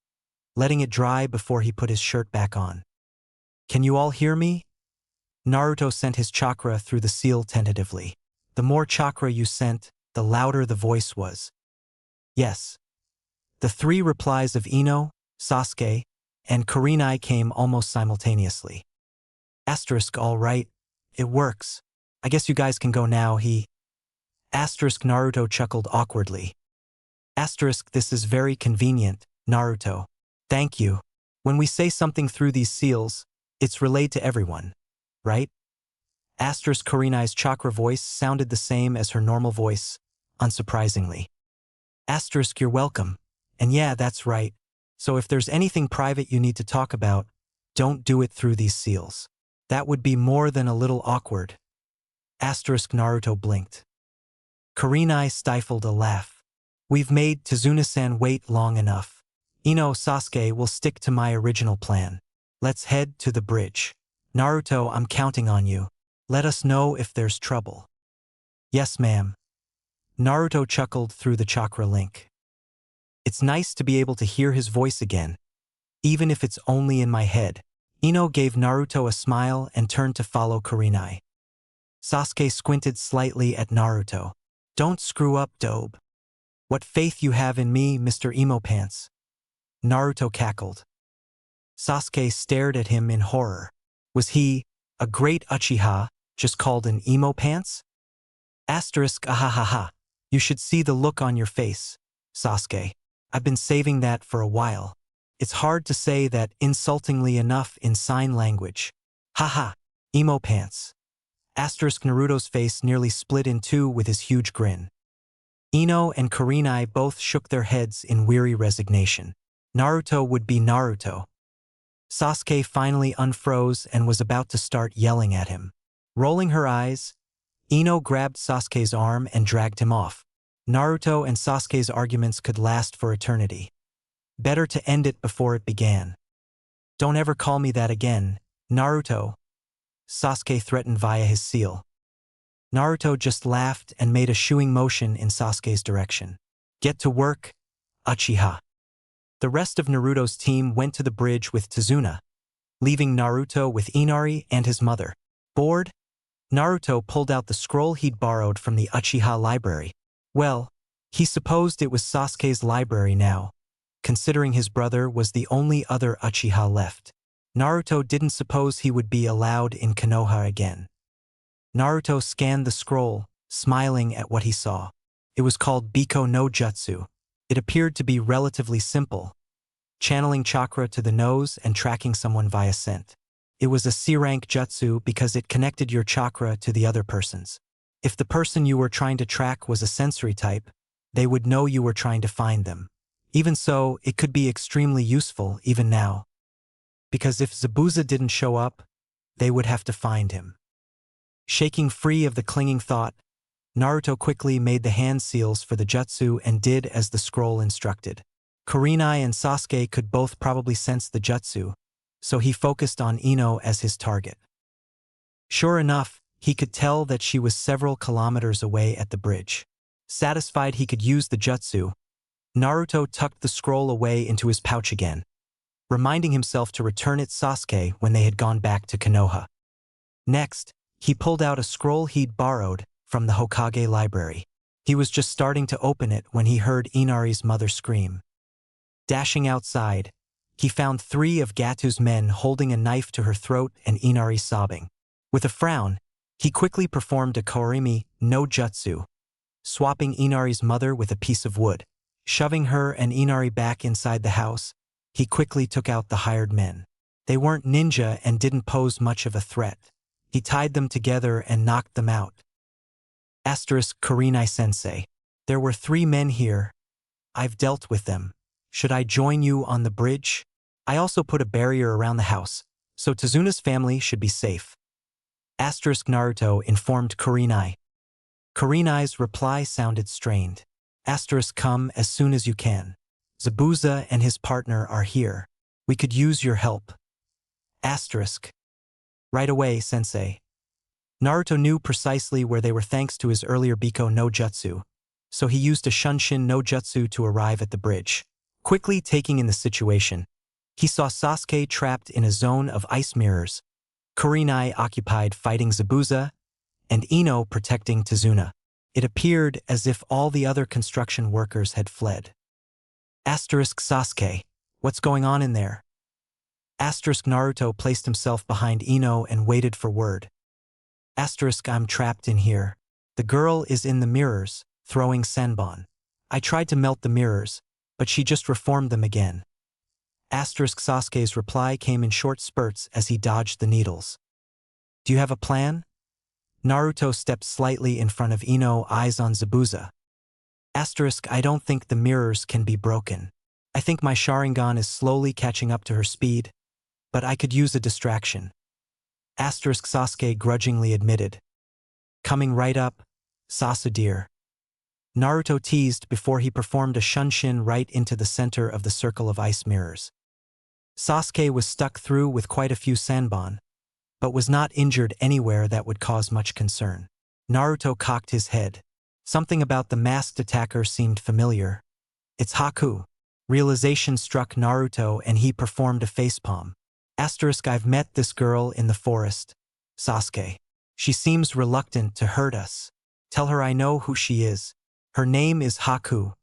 Speaker 1: letting it dry before he put his shirt back on. Can you all hear me? Naruto sent his chakra through the seal tentatively. The more chakra you sent, the louder the voice was. Yes. The 3 replies of Ino, Sasuke, and Kurenai came almost simultaneously. Asterisk, all right. It works. I guess you guys can go now, Asterisk, Naruto chuckled awkwardly. Asterisk, this is very convenient, Naruto. Thank you. When we say something through these seals, it's relayed to everyone. Right? Asterisk, Kurenai's chakra voice sounded the same as her normal voice, unsurprisingly. Asterisk, you're welcome. And yeah, that's right. So if there's anything private you need to talk about, don't do it through these seals. That would be more than a little awkward. Asterisk, Naruto blinked. Kurenai stifled a laugh. We've made Tazuna-san wait long enough. Ino, Sasuke will stick to my original plan. Let's head to the bridge. Naruto, I'm counting on you. Let us know if there's trouble. Yes, ma'am. Naruto chuckled through the chakra link. It's nice to be able to hear his voice again, even if it's only in my head. Ino gave Naruto a smile and turned to follow Kurenai. Sasuke squinted slightly at Naruto. Don't screw up, Dobe. What faith you have in me, Mr. Emo Pants. Naruto cackled. Sasuke stared at him in horror. Was he, a great Uchiha, just called an emo pants? Asterisk, ahahaha. You should see the look on your face, Sasuke. I've been saving that for a while. It's hard to say that insultingly enough in sign language. Haha, emo pants. Asterisk, Naruto's face nearly split in 2 with his huge grin. Ino and Kurenai both shook their heads in weary resignation. Naruto would be Naruto. Sasuke finally unfroze and was about to start yelling at him. Rolling her eyes, Ino grabbed Sasuke's arm and dragged him off. Naruto and Sasuke's arguments could last for eternity. Better to end it before it began. Don't ever call me that again, Naruto, Sasuke threatened via his seal. Naruto just laughed and made a shooing motion in Sasuke's direction. Get to work, Uchiha. The rest of Naruto's team went to the bridge with Tazuna, leaving Naruto with Inari and his mother. Bored, Naruto pulled out the scroll he'd borrowed from the Uchiha library. Well, he supposed it was Sasuke's library now, considering his brother was the only other Uchiha left. Naruto didn't suppose he would be allowed in Konoha again. Naruto scanned the scroll, smiling at what he saw. It was called Biko no Jutsu. It appeared to be relatively simple, channeling chakra to the nose and tracking someone via scent. It was a C-rank jutsu because it connected your chakra to the other person's. If the person you were trying to track was a sensory type, they would know you were trying to find them. Even so, it could be extremely useful even now. Because if Zabuza didn't show up, they would have to find him. Shaking free of the clinging thought, Naruto quickly made the hand seals for the jutsu and did as the scroll instructed. Kurenai and Sasuke could both probably sense the jutsu, so he focused on Ino as his target. Sure enough, he could tell that she was several kilometers away at the bridge. Satisfied he could use the jutsu, Naruto tucked the scroll away into his pouch again, reminding himself to return it to Sasuke when they had gone back to Konoha. Next, he pulled out a scroll he'd borrowed from the Hokage library. He was just starting to open it when he heard Inari's mother scream. Dashing outside, he found 3 of Gatu's men holding a knife to her throat and Inari sobbing. With a frown, he quickly performed a Korimi no Jutsu, swapping Inari's mother with a piece of wood. Shoving her and Inari back inside the house, he quickly took out the hired men. They weren't ninja and didn't pose much of a threat. He tied them together and knocked them out. Kurinai-sensei. There were 3 men here. I've dealt with them. Should I join you on the bridge? I also put a barrier around the house, so Tezuna's family should be safe. Naruto informed Kurinai. Kurinai's reply sounded strained. Come as soon as you can. Zabuza and his partner are here. We could use your help. Right away, sensei. Naruto knew precisely where they were thanks to his earlier Biko no Jutsu, so he used a Shunshin no Jutsu to arrive at the bridge. Quickly taking in the situation, he saw Sasuke trapped in a zone of ice mirrors, Kurinai occupied fighting Zabuza, and Ino protecting Tezuna. It appeared as if all the other construction workers had fled. Sasuke, what's going on in there? Naruto placed himself behind Ino and waited for word. I'm trapped in here. The girl is in the mirrors, throwing senbon. I tried to melt the mirrors, but she just reformed them again. Sasuke's reply came in short spurts as he dodged the needles. Do you have a plan? Naruto stepped slightly in front of Ino, eyes on Zabuza. I don't think the mirrors can be broken. I think my Sharingan is slowly catching up to her speed, but I could use a distraction. Sasuke grudgingly admitted. Coming right up, Sasu dear. Naruto teased before he performed a Shunshin right into the center of the circle of ice mirrors. Sasuke was stuck through with quite a few senbon, but was not injured anywhere that would cause much concern. Naruto cocked his head. Something about the masked attacker seemed familiar. It's Haku. Realization struck Naruto and he performed a facepalm. I've met this girl in the forest. Sasuke. She seems reluctant to hurt us. Tell her I know who she is. Her name is Haku.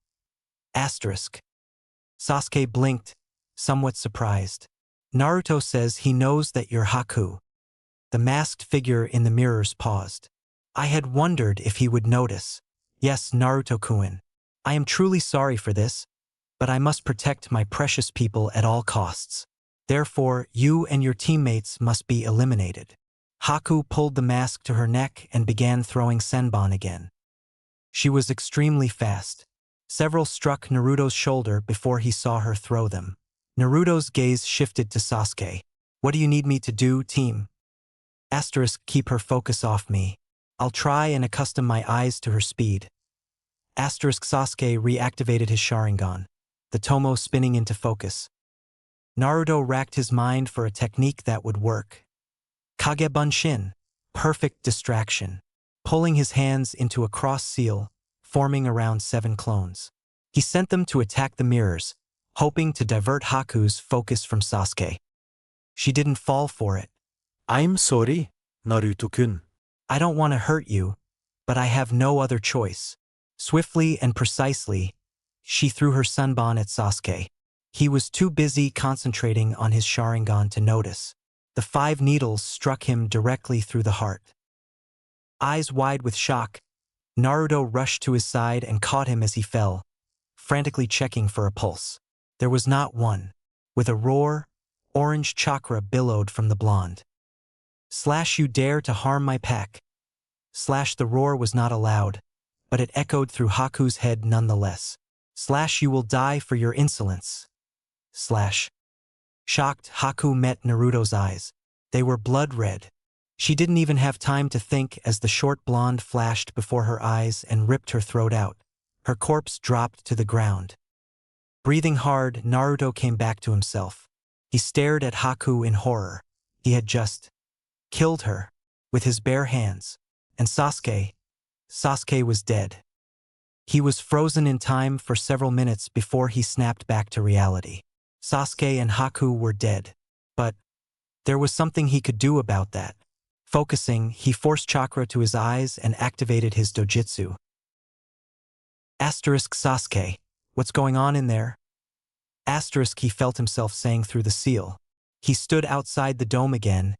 Speaker 1: Sasuke blinked, somewhat surprised. Naruto says he knows that you're Haku. The masked figure in the mirrors paused. I had wondered if he would notice. Yes, Naruto-kun. I am truly sorry for this, but I must protect my precious people at all costs. Therefore, you and your teammates must be eliminated. Haku pulled the mask to her neck and began throwing senbon again. She was extremely fast. Several struck Naruto's shoulder before he saw her throw them. Naruto's gaze shifted to Sasuke. What do you need me to do, team? Keep her focus off me. I'll try and accustom my eyes to her speed. Sasuke reactivated his Sharingan, the Tomo spinning into focus. Naruto racked his mind for a technique that would work. Kage Bunshin, perfect distraction, pulling his hands into a cross seal, forming around 7 clones. He sent them to attack the mirrors, hoping to divert Haku's focus from Sasuke. She didn't fall for it.
Speaker 4: I'm sorry, Naruto-kun.
Speaker 1: I don't want to hurt you, but I have no other choice. Swiftly and precisely, she threw her senbon at Sasuke. He was too busy concentrating on his Sharingan to notice. The 5 needles struck him directly through the heart. Eyes wide with shock, Naruto rushed to his side and caught him as he fell, frantically checking for a pulse. There was not one. With a roar, orange chakra billowed from the blonde. You dare to harm my pack. The roar was not allowed, but it echoed through Haku's head nonetheless. You will die for your insolence. Shocked, Haku met Naruto's eyes. They were blood red. She didn't even have time to think as the short blonde flashed before her eyes and ripped her throat out. Her corpse dropped to the ground. Breathing hard, Naruto came back to himself. He stared at Haku in horror. He had just killed her. with his bare hands. And Sasuke was dead. He was frozen in time for several minutes before he snapped back to reality. Sasuke and Haku were dead. But there was something he could do about that. Focusing, he forced chakra to his eyes and activated his dojutsu. Sasuke, what's going on in there? He felt himself saying through the seal. He stood outside the dome again,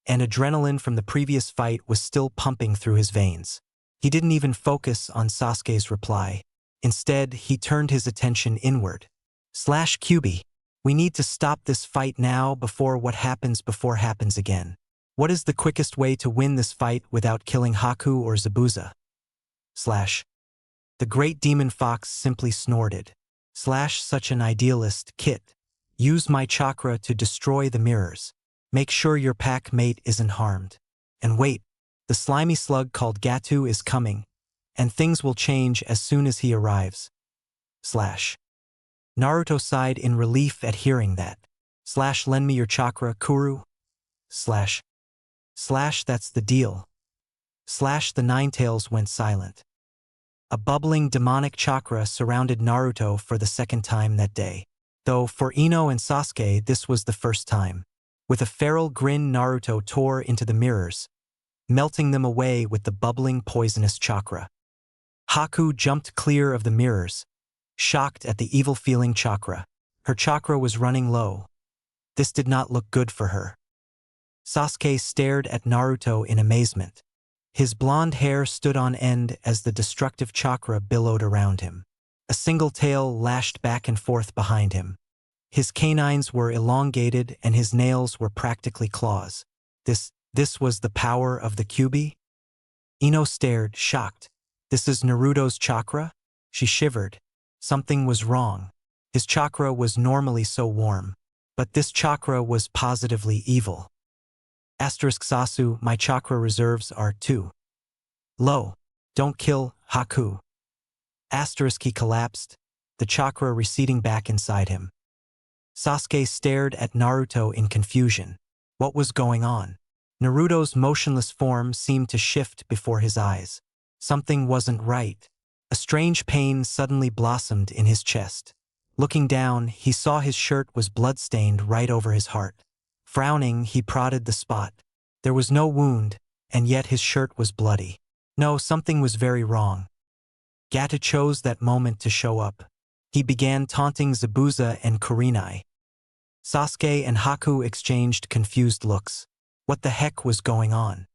Speaker 1: and adrenaline from the previous fight was still pumping through his veins. He didn't even focus on Sasuke's reply. Instead, he turned his attention inward. Kyuubi, we need to stop this fight now before what happens again. What is the quickest way to win this fight without killing Haku or Zabuza? The great demon fox simply snorted. Such an idealist, Kit. Use my chakra to destroy the mirrors. Make sure your pack mate isn't harmed. And wait, the slimy slug called Gatu is coming, and things will change as soon as he arrives. Naruto sighed in relief at hearing that. Lend me your chakra, Kuru. That's the deal. The Ninetales went silent. A bubbling demonic chakra surrounded Naruto for the second time that day. Though for Ino and Sasuke this was the first time. With a feral grin, Naruto tore into the mirrors, melting them away with the bubbling poisonous chakra. Haku jumped clear of the mirrors, shocked at the evil-feeling chakra. Her chakra was running low. This did not look good for her. Sasuke stared at Naruto in amazement. His blonde hair stood on end as the destructive chakra billowed around him. A single tail lashed back and forth behind him. His canines were elongated and his nails were practically claws. This was the power of the Kyuubi? Ino stared, shocked. This is Naruto's chakra? She shivered. Something was wrong. His chakra was normally so warm, but this chakra was positively evil. Sasu, my chakra reserves are too low. Don't kill Haku. He collapsed, the chakra receding back inside him. Sasuke stared at Naruto in confusion. What was going on? Naruto's motionless form seemed to shift before his eyes. Something wasn't right. A strange pain suddenly blossomed in his chest. Looking down, he saw his shirt was blood-stained right over his heart. Frowning, he prodded the spot. There was no wound, and yet his shirt was bloody. No, something was very wrong. Gata chose that moment to show up. He began taunting Zabuza and Kurenai. Sasuke and Haku exchanged confused looks. What the heck was going on?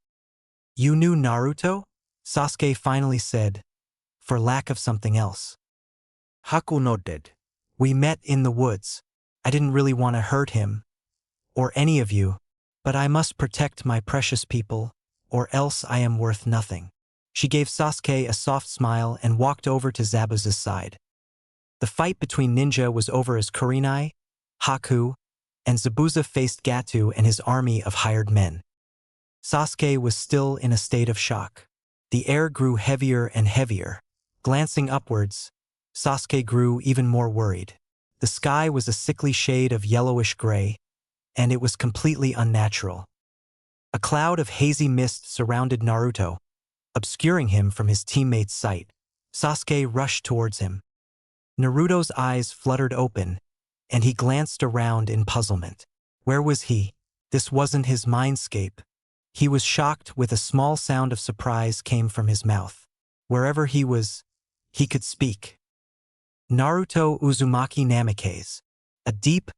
Speaker 1: You knew Naruto? Sasuke finally said, for lack of something else.
Speaker 2: Haku nodded.
Speaker 1: We met in the woods. I didn't really want to hurt him, or any of you, but I must protect my precious people, or else I am worth nothing. She gave Sasuke a soft smile and walked over to Zabuza's side. The fight between ninja was over as Kurenai, Haku, and Zabuza faced Gatu and his army of hired men. Sasuke was still in a state of shock. The air grew heavier and heavier. Glancing upwards, Sasuke grew even more worried. The sky was a sickly shade of yellowish gray, and it was completely unnatural. A cloud of hazy mist surrounded Naruto, obscuring him from his teammates' sight. Sasuke rushed towards him. Naruto's eyes fluttered open, and he glanced around in puzzlement. Where was he? This wasn't his mindscape. He was shocked with a small sound of surprise came from his mouth. Wherever he was, he could speak. Naruto Uzumaki Namikaze. A deep,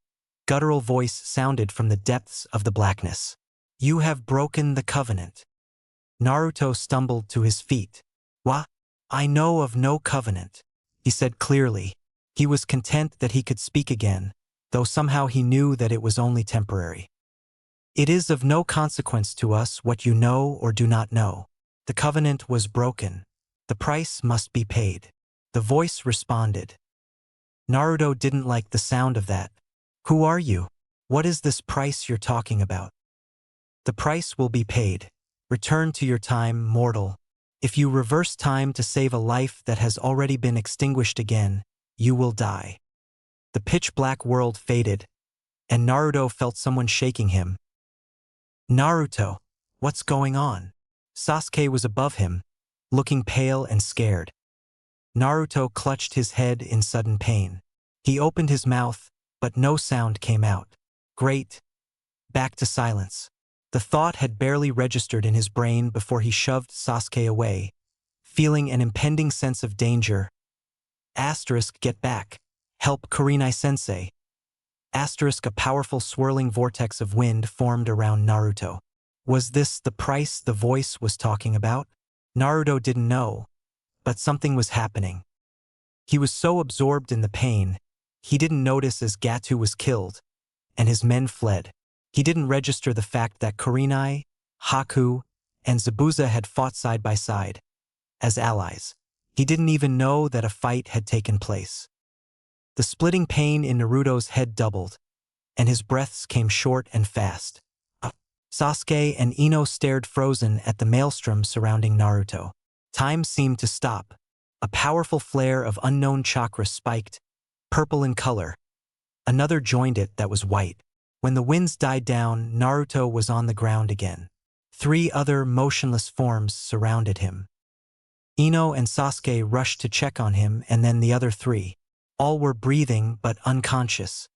Speaker 1: guttural voice sounded from the depths of the blackness. You have broken the covenant. Naruto stumbled to his feet. What? I know of no covenant, he said clearly. He was content that he could speak again, though somehow he knew that it was only temporary. It is of no consequence to us what you know or do not know. The covenant was broken. The price must be paid. The voice responded. Naruto didn't like the sound of that. Who are you? What is this price you're talking about? The price will be paid. Return to your time, mortal. If you reverse time to save a life that has already been extinguished again, you will die. The pitch-black world faded, and Naruto felt someone shaking him. Naruto, What's going on? Sasuke was above him, looking pale and scared. Naruto clutched his head in sudden pain. He opened his mouth, but no sound came out. Great. Back to silence. The thought had barely registered in his brain before he shoved Sasuke away, feeling an impending sense of danger. Get back. Help Kurenai-sensei. A powerful swirling vortex of wind formed around Naruto. Was this the price the voice was talking about? Naruto didn't know, but something was happening. He was so absorbed in the pain, he didn't notice as Gato was killed, and his men fled. He didn't register the fact that Kurenai, Haku, and Zabuza had fought side by side, as allies. He didn't even know that a fight had taken place. The splitting pain in Naruto's head doubled, and his breaths came short and fast. Sasuke and Ino stared frozen at the maelstrom surrounding Naruto. Time seemed to stop. A powerful flare of unknown chakra spiked, purple in color. Another joined it that was white. When the winds died down, Naruto was on the ground again. 3 other motionless forms surrounded him. Ino and Sasuke rushed to check on him, and then the other 3. All were breathing but unconscious.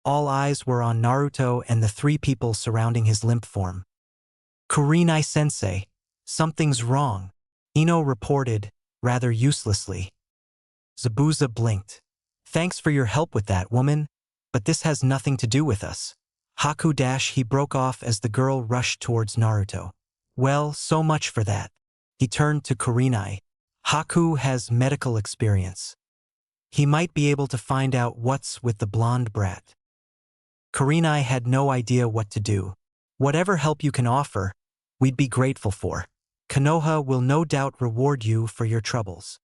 Speaker 1: All eyes were on Naruto and the 3 people surrounding his limp form. Kurenai-sensei, something's wrong, Ino reported, rather uselessly. Zabuza blinked. Thanks for your help with that, woman, but this has nothing to do with us. He broke off as the girl rushed towards Naruto. Well, so much for that. He turned to Kurenai. Haku has medical experience. He might be able to find out what's with the blonde brat. Kurenai had no idea what to do. Whatever help you can offer, we'd be grateful for. Konoha will no doubt reward you for your troubles.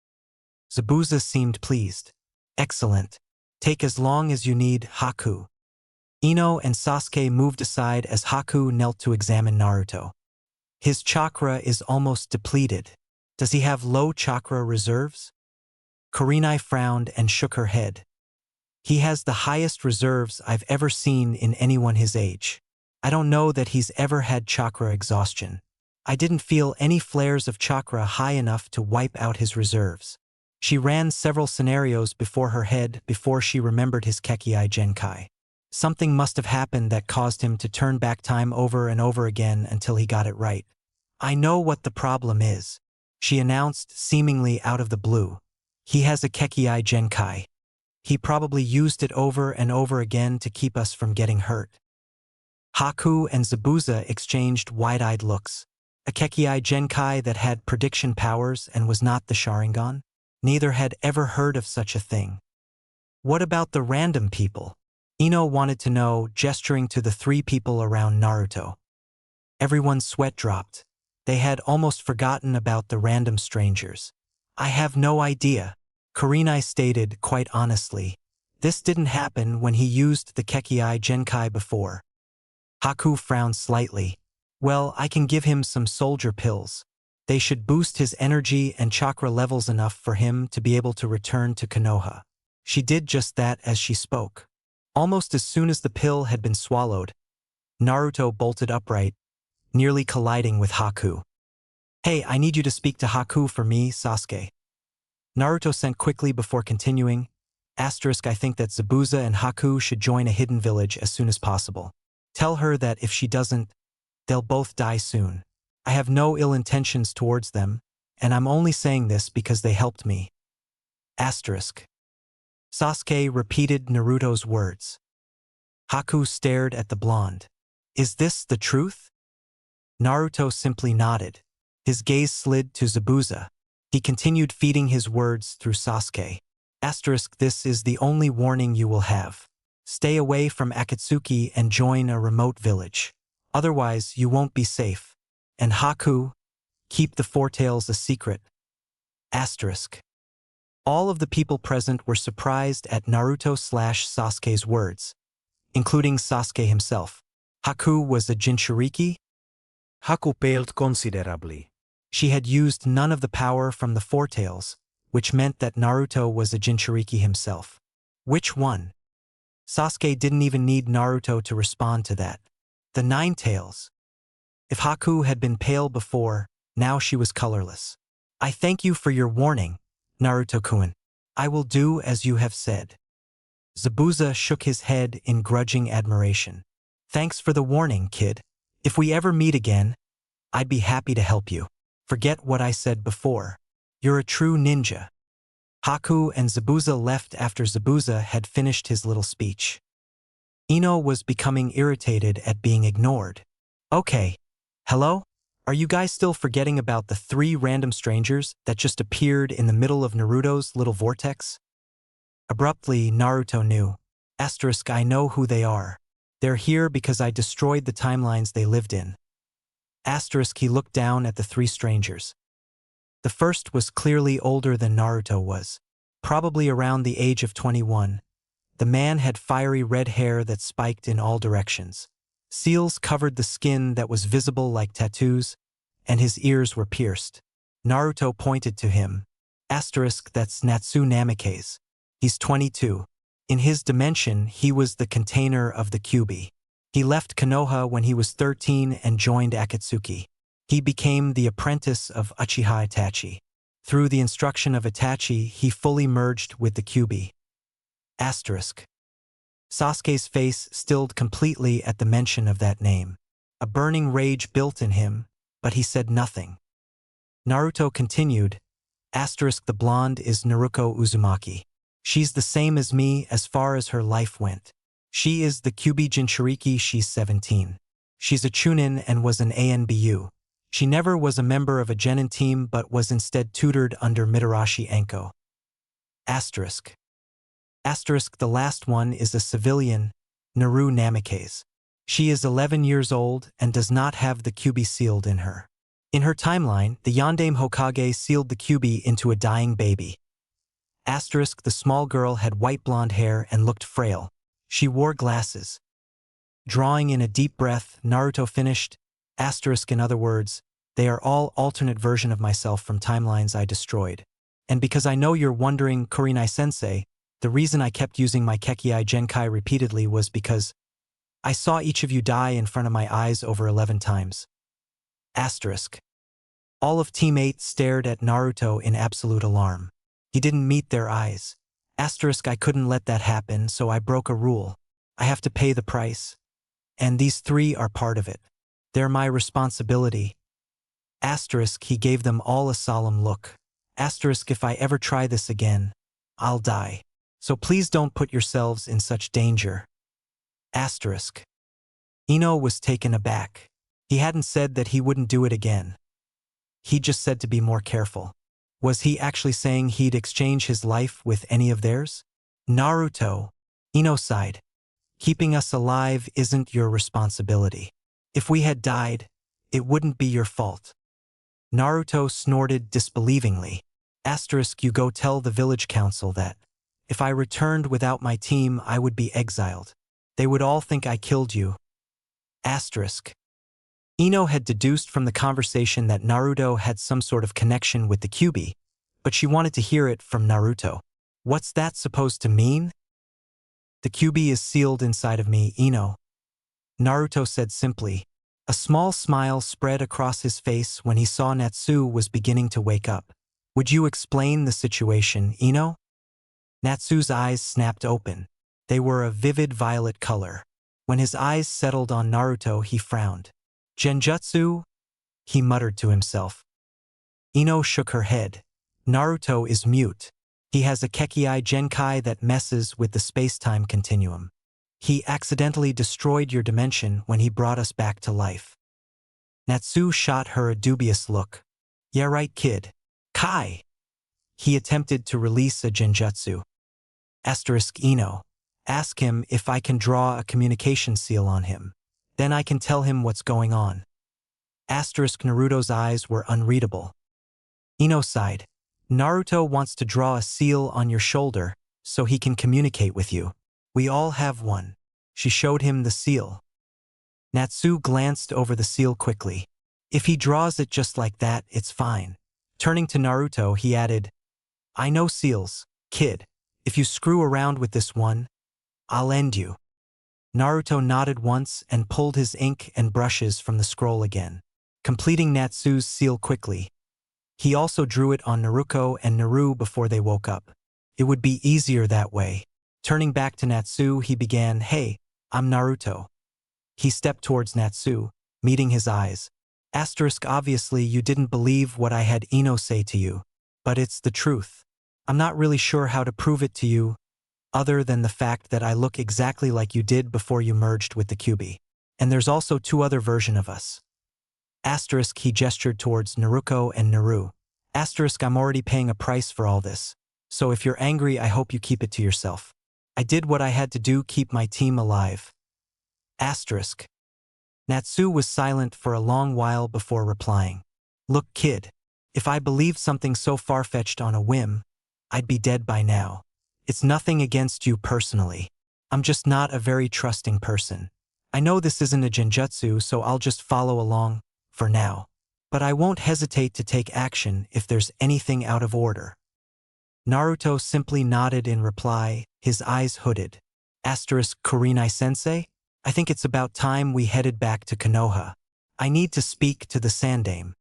Speaker 1: Zabuza seemed pleased. Excellent. Take as long as you need, Haku. Ino and Sasuke moved aside as Haku knelt to examine Naruto. His chakra is almost depleted. Does he have low chakra reserves? Kurenai frowned and shook her head. He has the highest reserves I've ever seen in anyone his age. I don't know that he's ever had chakra exhaustion. I didn't feel any flares of chakra high enough to wipe out his reserves. She ran several scenarios before her head before she remembered his Kekkai Genkai. Something must have happened that caused him to turn back time over and over again until he got it right. I know what the problem is, she announced seemingly out of the blue. He has a Kekkai Genkai. He probably used it over and over again to keep us from getting hurt. Haku and Zabuza exchanged wide-eyed looks. A Kekkai Genkai that had prediction powers and was not the Sharingan? Neither had ever heard of such a thing. What about the random people? Ino wanted to know, gesturing to the 3 people around Naruto. Everyone's sweat dropped. They had almost forgotten about the random strangers. I have no idea, Kurenai stated quite honestly. This didn't happen when he used the Kekkai Genkai before. Haku frowned slightly. Well, I can give him some soldier pills. They should boost his energy and chakra levels enough for him to be able to return to Konoha. She did just that as she spoke. Almost as soon as the pill had been swallowed, Naruto bolted upright, nearly colliding with Haku. Hey, I need you to speak to Haku for me, Sasuke. Naruto sent quickly before continuing. I think that Zabuza and Haku should join a hidden village as soon as possible. Tell her that if she doesn't, they'll both die soon. I have no ill intentions towards them, and I'm only saying this because they helped me. Sasuke repeated Naruto's words. Haku stared at the blonde. Is this the truth? Naruto simply nodded. His gaze slid to Zabuza. He continued feeding his words through Sasuke. This is the only warning you will have. Stay away from Akatsuki and join a remote village. Otherwise, you won't be safe. And Haku, keep the foretales a secret. All of the people present were surprised at Naruto/Sasuke's words, including Sasuke himself. Haku was a Jinchuriki?
Speaker 2: Haku paled considerably.
Speaker 1: She had used none of the power from the foretales, which meant that Naruto was a Jinchuriki himself. Which one? Sasuke didn't even need Naruto to respond to that. The 9 tails. If Haku had been pale before, now she was colorless. I thank you for your warning, Naruto-kun. I will do as you have said. Zabuza shook his head in grudging admiration. Thanks for the warning, kid. If we ever meet again, I'd be happy to help you. Forget what I said before. You're a true ninja. Haku and Zabuza left after Zabuza had finished his little speech. Ino was becoming irritated at being ignored. Okay. Hello? Are you guys still forgetting about the 3 random strangers that just appeared in the middle of Naruto's little vortex? Abruptly, Naruto knew. I know who they are. They're here because I destroyed the timelines they lived in. He looked down at the 3 strangers. The first was clearly older than Naruto was, probably around the age of 21. The man had fiery red hair that spiked in all directions. Seals covered the skin that was visible like tattoos, and his ears were pierced. Naruto pointed to him. That's Natsu Namikaze. He's 22. In his dimension, he was the container of the Kyuubi. He left Konoha when he was 13 and joined Akatsuki. He became the apprentice of Uchiha Itachi. Through the instruction of Itachi, he fully merged with the Kyuubi. Sasuke's face stilled completely at the mention of that name. A burning rage built in him, but he said nothing. Naruto continued, the blonde is Naruko Uzumaki. She's the same as me as far as her life went. She is the Kyuubi Jinchuriki. She's 17. She's a Chunin and was an ANBU. She never was a member of a Genin team but was instead tutored under Mitarashi Enko. The last one is a civilian, Naru Namikaze. She is 11 years old and does not have the Kyuubi sealed in her. In her timeline, the Yondaime Hokage sealed the Kyuubi into a dying baby. The small girl had white blonde hair and looked frail. She wore glasses. Drawing in a deep breath, Naruto finished, in other words, they are all alternate version of myself from timelines I destroyed. And because I know you're wondering, Kurinai-sensei, the reason I kept using my Kekkei Genkai repeatedly was because I saw each of you die in front of my eyes over 11 times. All of Team 8 stared at Naruto in absolute alarm. He didn't meet their eyes. I couldn't let that happen, so I broke a rule. I have to pay the price. And these 3 are part of it. They're my responsibility. He gave them all a solemn look. If I ever try this again, I'll die. So please don't put yourselves in such danger. Ino was taken aback. He hadn't said that he wouldn't do it again. He just said to be more careful. Was he actually saying he'd exchange his life with any of theirs? Naruto, Ino sighed. Keeping us alive isn't your responsibility. If we had died, it wouldn't be your fault. Naruto snorted disbelievingly. You go tell the village council that if I returned without my team, I would be exiled. They would all think I killed you. Ino had deduced from the conversation that Naruto had some sort of connection with the Kyuubi, but she wanted to hear it from Naruto. What's that supposed to mean? The Kyuubi is sealed inside of me, Ino. Naruto said simply. A small smile spread across his face when he saw Natsu was beginning to wake up. Would you explain the situation, Ino? Natsu's eyes snapped open. They were a vivid violet color. When his eyes settled on Naruto, he frowned. Genjutsu? He muttered to himself. Ino shook her head. Naruto is mute. He has a Kekkei Genkai that messes with the space-time continuum. He accidentally destroyed your dimension when he brought us back to life. Natsu shot her a dubious look. Yeah right, kid. Kai! He attempted to release a genjutsu. Ino. Ask him if I can draw a communication seal on him. Then I can tell him what's going on. Naruto's eyes were unreadable. Ino sighed. Naruto wants to draw a seal on your shoulder so he can communicate with you. We all have one. She showed him the seal. Natsu glanced over the seal quickly. If he draws it just like that, it's fine. Turning to Naruto, he added, I know seals, kid. If you screw around with this one, I'll end you. Naruto nodded once and pulled his ink and brushes from the scroll again, completing Natsu's seal quickly. He also drew it on Naruto and Naru before they woke up. It would be easier that way. Turning back to Natsu, he began, "Hey, I'm Naruto." He stepped towards Natsu, meeting his eyes. Obviously you didn't believe what I had Ino say to you. But it's the truth. I'm not really sure how to prove it to you, other than the fact that I look exactly like you did before you merged with the Kyuubi. And there's also two other versions of us. He gestured towards Naruto and Naru. I'm already paying a price for all this. So if you're angry, I hope you keep it to yourself. I did what I had to do, keep my team alive. Natsu was silent for a long while before replying. Look, kid. If I believed something so far-fetched on a whim, I'd be dead by now. It's nothing against you personally. I'm just not a very trusting person. I know this isn't a genjutsu, so I'll just follow along, for now. But I won't hesitate to take action if there's anything out of order. Naruto simply nodded in reply, his eyes hooded. Kurinai-sensei? I think it's about time we headed back to Konoha. I need to speak to the Sandaime.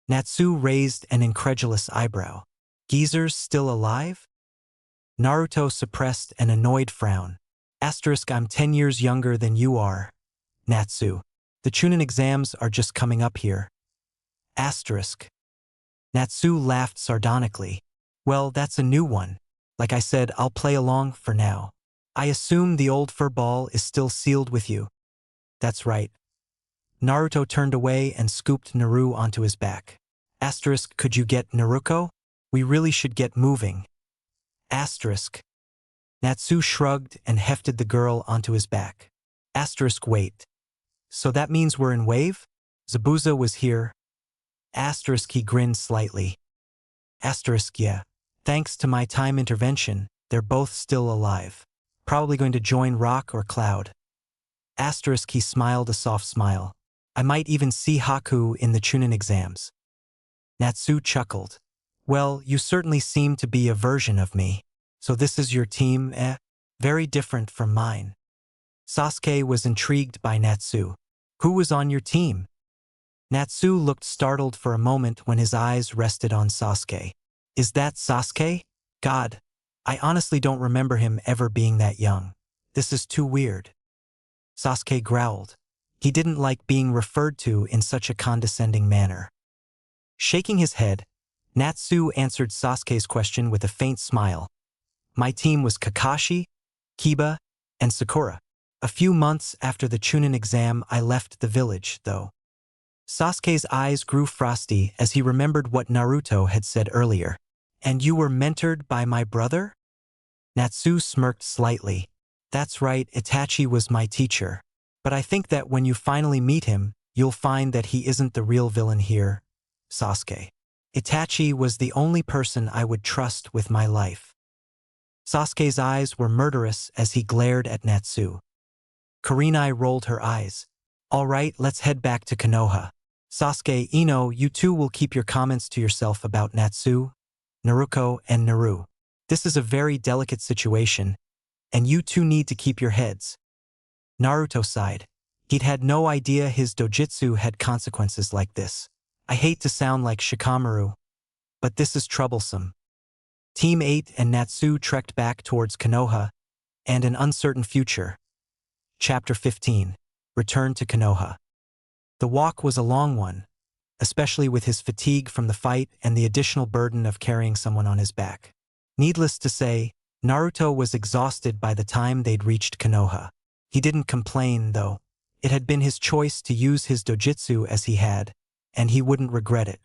Speaker 1: Natsu raised an incredulous eyebrow. Geezer's still alive? Naruto suppressed an annoyed frown. I'm 10 years younger than you are. Natsu. The Chunin exams are just coming up here. Natsu laughed sardonically. Well, that's a new one. Like I said, I'll play along for now. I assume the old fur ball is still sealed with you. That's right. Naruto turned away and scooped Naru onto his back. Could you get Naruto? We really should get moving. Natsu shrugged and hefted the girl onto his back. Wait. So that means we're in wave? Zabuza was here. He grinned slightly. Yeah. Thanks to my time intervention, they're both still alive. Probably going to join Rock or Cloud. He smiled a soft smile. I might even see Haku in the Chunin exams. Natsu chuckled. Well, you certainly seem to be a version of me. So this is your team, eh? Very different from mine. Sasuke was intrigued by Natsu. Who was on your team? Natsu looked startled for a moment when his eyes rested on Sasuke. Is that Sasuke? God, I honestly don't remember him ever being that young. This is too weird. Sasuke growled. He didn't like being referred to in such a condescending manner. Shaking his head, Natsu answered Sasuke's question with a faint smile. My team was Kakashi, Kiba, and Sakura. A few months after the Chunin exam, I left the village, though. Sasuke's eyes grew frosty as he remembered what Naruto had said earlier. And you were mentored by my brother? Natsu smirked slightly. That's right, Itachi was my teacher. But I think that when you finally meet him, you'll find that he isn't the real villain here, Sasuke. Itachi was the only person I would trust with my life. Sasuke's eyes were murderous as he glared at Natsu. Kurinai rolled her eyes. All right, let's head back to Konoha. Sasuke, Ino, you two will keep your comments to yourself about Natsu, Naruto, and Naru. This is a very delicate situation, and you two need to keep your heads. Naruto sighed. He'd had no idea his dojutsu had consequences like this. I hate to sound like Shikamaru, but this is troublesome. Team 8 and Natsu trekked back towards Konoha and an uncertain future. Chapter 15. Return to Konoha. The walk was a long one, especially with his fatigue from the fight and the additional burden of carrying someone on his back. Needless to say, Naruto was exhausted by the time they'd reached Konoha. He didn't complain, though. It had been his choice to use his dojutsu as he had, and he wouldn't regret it.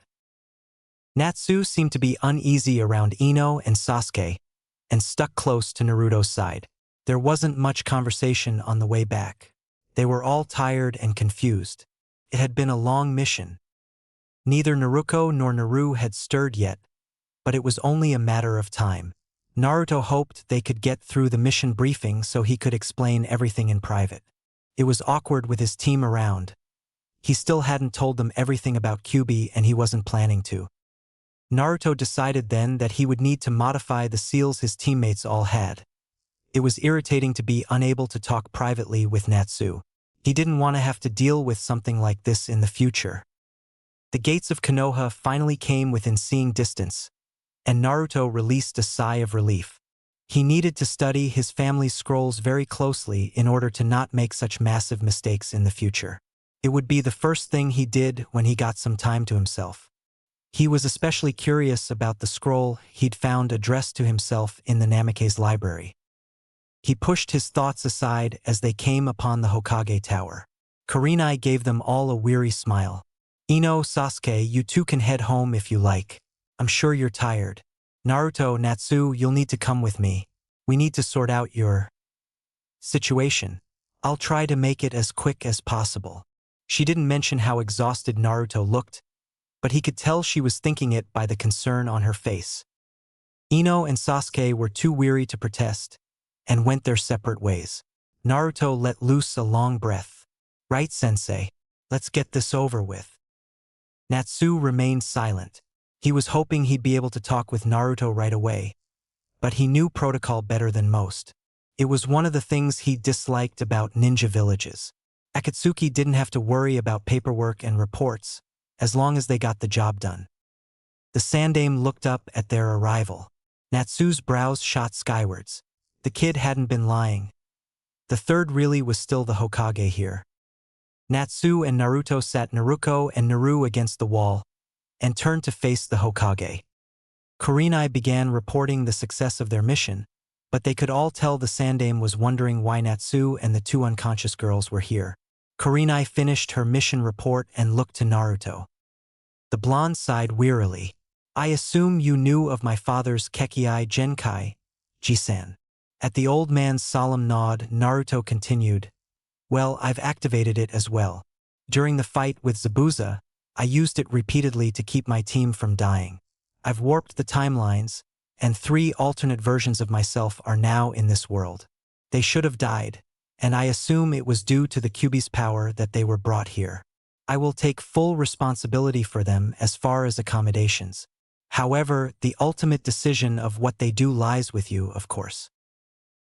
Speaker 1: Natsu seemed to be uneasy around Ino and Sasuke, and stuck close to Naruto's side. There wasn't much conversation on the way back. They were all tired and confused. It had been a long mission. Neither Naruto nor Naru had stirred yet, but it was only a matter of time. Naruto hoped they could get through the mission briefing so he could explain everything in private. It was awkward with his team around. He still hadn't told them everything about Kyuubi, and he wasn't planning to. Naruto decided then that he would need to modify the seals his teammates all had. It was irritating to be unable to talk privately with Natsu. He didn't want to have to deal with something like this in the future. The gates of Konoha finally came within seeing distance, and Naruto released a sigh of relief. He needed to study his family's scrolls very closely in order to not make such massive mistakes in the future. It would be the first thing he did when he got some time to himself. He was especially curious about the scroll he'd found addressed to himself in the Namikaze library. He pushed his thoughts aside as they came upon the Hokage Tower. Kurenai gave them all a weary smile. Ino, Sasuke, you two can head home if you like. I'm sure you're tired. Naruto, Natsu, you'll need to come with me. We need to sort out your situation. I'll try to make it as quick as possible. She didn't mention how exhausted Naruto looked, but he could tell she was thinking it by the concern on her face. Ino and Sasuke were too weary to protest, and went their separate ways. Naruto let loose a long breath. Right, sensei? Let's get this over with. Natsu remained silent. He was hoping he'd be able to talk with Naruto right away, but he knew protocol better than most. It was one of the things he disliked about ninja villages. Akatsuki didn't have to worry about paperwork and reports, as long as they got the job done. The Sandaime looked up at their arrival. Natsu's brows shot skywards. The kid hadn't been lying. The third really was still the Hokage here. Natsu and Naruto sat Naruko and Naru against the wall, and turned to face the Hokage. Kurenai began reporting the success of their mission, but they could all tell the Sandaime was wondering why Natsu and the two unconscious girls were here. Kurenai finished her mission report and looked to Naruto. The blonde sighed wearily. I assume you knew of my father's Kekkei Genkai, Jisan. At the old man's solemn nod, Naruto continued, well, I've activated it as well. During the fight with Zabuza, I used it repeatedly to keep my team from dying. I've warped the timelines, and 3 alternate versions of myself are now in this world. They should have died, and I assume it was due to the Kyuubi's power that they were brought here. I will take full responsibility for them as far as accommodations. However, the ultimate decision of what they do lies with you, of course.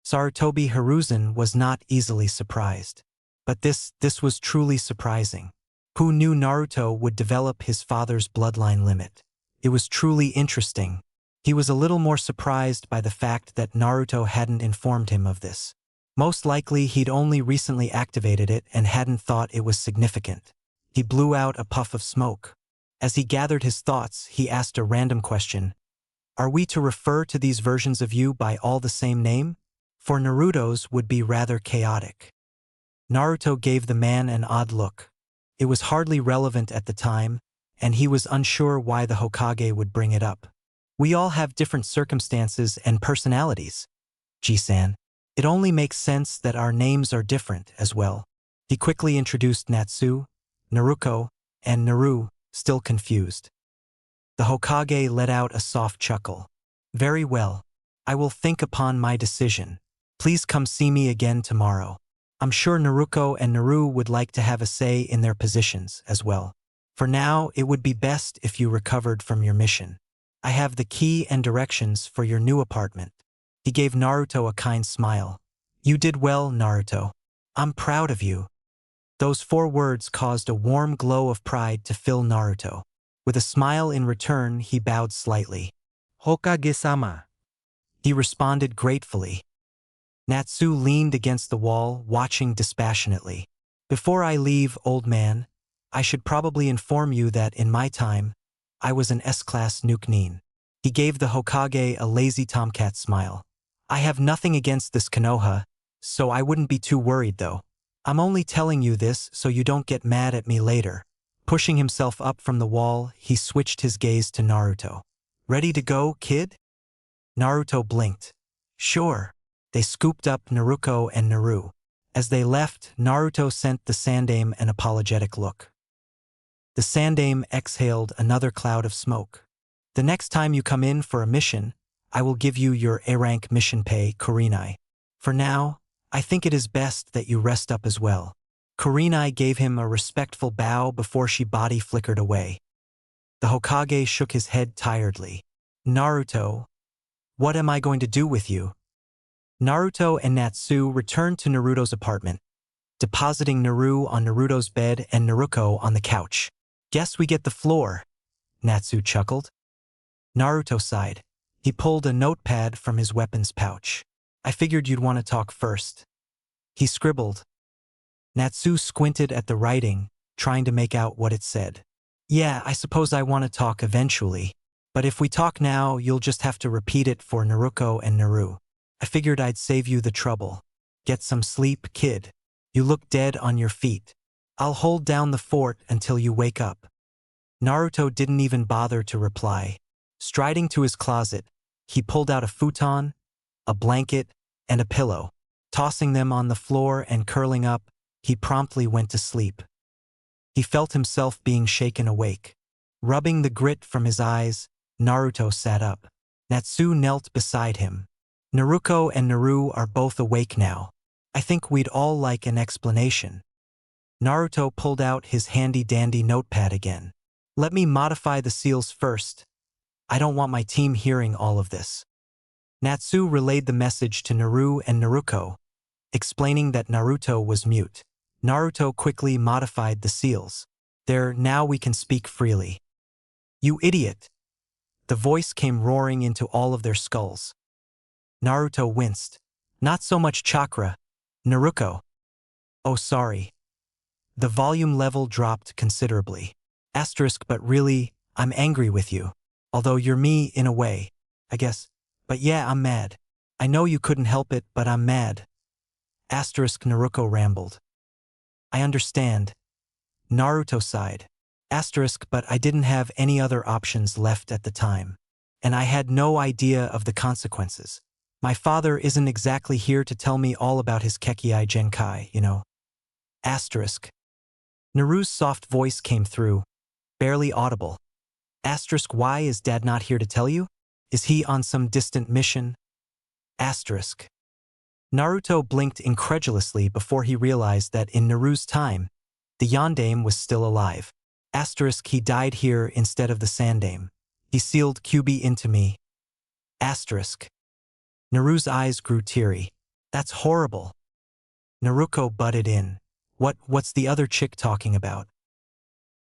Speaker 1: Sarutobi Hiruzen was not easily surprised. But this was truly surprising. Who knew Naruto would develop his father's bloodline limit? It was truly interesting. He was a little more surprised by the fact that Naruto hadn't informed him of this. Most likely he'd only recently activated it and hadn't thought it was significant. He blew out a puff of smoke. As he gathered his thoughts, he asked a random question. Are we to refer to these versions of you by all the same name? For Naruto's would be rather chaotic. Naruto gave the man an odd look. It was hardly relevant at the time, and he was unsure why the Hokage would bring it up. We all have different circumstances and personalities, Jisan. It only makes sense that our names are different as well. He quickly introduced Natsu, Naruko, and Naru, still confused. The Hokage let out a soft chuckle. Very well. I will think upon my decision. Please come see me again tomorrow. I'm sure Naruko and Naru would like to have a say in their positions as well. For now, it would be best if you recovered from your mission. I have the key and directions for your new apartment. He gave Naruto a kind smile. You did well, Naruto. I'm proud of you. Those 4 words caused a warm glow of pride to fill Naruto. With a smile in return, he bowed slightly.
Speaker 2: Hokage-sama.
Speaker 1: He responded gratefully. Natsu leaned against the wall, watching dispassionately. Before I leave, old man, I should probably inform you that in my time, I was an S-class nuke-nin. He gave the Hokage a lazy tomcat smile. I have nothing against this Konoha, so I wouldn't be too worried though. I'm only telling you this so you don't get mad at me later. Pushing himself up from the wall, he switched his gaze to Naruto. Ready to go, kid? Naruto blinked. Sure. They scooped up Naruko and Naru. As they left, Naruto sent the Sandaime an apologetic look. The Sandaime exhaled another cloud of smoke. The next time you come in for a mission, I will give you your A-rank mission pay, Kurenai. For now, I think it is best that you rest up as well. Kurenai gave him a respectful bow before she body flickered away. The Hokage shook his head tiredly. Naruto, what am I going to do with you? Naruto and Natsu returned to Naruto's apartment, depositing Naru on Naruto's bed and Naruko on the couch. Guess we get the floor, Natsu chuckled. Naruto sighed. He pulled a notepad from his weapons pouch. I figured you'd want to talk first. He scribbled. Natsu squinted at the writing, trying to make out what it said. Yeah, I suppose I want to talk eventually, but if we talk now, you'll just have to repeat it for Naruko and Naru. I figured I'd save you the trouble. Get some sleep, kid. You look dead on your feet. I'll hold down the fort until you wake up. Naruto didn't even bother to reply. Striding to his closet, he pulled out a futon, a blanket, and a pillow. Tossing them on the floor and curling up, he promptly went to sleep. He felt himself being shaken awake. Rubbing the grit from his eyes, Naruto sat up. Natsu knelt beside him. Naruko and Naru are both awake now. I think we'd all like an explanation. Naruto pulled out his handy-dandy notepad again. Let me modify the seals first. I don't want my team hearing all of this. Natsu relayed the message to Naru and Naruko, explaining that Naruto was mute. Naruto quickly modified the seals. There, now we can speak freely. You idiot! The voice came roaring into all of their skulls. Naruto winced. Not so much chakra, Naruko. Oh, sorry. The volume level dropped considerably. Asterisk, but really, I'm angry with you. Although you're me in a way, I guess. But yeah, I'm mad. I know you couldn't help it, but I'm mad. Asterisk, Naruko rambled. I understand. Naruto sighed. Asterisk, but I didn't have any other options left at the time. And I had no idea of the consequences. My father isn't exactly here to tell me all about his Kekkei Genkai, you know. Asterisk. Naru's soft voice came through, barely audible. Asterisk, why is Dad not here to tell you? Is he on some distant mission? Asterisk. Naruto blinked incredulously before he realized that in Naru's time, the Yondaime was still alive. Asterisk, he died here instead of the Sandaime. He sealed Kyuubi into me. Asterisk. Naru's eyes grew teary. That's horrible. Naruko butted in. What's the other chick talking about?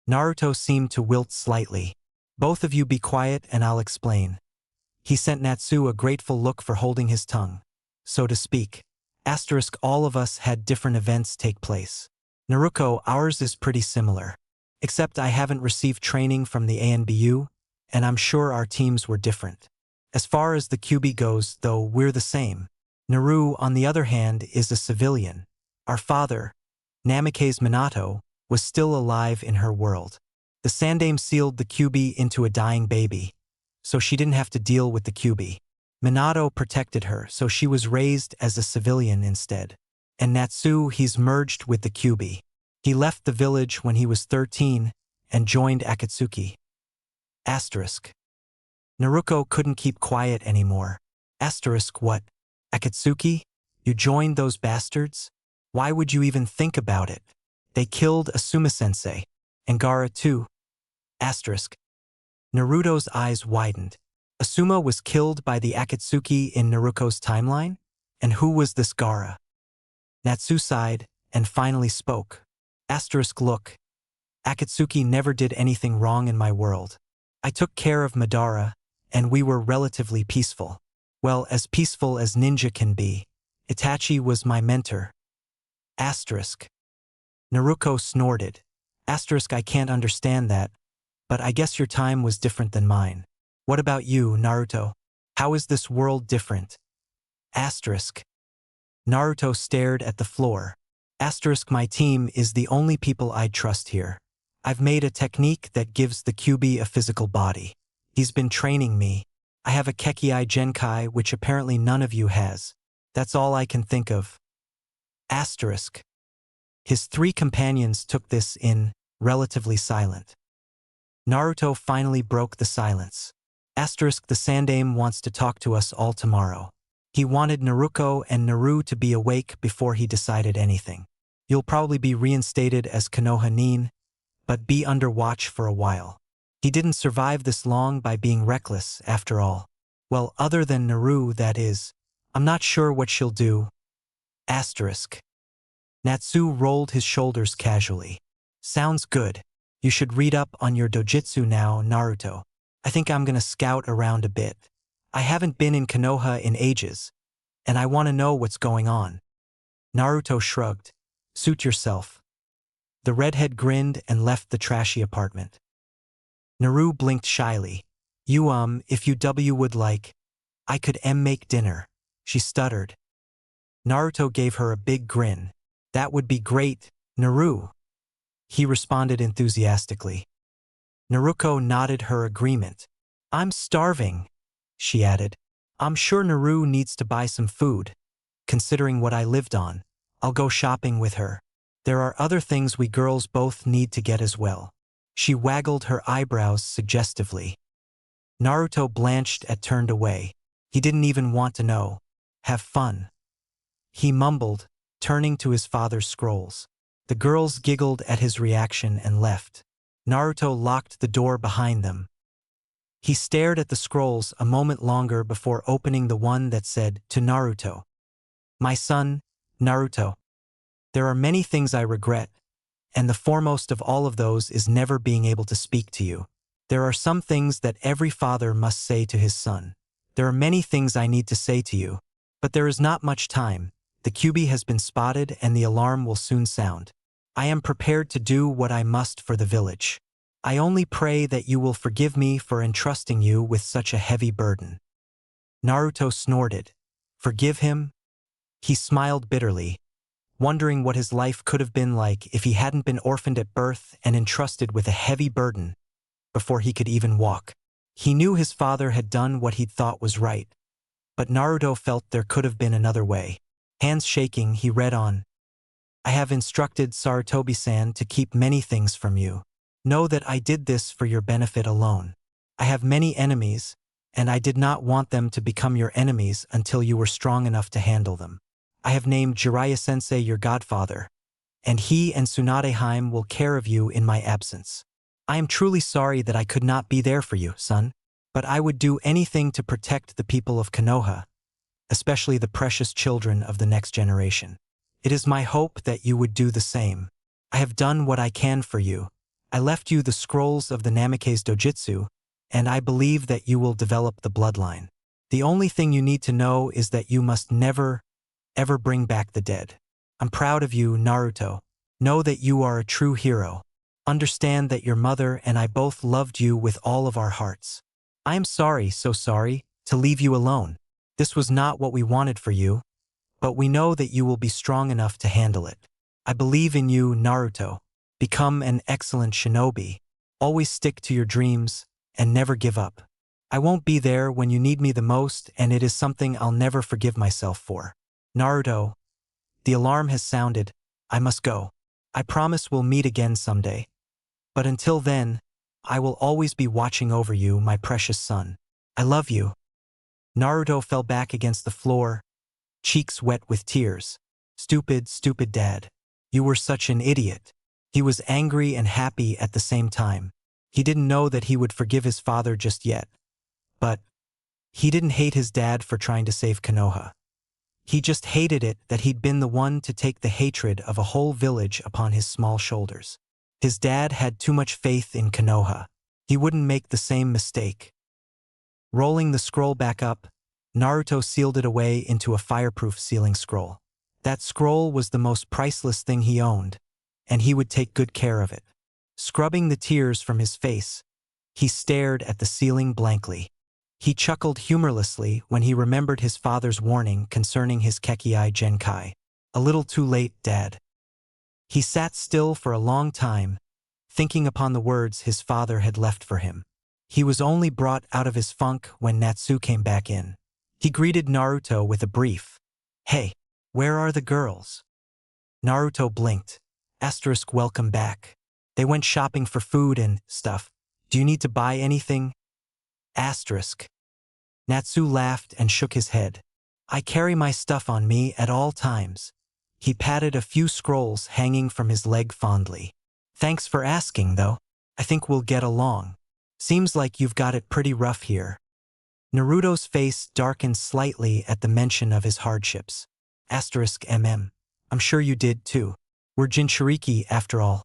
Speaker 1: Naruto seemed to wilt slightly. Both of you be quiet and I'll explain. He sent Natsu a grateful look for holding his tongue. So to speak. Asterisk, all of us had different events take place. Naruko, ours is pretty similar. Except I haven't received training from the ANBU, and I'm sure our teams were different. As far as the Kyuubi goes, though, we're the same. Naru, on the other hand, is a civilian. Our father, Namikaze Minato, was still alive in her world. The Sandaime sealed the Kyuubi into a dying baby, so she didn't have to deal with the Kyuubi. Minato protected her, so she was raised as a civilian instead. And Natsu, he's merged with the Kyuubi. He left the village when he was 13 and joined Akatsuki. Asterisk. Naruko couldn't keep quiet anymore. Asterisk, what? Akatsuki? You joined those bastards? Why would you even think about it? They killed Asuma-sensei. And Gaara too. Asterisk. Naruto's eyes widened. Asuma was killed by the Akatsuki in Naruko's timeline? And who was this Gaara? Natsu sighed and finally spoke. Asterisk, look. Akatsuki never did anything wrong in my world. I took care of Madara, and we were relatively peaceful. Well, as peaceful as ninja can be. Itachi was my mentor. Asterisk. Naruko snorted. Asterisk, I can't understand that, but I guess your time was different than mine. What about you, Naruto? How is this world different? Asterisk. Naruto stared at the floor. Asterisk, my team is the only people I'd trust here. I've made a technique that gives the Kyuubi a physical body. He's been training me. I have a Kekkei Genkai which apparently none of you has. That's all I can think of. Asterisk. His three companions took this in, relatively silent. Naruto finally broke the silence. Asterisk, the Sandaime wants to talk to us all tomorrow. He wanted Naruko and Naru to be awake before he decided anything. You'll probably be reinstated as Konoha Nin, but be under watch for a while. He didn't survive this long by being reckless, after all. Well, other than Naru, that is. I'm not sure what she'll do. Asterisk. Natsu rolled his shoulders casually. Sounds good. You should read up on your dojutsu now, Naruto. I think I'm gonna scout around a bit. I haven't been in Konoha in ages, and I want to know what's going on. Naruto shrugged. Suit yourself. The redhead grinned and left the trashy apartment. Naru blinked shyly. If you would like, I could make dinner. She stuttered. Naruto gave her a big grin. That would be great, Naru. He responded enthusiastically. Naruko nodded her agreement. I'm starving, she added. I'm sure Naru needs to buy some food. Considering what I lived on, I'll go shopping with her. There are other things we girls both need to get as well. She waggled her eyebrows suggestively. Naruto blanched and turned away. He didn't even want to know. Have fun. He mumbled, turning to his father's scrolls. The girls giggled at his reaction and left. Naruto locked the door behind them. He stared at the scrolls a moment longer before opening the one that said, to Naruto. My son, Naruto. There are many things I regret, and the foremost of all of those is never being able to speak to you. There are some things that every father must say to his son. There are many things I need to say to you, but there is not much time. The Kyuubi has been spotted and the alarm will soon sound. I am prepared to do what I must for the village. I only pray that you will forgive me for entrusting you with such a heavy burden. Naruto snorted. Forgive him? He smiled bitterly, wondering what his life could have been like if he hadn't been orphaned at birth and entrusted with a heavy burden before he could even walk. He knew his father had done what he'd thought was right, but Naruto felt there could have been another way. Hands shaking, he read on. I have instructed Sarutobi-san to keep many things from you. Know that I did this for your benefit alone. I have many enemies, and I did not want them to become your enemies until you were strong enough to handle them. I have named Jiraiya-sensei your godfather, and he and Tsunadeheim will care of you in my absence. I am truly sorry that I could not be there for you, son, but I would do anything to protect the people of Konoha, especially the precious children of the next generation. It is my hope that you would do the same. I have done what I can for you. I left you the scrolls of the Namikaze Dojutsu, and I believe that you will develop the bloodline. The only thing you need to know is that you must never, ever bring back the dead. I'm proud of you, Naruto. Know that you are a true hero. Understand that your mother and I both loved you with all of our hearts. I am sorry, so sorry, to leave you alone. This was not what we wanted for you, but we know that you will be strong enough to handle it. I believe in you, Naruto. Become an excellent shinobi. Always stick to your dreams, and never give up. I won't be there when you need me the most, and it is something I'll never forgive myself for. Naruto, the alarm has sounded. I must go. I promise we'll meet again someday. But until then, I will always be watching over you, my precious son. I love you. Naruto fell back against the floor, cheeks wet with tears. Stupid, stupid dad. You were such an idiot. He was angry and happy at the same time. He didn't know that he would forgive his father just yet. But he didn't hate his dad for trying to save Konoha. He just hated it that he'd been the one to take the hatred of a whole village upon his small shoulders. His dad had too much faith in Konoha. He wouldn't make the same mistake. Rolling the scroll back up, Naruto sealed it away into a fireproof sealing scroll. That scroll was the most priceless thing he owned, and he would take good care of it. Scrubbing the tears from his face, he stared at the ceiling blankly. He chuckled humorlessly when he remembered his father's warning concerning his Kekkei Genkai. A little too late, Dad. He sat still for a long time, thinking upon the words his father had left for him. He was only brought out of his funk when Natsu came back in. He greeted Naruto with a brief, "Hey, where are the girls?" Naruto blinked. Asterisk, welcome back. They went shopping for food and stuff. Do you need to buy anything? Asterisk. Natsu laughed and shook his head. I carry my stuff on me at all times. He patted a few scrolls hanging from his leg fondly. Thanks for asking, though. I think we'll get along. Seems like you've got it pretty rough here. Naruto's face darkened slightly at the mention of his hardships. *MM. I'm sure you did too. We're Jinchuriki after all.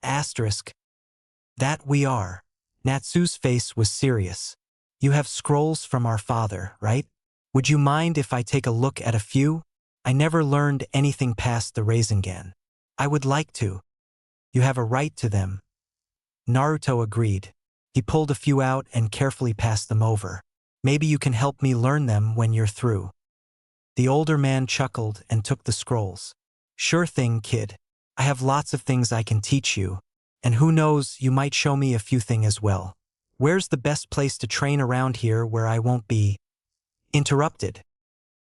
Speaker 1: That we are. Natsu's face was serious. You have scrolls from our father, right? Would you mind if I take a look at a few? I never learned anything past the Rasengan. I would like to. You have a right to them. Naruto agreed. He pulled a few out and carefully passed them over. Maybe you can help me learn them when you're through. The older man chuckled and took the scrolls. Sure thing, kid. I have lots of things I can teach you. And who knows, you might show me a few things as well. Where's the best place to train around here where I won't be interrupted?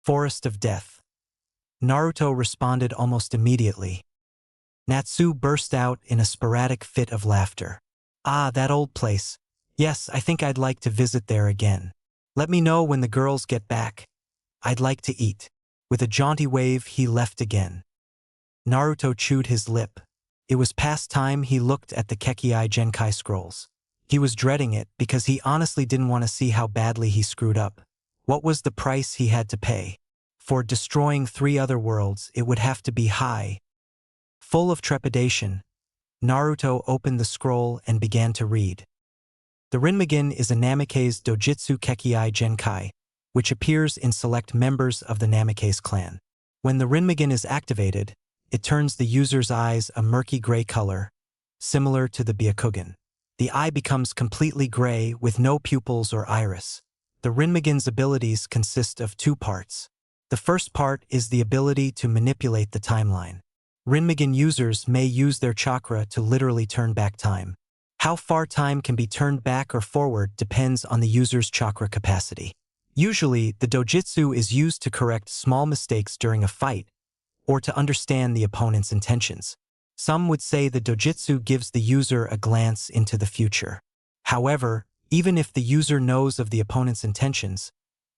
Speaker 1: Forest of Death. Naruto responded almost immediately. Natsu burst out in a sporadic fit of laughter. Ah, that old place. Yes, I think I'd like to visit there again. Let me know when the girls get back. I'd like to eat. With a jaunty wave, he left again. Naruto chewed his lip. It was past time he looked at the Kekkai Genkai scrolls. He was dreading it because he honestly didn't want to see how badly he screwed up. What was the price he had to pay? For destroying 3 other worlds, it would have to be high. Full of trepidation, Naruto opened the scroll and began to read. The Rinmagin is a Namikaze Dojutsu Kekkai Genkai, which appears in select members of the Namikaze clan. When the Rinmagin is activated, it turns the user's eyes a murky gray color, similar to the Byakugan. The eye becomes completely gray with no pupils or iris. The Rinmagin's abilities consist of 2 parts. The first part is the ability to manipulate the timeline. Rinmagin users may use their chakra to literally turn back time. How far time can be turned back or forward depends on the user's chakra capacity. Usually, the dojutsu is used to correct small mistakes during a fight or to understand the opponent's intentions. Some would say the dojutsu gives the user a glance into the future. However, even if the user knows of the opponent's intentions,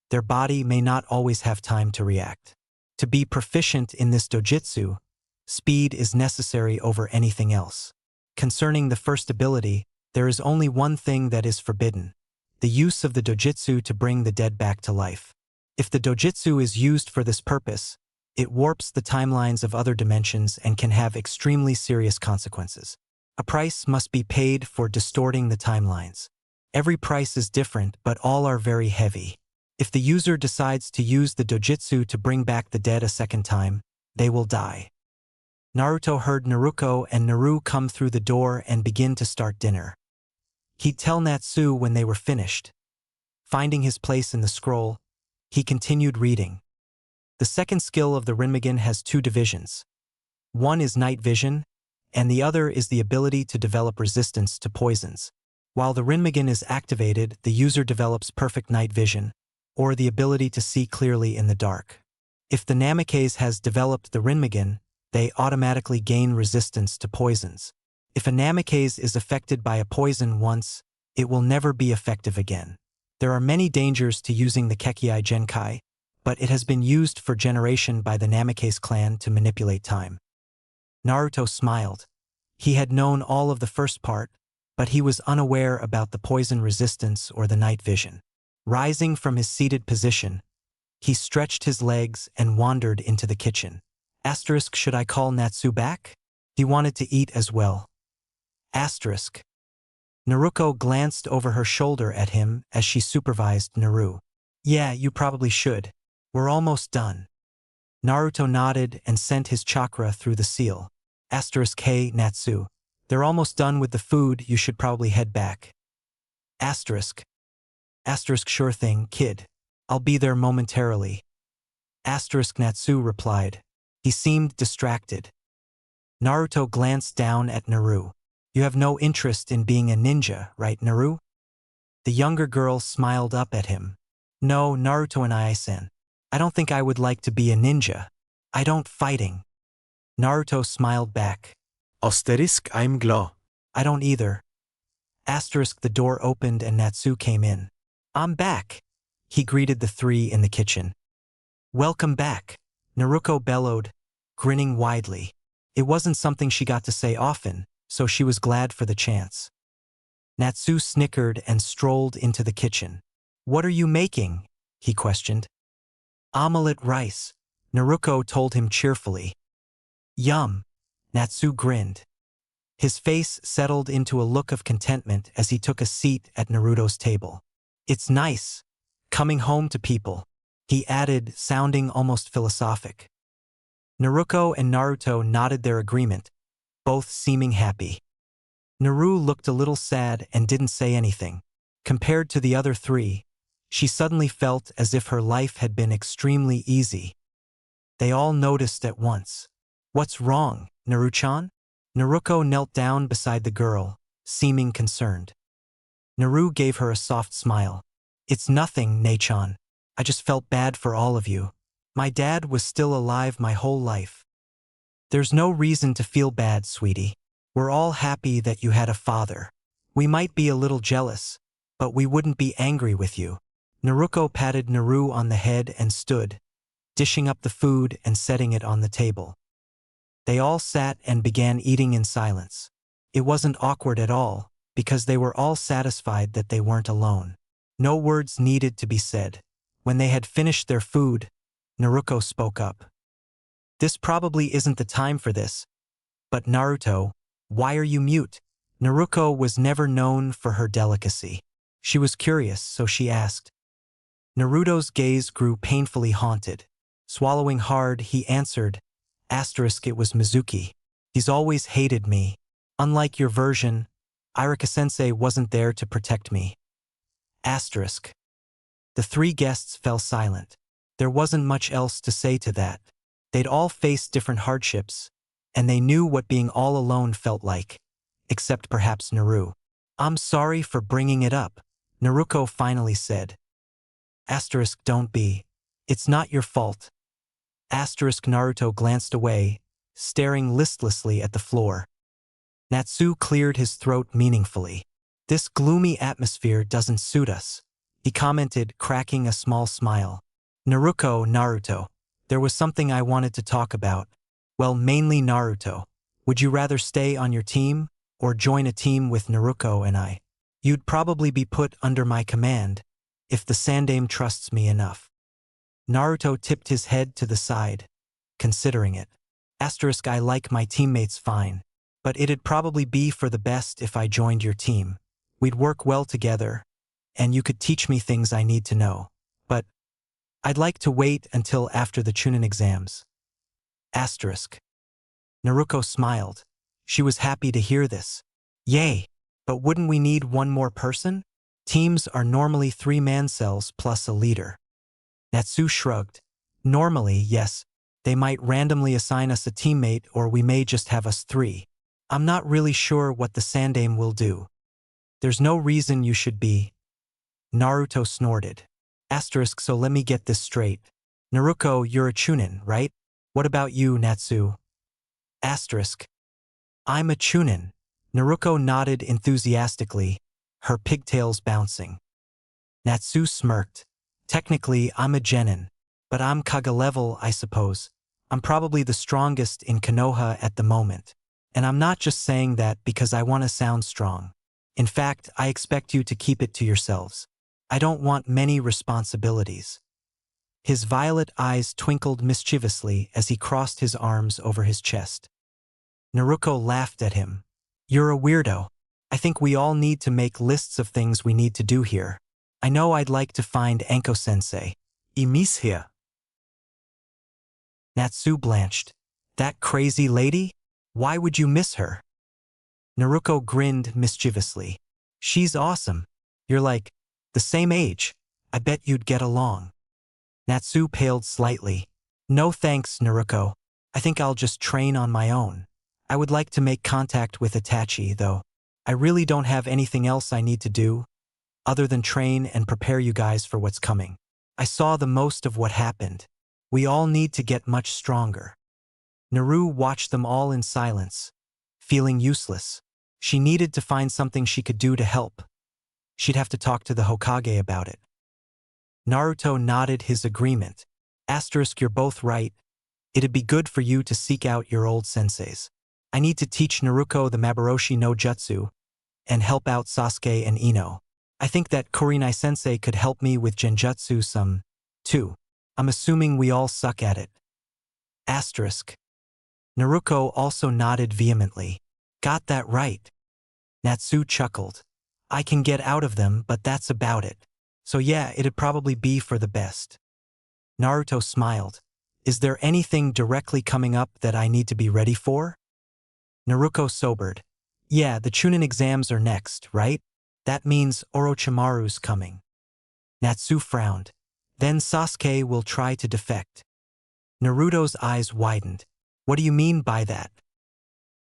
Speaker 1: their body may not always have time to react. To be proficient in this dojutsu, speed is necessary over anything else. Concerning the first ability, there is only one thing that is forbidden: the use of the dojutsu to bring the dead back to life. If the dojutsu is used for this purpose, it warps the timelines of other dimensions and can have extremely serious consequences. A price must be paid for distorting the timelines. Every price is different, but all are very heavy. If the user decides to use the dojutsu to bring back the dead a second time, they will die. Naruto heard Naruko and Naru come through the door and begin to start dinner. He'd tell Natsu when they were finished. Finding his place in the scroll, he continued reading. The second skill of the Rinmagin has 2 divisions. One is night vision, and the other is the ability to develop resistance to poisons. While the Rinmagin is activated, the user develops perfect night vision, or the ability to see clearly in the dark. If the Namikaze has developed the Rinmagin, they automatically gain resistance to poisons. If a Namikaze is affected by a poison once, it will never be effective again. There are many dangers to using the Kekkai Genkai, but it has been used for generation by the Namikaze clan to manipulate time. Naruto smiled. He had known all of the first part, but he was unaware about the poison resistance or the night vision. Rising from his seated position, he stretched his legs and wandered into the kitchen. Should I call Natsu back? He wanted to eat as well. Naruko glanced over her shoulder at him as she supervised Naru. Yeah, you probably should. We're almost done. Naruto nodded and sent his chakra through the seal. Hey, Natsu. They're almost done with the food, you should probably head back. Sure thing, kid. I'll be there momentarily. Natsu replied. He seemed distracted. Naruto glanced down at Naru. You have no interest in being a ninja, right, Naru? The younger girl smiled up at him. No, Naruto and I-san. I don't think I would like to be a ninja. I don't fighting. Naruto smiled back.
Speaker 4: I'm glad.
Speaker 1: I don't either. The door opened and Natsu came in. I'm back. He greeted the 3 in the kitchen. Welcome back, Naruko bellowed, grinning widely. It wasn't something she got to say often, so she was glad for the chance. Natsu snickered and strolled into the kitchen. What are you making? He questioned. Omelette rice, Naruto told him cheerfully. Yum, Natsu grinned. His face settled into a look of contentment as he took a seat at Naruto's table. It's nice, coming home to people, he added, sounding almost philosophic. Naruto and Naruto nodded their agreement, both seeming happy. Naru looked a little sad and didn't say anything. Compared to the other three, she suddenly felt as if her life had been extremely easy. They all noticed at once. What's wrong, Naru-chan? Naruto knelt down beside the girl, seeming concerned. Naru gave her a soft smile. It's nothing, Nei-chan. I just felt bad for all of you. My dad was still alive my whole life. There's no reason to feel bad, sweetie. We're all happy that you had a father. We might be a little jealous, but we wouldn't be angry with you. Naruto patted Naru on the head and stood, dishing up the food and setting it on the table. They all sat and began eating in silence. It wasn't awkward at all, because they were all satisfied that they weren't alone. No words needed to be said. When they had finished their food, Naruto spoke up. This probably isn't the time for this, but Naruto, why are you mute? Naruto was never known for her delicacy. She was curious, so she asked. Naruto's gaze grew painfully haunted. Swallowing hard, he answered, It was Mizuki. He's always hated me. Unlike your version, Irika-sensei wasn't there to protect me. The three guests fell silent. There wasn't much else to say to that. They'd all faced different hardships, and they knew what being all alone felt like, except perhaps Naru. I'm sorry for bringing it up, Naruto finally said. Don't be. It's not your fault. Naruto glanced away, staring listlessly at the floor. Natsu cleared his throat meaningfully. This gloomy atmosphere doesn't suit us, he commented, cracking a small smile. Naruto, there was something I wanted to talk about. Well, mainly Naruto. Would you rather stay on your team, or join a team with Naruto and I? You'd probably be put under my command, if the Sandaime trusts me enough. Naruto tipped his head to the side, considering it. I like my teammates fine, but it'd probably be for the best if I joined your team. We'd work well together, and you could teach me things I need to know. But I'd like to wait until after the Chunin exams. Naruto smiled. She was happy to hear this. Yay! But wouldn't we need one more person? Teams are normally 3-man cells plus a leader. Natsu shrugged. Normally, yes. They might randomly assign us a teammate, or we may just have us 3. I'm not really sure what the Sandaime will do. There's no reason you should be. Naruto snorted. So let me get this straight. Naruto, you're a Chunin, right? What about you, Natsu? I'm a Chunin. Naruto nodded enthusiastically, her pigtails bouncing. Natsu smirked. Technically, I'm a genin, but I'm Kaga level, I suppose. I'm probably the strongest in Konoha at the moment. And I'm not just saying that because I want to sound strong. In fact, I expect you to keep it to yourselves. I don't want many responsibilities. His violet eyes twinkled mischievously as he crossed his arms over his chest. Naruto laughed at him. You're a weirdo. I think we all need to make lists of things we need to do here. I know I'd like to find Anko-sensei. I miss her. Natsu blanched. That crazy lady? Why would you miss her? Naruto grinned mischievously. She's awesome. You're like, the same age. I bet you'd get along. Natsu paled slightly. No thanks, Naruto. I think I'll just train on my own. I would like to make contact with Itachi, though. I really don't have anything else I need to do, other than train and prepare you guys for what's coming. I saw the most of what happened. We all need to get much stronger. Naru watched them all in silence, feeling useless. She needed to find something she could do to help. She'd have to talk to the Hokage about it. Naruto nodded his agreement. You're both right. It'd be good for you to seek out your old senseis. I need to teach Naruto the Maboroshi no Jutsu and help out Sasuke and Ino. I think that Kurinai-sensei could help me with genjutsu some, too. I'm assuming we all suck at it. Asterisk. Naruto also nodded vehemently. Got that right. Natsu chuckled. I can get out of them, but that's about it. So yeah, it'd probably be for the best. Naruto smiled. Is there anything directly coming up that I need to be ready for? Naruto sobered. Yeah, the Chunin exams are next, right? That means Orochimaru's coming. Natsu frowned. Then Sasuke will try to defect. Naruto's eyes widened. What do you mean by that?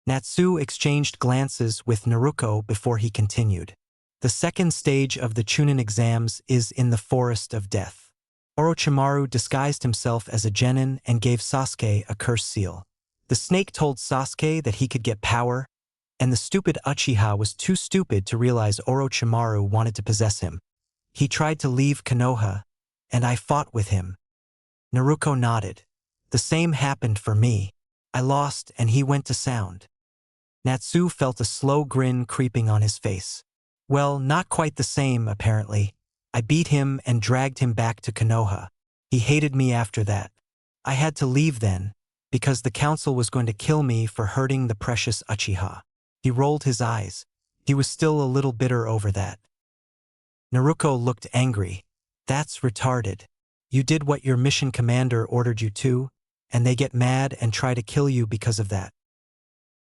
Speaker 1: Natsu exchanged glances with Naruto before he continued. The second stage of the Chunin exams is in the Forest of Death. Orochimaru disguised himself as a genin and gave Sasuke a curse seal. The snake told Sasuke that he could get power, and the stupid Uchiha was too stupid to realize Orochimaru wanted to possess him. He tried to leave Konoha, and I fought with him. Naruto nodded. The same happened for me. I lost and he went to sound. Natsu felt a slow grin creeping on his face. Well, not quite the same, apparently. I beat him and dragged him back to Konoha. He hated me after that. I had to leave then, because the council was going to kill me for hurting the precious Uchiha. He rolled his eyes. He was still a little bitter over that. Naruto looked angry. That's retarded. You did what your mission commander ordered you to, and they get mad and try to kill you because of that.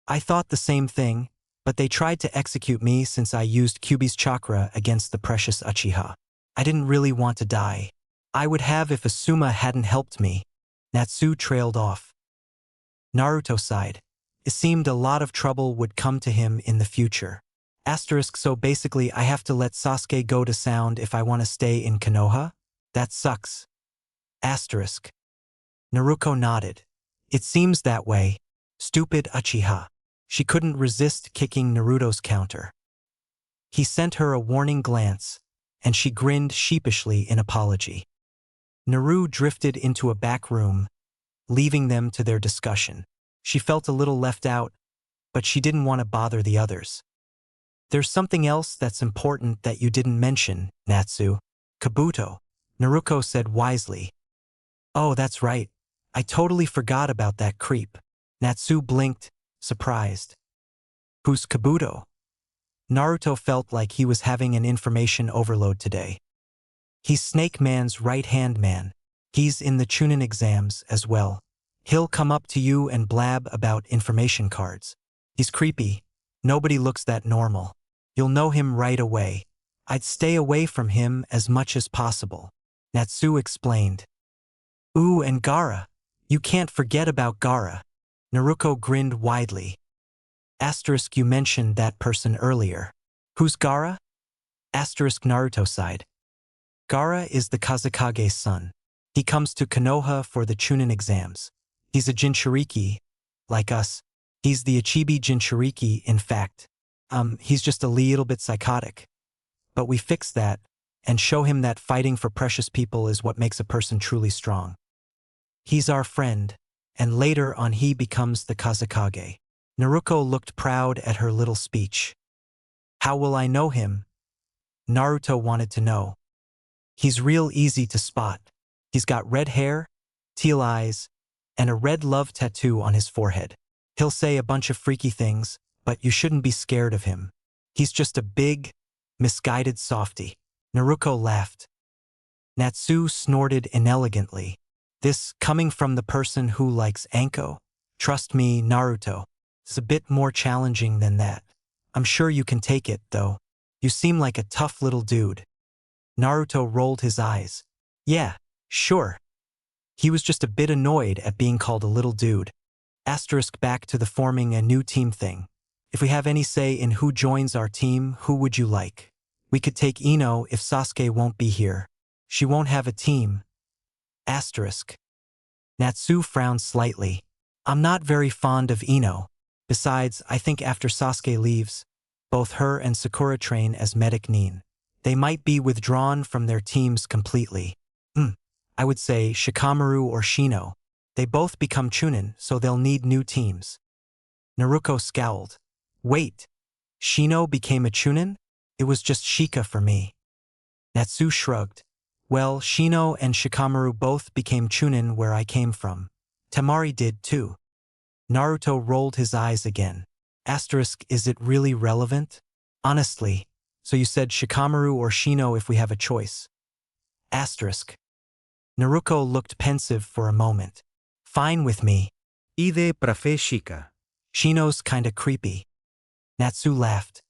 Speaker 1: I thought the same thing, but they tried to execute me since I used Kyuubi's chakra against the precious Uchiha. I didn't really want to die. I would have if Asuma hadn't helped me. Natsu trailed off. Naruto sighed. It seemed a lot of trouble would come to him in the future. Asterisk, so basically I have to let Sasuke go to sound if I want to stay in Konoha? That sucks. Asterisk. Naruto nodded. It seems that way. Stupid Uchiha. She couldn't resist kicking Naruto's counter. He sent her a warning glance, and she grinned sheepishly in apology. Naru drifted into a back room, leaving them to their discussion. She felt a little left out, but she didn't want to bother the others. There's something else that's important that you didn't mention, Natsu. Kabuto, Naruto said wisely. Oh, that's right. I totally forgot about that creep. Natsu blinked, surprised. Who's Kabuto? Naruto felt like he was having an information overload today. He's Snake Man's right-hand man. He's in the Chunin exams as well. He'll come up to you and blab about information cards. He's creepy. Nobody looks that normal. You'll know him right away. I'd stay away from him as much as possible. Natsu explained. Ooh, and Gaara. You can't forget about Gaara. Naruto grinned widely. Asterisk, you mentioned that person earlier. Who's Gaara? Asterisk, Naruto sighed. Gaara is the Kazekage's son. He comes to Konoha for the Chunin exams. He's a Jinchuriki, like us. He's the Ichibi Jinchuriki, in fact. He's just a little bit psychotic. But we fix that, and show him that fighting for precious people is what makes a person truly strong. He's our friend, and later on he becomes the Kazekage. Naruto looked proud at her little speech. How will I know him? Naruto wanted to know. He's real easy to spot. He's got red hair, teal eyes, and a red love tattoo on his forehead. He'll say a bunch of freaky things, but you shouldn't be scared of him. He's just a big, misguided softy. Naruto laughed. Natsu snorted inelegantly. This coming from the person who likes Anko? Trust me, Naruto. It's a bit more challenging than that. I'm sure you can take it, though. You seem like a tough little dude. Naruto rolled his eyes. Yeah, sure. He was just a bit annoyed at being called a little dude. Asterisk, back to the forming a new team thing. If we have any say in who joins our team, who would you like? We could take Ino if Sasuke won't be here. She won't have a team. Asterisk. Natsu frowned slightly. I'm not very fond of Ino. Besides, I think after Sasuke leaves, both her and Sakura train as medic Nin. They might be withdrawn from their teams completely. I would say Shikamaru or Shino. They both become Chunin, so they'll need new teams. Naruto scowled. Wait, Shino became a Chunin? It was just Shika for me. Natsu shrugged. Well, Shino and Shikamaru both became Chunin where I came from. Temari did too. Naruto rolled his eyes again. Asterisk, is it really relevant? Honestly, so you said Shikamaru or Shino if we have a choice. Asterisk. Naruto looked pensive for a moment. Fine with me.
Speaker 2: Ide prafe Shika.
Speaker 1: Shino's kinda creepy. Natsu laughed.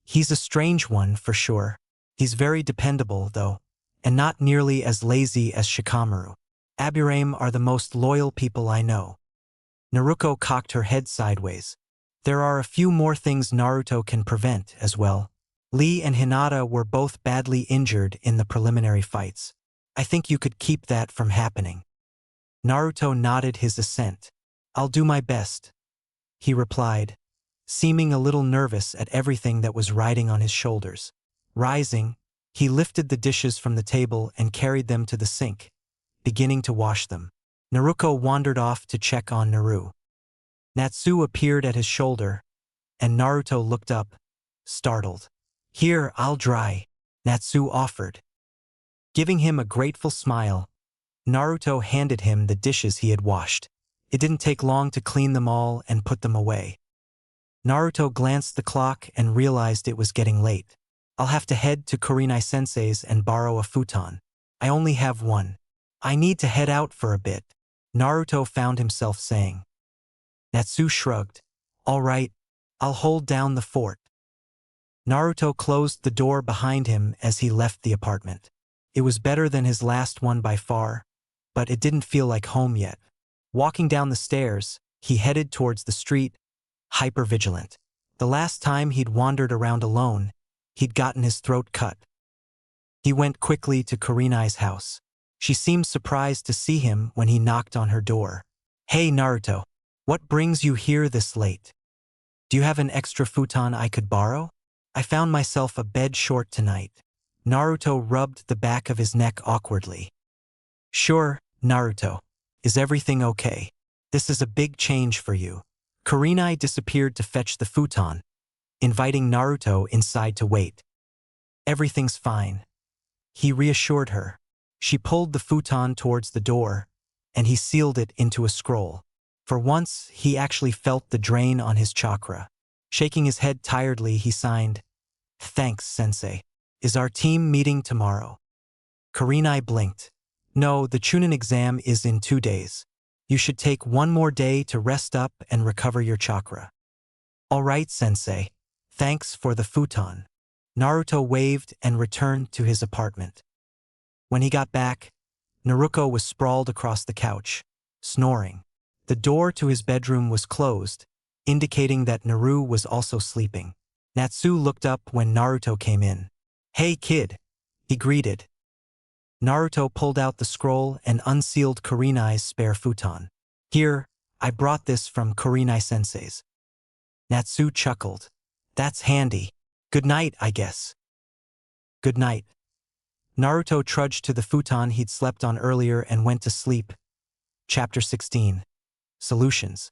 Speaker 1: He's a strange one, for sure. He's very dependable, though, and not nearly as lazy as Shikamaru. Aburame are the most loyal people I know. Naruto cocked her head sideways. There are a few more things Naruto can prevent as well. Lee and Hinata were both badly injured in the preliminary fights. I think you could keep that from happening. Naruto nodded his assent. I'll do my best, he replied, seeming a little nervous at everything that was riding on his shoulders. Rising, he lifted the dishes from the table and carried them to the sink, beginning to wash them. Naruto wandered off to check on Naru. Natsu appeared at his shoulder, and Naruto looked up, startled. Here, I'll dry, Natsu offered. Giving him a grateful smile, Naruto handed him the dishes he had washed. It didn't take long to clean them all and put them away. Naruto glanced at the clock and realized it was getting late. I'll have to head to Kurenai-sensei's and borrow a futon. I only have one. I need to head out for a bit, Naruto found himself saying. Natsu shrugged. All right, I'll hold down the fort. Naruto closed the door behind him as he left the apartment. It was better than his last one by far, but it didn't feel like home yet. Walking down the stairs, he headed towards the street, hyper-vigilant. The last time he'd wandered around alone, he'd gotten his throat cut. He went quickly to Kurenai's house. She seemed surprised to see him when he knocked on her door. Hey Naruto, what brings you here this late? Do you have an extra futon I could borrow? I found myself a bed short tonight. Naruto rubbed the back of his neck awkwardly. Sure, Naruto. Is everything okay? This is a big change for you. Kurenai disappeared to fetch the futon, inviting Naruto inside to wait. Everything's fine, he reassured her. She pulled the futon towards the door, and he sealed it into a scroll. For once, he actually felt the drain on his chakra. Shaking his head tiredly, he signed, Thanks, Sensei. Is our team meeting tomorrow? Kurenai blinked. No, the Chunin exam is in 2 days. You should take one more day to rest up and recover your chakra. All right, Sensei. Thanks for the futon. Naruto waved and returned to his apartment. When he got back, Naruto was sprawled across the couch, snoring. The door to his bedroom was closed, indicating that Naru was also sleeping. Natsu looked up when Naruto came in. Hey kid, he greeted. Naruto pulled out the scroll and unsealed Kurenai's spare futon. Here, I brought this from Kurenai-sensei's. Natsu chuckled. That's handy. Good night, I guess. Good night. Naruto trudged to the futon he'd slept on earlier and went to sleep. Chapter 16. Solutions.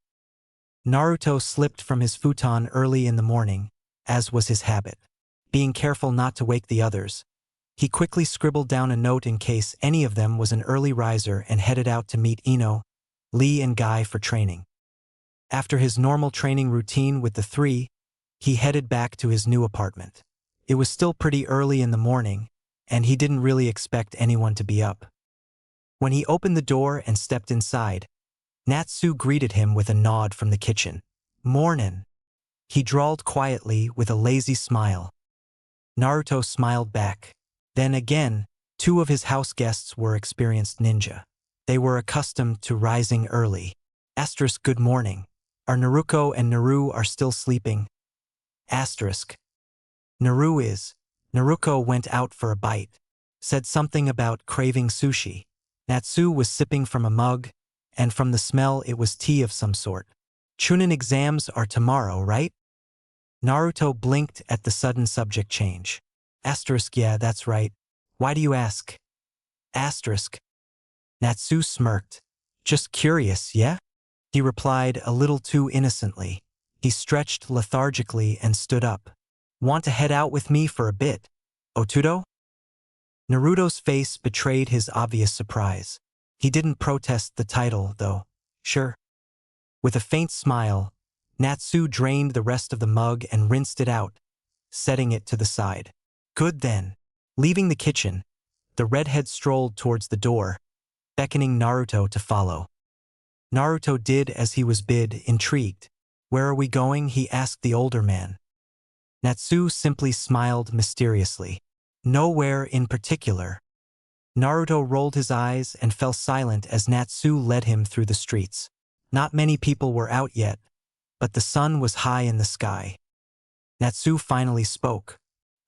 Speaker 1: Naruto slipped from his futon early in the morning, as was his habit. Being careful not to wake the others, he quickly scribbled down a note in case any of them was an early riser and headed out to meet Ino, Lee and Guy for training. After his normal training routine with the three, he headed back to his new apartment. It was still pretty early in the morning, and he didn't really expect anyone to be up. When he opened the door and stepped inside, Natsu greeted him with a nod from the kitchen. Mornin'. He drawled quietly with a lazy smile. Naruto smiled back. Then again, 2 of his house guests were experienced ninja. They were accustomed to rising early. Asterisk good morning. Are Naruto and Naru are still sleeping? Asterisk. Naru is. Naruto went out for a bite. Said something about craving sushi. Natsu was sipping from a mug, and from the smell it was tea of some sort. Chunin exams are tomorrow, right? Naruto blinked at the sudden subject change. Asterisk yeah, that's right. Why do you ask? Asterisk. Natsu smirked. Just curious, yeah? He replied a little too innocently. He stretched lethargically and stood up. Want to head out with me for a bit, Otudo? Naruto's face betrayed his obvious surprise. He didn't protest the title, though. Sure. With a faint smile, Natsu drained the rest of the mug and rinsed it out, setting it to the side. Good then. Leaving the kitchen, the redhead strolled towards the door, beckoning Naruto to follow. Naruto did as he was bid, intrigued. Where are we going? He asked the older man. Natsu simply smiled mysteriously. Nowhere in particular. Naruto rolled his eyes and fell silent as Natsu led him through the streets. Not many people were out yet, but the sun was high in the sky. Natsu finally spoke.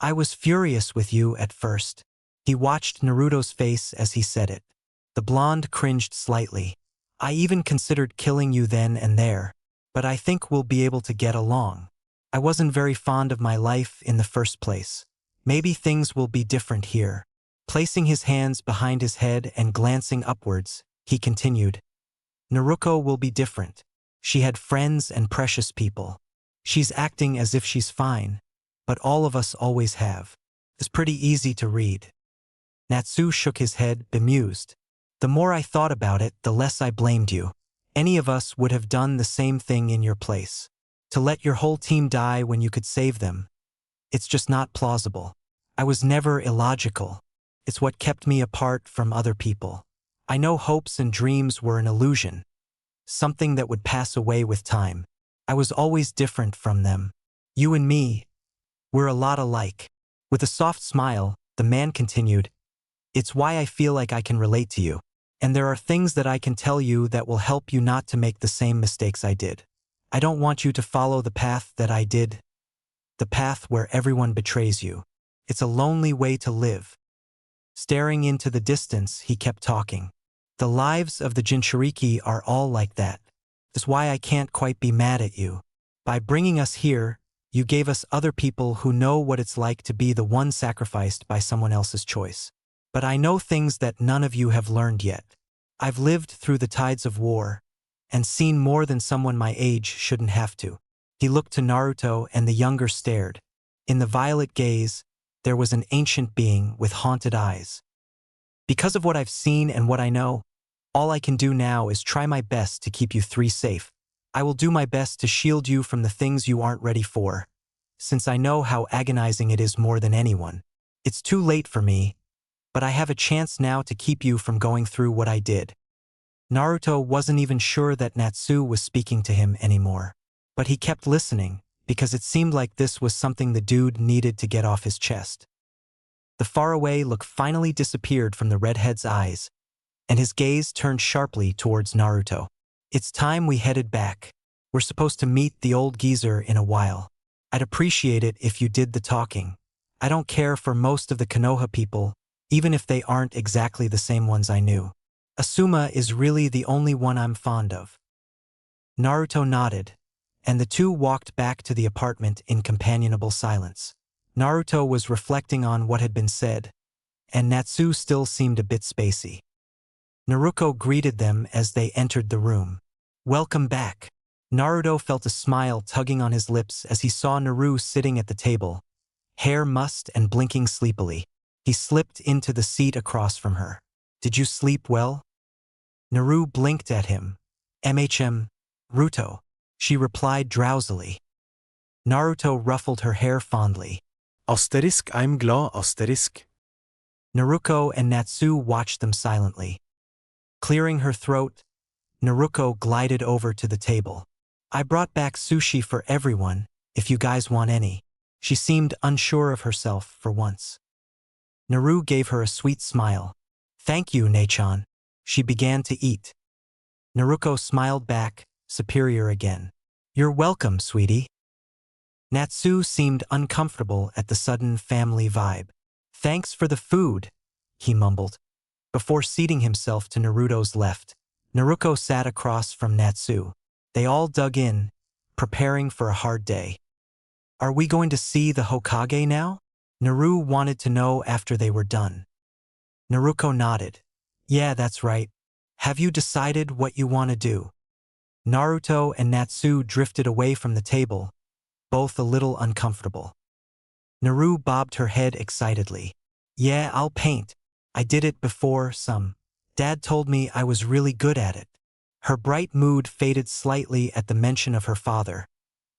Speaker 1: I was furious with you at first. He watched Naruto's face as he said it. The blonde cringed slightly. I even considered killing you then and there, but I think we'll be able to get along. I wasn't very fond of my life in the first place. Maybe things will be different here. Placing his hands behind his head and glancing upwards, he continued. Naruto will be different. She had friends and precious people. She's acting as if she's fine, but all of us always have. It's pretty easy to read. Natsu shook his head, bemused. The more I thought about it, the less I blamed you. Any of us would have done the same thing in your place. To let your whole team die when you could save them. It's just not plausible. I was never illogical. It's what kept me apart from other people. I know hopes and dreams were an illusion. Something that would pass away with time. I was always different from them. You and me, we're a lot alike. With a soft smile, the man continued, it's why I feel like I can relate to you. And there are things that I can tell you that will help you not to make the same mistakes I did. I don't want you to follow the path that I did. The path where everyone betrays you. It's a lonely way to live. Staring into the distance, he kept talking. The lives of the Jinchuriki are all like that. That's why I can't quite be mad at you. By bringing us here, you gave us other people who know what it's like to be the one sacrificed by someone else's choice. But I know things that none of you have learned yet. I've lived through the tides of war, and seen more than someone my age shouldn't have to. He looked to Naruto and the younger stared. In the violet gaze, there was an ancient being with haunted eyes. Because of what I've seen and what I know, all I can do now is try my best to keep you three safe. I will do my best to shield you from the things you aren't ready for, since I know how agonizing it is more than anyone. It's too late for me, but I have a chance now to keep you from going through what I did. Naruto wasn't even sure that Natsu was speaking to him anymore. But he kept listening, because it seemed like this was something the dude needed to get off his chest. The faraway look finally disappeared from the redhead's eyes, and his gaze turned sharply towards Naruto. It's time we headed back. We're supposed to meet the old geezer in a while. I'd appreciate it if you did the talking. I don't care for most of the Konoha people, even if they aren't exactly the same ones I knew. Asuma is really the only one I'm fond of. Naruto nodded, and the two walked back to the apartment in companionable silence. Naruto was reflecting on what had been said, and Natsu still seemed a bit spacey. Naruto greeted them as they entered the room. Welcome back. Naruto felt a smile tugging on his lips as he saw Naru sitting at the table, hair mussed and blinking sleepily. He slipped into the seat across from her. Did you sleep well? Naru blinked at him. Ruto. She replied drowsily. Naruto ruffled her hair fondly.
Speaker 4: I'm glad.
Speaker 1: Naruto and Natsu watched them silently. Clearing her throat, Naruto glided over to the table. I brought back sushi for everyone, if you guys want any. She seemed unsure of herself for once. Naru gave her a sweet smile. Thank you, Nechan. She began to eat. Naruto smiled back, superior again. You're welcome, sweetie. Natsu seemed uncomfortable at the sudden family vibe. Thanks for the food, he mumbled. Before seating himself to Naruto's left, Naruto sat across from Natsu. They all dug in, preparing for a hard day. Are we going to see the Hokage now? Naru wanted to know after they were done. Naruto nodded. Yeah, that's right. Have you decided what you want to do? Naruto and Natsu drifted away from the table, both a little uncomfortable. Naru bobbed her head excitedly. Yeah, I'll paint. I did it before, Dad told me I was really good at it. Her bright mood faded slightly at the mention of her father,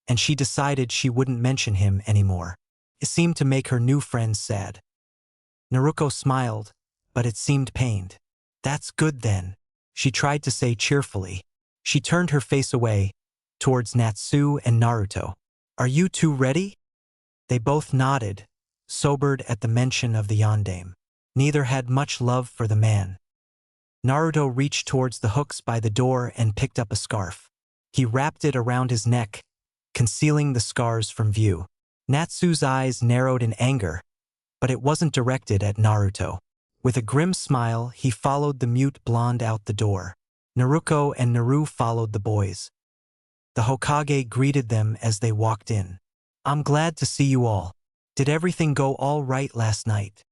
Speaker 1: and she decided she wouldn't mention him anymore. It seemed to make her new friends sad. Naruko smiled, but it seemed pained. That's good then, she tried to say cheerfully. She turned her face away, towards Natsu and Naruto. Are you two ready? They both nodded, sobered at the mention of the yondaime. Neither had much love for the man. Naruto reached towards the hooks by the door and picked up a scarf. He wrapped it around his neck, concealing the scars from view. Natsu's eyes narrowed in anger, but it wasn't directed at Naruto. With a grim smile, he followed the mute blonde out the door. Naruko and Naru followed the boys. The Hokage greeted them as they walked in. I'm glad to see you all. Did everything go all right last night?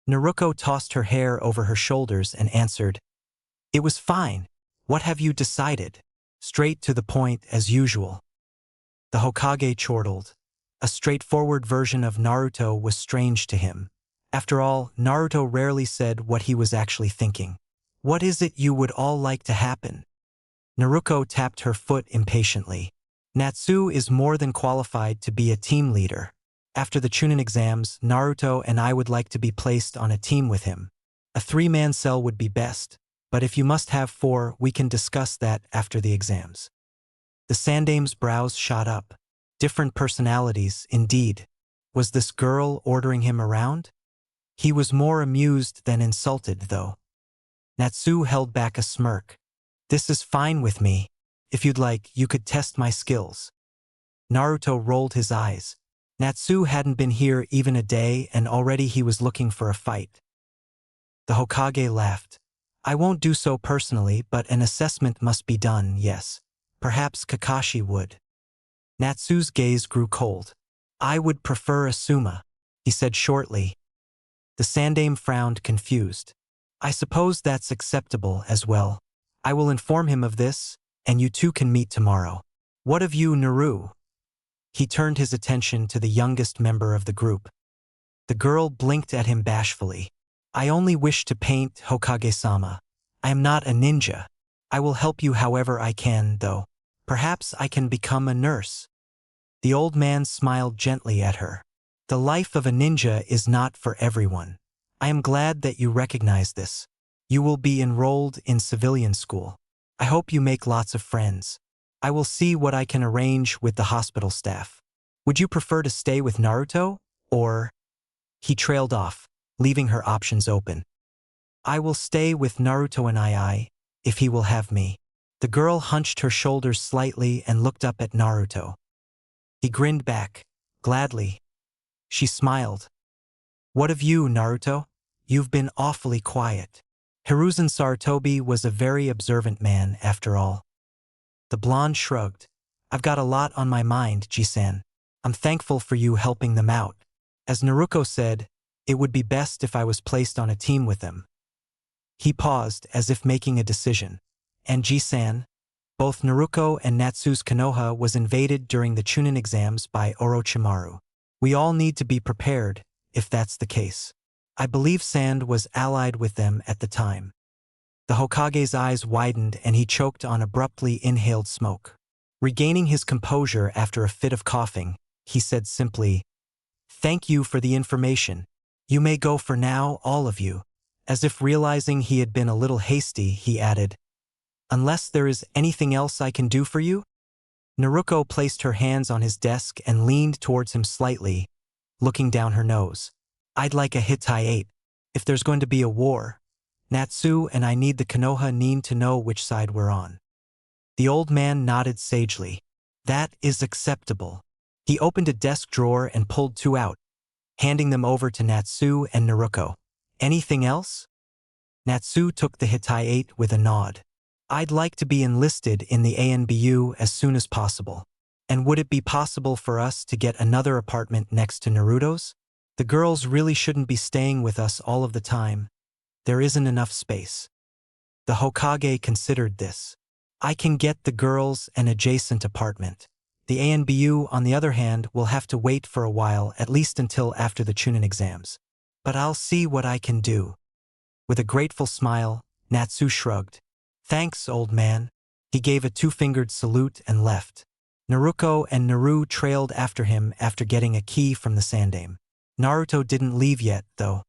Speaker 1: Naruko tossed her hair over her shoulders and answered, It was fine. What have you decided? Straight to the point as usual. The Hokage chortled. A straightforward version of Naruto was strange to him. After all, Naruto rarely said what he was actually thinking. What is it you would all like to happen? Naruko tapped her foot impatiently. Natsu is more than qualified to be a team leader. After the Chunin exams, Naruto and I would like to be placed on a team with him. A 3-man cell would be best, but if you must have 4, we can discuss that after the exams. The Sandaime's brows shot up. Different personalities, indeed. Was this girl ordering him around? He was more amused than insulted, though. Natsu held back a smirk. This is fine with me. If you'd like, you could test my skills. Naruto rolled his eyes. Natsu hadn't been here even a day and already he was looking for a fight. The Hokage laughed. I won't do so personally, but an assessment must be done, yes. Perhaps Kakashi would. Natsu's gaze grew cold. I would prefer a Suma, he said shortly. The Sandaime frowned, confused. I suppose that's acceptable as well. I will inform him of this, and you two can meet tomorrow. What of you, Naru? He turned his attention to the youngest member of the group. The girl blinked at him bashfully. I only wish to paint, Hokage-sama. I am not a ninja. I will help you however I can, though. Perhaps I can become a nurse. The old man smiled gently at her. The life of a ninja is not for everyone. I am glad that you recognize this. You will be enrolled in civilian school. I hope you make lots of friends. I will see what I can arrange with the hospital staff. Would you prefer to stay with Naruto, or? He trailed off, leaving her options open. I will stay with Naruto and I, if he will have me. The girl hunched her shoulders slightly and looked up at Naruto. He grinned back, gladly. She smiled. What of you, Naruto? You've been awfully quiet. Hiruzen Sarutobi was a very observant man, after all. The blonde shrugged. I've got a lot on my mind, Ji-san. I'm thankful for you helping them out. As Naruko said, it would be best if I was placed on a team with them. He paused, as if making a decision. And Ji-san? Both Naruko and Natsu's Konoha was invaded during the Chunin exams by Orochimaru. We all need to be prepared, if that's the case. I believe Sand was allied with them at the time. The Hokage's eyes widened and he choked on abruptly inhaled smoke. Regaining his composure after a fit of coughing, he said simply, Thank you for the information. You may go for now, all of you. As if realizing he had been a little hasty, he added, Unless there is anything else I can do for you? Naruko placed her hands on his desk and leaned towards him slightly, looking down her nose. I'd like a Hittite. If there's going to be a war, Natsu and I need the Konoha need to know which side we're on. The old man nodded sagely. That is acceptable. He opened a desk drawer and pulled 2 out, handing them over to Natsu and Naruko. Anything else? Natsu took the Hittite with a nod. I'd like to be enlisted in the ANBU as soon as possible. And would it be possible for us to get another apartment next to Naruto's? The girls really shouldn't be staying with us all of the time. There isn't enough space. The Hokage considered this. I can get the girls an adjacent apartment. The ANBU, on the other hand, will have to wait for a while, at least until after the Chunin exams. But I'll see what I can do. With a grateful smile, Natsu shrugged. Thanks, old man. He gave a two-fingered salute and left. Naruto and Naru trailed after him after getting a key from the Sandame. Naruto didn't leave yet, though.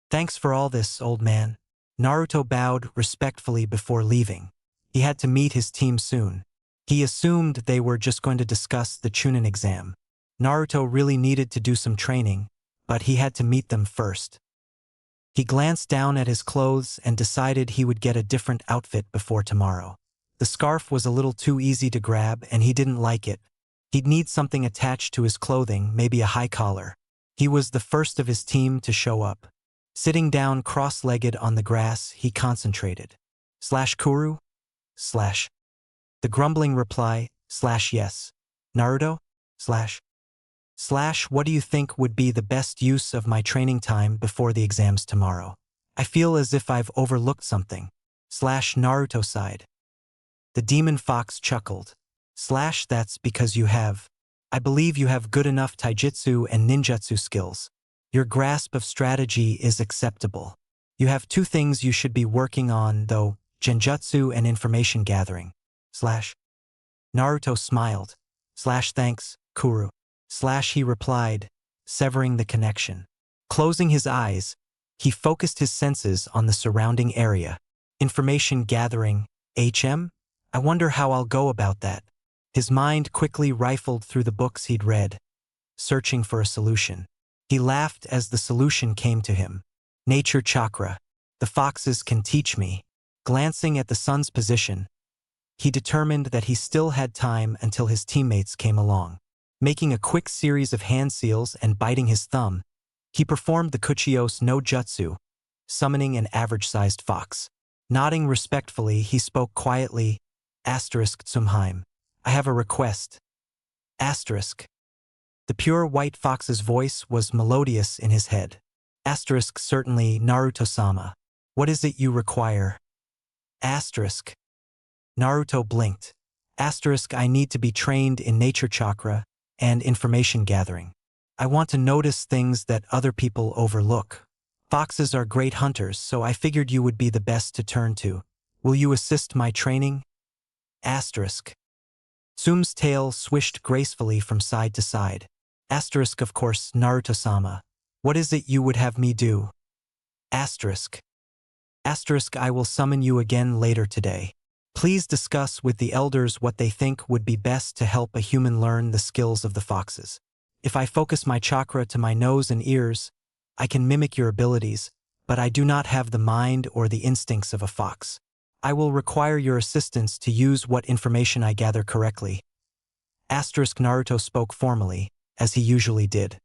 Speaker 1: Thanks for all this, old man. Naruto bowed respectfully before leaving. He had to meet his team soon. He assumed they were just going to discuss the Chunin exam. Naruto really needed to do some training, but he had to meet them first. He glanced down at his clothes and decided he would get a different outfit before tomorrow. The scarf was a little too easy to grab and he didn't like it. He'd need something attached to his clothing, maybe a high collar. He was the first of his team to show up. Sitting down cross-legged on the grass, he concentrated. Kuru? The grumbling reply, yes. Naruto? What do you think would be the best use of my training time before the exams tomorrow? I feel as if I've overlooked something. Naruto sighed. The demon fox chuckled. That's because you have. I believe you have good enough taijutsu and ninjutsu skills. Your grasp of strategy is acceptable. You have two things you should be working on, though, genjutsu and information gathering. Naruto smiled. Thanks, Kuru. He replied, severing the connection. Closing his eyes, he focused his senses on the surrounding area. Information gathering, HM? I wonder how I'll go about that. His mind quickly rifled through the books he'd read, searching for a solution. He laughed as the solution came to him. Nature chakra. The foxes can teach me. Glancing at the sun's position, he determined that he still had time until his teammates came along. Making a quick series of hand seals and biting his thumb, he performed the Kuchios no Jutsu, summoning an average-sized fox. Nodding respectfully, he spoke quietly, Tsumheim. I have a request. The pure white fox's voice was melodious in his head. Certainly, Naruto-sama. What is it you require? Naruto blinked. I need to be trained in nature chakra and information gathering. I want to notice things that other people overlook. Foxes are great hunters, so I figured you would be the best to turn to. Will you assist my training? Tsum's tail swished gracefully from side to side. Of course, Naruto-sama. What is it you would have me do? I will summon you again later today. Please discuss with the elders what they think would be best to help a human learn the skills of the foxes. If I focus my chakra to my nose and ears, I can mimic your abilities, but I do not have the mind or the instincts of a fox. I will require your assistance to use what information I gather correctly. Naruto spoke formally, as he usually did.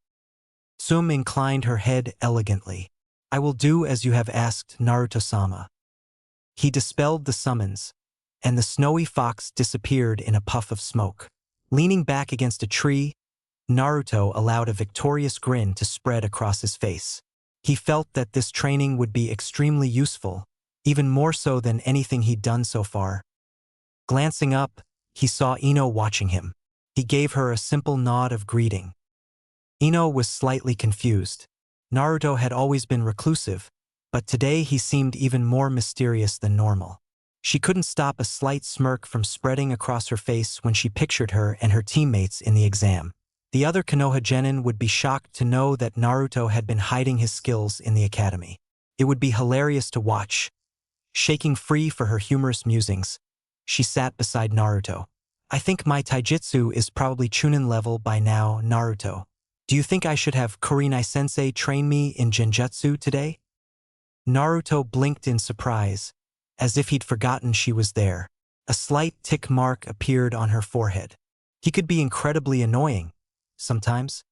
Speaker 1: Tsum inclined her head elegantly. I will do as you have asked, Naruto-sama. He dispelled the summons, and the snowy fox disappeared in a puff of smoke. Leaning back against a tree, Naruto allowed a victorious grin to spread across his face. He felt that this training would be extremely useful, even more so than anything he'd done so far. Glancing up, he saw Ino watching him. He gave her a simple nod of greeting. Ino was slightly confused. Naruto had always been reclusive, but today he seemed even more mysterious than normal. She couldn't stop a slight smirk from spreading across her face when she pictured her and her teammates in the exam. The other Konoha genin would be shocked to know that Naruto had been hiding his skills in the academy. It would be hilarious to watch. Shaking free for her humorous musings, she sat beside Naruto. I think my taijutsu is probably Chunin level by now, Naruto. Do you think I should have Kurinai-sensei train me in genjutsu today? Naruto blinked in surprise, as if he'd forgotten she was there. A slight tick mark appeared on her forehead. He could be incredibly annoying, sometimes.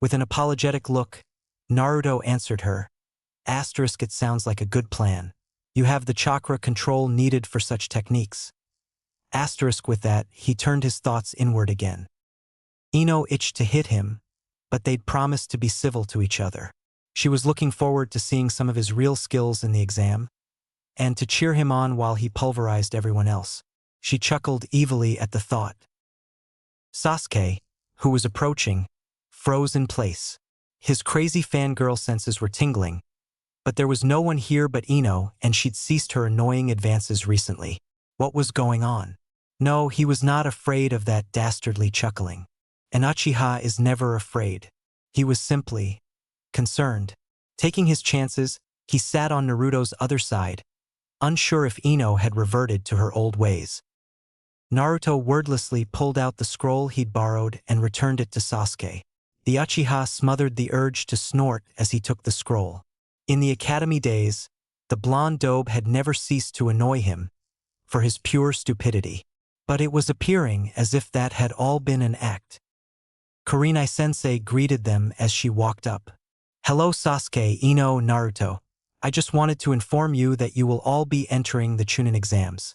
Speaker 1: With an apologetic look, Naruto answered her. It sounds like a good plan. You have the chakra control needed for such techniques. With that, he turned his thoughts inward again. Ino itched to hit him, but they'd promised to be civil to each other. She was looking forward to seeing some of his real skills in the exam, and to cheer him on while he pulverized everyone else. She chuckled evilly at the thought. Sasuke, who was approaching, froze in place. His crazy fangirl senses were tingling, but there was no one here but Ino, and she'd ceased her annoying advances recently. What was going on? No, he was not afraid of that dastardly chuckling. An Uchiha is never afraid. He was simply concerned. Taking his chances, he sat on Naruto's other side, unsure if Ino had reverted to her old ways. Naruto wordlessly pulled out the scroll he'd borrowed and returned it to Sasuke. The Uchiha smothered the urge to snort as he took the scroll. In the academy days, the blonde daube had never ceased to annoy him for his pure stupidity. But it was appearing as if that had all been an act. Kurenai-sensei greeted them as she walked up. Hello Sasuke, Ino, Naruto. I just wanted to inform you that you will all be entering the Chunin exams.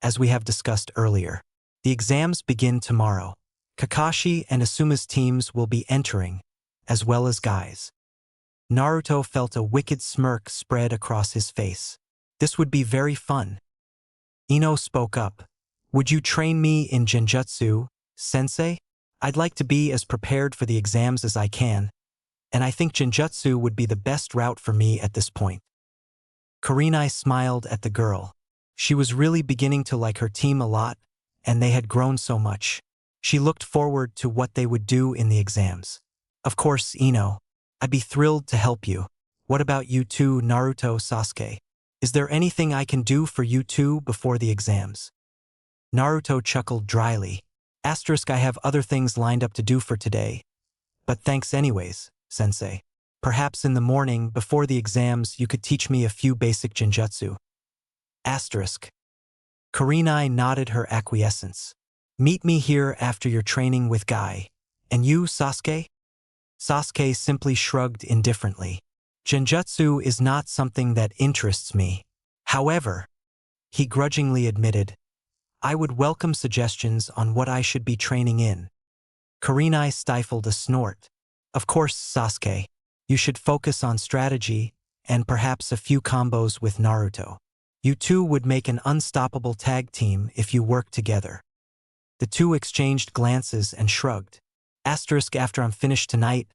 Speaker 1: As we have discussed earlier, the exams begin tomorrow. Kakashi and Asuma's teams will be entering, as well as guys. Naruto felt a wicked smirk spread across his face. This would be very fun. Ino spoke up. Would you train me in Genjutsu, sensei? I'd like to be as prepared for the exams as I can, and I think Genjutsu would be the best route for me at this point. Kurenai smiled at the girl. She was really beginning to like her team a lot, and they had grown so much. She looked forward to what they would do in the exams. Of course, Ino, I'd be thrilled to help you. What about you two, Naruto, Sasuke? Is there anything I can do for you two before the exams? Naruto chuckled dryly. I have other things lined up to do for today. But thanks anyways, sensei. Perhaps in the morning, before the exams, you could teach me a few basic Genjutsu. Kurenai nodded her acquiescence. Meet me here after your training with Guy. And you, Sasuke? Sasuke simply shrugged indifferently. Genjutsu is not something that interests me. However, he grudgingly admitted, I would welcome suggestions on what I should be training in. Kurenai stifled a snort. Of course, Sasuke. You should focus on strategy and perhaps a few combos with Naruto. You two would make an unstoppable tag team if you work together. The two exchanged glances and shrugged. After I'm finished tonight,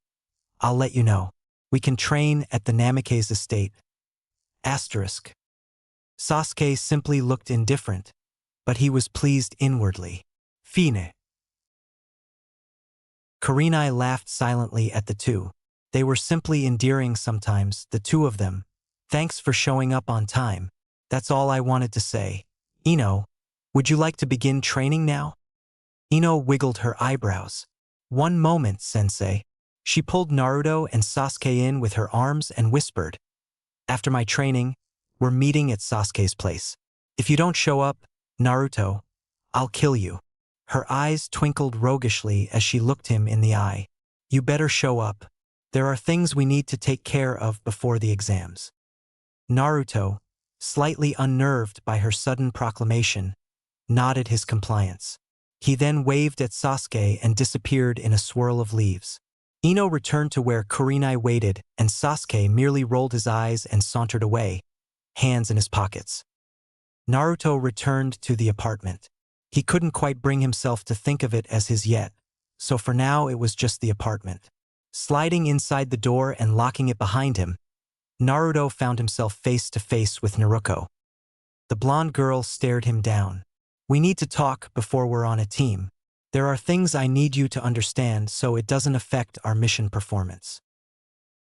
Speaker 1: I'll let you know. We can train at the Namikaze estate. Sasuke simply looked indifferent, but he was pleased inwardly. Fine. Kurenai laughed silently at the two. They were simply endearing sometimes, the two of them. Thanks for showing up on time. That's all I wanted to say. Ino, would you like to begin training now? Ino wiggled her eyebrows. One moment, sensei. She pulled Naruto and Sasuke in with her arms and whispered, After my training, we're meeting at Sasuke's place. If you don't show up, Naruto, I'll kill you. Her eyes twinkled roguishly as she looked him in the eye. You better show up. There are things we need to take care of before the exams. Naruto, slightly unnerved by her sudden proclamation, nodded his compliance. He then waved at Sasuke and disappeared in a swirl of leaves. Ino returned to where Kurenai waited, and Sasuke merely rolled his eyes and sauntered away, hands in his pockets. Naruto returned to the apartment. He couldn't quite bring himself to think of it as his yet, so for now it was just the apartment. Sliding inside the door and locking it behind him, Naruto found himself face to face with Naruko. The blonde girl stared him down. We need to talk before we're on a team. There are things I need you to understand so it doesn't affect our mission performance.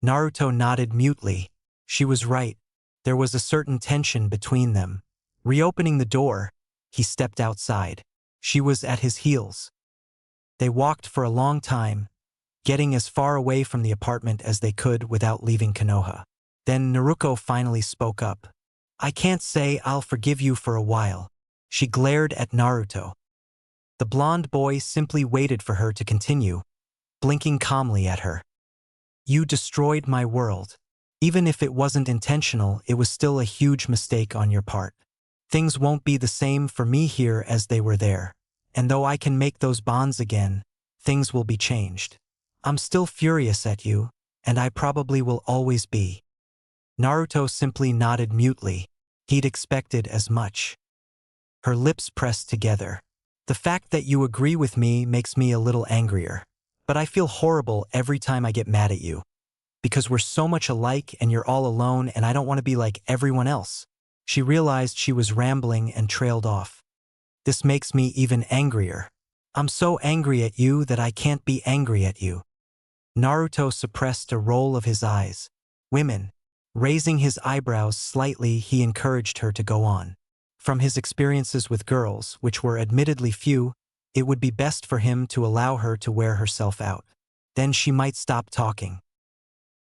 Speaker 1: Naruto nodded mutely. She was right. There was a certain tension between them. Reopening the door, he stepped outside. She was at his heels. They walked for a long time, getting as far away from the apartment as they could without leaving Konoha. Then Naruko finally spoke up. I can't say I'll forgive you for a while. She glared at Naruto. The blonde boy simply waited for her to continue, blinking calmly at her. You destroyed my world. Even if it wasn't intentional, it was still a huge mistake on your part. Things won't be the same for me here as they were there. And though I can make those bonds again, things will be changed. I'm still furious at you, and I probably will always be. Naruto simply nodded mutely. He'd expected as much. Her lips pressed together. The fact that you agree with me makes me a little angrier. But I feel horrible every time I get mad at you. Because we're so much alike and you're all alone and I don't want to be like everyone else. She realized she was rambling and trailed off. This makes me even angrier. I'm so angry at you that I can't be angry at you. Naruto suppressed a roll of his eyes. Women. Raising his eyebrows slightly, he encouraged her to go on. From his experiences with girls, which were admittedly few, it would be best for him to allow her to wear herself out. Then she might stop talking.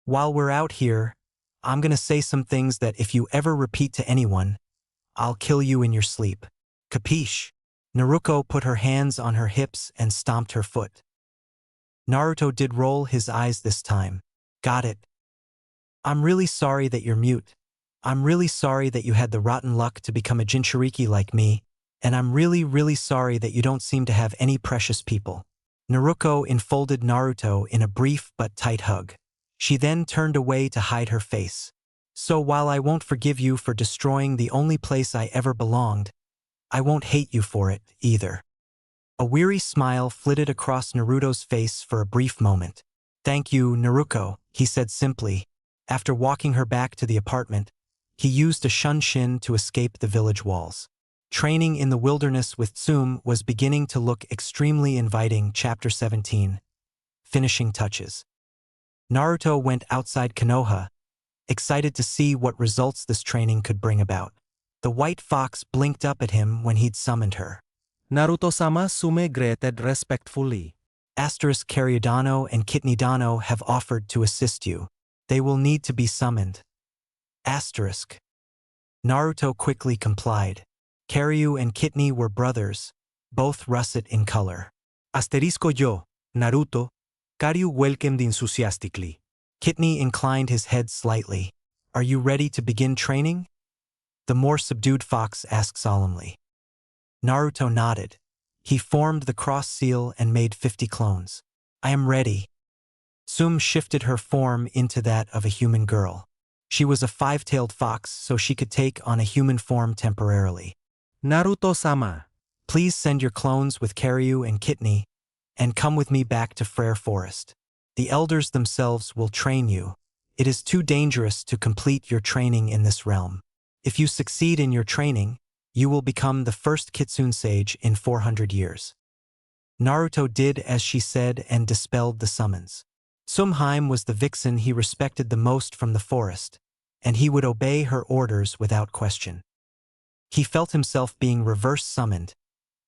Speaker 1: While we're out here, I'm gonna say some things that if you ever repeat to anyone, I'll kill you in your sleep. Capiche? Naruto put her hands on her hips and stomped her foot. Naruto did roll his eyes this time. Got it. I'm really sorry that you're mute. I'm really sorry that you had the rotten luck to become a Jinchuriki like me, and I'm really sorry that you don't seem to have any precious people. Naruto enfolded Naruto in a brief but tight hug. She then turned away to hide her face. So while I won't forgive you for destroying the only place I ever belonged, I won't hate you for it, either. A weary smile flitted across Naruto's face for a brief moment. Thank you, Naruto, he said simply. After walking her back to the apartment, he used a shunshin to escape the village walls. Training in the wilderness with Tsum was beginning to look extremely inviting. Chapter 17. Finishing touches. Naruto went outside Konoha, excited to see what results this training could bring about. The white fox blinked up at him when he'd summoned her.
Speaker 2: Naruto-sama sume greeted respectfully.
Speaker 1: Asterisk Karyudano and Kitnidano have offered to assist you. They will need to be summoned. Asterisk. Naruto quickly complied. Karyu and Kitni were brothers, both russet in color.
Speaker 2: Asterisco yo, Naruto. Karyu welcomed enthusiastically.
Speaker 1: Kitni inclined his head slightly. Are you ready to begin training? The more subdued fox asked solemnly. Naruto nodded. He formed the cross seal and made 50 clones. I am ready. Tsum shifted her form into that of a human girl. She was a five-tailed fox, so she could take on a human form temporarily.
Speaker 2: Naruto-sama.
Speaker 1: Please send your clones with Karyu and Kitni, and come with me back to Frere Forest. The elders themselves will train you. It is too dangerous to complete your training in this realm. If you succeed in your training, you will become the first Kitsune sage in 400 years. Naruto did as she said and dispelled the summons. Tsumheim was the vixen he respected the most from the forest, and he would obey her orders without question. He felt himself being reverse summoned,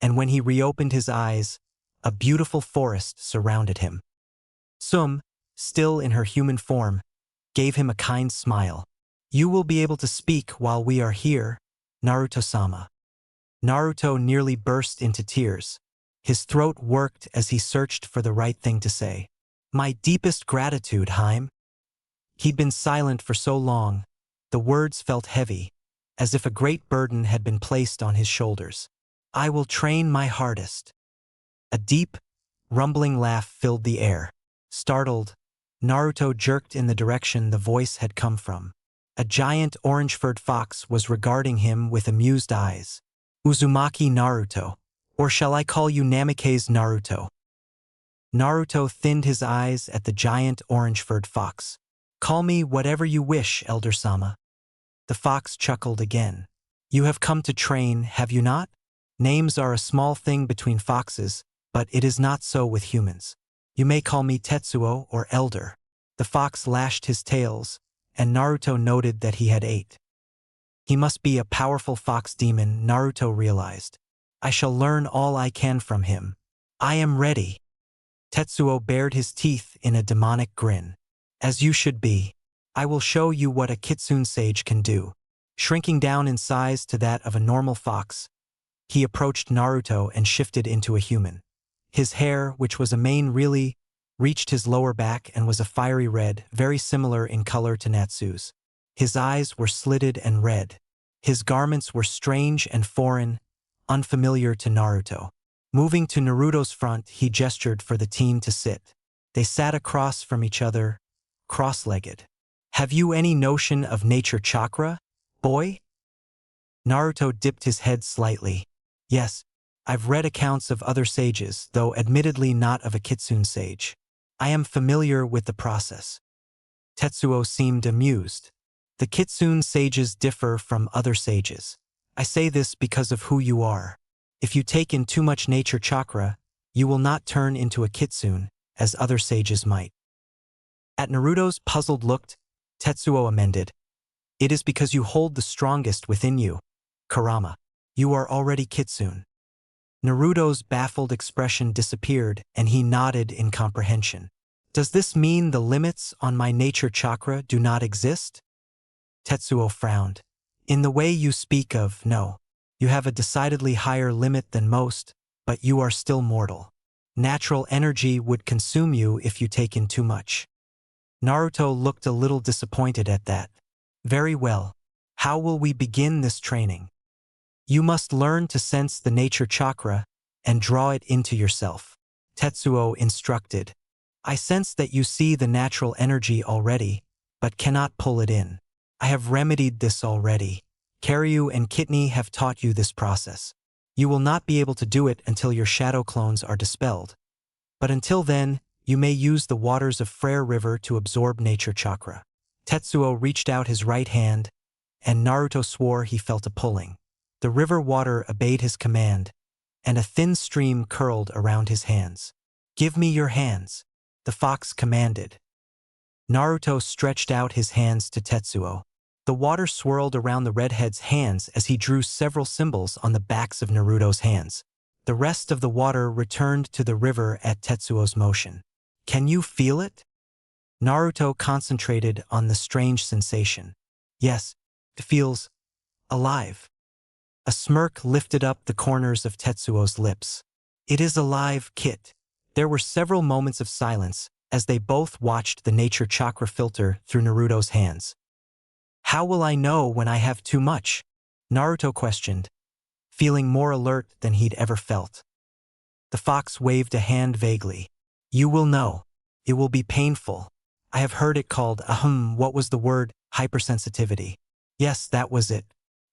Speaker 1: and when he reopened his eyes, a beautiful forest surrounded him. Tsum, still in her human form, gave him a kind smile. You will be able to speak while we are here, Naruto-sama. Naruto nearly burst into tears. His throat worked as he searched for the right thing to say. My deepest gratitude, Haim. He'd been silent for so long, the words felt heavy, as if a great burden had been placed on his shoulders. I will train my hardest. A deep, rumbling laugh filled the air. Startled, Naruto jerked in the direction the voice had come from. A giant orange-furred fox was regarding him with amused eyes. Uzumaki Naruto, or shall I call you Namikaze Naruto? Naruto thinned his eyes at the giant orange-furred fox. Call me whatever you wish, Elder-sama. The fox chuckled again. You have come to train, have you not? Names are a small thing between foxes, but it is not so with humans. You may call me Tetsuo or Elder. The fox lashed his tails, and Naruto noted that he had 8. He must be a powerful fox demon, Naruto realized. I shall learn all I can from him. I am ready. Tetsuo bared his teeth in a demonic grin. As you should be. I will show you what a Kitsune sage can do. Shrinking down in size to that of a normal fox, he approached Naruto and shifted into a human. His hair, which was a mane really, reached his lower back and was a fiery red, very similar in color to Natsu's. His eyes were slitted and red. His garments were strange and foreign, unfamiliar to Naruto. Moving to Naruto's front, he gestured for the team to sit. They sat across from each other, cross-legged. Have you any notion of nature chakra, boy? Naruto dipped his head slightly. Yes, I've read accounts of other sages, though admittedly not of a kitsune sage. I am familiar with the process. Tetsuo seemed amused. The kitsune sages differ from other sages. I say this because of who you are. If you take in too much nature chakra, you will not turn into a kitsune, as other sages might. At Naruto's puzzled look, Tetsuo amended. It is because you hold the strongest within you, Kurama. You are already kitsune. Naruto's baffled expression disappeared and he nodded in comprehension. Does this mean the limits on my nature chakra do not exist? Tetsuo frowned. In the way you speak of, no. You have a decidedly higher limit than most, but you are still mortal. Natural energy would consume you if you take in too much. Naruto looked a little disappointed at that. Very well. How will we begin this training? You must learn to sense the nature chakra and draw it into yourself. Tetsuo instructed. I sense that you see the natural energy already, but cannot pull it in. I have remedied this already. Karyu and Kitney have taught you this process. You will not be able to do it until your shadow clones are dispelled. But until then, you may use the waters of Frere River to absorb nature chakra. Tetsuo reached out his right hand, and Naruto swore he felt a pulling. The river water obeyed his command, and a thin stream curled around his hands. Give me your hands, the fox commanded. Naruto stretched out his hands to Tetsuo. The water swirled around the redhead's hands as he drew several symbols on the backs of Naruto's hands. The rest of the water returned to the river at Tetsuo's motion. Can you feel it? Naruto concentrated on the strange sensation. Yes, it feels alive. A smirk lifted up the corners of Tetsuo's lips. It is alive, Kit. There were several moments of silence as they both watched the nature chakra filter through Naruto's hands. How will I know when I have too much? Naruto questioned, feeling more alert than he'd ever felt. The fox waved a hand vaguely. You will know. It will be painful. I have heard it called, what was the word? Hypersensitivity. Yes, that was it.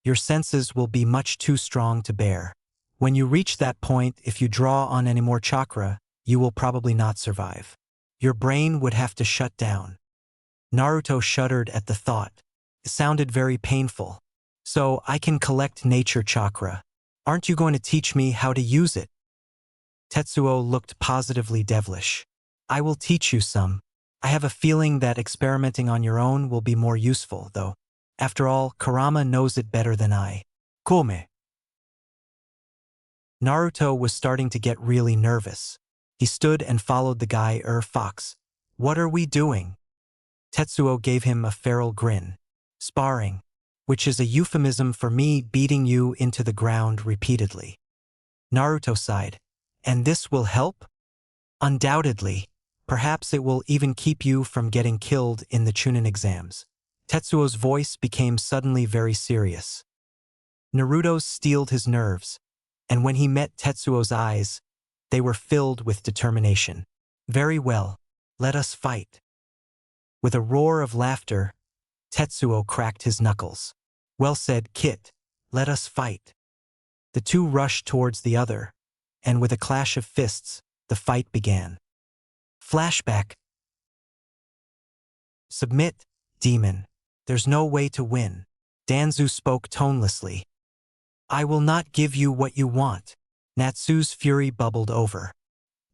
Speaker 1: Your senses will be much too strong to bear. When you reach that point, if you draw on any more chakra, you will probably not survive. Your brain would have to shut down. Naruto shuddered at the thought. It sounded very painful. So I can collect nature chakra. Aren't you going to teach me how to use it? Tetsuo looked positively devilish. I will teach you some. I have a feeling that experimenting on your own will be more useful, though. After all, Kurama knows it better than I. Come. Naruto was starting to get really nervous. He stood and followed the guy fox. What are we doing? Tetsuo gave him a feral grin. Sparring, which is a euphemism for me beating you into the ground repeatedly. Naruto sighed. And this will help? Undoubtedly. Perhaps it will even keep you from getting killed in the Chunin exams. Tetsuo's voice became suddenly very serious. Naruto steeled his nerves, and when he met Tetsuo's eyes, they were filled with determination. Very well, let us fight. With a roar of laughter, Tetsuo cracked his knuckles. Well said, Kit. Let us fight. The two rushed towards the other, and with a clash of fists, the fight began. Flashback. Submit, demon. There's no way to win. Danzu spoke tonelessly. I will not give you what you want. Natsu's fury bubbled over.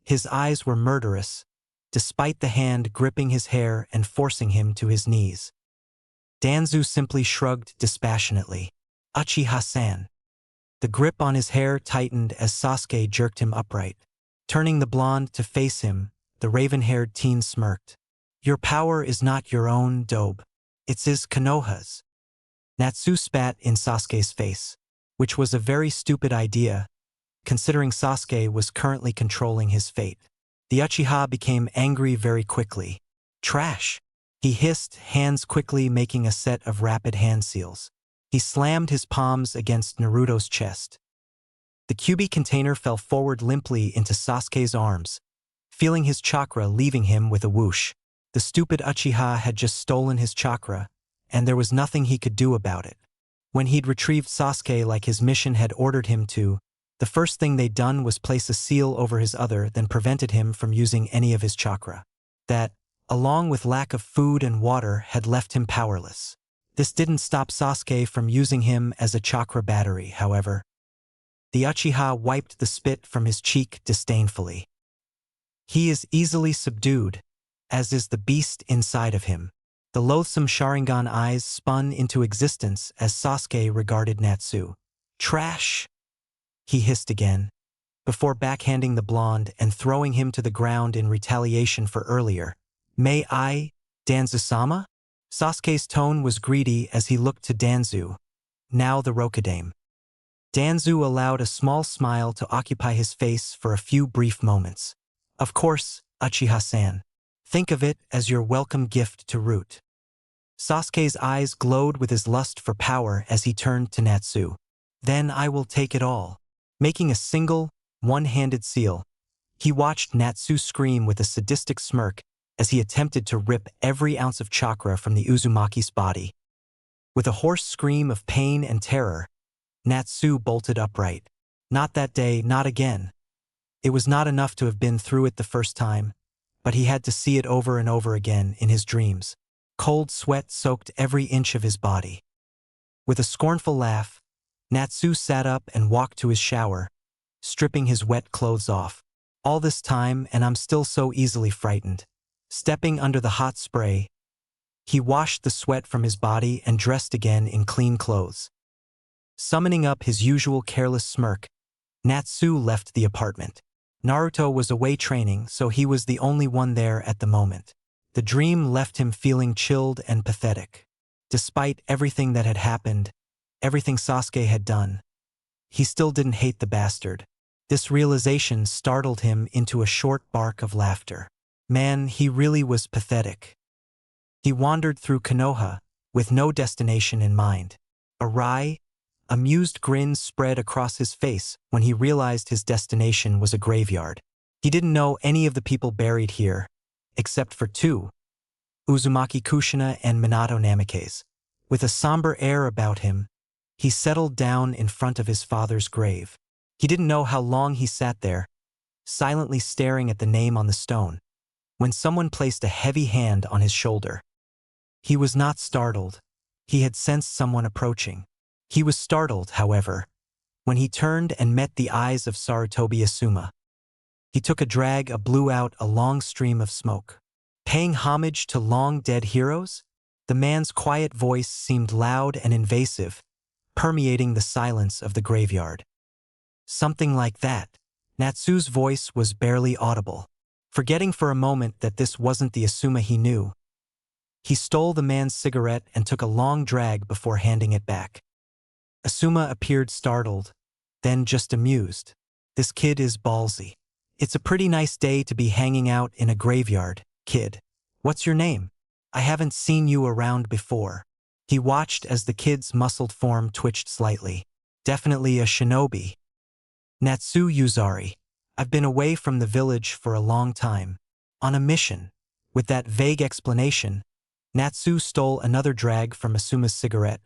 Speaker 1: His eyes were murderous, despite the hand gripping his hair and forcing him to his knees. Danzu simply shrugged dispassionately. Uchiha-san. The grip on his hair tightened as Sasuke jerked him upright. Turning the blonde to face him, the raven-haired teen smirked. Your power is not your own, Dobe. It's Konoha's. Natsu spat in Sasuke's face, which was a very stupid idea, considering Sasuke was currently controlling his fate. The Uchiha became angry very quickly. Trash! He hissed, hands quickly making a set of rapid hand seals. He slammed his palms against Naruto's chest. The Kyuubi container fell forward limply into Sasuke's arms, feeling his chakra leaving him with a whoosh. The stupid Uchiha had just stolen his chakra, and there was nothing he could do about it. When he'd retrieved Sasuke like his mission had ordered him to, The first thing they'd done was place a seal over his other, then prevented him from using any of his chakra. That, along with lack of food and water, had left him powerless. This didn't stop Sasuke from using him as a chakra battery, however. The Uchiha wiped the spit from his cheek disdainfully. He is easily subdued, as is the beast inside of him. The loathsome Sharingan eyes spun into existence as Sasuke regarded Natsu. Trash! He hissed again, before backhanding the blonde and throwing him to the ground in retaliation for earlier. May I, Danzu-sama? Sasuke's tone was greedy as he looked to Danzu, now the Rokudame. Danzu allowed a small smile to occupy his face for a few brief moments. Of course, Uchiha-san. Think of it as your welcome gift to Root. Sasuke's eyes glowed with his lust for power as he turned to Natsu. Then I will take it all. Making a single, one-handed seal, he watched Natsu scream with a sadistic smirk as he attempted to rip every ounce of chakra from the Uzumaki's body. With a hoarse scream of pain and terror, Natsu bolted upright. Not that day, not again. It was not enough to have been through it the first time, but he had to see it over and over again in his dreams. Cold sweat soaked every inch of his body. With a scornful laugh, Natsu sat up and walked to his shower, stripping his wet clothes off. All this time, and I'm still so easily frightened. Stepping under the hot spray, he washed the sweat from his body and dressed again in clean clothes. Summoning up his usual careless smirk, Natsu left the apartment. Naruto was away training, so he was the only one there at the moment. The dream left him feeling chilled and pathetic. Despite everything that had happened, everything Sasuke had done, he still didn't hate the bastard. This realization startled him into a short bark of laughter. Man, he really was pathetic. He wandered through Konoha, with no destination in mind. A wry, amused grin spread across his face when he realized his destination was a graveyard. He didn't know any of the people buried here, except for two, Uzumaki Kushina and Minato Namikaze. With a somber air about him, he settled down in front of his father's grave. He didn't know how long he sat there, silently staring at the name on the stone, when someone placed a heavy hand on his shoulder. He was not startled. He had sensed someone approaching. He was startled, however, when he turned and met the eyes of Sarutobi Asuma. He took a drag and blew out a long stream of smoke. Paying homage to long-dead heroes? The man's quiet voice seemed loud and invasive, permeating the silence of the graveyard. Something like that. Natsu's voice was barely audible. Forgetting for a moment that this wasn't the Asuma he knew, he stole the man's cigarette and took a long drag before handing it back. Asuma appeared startled, then just amused. This kid is ballsy. It's a pretty nice day to be hanging out in a graveyard, kid. What's your name? I haven't seen you around before. He watched as the kid's muscled form twitched slightly. Definitely a shinobi. Natsu Yuzari. I've been away from the village for a long time. On a mission. With that vague explanation, Natsu stole another drag from Asuma's cigarette,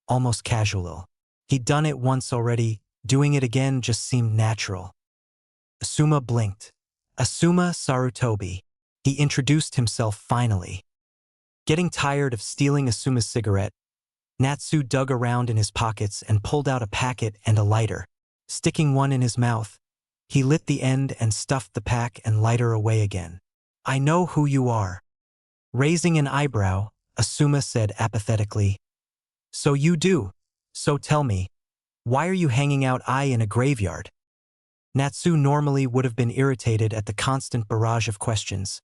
Speaker 1: almost casual. He'd done it once already, doing it again just seemed natural. Asuma blinked. Asuma Sarutobi. He introduced himself finally. Getting tired of stealing Asuma's cigarette, Natsu dug around in his pockets and pulled out a packet and a lighter. Sticking one in his mouth, he lit the end and stuffed the pack and lighter away again. I know who you are. Raising an eyebrow, Asuma said apathetically. So you do. So tell me, why are you hanging out in a graveyard? Natsu normally would have been irritated at the constant barrage of questions.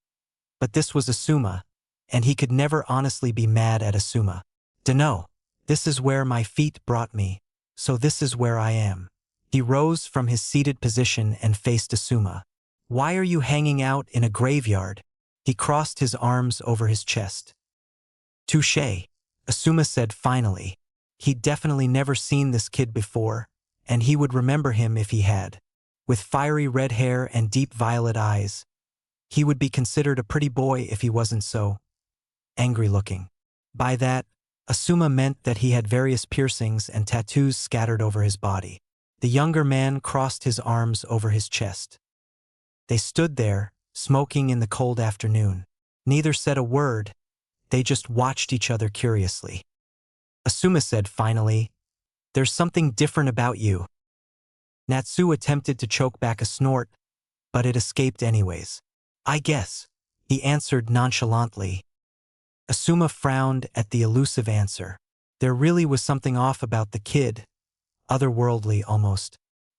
Speaker 1: But this was Asuma, and he could never honestly be mad at Asuma. Dunno. This is where my feet brought me, so this is where I am. He rose from his seated position and faced Asuma. Why are you hanging out in a graveyard? He crossed his arms over his chest. Touché, Asuma said finally. He'd definitely never seen this kid before, and he would remember him if he had. With fiery red hair and deep violet eyes, he would be considered a pretty boy if he wasn't so angry-looking. By that, Asuma meant that he had various piercings and tattoos scattered over his body. The younger man crossed his arms over his chest. They stood there, smoking in the cold afternoon. Neither said a word, they just watched each other curiously. Asuma said finally, "There's something different about you." Natsu attempted to choke back a snort, but it escaped anyways. "I guess," he answered nonchalantly. Asuma frowned at the elusive answer. There really was something off about the kid, otherworldly almost.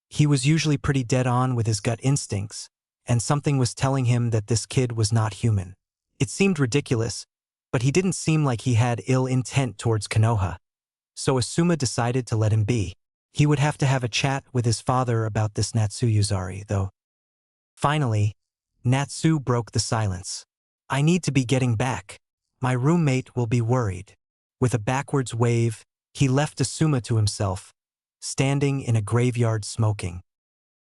Speaker 1: He was usually pretty dead on with his gut instincts, and something was telling him that this kid was not human. It seemed ridiculous, but he didn't seem like he had ill intent towards Konoha. So Asuma decided to let him be. He would have to have a chat with his father about this Natsuyuzari, though. Finally, Natsu broke the silence. "I need to be getting back. My roommate will be worried." With a backwards wave, he left Asuma to himself, standing in a graveyard smoking.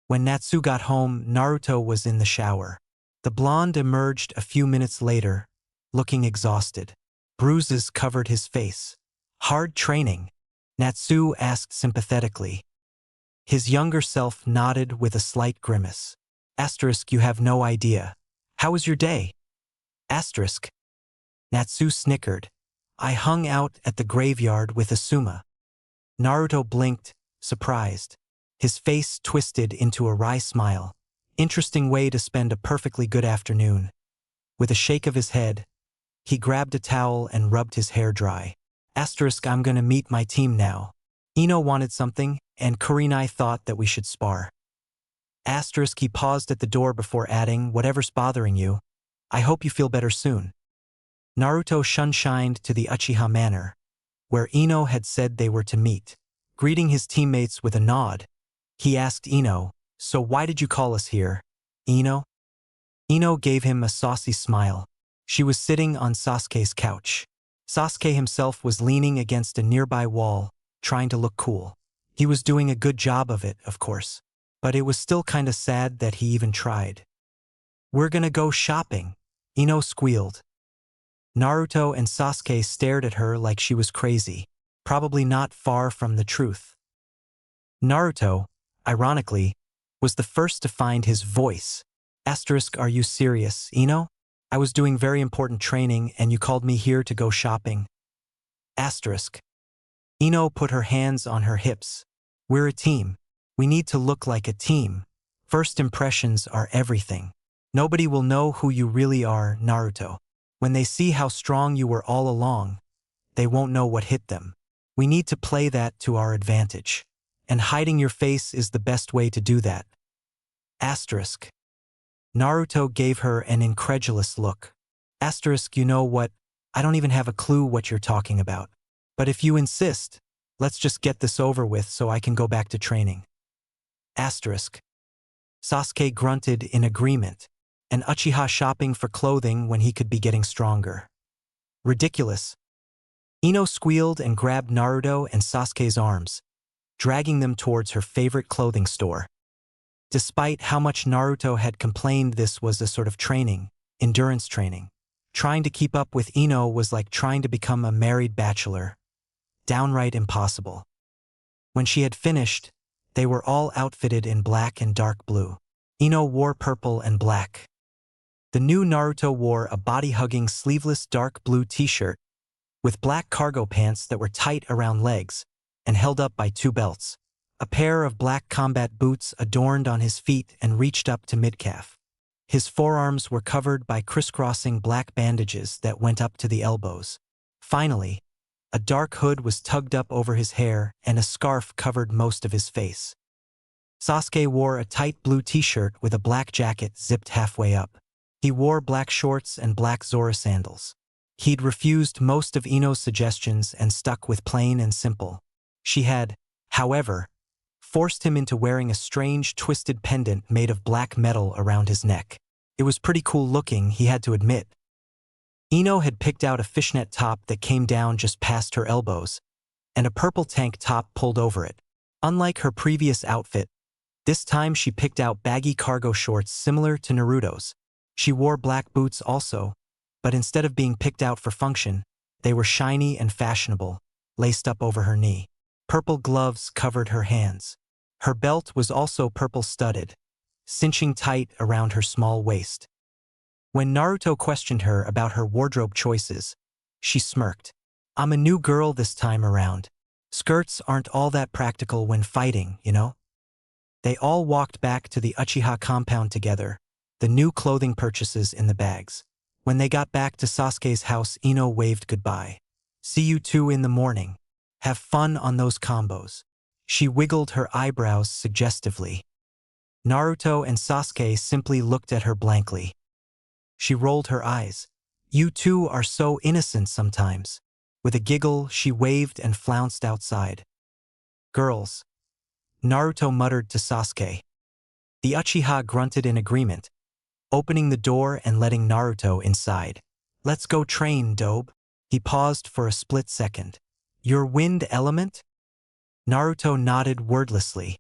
Speaker 1: When Natsu got home, Naruto was in the shower. The blonde emerged a few minutes later, looking exhausted. Bruises covered his face. "Hard training?" Natsu asked sympathetically. His younger self nodded with a slight grimace. Asterisk, "You have no idea. How was your day?" Asterisk. Natsu snickered. "I hung out at the graveyard with Asuma." Naruto blinked, surprised. His face twisted into a wry smile. Interesting way to spend a perfectly good afternoon. With a shake of his head, he grabbed a towel and rubbed his hair dry. Asterisk, "I'm gonna meet my team now. Ino wanted something, and Kurenai thought that we should spar." Asterisk, he paused at the door before adding, "Whatever's bothering you, I hope you feel better soon." Naruto shunshined to the Uchiha Manor, where Ino had said they were to meet. Greeting his teammates with a nod, he asked Ino, "So why did you call us here, Ino?" Ino gave him a saucy smile. She was sitting on Sasuke's couch. Sasuke himself was leaning against a nearby wall, trying to look cool. He was doing a good job of it, of course, but it was still kinda sad that he even tried. "We're gonna go shopping," Ino squealed. Naruto and Sasuke stared at her like she was crazy, probably not far from the truth. Naruto, ironically, was the first to find his voice. Asterisk, "Are you serious, Ino? I was doing very important training and you called me here to go shopping." Asterisk. Ino put her hands on her hips. "We're a team. We need to look like a team. First impressions are everything. Nobody will know who you really are, Naruto. When they see how strong you were all along, they won't know what hit them. We need to play that to our advantage. And hiding your face is the best way to do that." Asterisk. Naruto gave her an incredulous look. Asterisk, "You know what? I don't even have a clue what you're talking about. But if you insist, let's just get this over with so I can go back to training." Asterisk. Sasuke grunted in agreement. An Uchiha shopping for clothing when he could be getting stronger. Ridiculous. Ino squealed and grabbed Naruto and Sasuke's arms, dragging them towards her favorite clothing store. Despite how much Naruto had complained this was a sort of training, endurance training, trying to keep up with Ino was like trying to become a married bachelor. Downright impossible. When she had finished, they were all outfitted in black and dark blue. Ino wore purple and black. The new Naruto wore a body-hugging sleeveless dark blue t-shirt with black cargo pants that were tight around legs and held up by two belts. A pair of black combat boots adorned on his feet and reached up to midcalf. His forearms were covered by crisscrossing black bandages that went up to the elbows. Finally, a dark hood was tugged up over his hair and a scarf covered most of his face. Sasuke wore a tight blue t-shirt with a black jacket zipped halfway up. He wore black shorts and black Zora sandals. He'd refused most of Ino's suggestions and stuck with plain and simple. She had, however, forced him into wearing a strange twisted pendant made of black metal around his neck. It was pretty cool looking, he had to admit. Ino had picked out a fishnet top that came down just past her elbows, and a purple tank top pulled over it. Unlike her previous outfit, this time she picked out baggy cargo shorts similar to Naruto's. She wore black boots also, but instead of being picked out for function, they were shiny and fashionable, laced up over her knee. Purple gloves covered her hands. Her belt was also purple-studded, cinching tight around her small waist. When Naruto questioned her about her wardrobe choices, she smirked. "I'm a new girl this time around. Skirts aren't all that practical when fighting, you know?" They all walked back to the Uchiha compound together, the new clothing purchases in the bags. When they got back to Sasuke's house, Ino waved goodbye. "See you two in the morning. Have fun on those combos." She wiggled her eyebrows suggestively. Naruto and Sasuke simply looked at her blankly. She rolled her eyes. "You two are so innocent sometimes." With a giggle, she waved and flounced outside. "Girls," Naruto muttered to Sasuke. The Uchiha grunted in agreement, opening the door and letting Naruto inside. "Let's go train, Dobe." He paused for a split second. "Your wind element?" Naruto nodded wordlessly.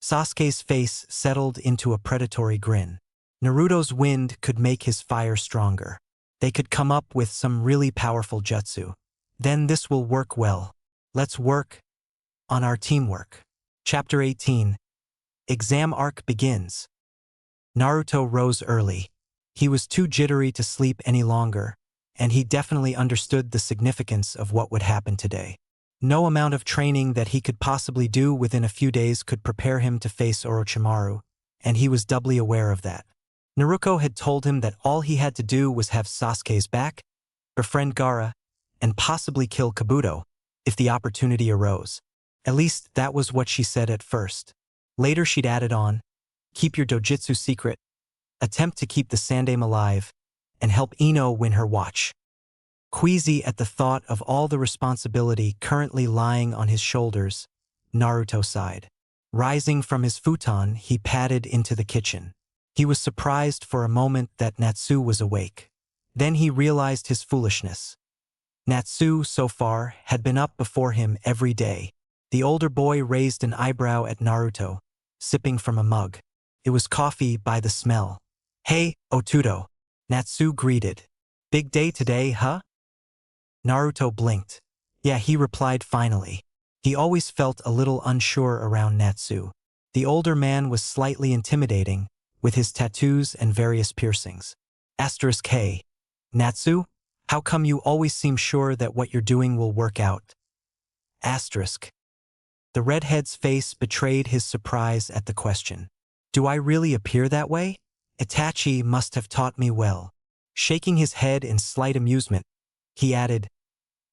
Speaker 1: Sasuke's face settled into a predatory grin. Naruto's wind could make his fire stronger. They could come up with some really powerful jutsu. Then this will work well. Let's work on our teamwork. Chapter 18. Exam arc begins. Naruto rose early. He was too jittery to sleep any longer, and he definitely understood the significance of what would happen today. No amount of training that he could possibly do within a few days could prepare him to face Orochimaru, and he was doubly aware of that. Naruto had told him that all he had to do was have Sasuke's back, befriend Gaara, and possibly kill Kabuto, if the opportunity arose. At least that was what she said at first. Later she'd added on, "Keep your dojutsu secret, attempt to keep the Sandaime alive, and help Ino win her watch." Queasy at the thought of all the responsibility currently lying on his shoulders, Naruto sighed. Rising from his futon, he padded into the kitchen. He was surprised for a moment that Natsu was awake. Then he realized his foolishness. Natsu, so far, had been up before him every day. The older boy raised an eyebrow at Naruto, sipping from a mug. It was coffee by the smell. "Hey, Otudo," Natsu greeted. "Big day today, huh?" Naruto blinked. "Yeah," he replied finally. He always felt a little unsure around Natsu. The older man was slightly intimidating, with his tattoos and various piercings. *Hey, Natsu, how come you always seem sure that what you're doing will work out? The redhead's face betrayed his surprise at the question. "Do I really appear that way? Itachi must have taught me well." Shaking his head in slight amusement, he added,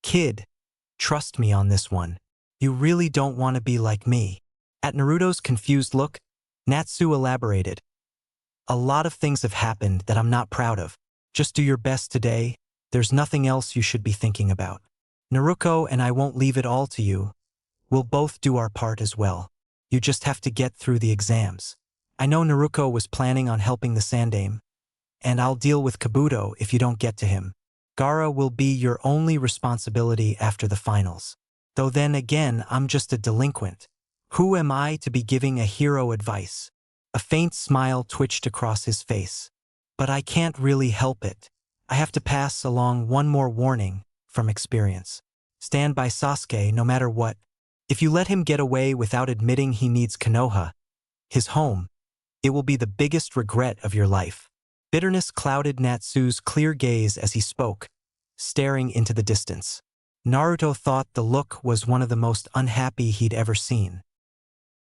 Speaker 1: "Kid, trust me on this one. You really don't want to be like me." At Naruto's confused look, Natsu elaborated. "A lot of things have happened that I'm not proud of. Just do your best today. There's nothing else you should be thinking about. Naruto and I won't leave it all to you. We'll both do our part as well. You just have to get through the exams. I know Naruto was planning on helping the Sandaime, and I'll deal with Kabuto if you don't get to him. Gaara will be your only responsibility after the finals. Though then again, I'm just a delinquent. Who am I to be giving a hero advice?" A faint smile twitched across his face. "But I can't really help it. I have to pass along one more warning from experience. Stand by Sasuke no matter what. If you let him get away without admitting he needs Konoha, his home, it will be the biggest regret of your life." Bitterness clouded Natsu's clear gaze as he spoke, staring into the distance. Naruto thought the look was one of the most unhappy he'd ever seen.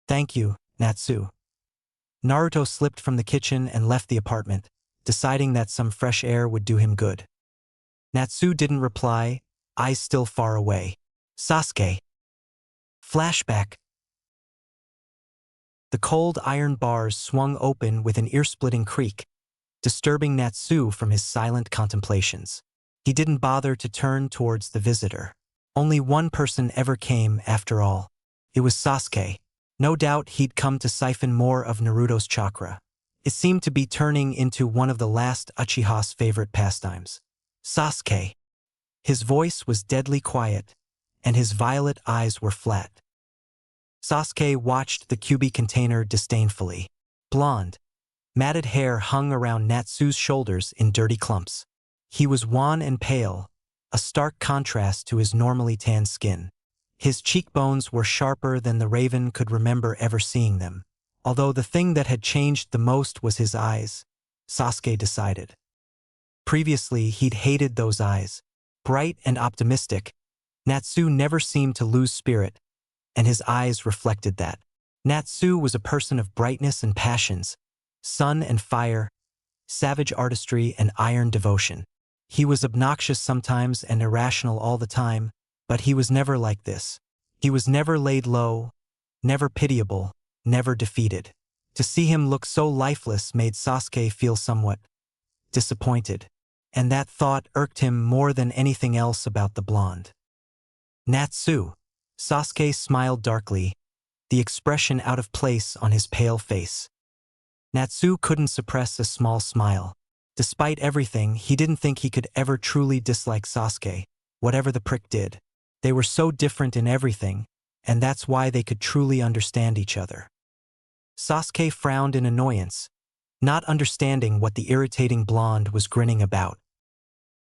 Speaker 1: "Thank you, Natsu." Naruto slipped from the kitchen and left the apartment, deciding that some fresh air would do him good. Natsu didn't reply, eyes still far away. Sasuke. Flashback. The cold iron bars swung open with an ear-splitting creak, disturbing Natsu from his silent contemplations. He didn't bother to turn towards the visitor. Only one person ever came, after all. It was Sasuke. No doubt he'd come to siphon more of Naruto's chakra. It seemed to be turning into one of the last Uchiha's favorite pastimes. "Sasuke." His voice was deadly quiet, and his violet eyes were flat. Sasuke watched the Kyuubi container disdainfully. Blonde, matted hair hung around Natsu's shoulders in dirty clumps. He was wan and pale, a stark contrast to his normally tanned skin. His cheekbones were sharper than the raven could remember ever seeing them. Although the thing that had changed the most was his eyes, Sasuke decided. Previously, he'd hated those eyes. Bright and optimistic, Natsu never seemed to lose spirit, and his eyes reflected that. Natsu was a person of brightness and passions, sun and fire, savage artistry and iron devotion. He was obnoxious sometimes and irrational all the time, but he was never like this. He was never laid low, never pitiable, never defeated. To see him look so lifeless made Sasuke feel somewhat disappointed, and that thought irked him more than anything else about the blonde. Natsu. Sasuke smiled darkly, the expression out of place on his pale face. Natsu couldn't suppress a small smile. Despite everything, he didn't think he could ever truly dislike Sasuke, whatever the prick did. They were so different in everything, and that's why they could truly understand each other. Sasuke frowned in annoyance, not understanding what the irritating blonde was grinning about.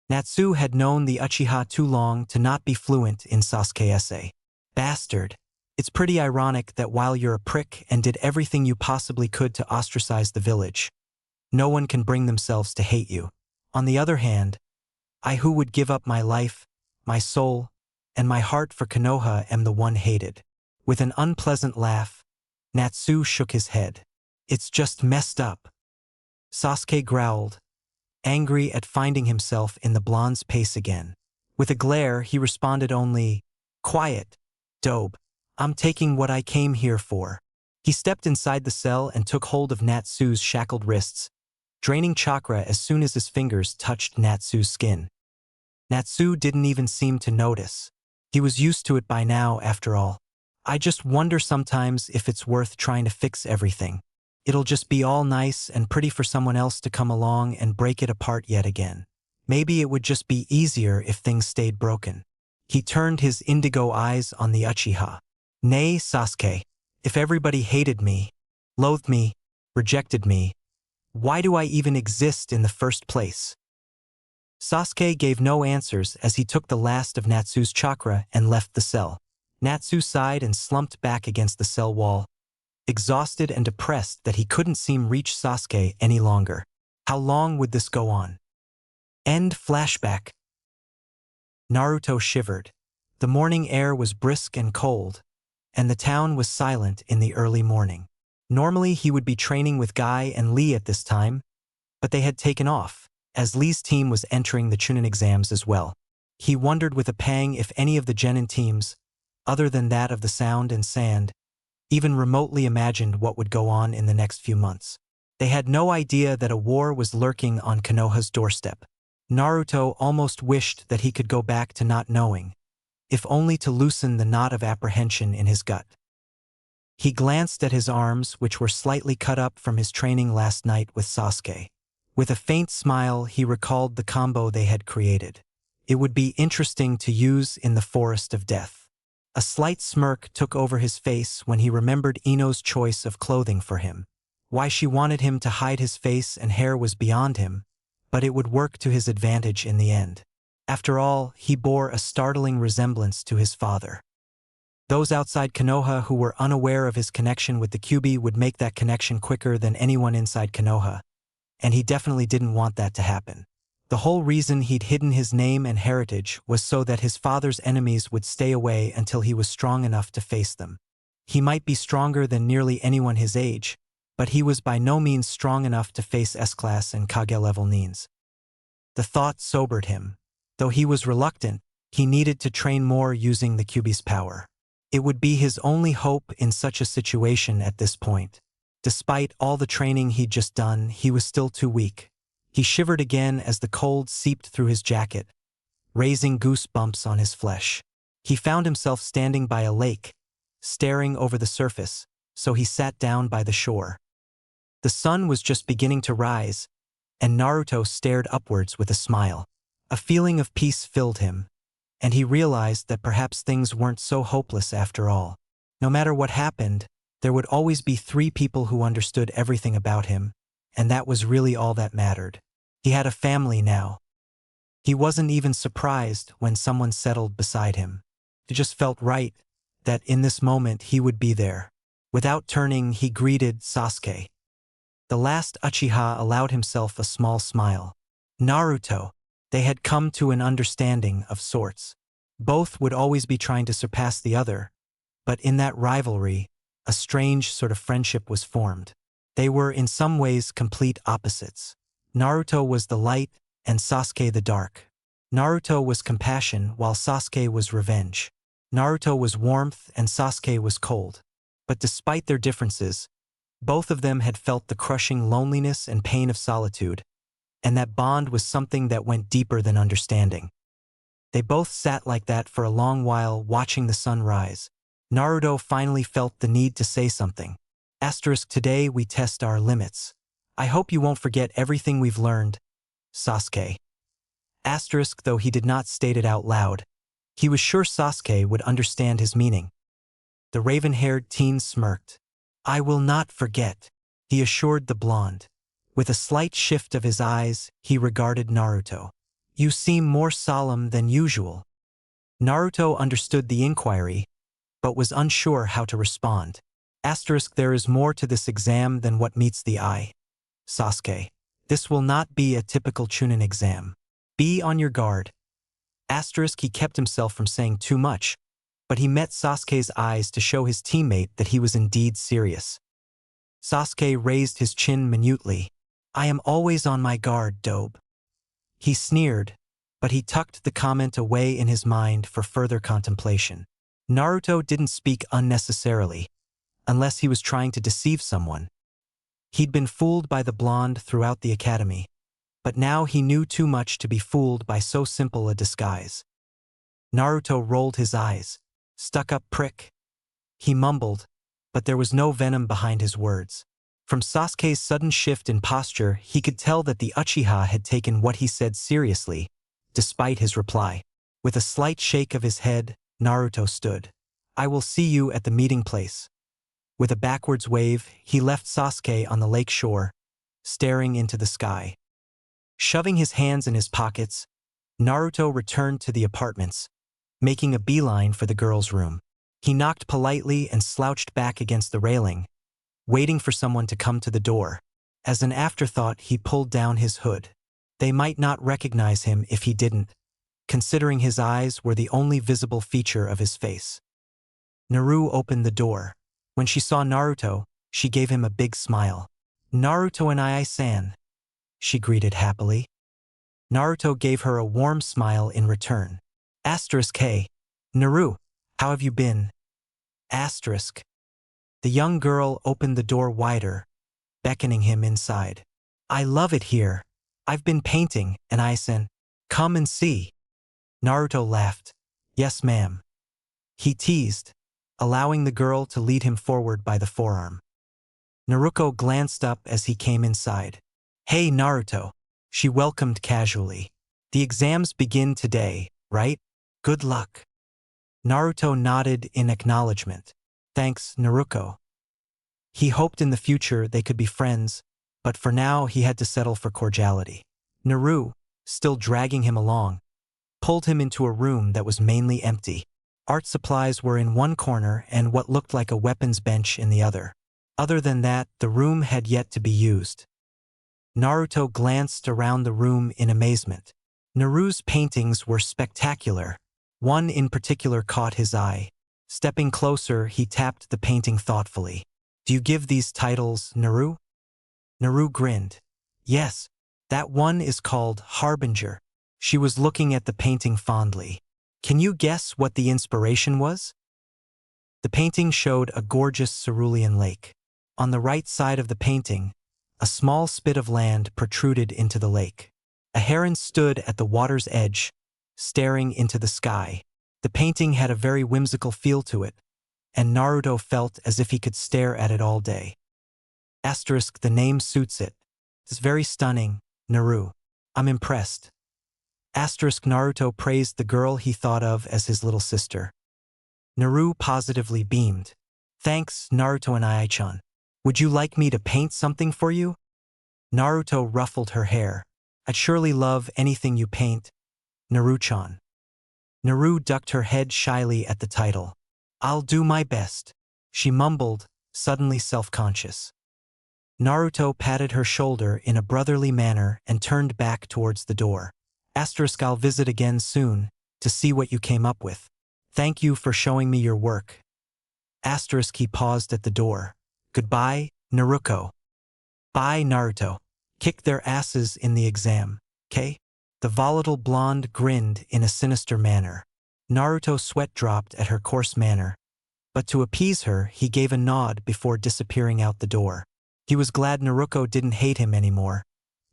Speaker 1: Natsu had known the Uchiha too long to not be fluent in Sasuke. Bastard. It's pretty ironic that while you're a prick and did everything you possibly could to ostracize the village, no one can bring themselves to hate you. On the other hand, I who would give up my life, my soul, and my heart for Konoha am the one hated. With an unpleasant laugh, Natsu shook his head. It's just messed up. Sasuke growled, angry at finding himself in the blonde's pace again. With a glare, he responded only, "Quiet, dope. I'm taking what I came here for." He stepped inside the cell and took hold of Natsu's shackled wrists, draining chakra as soon as his fingers touched Natsu's skin. Natsu didn't even seem to notice. He was used to it by now, after all. I just wonder sometimes if it's worth trying to fix everything. It'll just be all nice and pretty for someone else to come along and break it apart yet again. Maybe it would just be easier if things stayed broken. He turned his indigo eyes on the Uchiha. Nay, Sasuke, if everybody hated me, loathed me, rejected me, why do I even exist in the first place? Sasuke gave no answers as he took the last of Natsu's chakra and left the cell. Natsu sighed and slumped back against the cell wall, exhausted and depressed that he couldn't seem reach Sasuke any longer. How long would this go on? End flashback. Naruto shivered. The morning air was brisk and cold, and the town was silent in the early morning. Normally he would be training with Guy and Lee at this time, but they had taken off, as Lee's team was entering the Chunin exams as well. He wondered with a pang if any of the Genin teams, other than that of the Sound and Sand, even remotely imagined what would go on in the next few months. They had no idea that a war was lurking on Konoha's doorstep. Naruto almost wished that he could go back to not knowing, if only to loosen the knot of apprehension in his gut. He glanced at his arms, which were slightly cut up from his training last night with Sasuke. With a faint smile, he recalled the combo they had created. It would be interesting to use in the Forest of Death. A slight smirk took over his face when he remembered Ino's choice of clothing for him. Why she wanted him to hide his face and hair was beyond him, but it would work to his advantage in the end. After all, he bore a startling resemblance to his father. Those outside Konoha who were unaware of his connection with the Kyuubi would make that connection quicker than anyone inside Konoha, and he definitely didn't want that to happen. The whole reason he'd hidden his name and heritage was so that his father's enemies would stay away until he was strong enough to face them. He might be stronger than nearly anyone his age, but he was by no means strong enough to face S-class and Kage-level Nins. The thought sobered him. Though he was reluctant, he needed to train more using the Kyuubi's power. It would be his only hope in such a situation at this point. Despite all the training he'd just done, he was still too weak. He shivered again as the cold seeped through his jacket, raising goosebumps on his flesh. He found himself standing by a lake, staring over the surface, so he sat down by the shore. The sun was just beginning to rise, and Naruto stared upwards with a smile. A feeling of peace filled him, and he realized that perhaps things weren't so hopeless after all. No matter what happened, there would always be 3 people who understood everything about him, and that was really all that mattered. He had a family now. He wasn't even surprised when someone settled beside him. It just felt right that in this moment he would be there. Without turning, he greeted Sasuke. The last Uchiha allowed himself a small smile. Naruto. They had come to an understanding of sorts. Both would always be trying to surpass the other, but in that rivalry, a strange sort of friendship was formed. They were in some ways complete opposites. Naruto was the light and Sasuke the dark. Naruto was compassion while Sasuke was revenge. Naruto was warmth and Sasuke was cold. But despite their differences, both of them had felt the crushing loneliness and pain of solitude, and that bond was something that went deeper than understanding. They both sat like that for a long while watching the sun rise. Naruto finally felt the need to say something. Today we test our limits. I hope you won't forget everything we've learned, Sasuke. Though he did not state it out loud, he was sure Sasuke would understand his meaning. The raven-haired teen smirked. I will not forget, he assured the blonde. With a slight shift of his eyes, he regarded Naruto. You seem more solemn than usual. Naruto understood the inquiry, but was unsure how to respond. There is more to this exam than what meets the eye. Sasuke, this will not be a typical Chunin exam. Be on your guard. He kept himself from saying too much, but he met Sasuke's eyes to show his teammate that he was indeed serious. Sasuke raised his chin minutely. I am always on my guard, Dobe. He sneered, but he tucked the comment away in his mind for further contemplation. Naruto didn't speak unnecessarily, unless he was trying to deceive someone. He'd been fooled by the blonde throughout the academy, but now he knew too much to be fooled by so simple a disguise. Naruto rolled his eyes. Stuck-up prick. He mumbled, but there was no venom behind his words. From Sasuke's sudden shift in posture, he could tell that the Uchiha had taken what he said seriously, despite his reply. With a slight shake of his head, Naruto stood. I will see you at the meeting place. With a backwards wave, he left Sasuke on the lake shore, staring into the sky. Shoving his hands in his pockets, Naruto returned to the apartments, making a beeline for the girl's room. He knocked politely and slouched back against the railing, waiting for someone to come to the door. As an afterthought, he pulled down his hood. They might not recognize him if he didn't, considering his eyes were the only visible feature of his face. Naru opened the door. When she saw Naruto, she gave him a big smile. Naruto and I-san, she greeted happily. Naruto gave her a warm smile in return. Hey, Naru, how have you been? The young girl opened the door wider, beckoning him inside. I love it here. I've been painting, and I-san, come and see. Naruto laughed. Yes, ma'am. He teased, allowing the girl to lead him forward by the forearm. Naruto glanced up as he came inside. Hey, Naruto, she welcomed casually. The exams begin today, right? Good luck. Naruto nodded in acknowledgement. Thanks, Naruto. He hoped in the future they could be friends, but for now he had to settle for cordiality. Naru, still dragging him along, pulled him into a room that was mainly empty. Art supplies were in one corner and what looked like a weapons bench in the other. Other than that, the room had yet to be used. Naruto glanced around the room in amazement. Naru's paintings were spectacular. One in particular caught his eye. Stepping closer, he tapped the painting thoughtfully. Do you give these titles, Naru? Naru grinned. Yes, that one is called Harbinger. She was looking at the painting fondly. Can you guess what the inspiration was? The painting showed a gorgeous cerulean lake. On the right side of the painting, a small spit of land protruded into the lake. A heron stood at the water's edge, staring into the sky. The painting had a very whimsical feel to it, and Naruto felt as if he could stare at it all day. The name suits it. It's very stunning, Naru. I'm impressed. Naruto praised the girl he thought of as his little sister. Naru positively beamed. Thanks, Naruto and Ai-chan. Would you like me to paint something for you? Naruto ruffled her hair. I'd surely love anything you paint, Naru-chan. Naru ducked her head shyly at the title. I'll do my best, she mumbled, suddenly self-conscious. Naruto patted her shoulder in a brotherly manner and turned back towards the door. I'll visit again soon, to see what you came up with. Thank you for showing me your work. He paused at the door. Goodbye, Naruto. Bye, Naruto. Kick their asses in the exam, okay? The volatile blonde grinned in a sinister manner. Naruto's sweat dropped at her coarse manner, but to appease her, he gave a nod before disappearing out the door. He was glad Naruto didn't hate him anymore,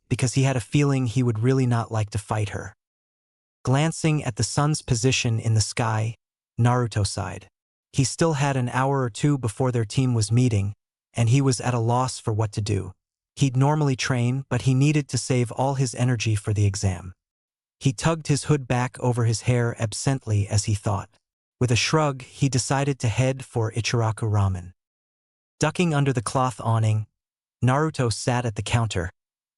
Speaker 1: because he had a feeling he would really not like to fight her. Glancing at the sun's position in the sky, Naruto sighed. He still had an hour or two before their team was meeting, and he was at a loss for what to do. He'd normally train, but he needed to save all his energy for the exam. He tugged his hood back over his hair absently as he thought. With a shrug, he decided to head for Ichiraku Ramen. Ducking under the cloth awning, Naruto sat at the counter,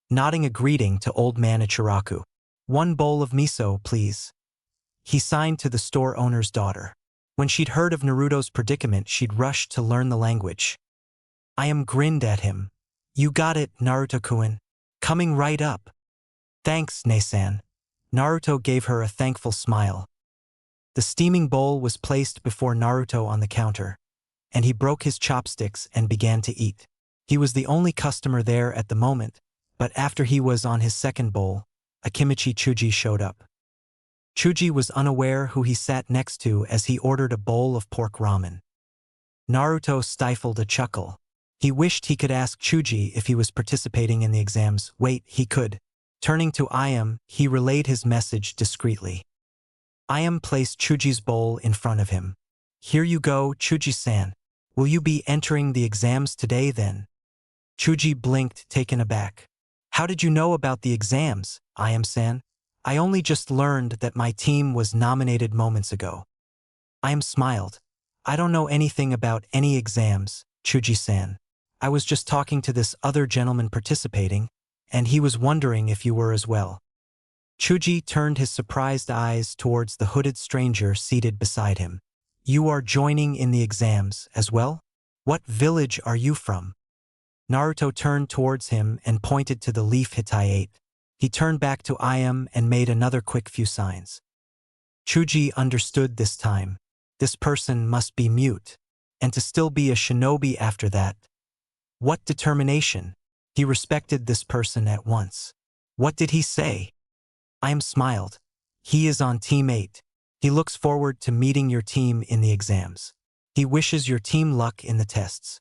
Speaker 1: nodding a greeting to old man Ichiraku. 1 bowl of miso, please. He signed to the store owner's daughter. When she'd heard of Naruto's predicament, she'd rushed to learn the language. I grinned at him. You got it, Naruto-kun. Coming right up. Thanks, Nei-san. Naruto gave her a thankful smile. The steaming bowl was placed before Naruto on the counter, and he broke his chopsticks and began to eat. He was the only customer there at the moment, but after he was on his second bowl, Akimichi Chuji showed up. Chuji was unaware who he sat next to as he ordered a bowl of pork ramen. Naruto stifled a chuckle. He wished he could ask Chuji if he was participating in the exams. Wait, he could. Turning to Iam, he relayed his message discreetly. Iam placed Chuji's bowl in front of him. Here you go, Chuji-san. Will you be entering the exams today then? Chuji blinked, taken aback. How did you know about the exams, Iam-san? I only just learned that my team was nominated moments ago. Iam smiled. I don't know anything about any exams, Chuji-san. I was just talking to this other gentleman participating, and he was wondering if you were as well. Chuji turned his surprised eyes towards the hooded stranger seated beside him. You are joining in the exams as well? What village are you from? Naruto turned towards him and pointed to the leaf Hittite. He turned back to Iam and made another quick few signs. Chuji understood this time. This person must be mute, and to still be a shinobi after that. What determination! He respected this person at once. What did he say? Iam smiled. He is on Team 8. He looks forward to meeting your team in the exams. He wishes your team luck in the tests.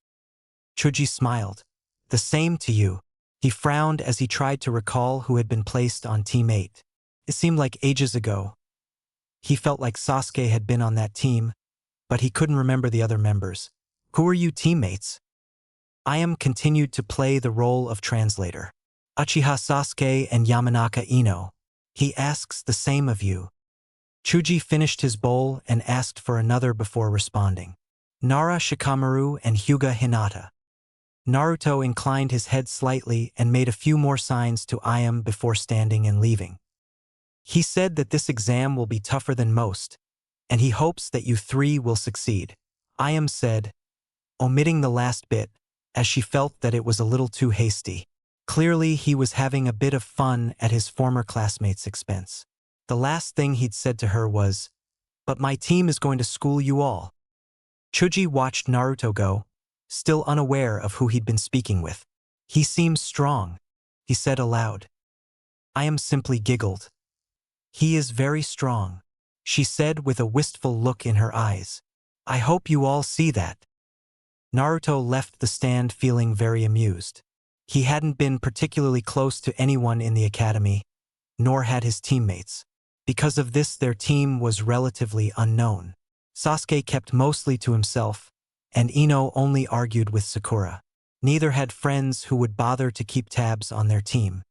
Speaker 1: Chuji smiled. The same to you. He frowned as he tried to recall who had been placed on Team 8. It seemed like ages ago. He felt like Sasuke had been on that team, but he couldn't remember the other members. Who are you teammates? Iam continued to play the role of translator. Uchiha Sasuke and Yamanaka Ino. He asks the same of you. Chuji finished his bowl and asked for another before responding. Nara Shikamaru and Hyuga Hinata. Naruto inclined his head slightly and made a few more signs to Iam before standing and leaving. He said that this exam will be tougher than most, and he hopes that you 3 will succeed. Iam said, omitting the last bit, as she felt that it was a little too hasty. Clearly, he was having a bit of fun at his former classmate's expense. The last thing he'd said to her was, but my team is going to school you all. Chuji watched Naruto go, still unaware of who he'd been speaking with. He seems strong, he said aloud. Iam simply giggled. He is very strong, she said with a wistful look in her eyes. I hope you all see that. Naruto left the stand feeling very amused. He hadn't been particularly close to anyone in the academy, nor had his teammates. Because of this, their team was relatively unknown. Sasuke kept mostly to himself, and Ino only argued with Sakura. Neither had friends who would bother to keep tabs on their team.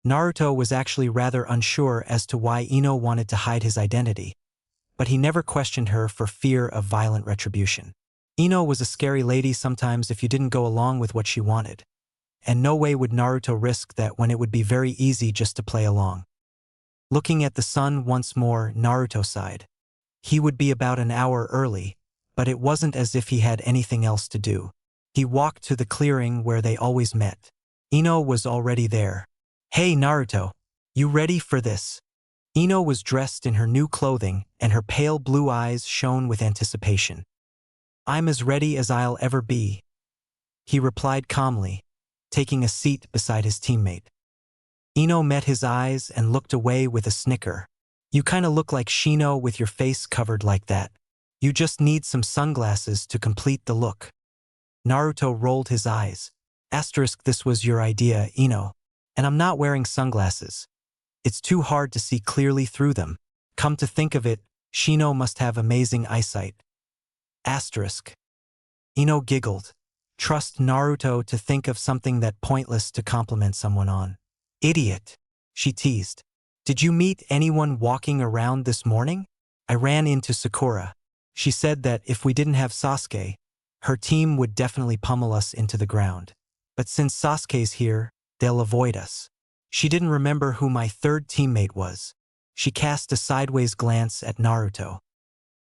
Speaker 1: Naruto was actually rather unsure as to why Ino wanted to hide his identity, but he never questioned her for fear of violent retribution. Ino was a scary lady sometimes if you didn't go along with what she wanted, and no way would Naruto risk that when it would be very easy just to play along. Looking at the sun once more, Naruto sighed. He would be about an hour early, but it wasn't as if he had anything else to do. He walked to the clearing where they always met. Ino was already there. "Hey Naruto, you ready for this?" Ino was dressed in her new clothing, and her pale blue eyes shone with anticipation. "I'm as ready as I'll ever be," he replied calmly, taking a seat beside his teammate. Ino met his eyes and looked away with a snicker. "You kinda look like Shino with your face covered like that. You just need some sunglasses to complete the look." Naruto rolled his eyes. This was your idea, Ino. And I'm not wearing sunglasses. It's too hard to see clearly through them. Come to think of it, Shino must have amazing eyesight. Ino giggled. Trust Naruto to think of something that pointless to compliment someone on. "Idiot," she teased. "Did you meet anyone walking around this morning?" "I ran into Sakura. She said that if we didn't have Sasuke, her team would definitely pummel us into the ground. But since Sasuke's here, they'll avoid us." She didn't remember who my third teammate was. She cast a sideways glance at Naruto.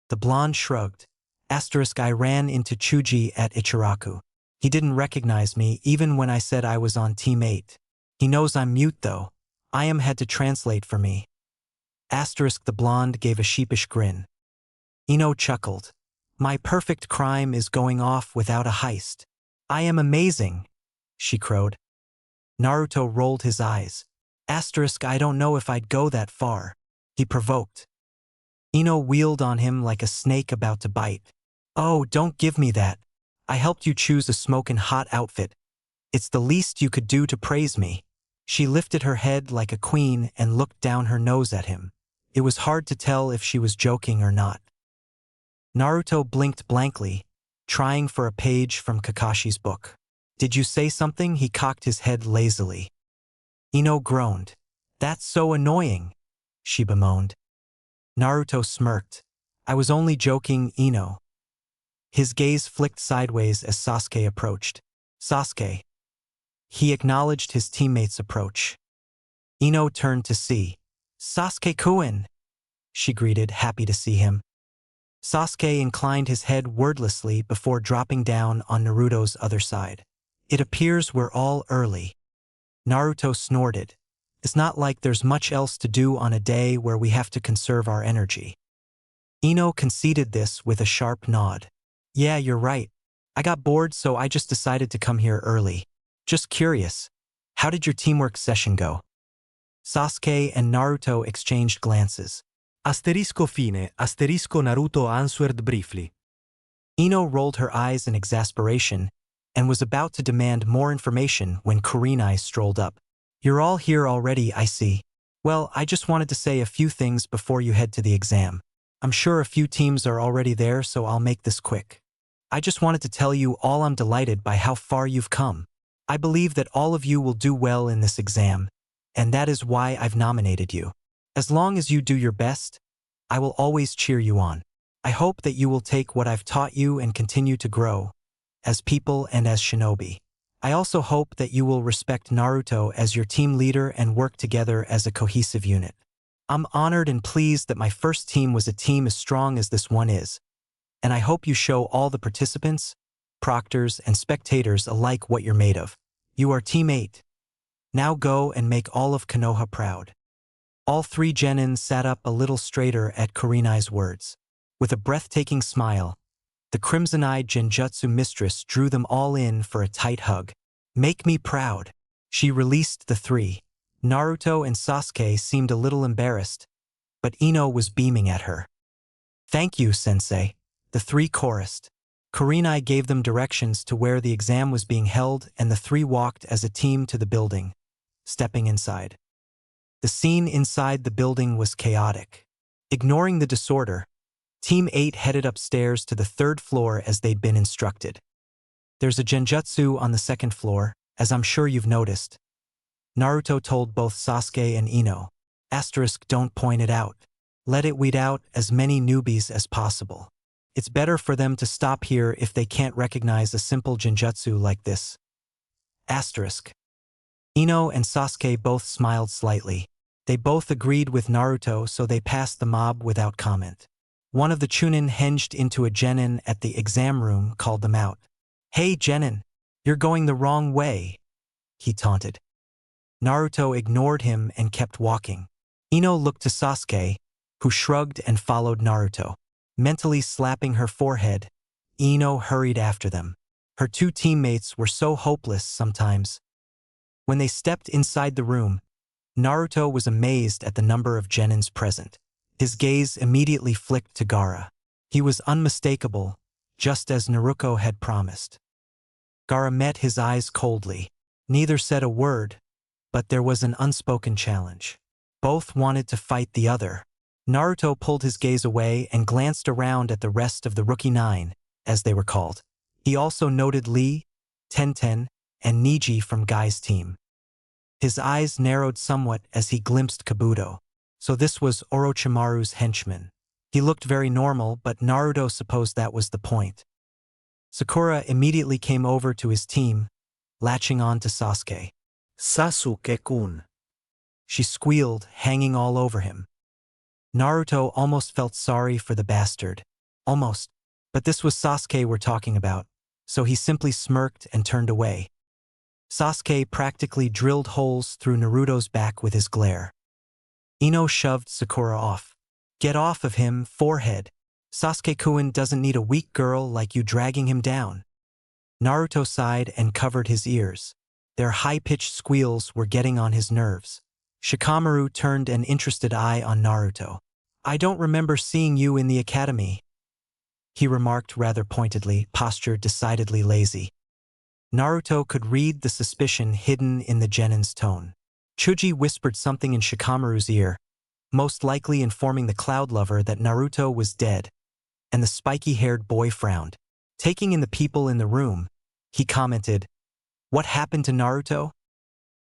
Speaker 1: The blonde shrugged. I ran into Chuji at Ichiraku. He didn't recognize me even when I said I was on Team 8. He knows I'm mute though. I had to translate for me. The blonde gave a sheepish grin. Ino chuckled. "My perfect crime is going off without a heist. I am amazing," she crowed. Naruto rolled his eyes. I don't know if I'd go that far," he provoked. Ino wheeled on him like a snake about to bite. "Oh, don't give me that. I helped you choose a smokin' hot outfit. It's the least you could do to praise me." She lifted her head like a queen and looked down her nose at him. It was hard to tell if she was joking or not. Naruto blinked blankly, trying for a page from Kakashi's book. "Did you say something?" He cocked his head lazily. Ino groaned. "That's so annoying," she bemoaned. Naruto smirked. "I was only joking, Ino." His gaze flicked sideways as Sasuke approached. "Sasuke." He acknowledged his teammate's approach. Ino turned to see. "Sasuke-kun," she greeted, happy to see him. Sasuke inclined his head wordlessly before dropping down on Naruto's other side. "It appears we're all early." Naruto snorted. "It's not like there's much else to do on a day where we have to conserve our energy." Ino conceded this with a sharp nod. "Yeah, you're right. I got bored, so I just decided to come here early. Just curious, how did your teamwork session go?" Sasuke and Naruto exchanged glances.
Speaker 2: Naruto answered briefly.
Speaker 1: Ino rolled her eyes in exasperation and was about to demand more information when Kurenai strolled up. "You're all here already, I see. Well, I just wanted to say a few things before you head to the exam. I'm sure a few teams are already there, so I'll make this quick. I just wanted to tell you all I'm delighted by how far you've come. I believe that all of you will do well in this exam, and that is why I've nominated you. As long as you do your best, I will always cheer you on. I hope that you will take what I've taught you and continue to grow, as people and as shinobi. I also hope that you will respect Naruto as your team leader and work together as a cohesive unit. I'm honored and pleased that my first team was a team as strong as this one is, and I hope you show all the participants, proctors, and spectators alike what you're made of. You are Team 8. Now go and make all of Konoha proud." All three genins sat up a little straighter at Kurenai's words. With a breathtaking smile, the crimson-eyed genjutsu mistress drew them all in for a tight hug. "Make me proud." She released the three. Naruto and Sasuke seemed a little embarrassed, but Ino was beaming at her. "Thank you, sensei," the three chorused. Kurenai gave them directions to where the exam was being held, and the three walked as a team to the building, stepping inside. The scene inside the building was chaotic. Ignoring the disorder, Team 8 headed upstairs to the third floor as they'd been instructed. "There's a genjutsu on the second floor, as I'm sure you've noticed," Naruto told both Sasuke and Ino. Don't point it out. Let it weed out as many newbies as possible. It's better for them to stop here if they can't recognize a simple genjutsu like this. Ino and Sasuke both smiled slightly. They both agreed with Naruto, so they passed the mob without comment. One of the Chunin hinged into a genin at the exam room, called them out. "Hey genin, you're going the wrong way," he taunted. Naruto ignored him and kept walking. Ino looked to Sasuke, who shrugged and followed Naruto. Mentally slapping her forehead, Ino hurried after them. Her two teammates were so hopeless sometimes. When they stepped inside the room, Naruto was amazed at the number of genins present. His gaze immediately flicked to Gaara. He was unmistakable, just as Naruto had promised. Gaara met his eyes coldly. Neither said a word, but there was an unspoken challenge. Both wanted to fight the other. Naruto pulled his gaze away and glanced around at the rest of the Rookie Nine, as they were called. He also noted Lee, Tenten, and Neji from Guy's team. His eyes narrowed somewhat as he glimpsed Kabuto. So this was Orochimaru's henchman. He looked very normal, but Naruto supposed that was the point. Sakura immediately came over to his team, latching on to Sasuke.
Speaker 2: Sasuke-kun.
Speaker 1: She squealed, hanging all over him. Naruto almost felt sorry for the bastard. Almost. But this was Sasuke we're talking about, so he simply smirked and turned away. Sasuke practically drilled holes through Naruto's back with his glare. Ino shoved Sakura off. "Get off of him, forehead. Sasuke-kun doesn't need a weak girl like you dragging him down." Naruto sighed and covered his ears. Their high-pitched squeals were getting on his nerves. Shikamaru turned an interested eye on Naruto. "I don't remember seeing you in the academy," he remarked rather pointedly, posture decidedly lazy. Naruto could read the suspicion hidden in the genin's tone. Chuji whispered something in Shikamaru's ear, most likely informing the Cloud Lover that Naruto was dead, and the spiky-haired boy frowned. Taking in the people in the room, he commented, "What happened to Naruto?"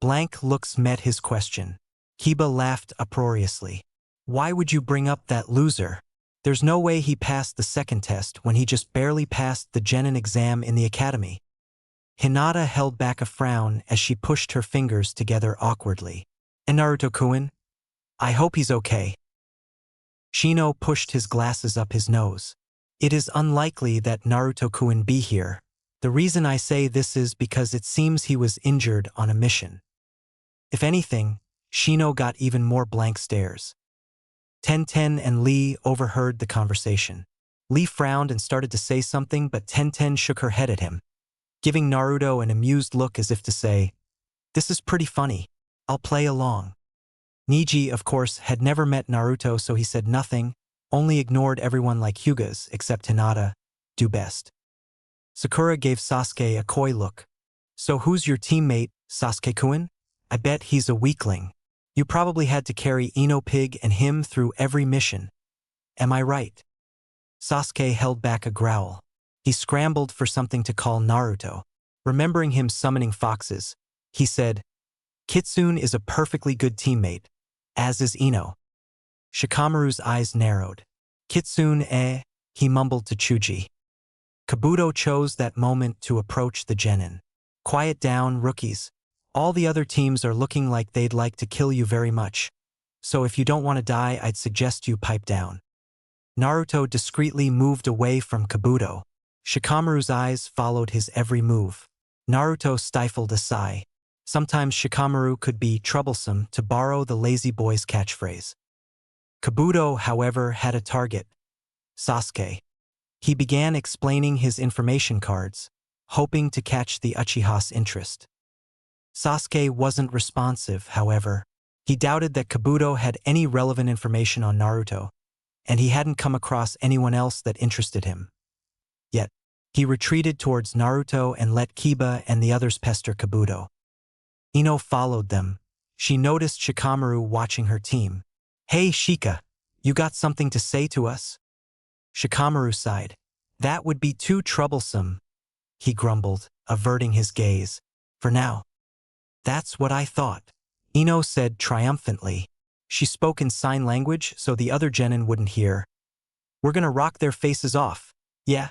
Speaker 1: Blank looks met his question. Kiba laughed uproariously. "Why would you bring up that loser? There's no way he passed the second test when he just barely passed the genin exam in the academy." Hinata held back a frown as she pushed her fingers together awkwardly. "And Naruto-kun? I hope he's okay." Shino pushed his glasses up his nose. "It is unlikely that Naruto-kun be here. The reason I say this is because it seems he was injured on a mission." If anything, Shino got even more blank stares. Tenten and Lee overheard the conversation. Lee frowned and started to say something, but Tenten shook her head at him, giving Naruto an amused look as if to say, "This is pretty funny. I'll play along." Neji, of course, had never met Naruto, so he said nothing, only ignored everyone like Hyugas, except Hinata, do best. Sakura gave Sasuke a coy look. "So who's your teammate, Sasuke-kun? I bet he's a weakling. You probably had to carry Ino Pig and him through every mission. Am I right?" Sasuke held back a growl. He scrambled for something to call Naruto. Remembering him summoning foxes, he said, "Kitsune is a perfectly good teammate, as is Ino." Shikamaru's eyes narrowed. "Kitsune, eh?" he mumbled to Chuji. Kabuto chose that moment to approach the genin. "Quiet down, rookies. All the other teams are looking like they'd like to kill you very much. So if you don't want to die, I'd suggest you pipe down." Naruto discreetly moved away from Kabuto. Shikamaru's eyes followed his every move. Naruto stifled a sigh. Sometimes Shikamaru could be troublesome, to borrow the lazy boy's catchphrase. Kabuto, however, had a target: Sasuke. He began explaining his information cards, hoping to catch the Uchiha's interest. Sasuke wasn't responsive, however. He doubted that Kabuto had any relevant information on Naruto, and he hadn't come across anyone else that interested him. Yet, he retreated towards Naruto and let Kiba and the others pester Kabuto. Ino followed them. She noticed Shikamaru watching her team. "Hey Shika, you got something to say to us?" Shikamaru sighed. "That would be too troublesome," he grumbled, averting his gaze. "For now." "That's what I thought," Ino said triumphantly. She spoke in sign language so the other genin wouldn't hear. "We're gonna rock their faces off, yeah?"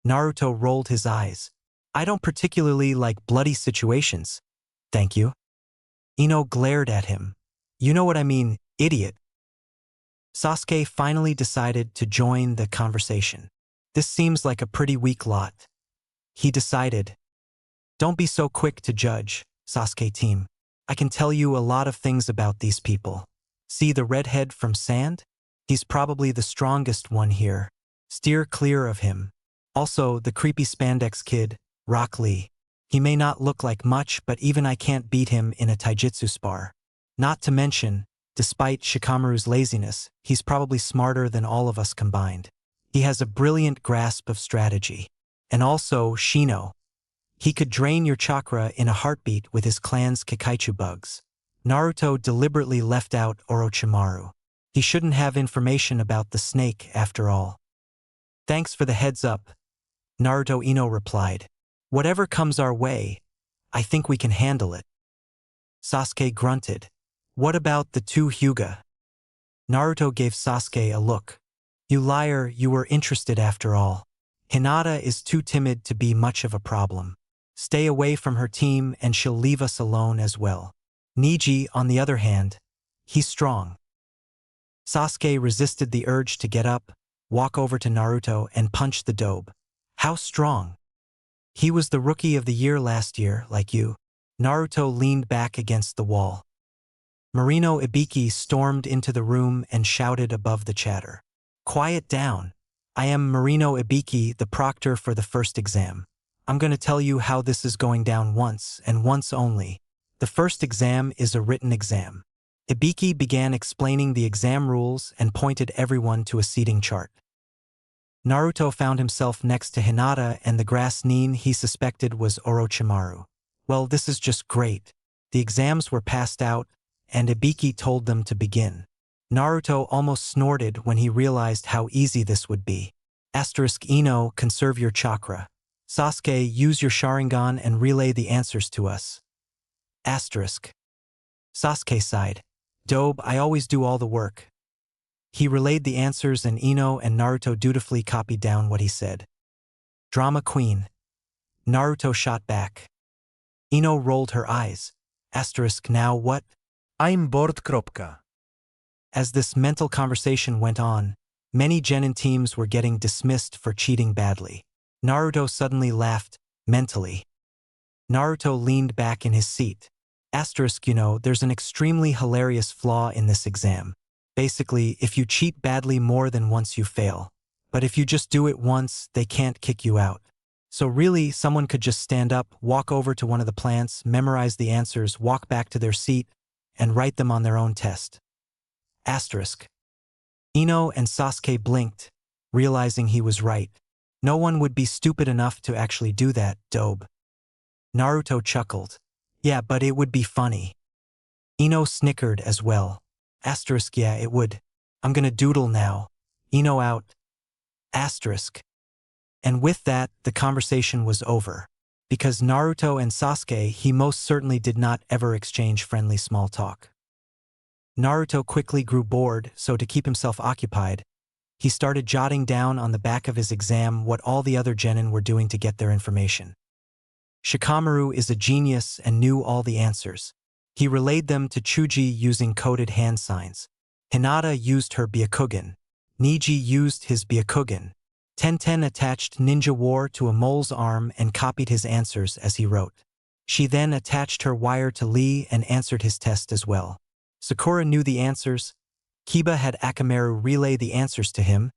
Speaker 1: Naruto rolled his eyes. "I don't particularly like bloody situations, thank you." Ino glared at him. You know what I mean, idiot. Sasuke finally decided to join the conversation. This seems like a pretty weak lot. He decided, don't be so quick to judge, Sasuke team. I can tell you a lot of things about these people. See the redhead from Sand? He's probably the strongest one here. Steer clear of him. Also, the creepy spandex kid, Rock Lee. He may not look like much, but even I can't beat him in a taijutsu spar. Not to mention, despite Shikamaru's laziness, he's probably smarter than all of us combined. He has a brilliant grasp of strategy. And also, Shino. He could drain your chakra in a heartbeat with his clan's Kikaichu bugs. Naruto deliberately left out Orochimaru. He shouldn't have information about the snake after all. Thanks for the heads up, Naruto Ino replied. Whatever comes our way, I think we can handle it. Sasuke grunted. What about the two Hyuga? Naruto gave Sasuke a look. You liar, you were interested after all. Hinata is too timid to be much of a problem. Stay away from her team and she'll leave us alone as well. Niji, on the other hand, he's strong. Sasuke resisted the urge to get up, walk over to Naruto and punch the dobe. How strong? He was the rookie of the year last year, like you. Naruto leaned back against the wall. Marino Ibiki stormed into the room and shouted above the chatter. Quiet down. I am Marino Ibiki, the proctor for the first exam. I'm going to tell you how this is going down once, and once only. The first exam is a written exam. Ibiki began explaining the exam rules and pointed everyone to a seating chart. Naruto found himself next to Hinata and the grass nin he suspected was Orochimaru. Well, this is just great. The exams were passed out, and Ibiki told them to begin. Naruto almost snorted when he realized how easy this would be. Asterisk Ino, conserve your chakra. Sasuke, use your Sharingan and relay the answers to us. Asterisk. Sasuke sighed. Dobe, I always do all the work. He relayed the answers and Ino and Naruto dutifully copied down what he said. Drama queen. Naruto shot back. Ino rolled her eyes. Asterisk now what?
Speaker 2: I'm bored. Kropka.
Speaker 1: As this mental conversation went on, many genin teams were getting dismissed for cheating badly. Naruto suddenly laughed, mentally. Naruto leaned back in his seat. Asterisk, you know, there's an extremely hilarious flaw in this exam. Basically, if you cheat badly more than once you fail. But if you just do it once, they can't kick you out. So really, someone could just stand up, walk over to one of the plants, memorize the answers, walk back to their seat, and write them on their own test. Asterisk. Ino and Sasuke blinked, realizing he was right. No one would be stupid enough to actually do that, Dobe. Naruto chuckled. Yeah, but it would be funny. Ino snickered as well. Asterisk, yeah, it would. I'm gonna doodle now. Ino out. Asterisk. And with that, the conversation was over. Because Naruto and Sasuke, he most certainly did not ever exchange friendly small talk. Naruto quickly grew bored, so to keep himself occupied, he started jotting down on the back of his exam what all the other genin were doing to get their information. Shikamaru is a genius and knew all the answers. He relayed them to Chuji using coded hand signs. Hinata used her Byakugan. Niji used his Byakugan. Tenten attached Ninja War to a mole's arm and copied his answers as he wrote. She then attached her wire to Lee and answered his test as well. Sakura knew the answers. Kiba had Akamaru relay the answers to him,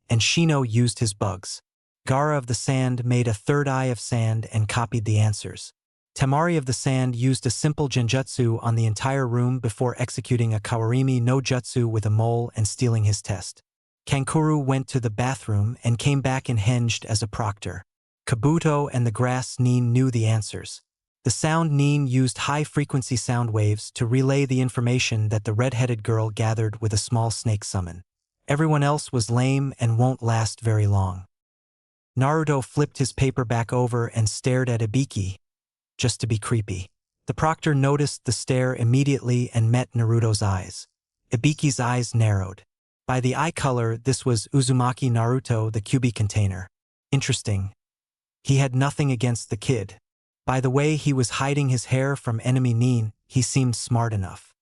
Speaker 1: and Shino used his bugs. Gaara of the Sand made a third eye of sand and copied the answers. Temari of the Sand used a simple genjutsu on the entire room before executing a Kawarimi no Jutsu with a mole and stealing his test. Kankuro went to the bathroom and came back unhinged as a proctor. Kabuto and the grass nin knew the answers. The sound nin used high-frequency sound waves to relay the information that the red-headed girl gathered with a small snake summon. Everyone else was lame and won't last very long. Naruto flipped his paper back over and stared at Ibiki, just to be creepy. The proctor noticed the stare immediately and met Naruto's eyes. Ibiki's eyes narrowed. By the eye color, this was Uzumaki Naruto, the Kyuubi container. Interesting. He had nothing against the kid. By the way he was hiding his hair from enemy nin, he seemed smart enough.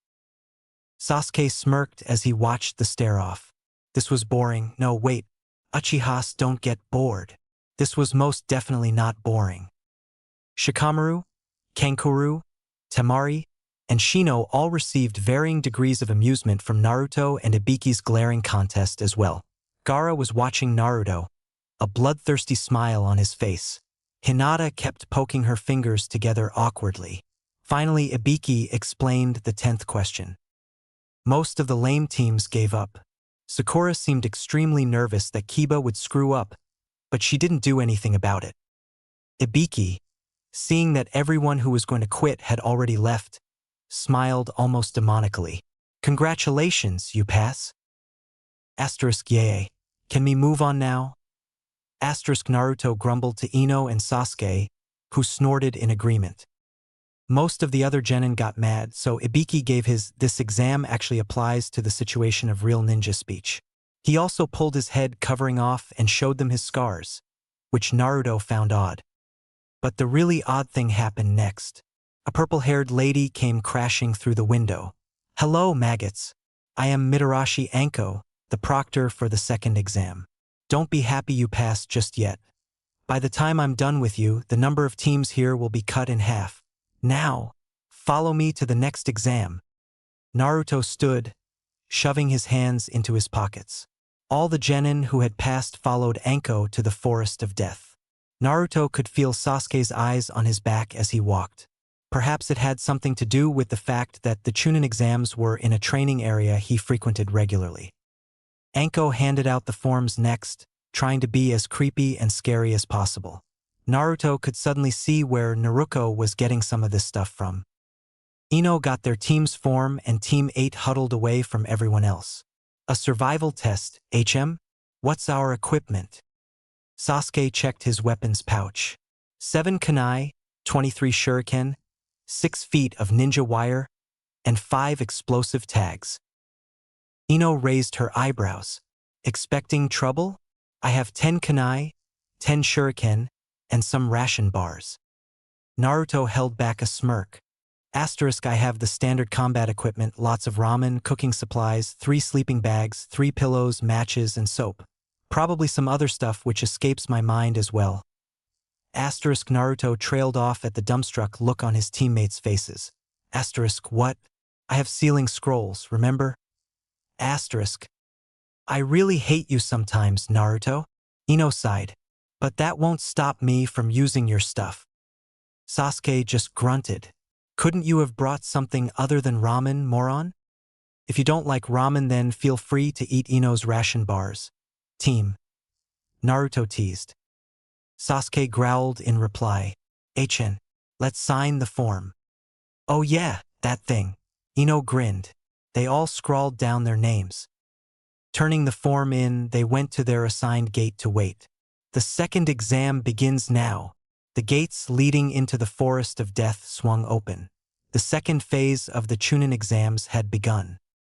Speaker 1: Sasuke smirked as he watched the stare-off. This was boring. No, wait. Uchihas don't get bored. This was most definitely not boring. Shikamaru, Kankuro, Temari, and Shino all received varying degrees of amusement from Naruto and Ibiki's glaring contest as well. Gaara was watching Naruto, a bloodthirsty smile on his face. Hinata kept poking her fingers together awkwardly. Finally, Ibiki explained the 10th question. Most of the lame teams gave up. Sakura seemed extremely nervous that Kiba would screw up, but she didn't do anything about it. Ibiki, seeing that everyone who was going to quit had already left, smiled almost demonically. Congratulations, you pass. Yay. Can we move on now? Naruto grumbled to Ino and Sasuke, who snorted in agreement. Most of the other genin got mad, so Ibiki gave his "this exam actually applies to the situation of real ninja" speech. He also pulled his head covering off and showed them his scars, which Naruto found odd. But the really odd thing happened next. A purple-haired lady came crashing through the window. Hello, maggots. I am Mitarashi Anko, the proctor for the second exam. Don't be happy you passed just yet. By the time I'm done with you, the number of teams here will be cut in half. Now, follow me to the next exam. Naruto stood, shoving his hands into his pockets. All the genin who had passed followed Anko to the forest of death. Naruto could feel Sasuke's eyes on his back as he walked. Perhaps it had something to do with the fact that the Chunin exams were in a training area he frequented regularly. Anko handed out the forms next, trying to be as creepy and scary as possible. Naruto could suddenly see where Naruto was getting some of this stuff from. Ino got their team's form and Team 8 huddled away from everyone else. A survival test, HM? What's our equipment? Sasuke checked his weapons pouch. 7 kunai, 23 shuriken, 6 feet of ninja wire, and 5 explosive tags. Ino raised her eyebrows. Expecting trouble? I have 10 kunai, 10 shuriken, and some ration bars. Naruto held back a smirk. I have the standard combat equipment, lots of ramen, cooking supplies, 3 sleeping bags, 3 pillows, matches, and soap. Probably some other stuff which escapes my mind as well. Naruto trailed off at the dumbstruck look on his teammates' faces. What? I have sealing scrolls, remember? I really hate you sometimes, Naruto. Ino sighed. But that won't stop me from using your stuff. Sasuke just grunted. Couldn't you have brought something other than ramen, moron? If you don't like ramen, then feel free to eat Ino's ration bars. Team. Naruto teased. Sasuke growled in reply. Let's sign the form. Oh yeah, that thing. Ino grinned. They all scrawled down their names. Turning the form in, they went to their assigned gate to wait. The second exam begins now. The gates leading into the forest of death swung open. The second phase of the Chunin exams had begun.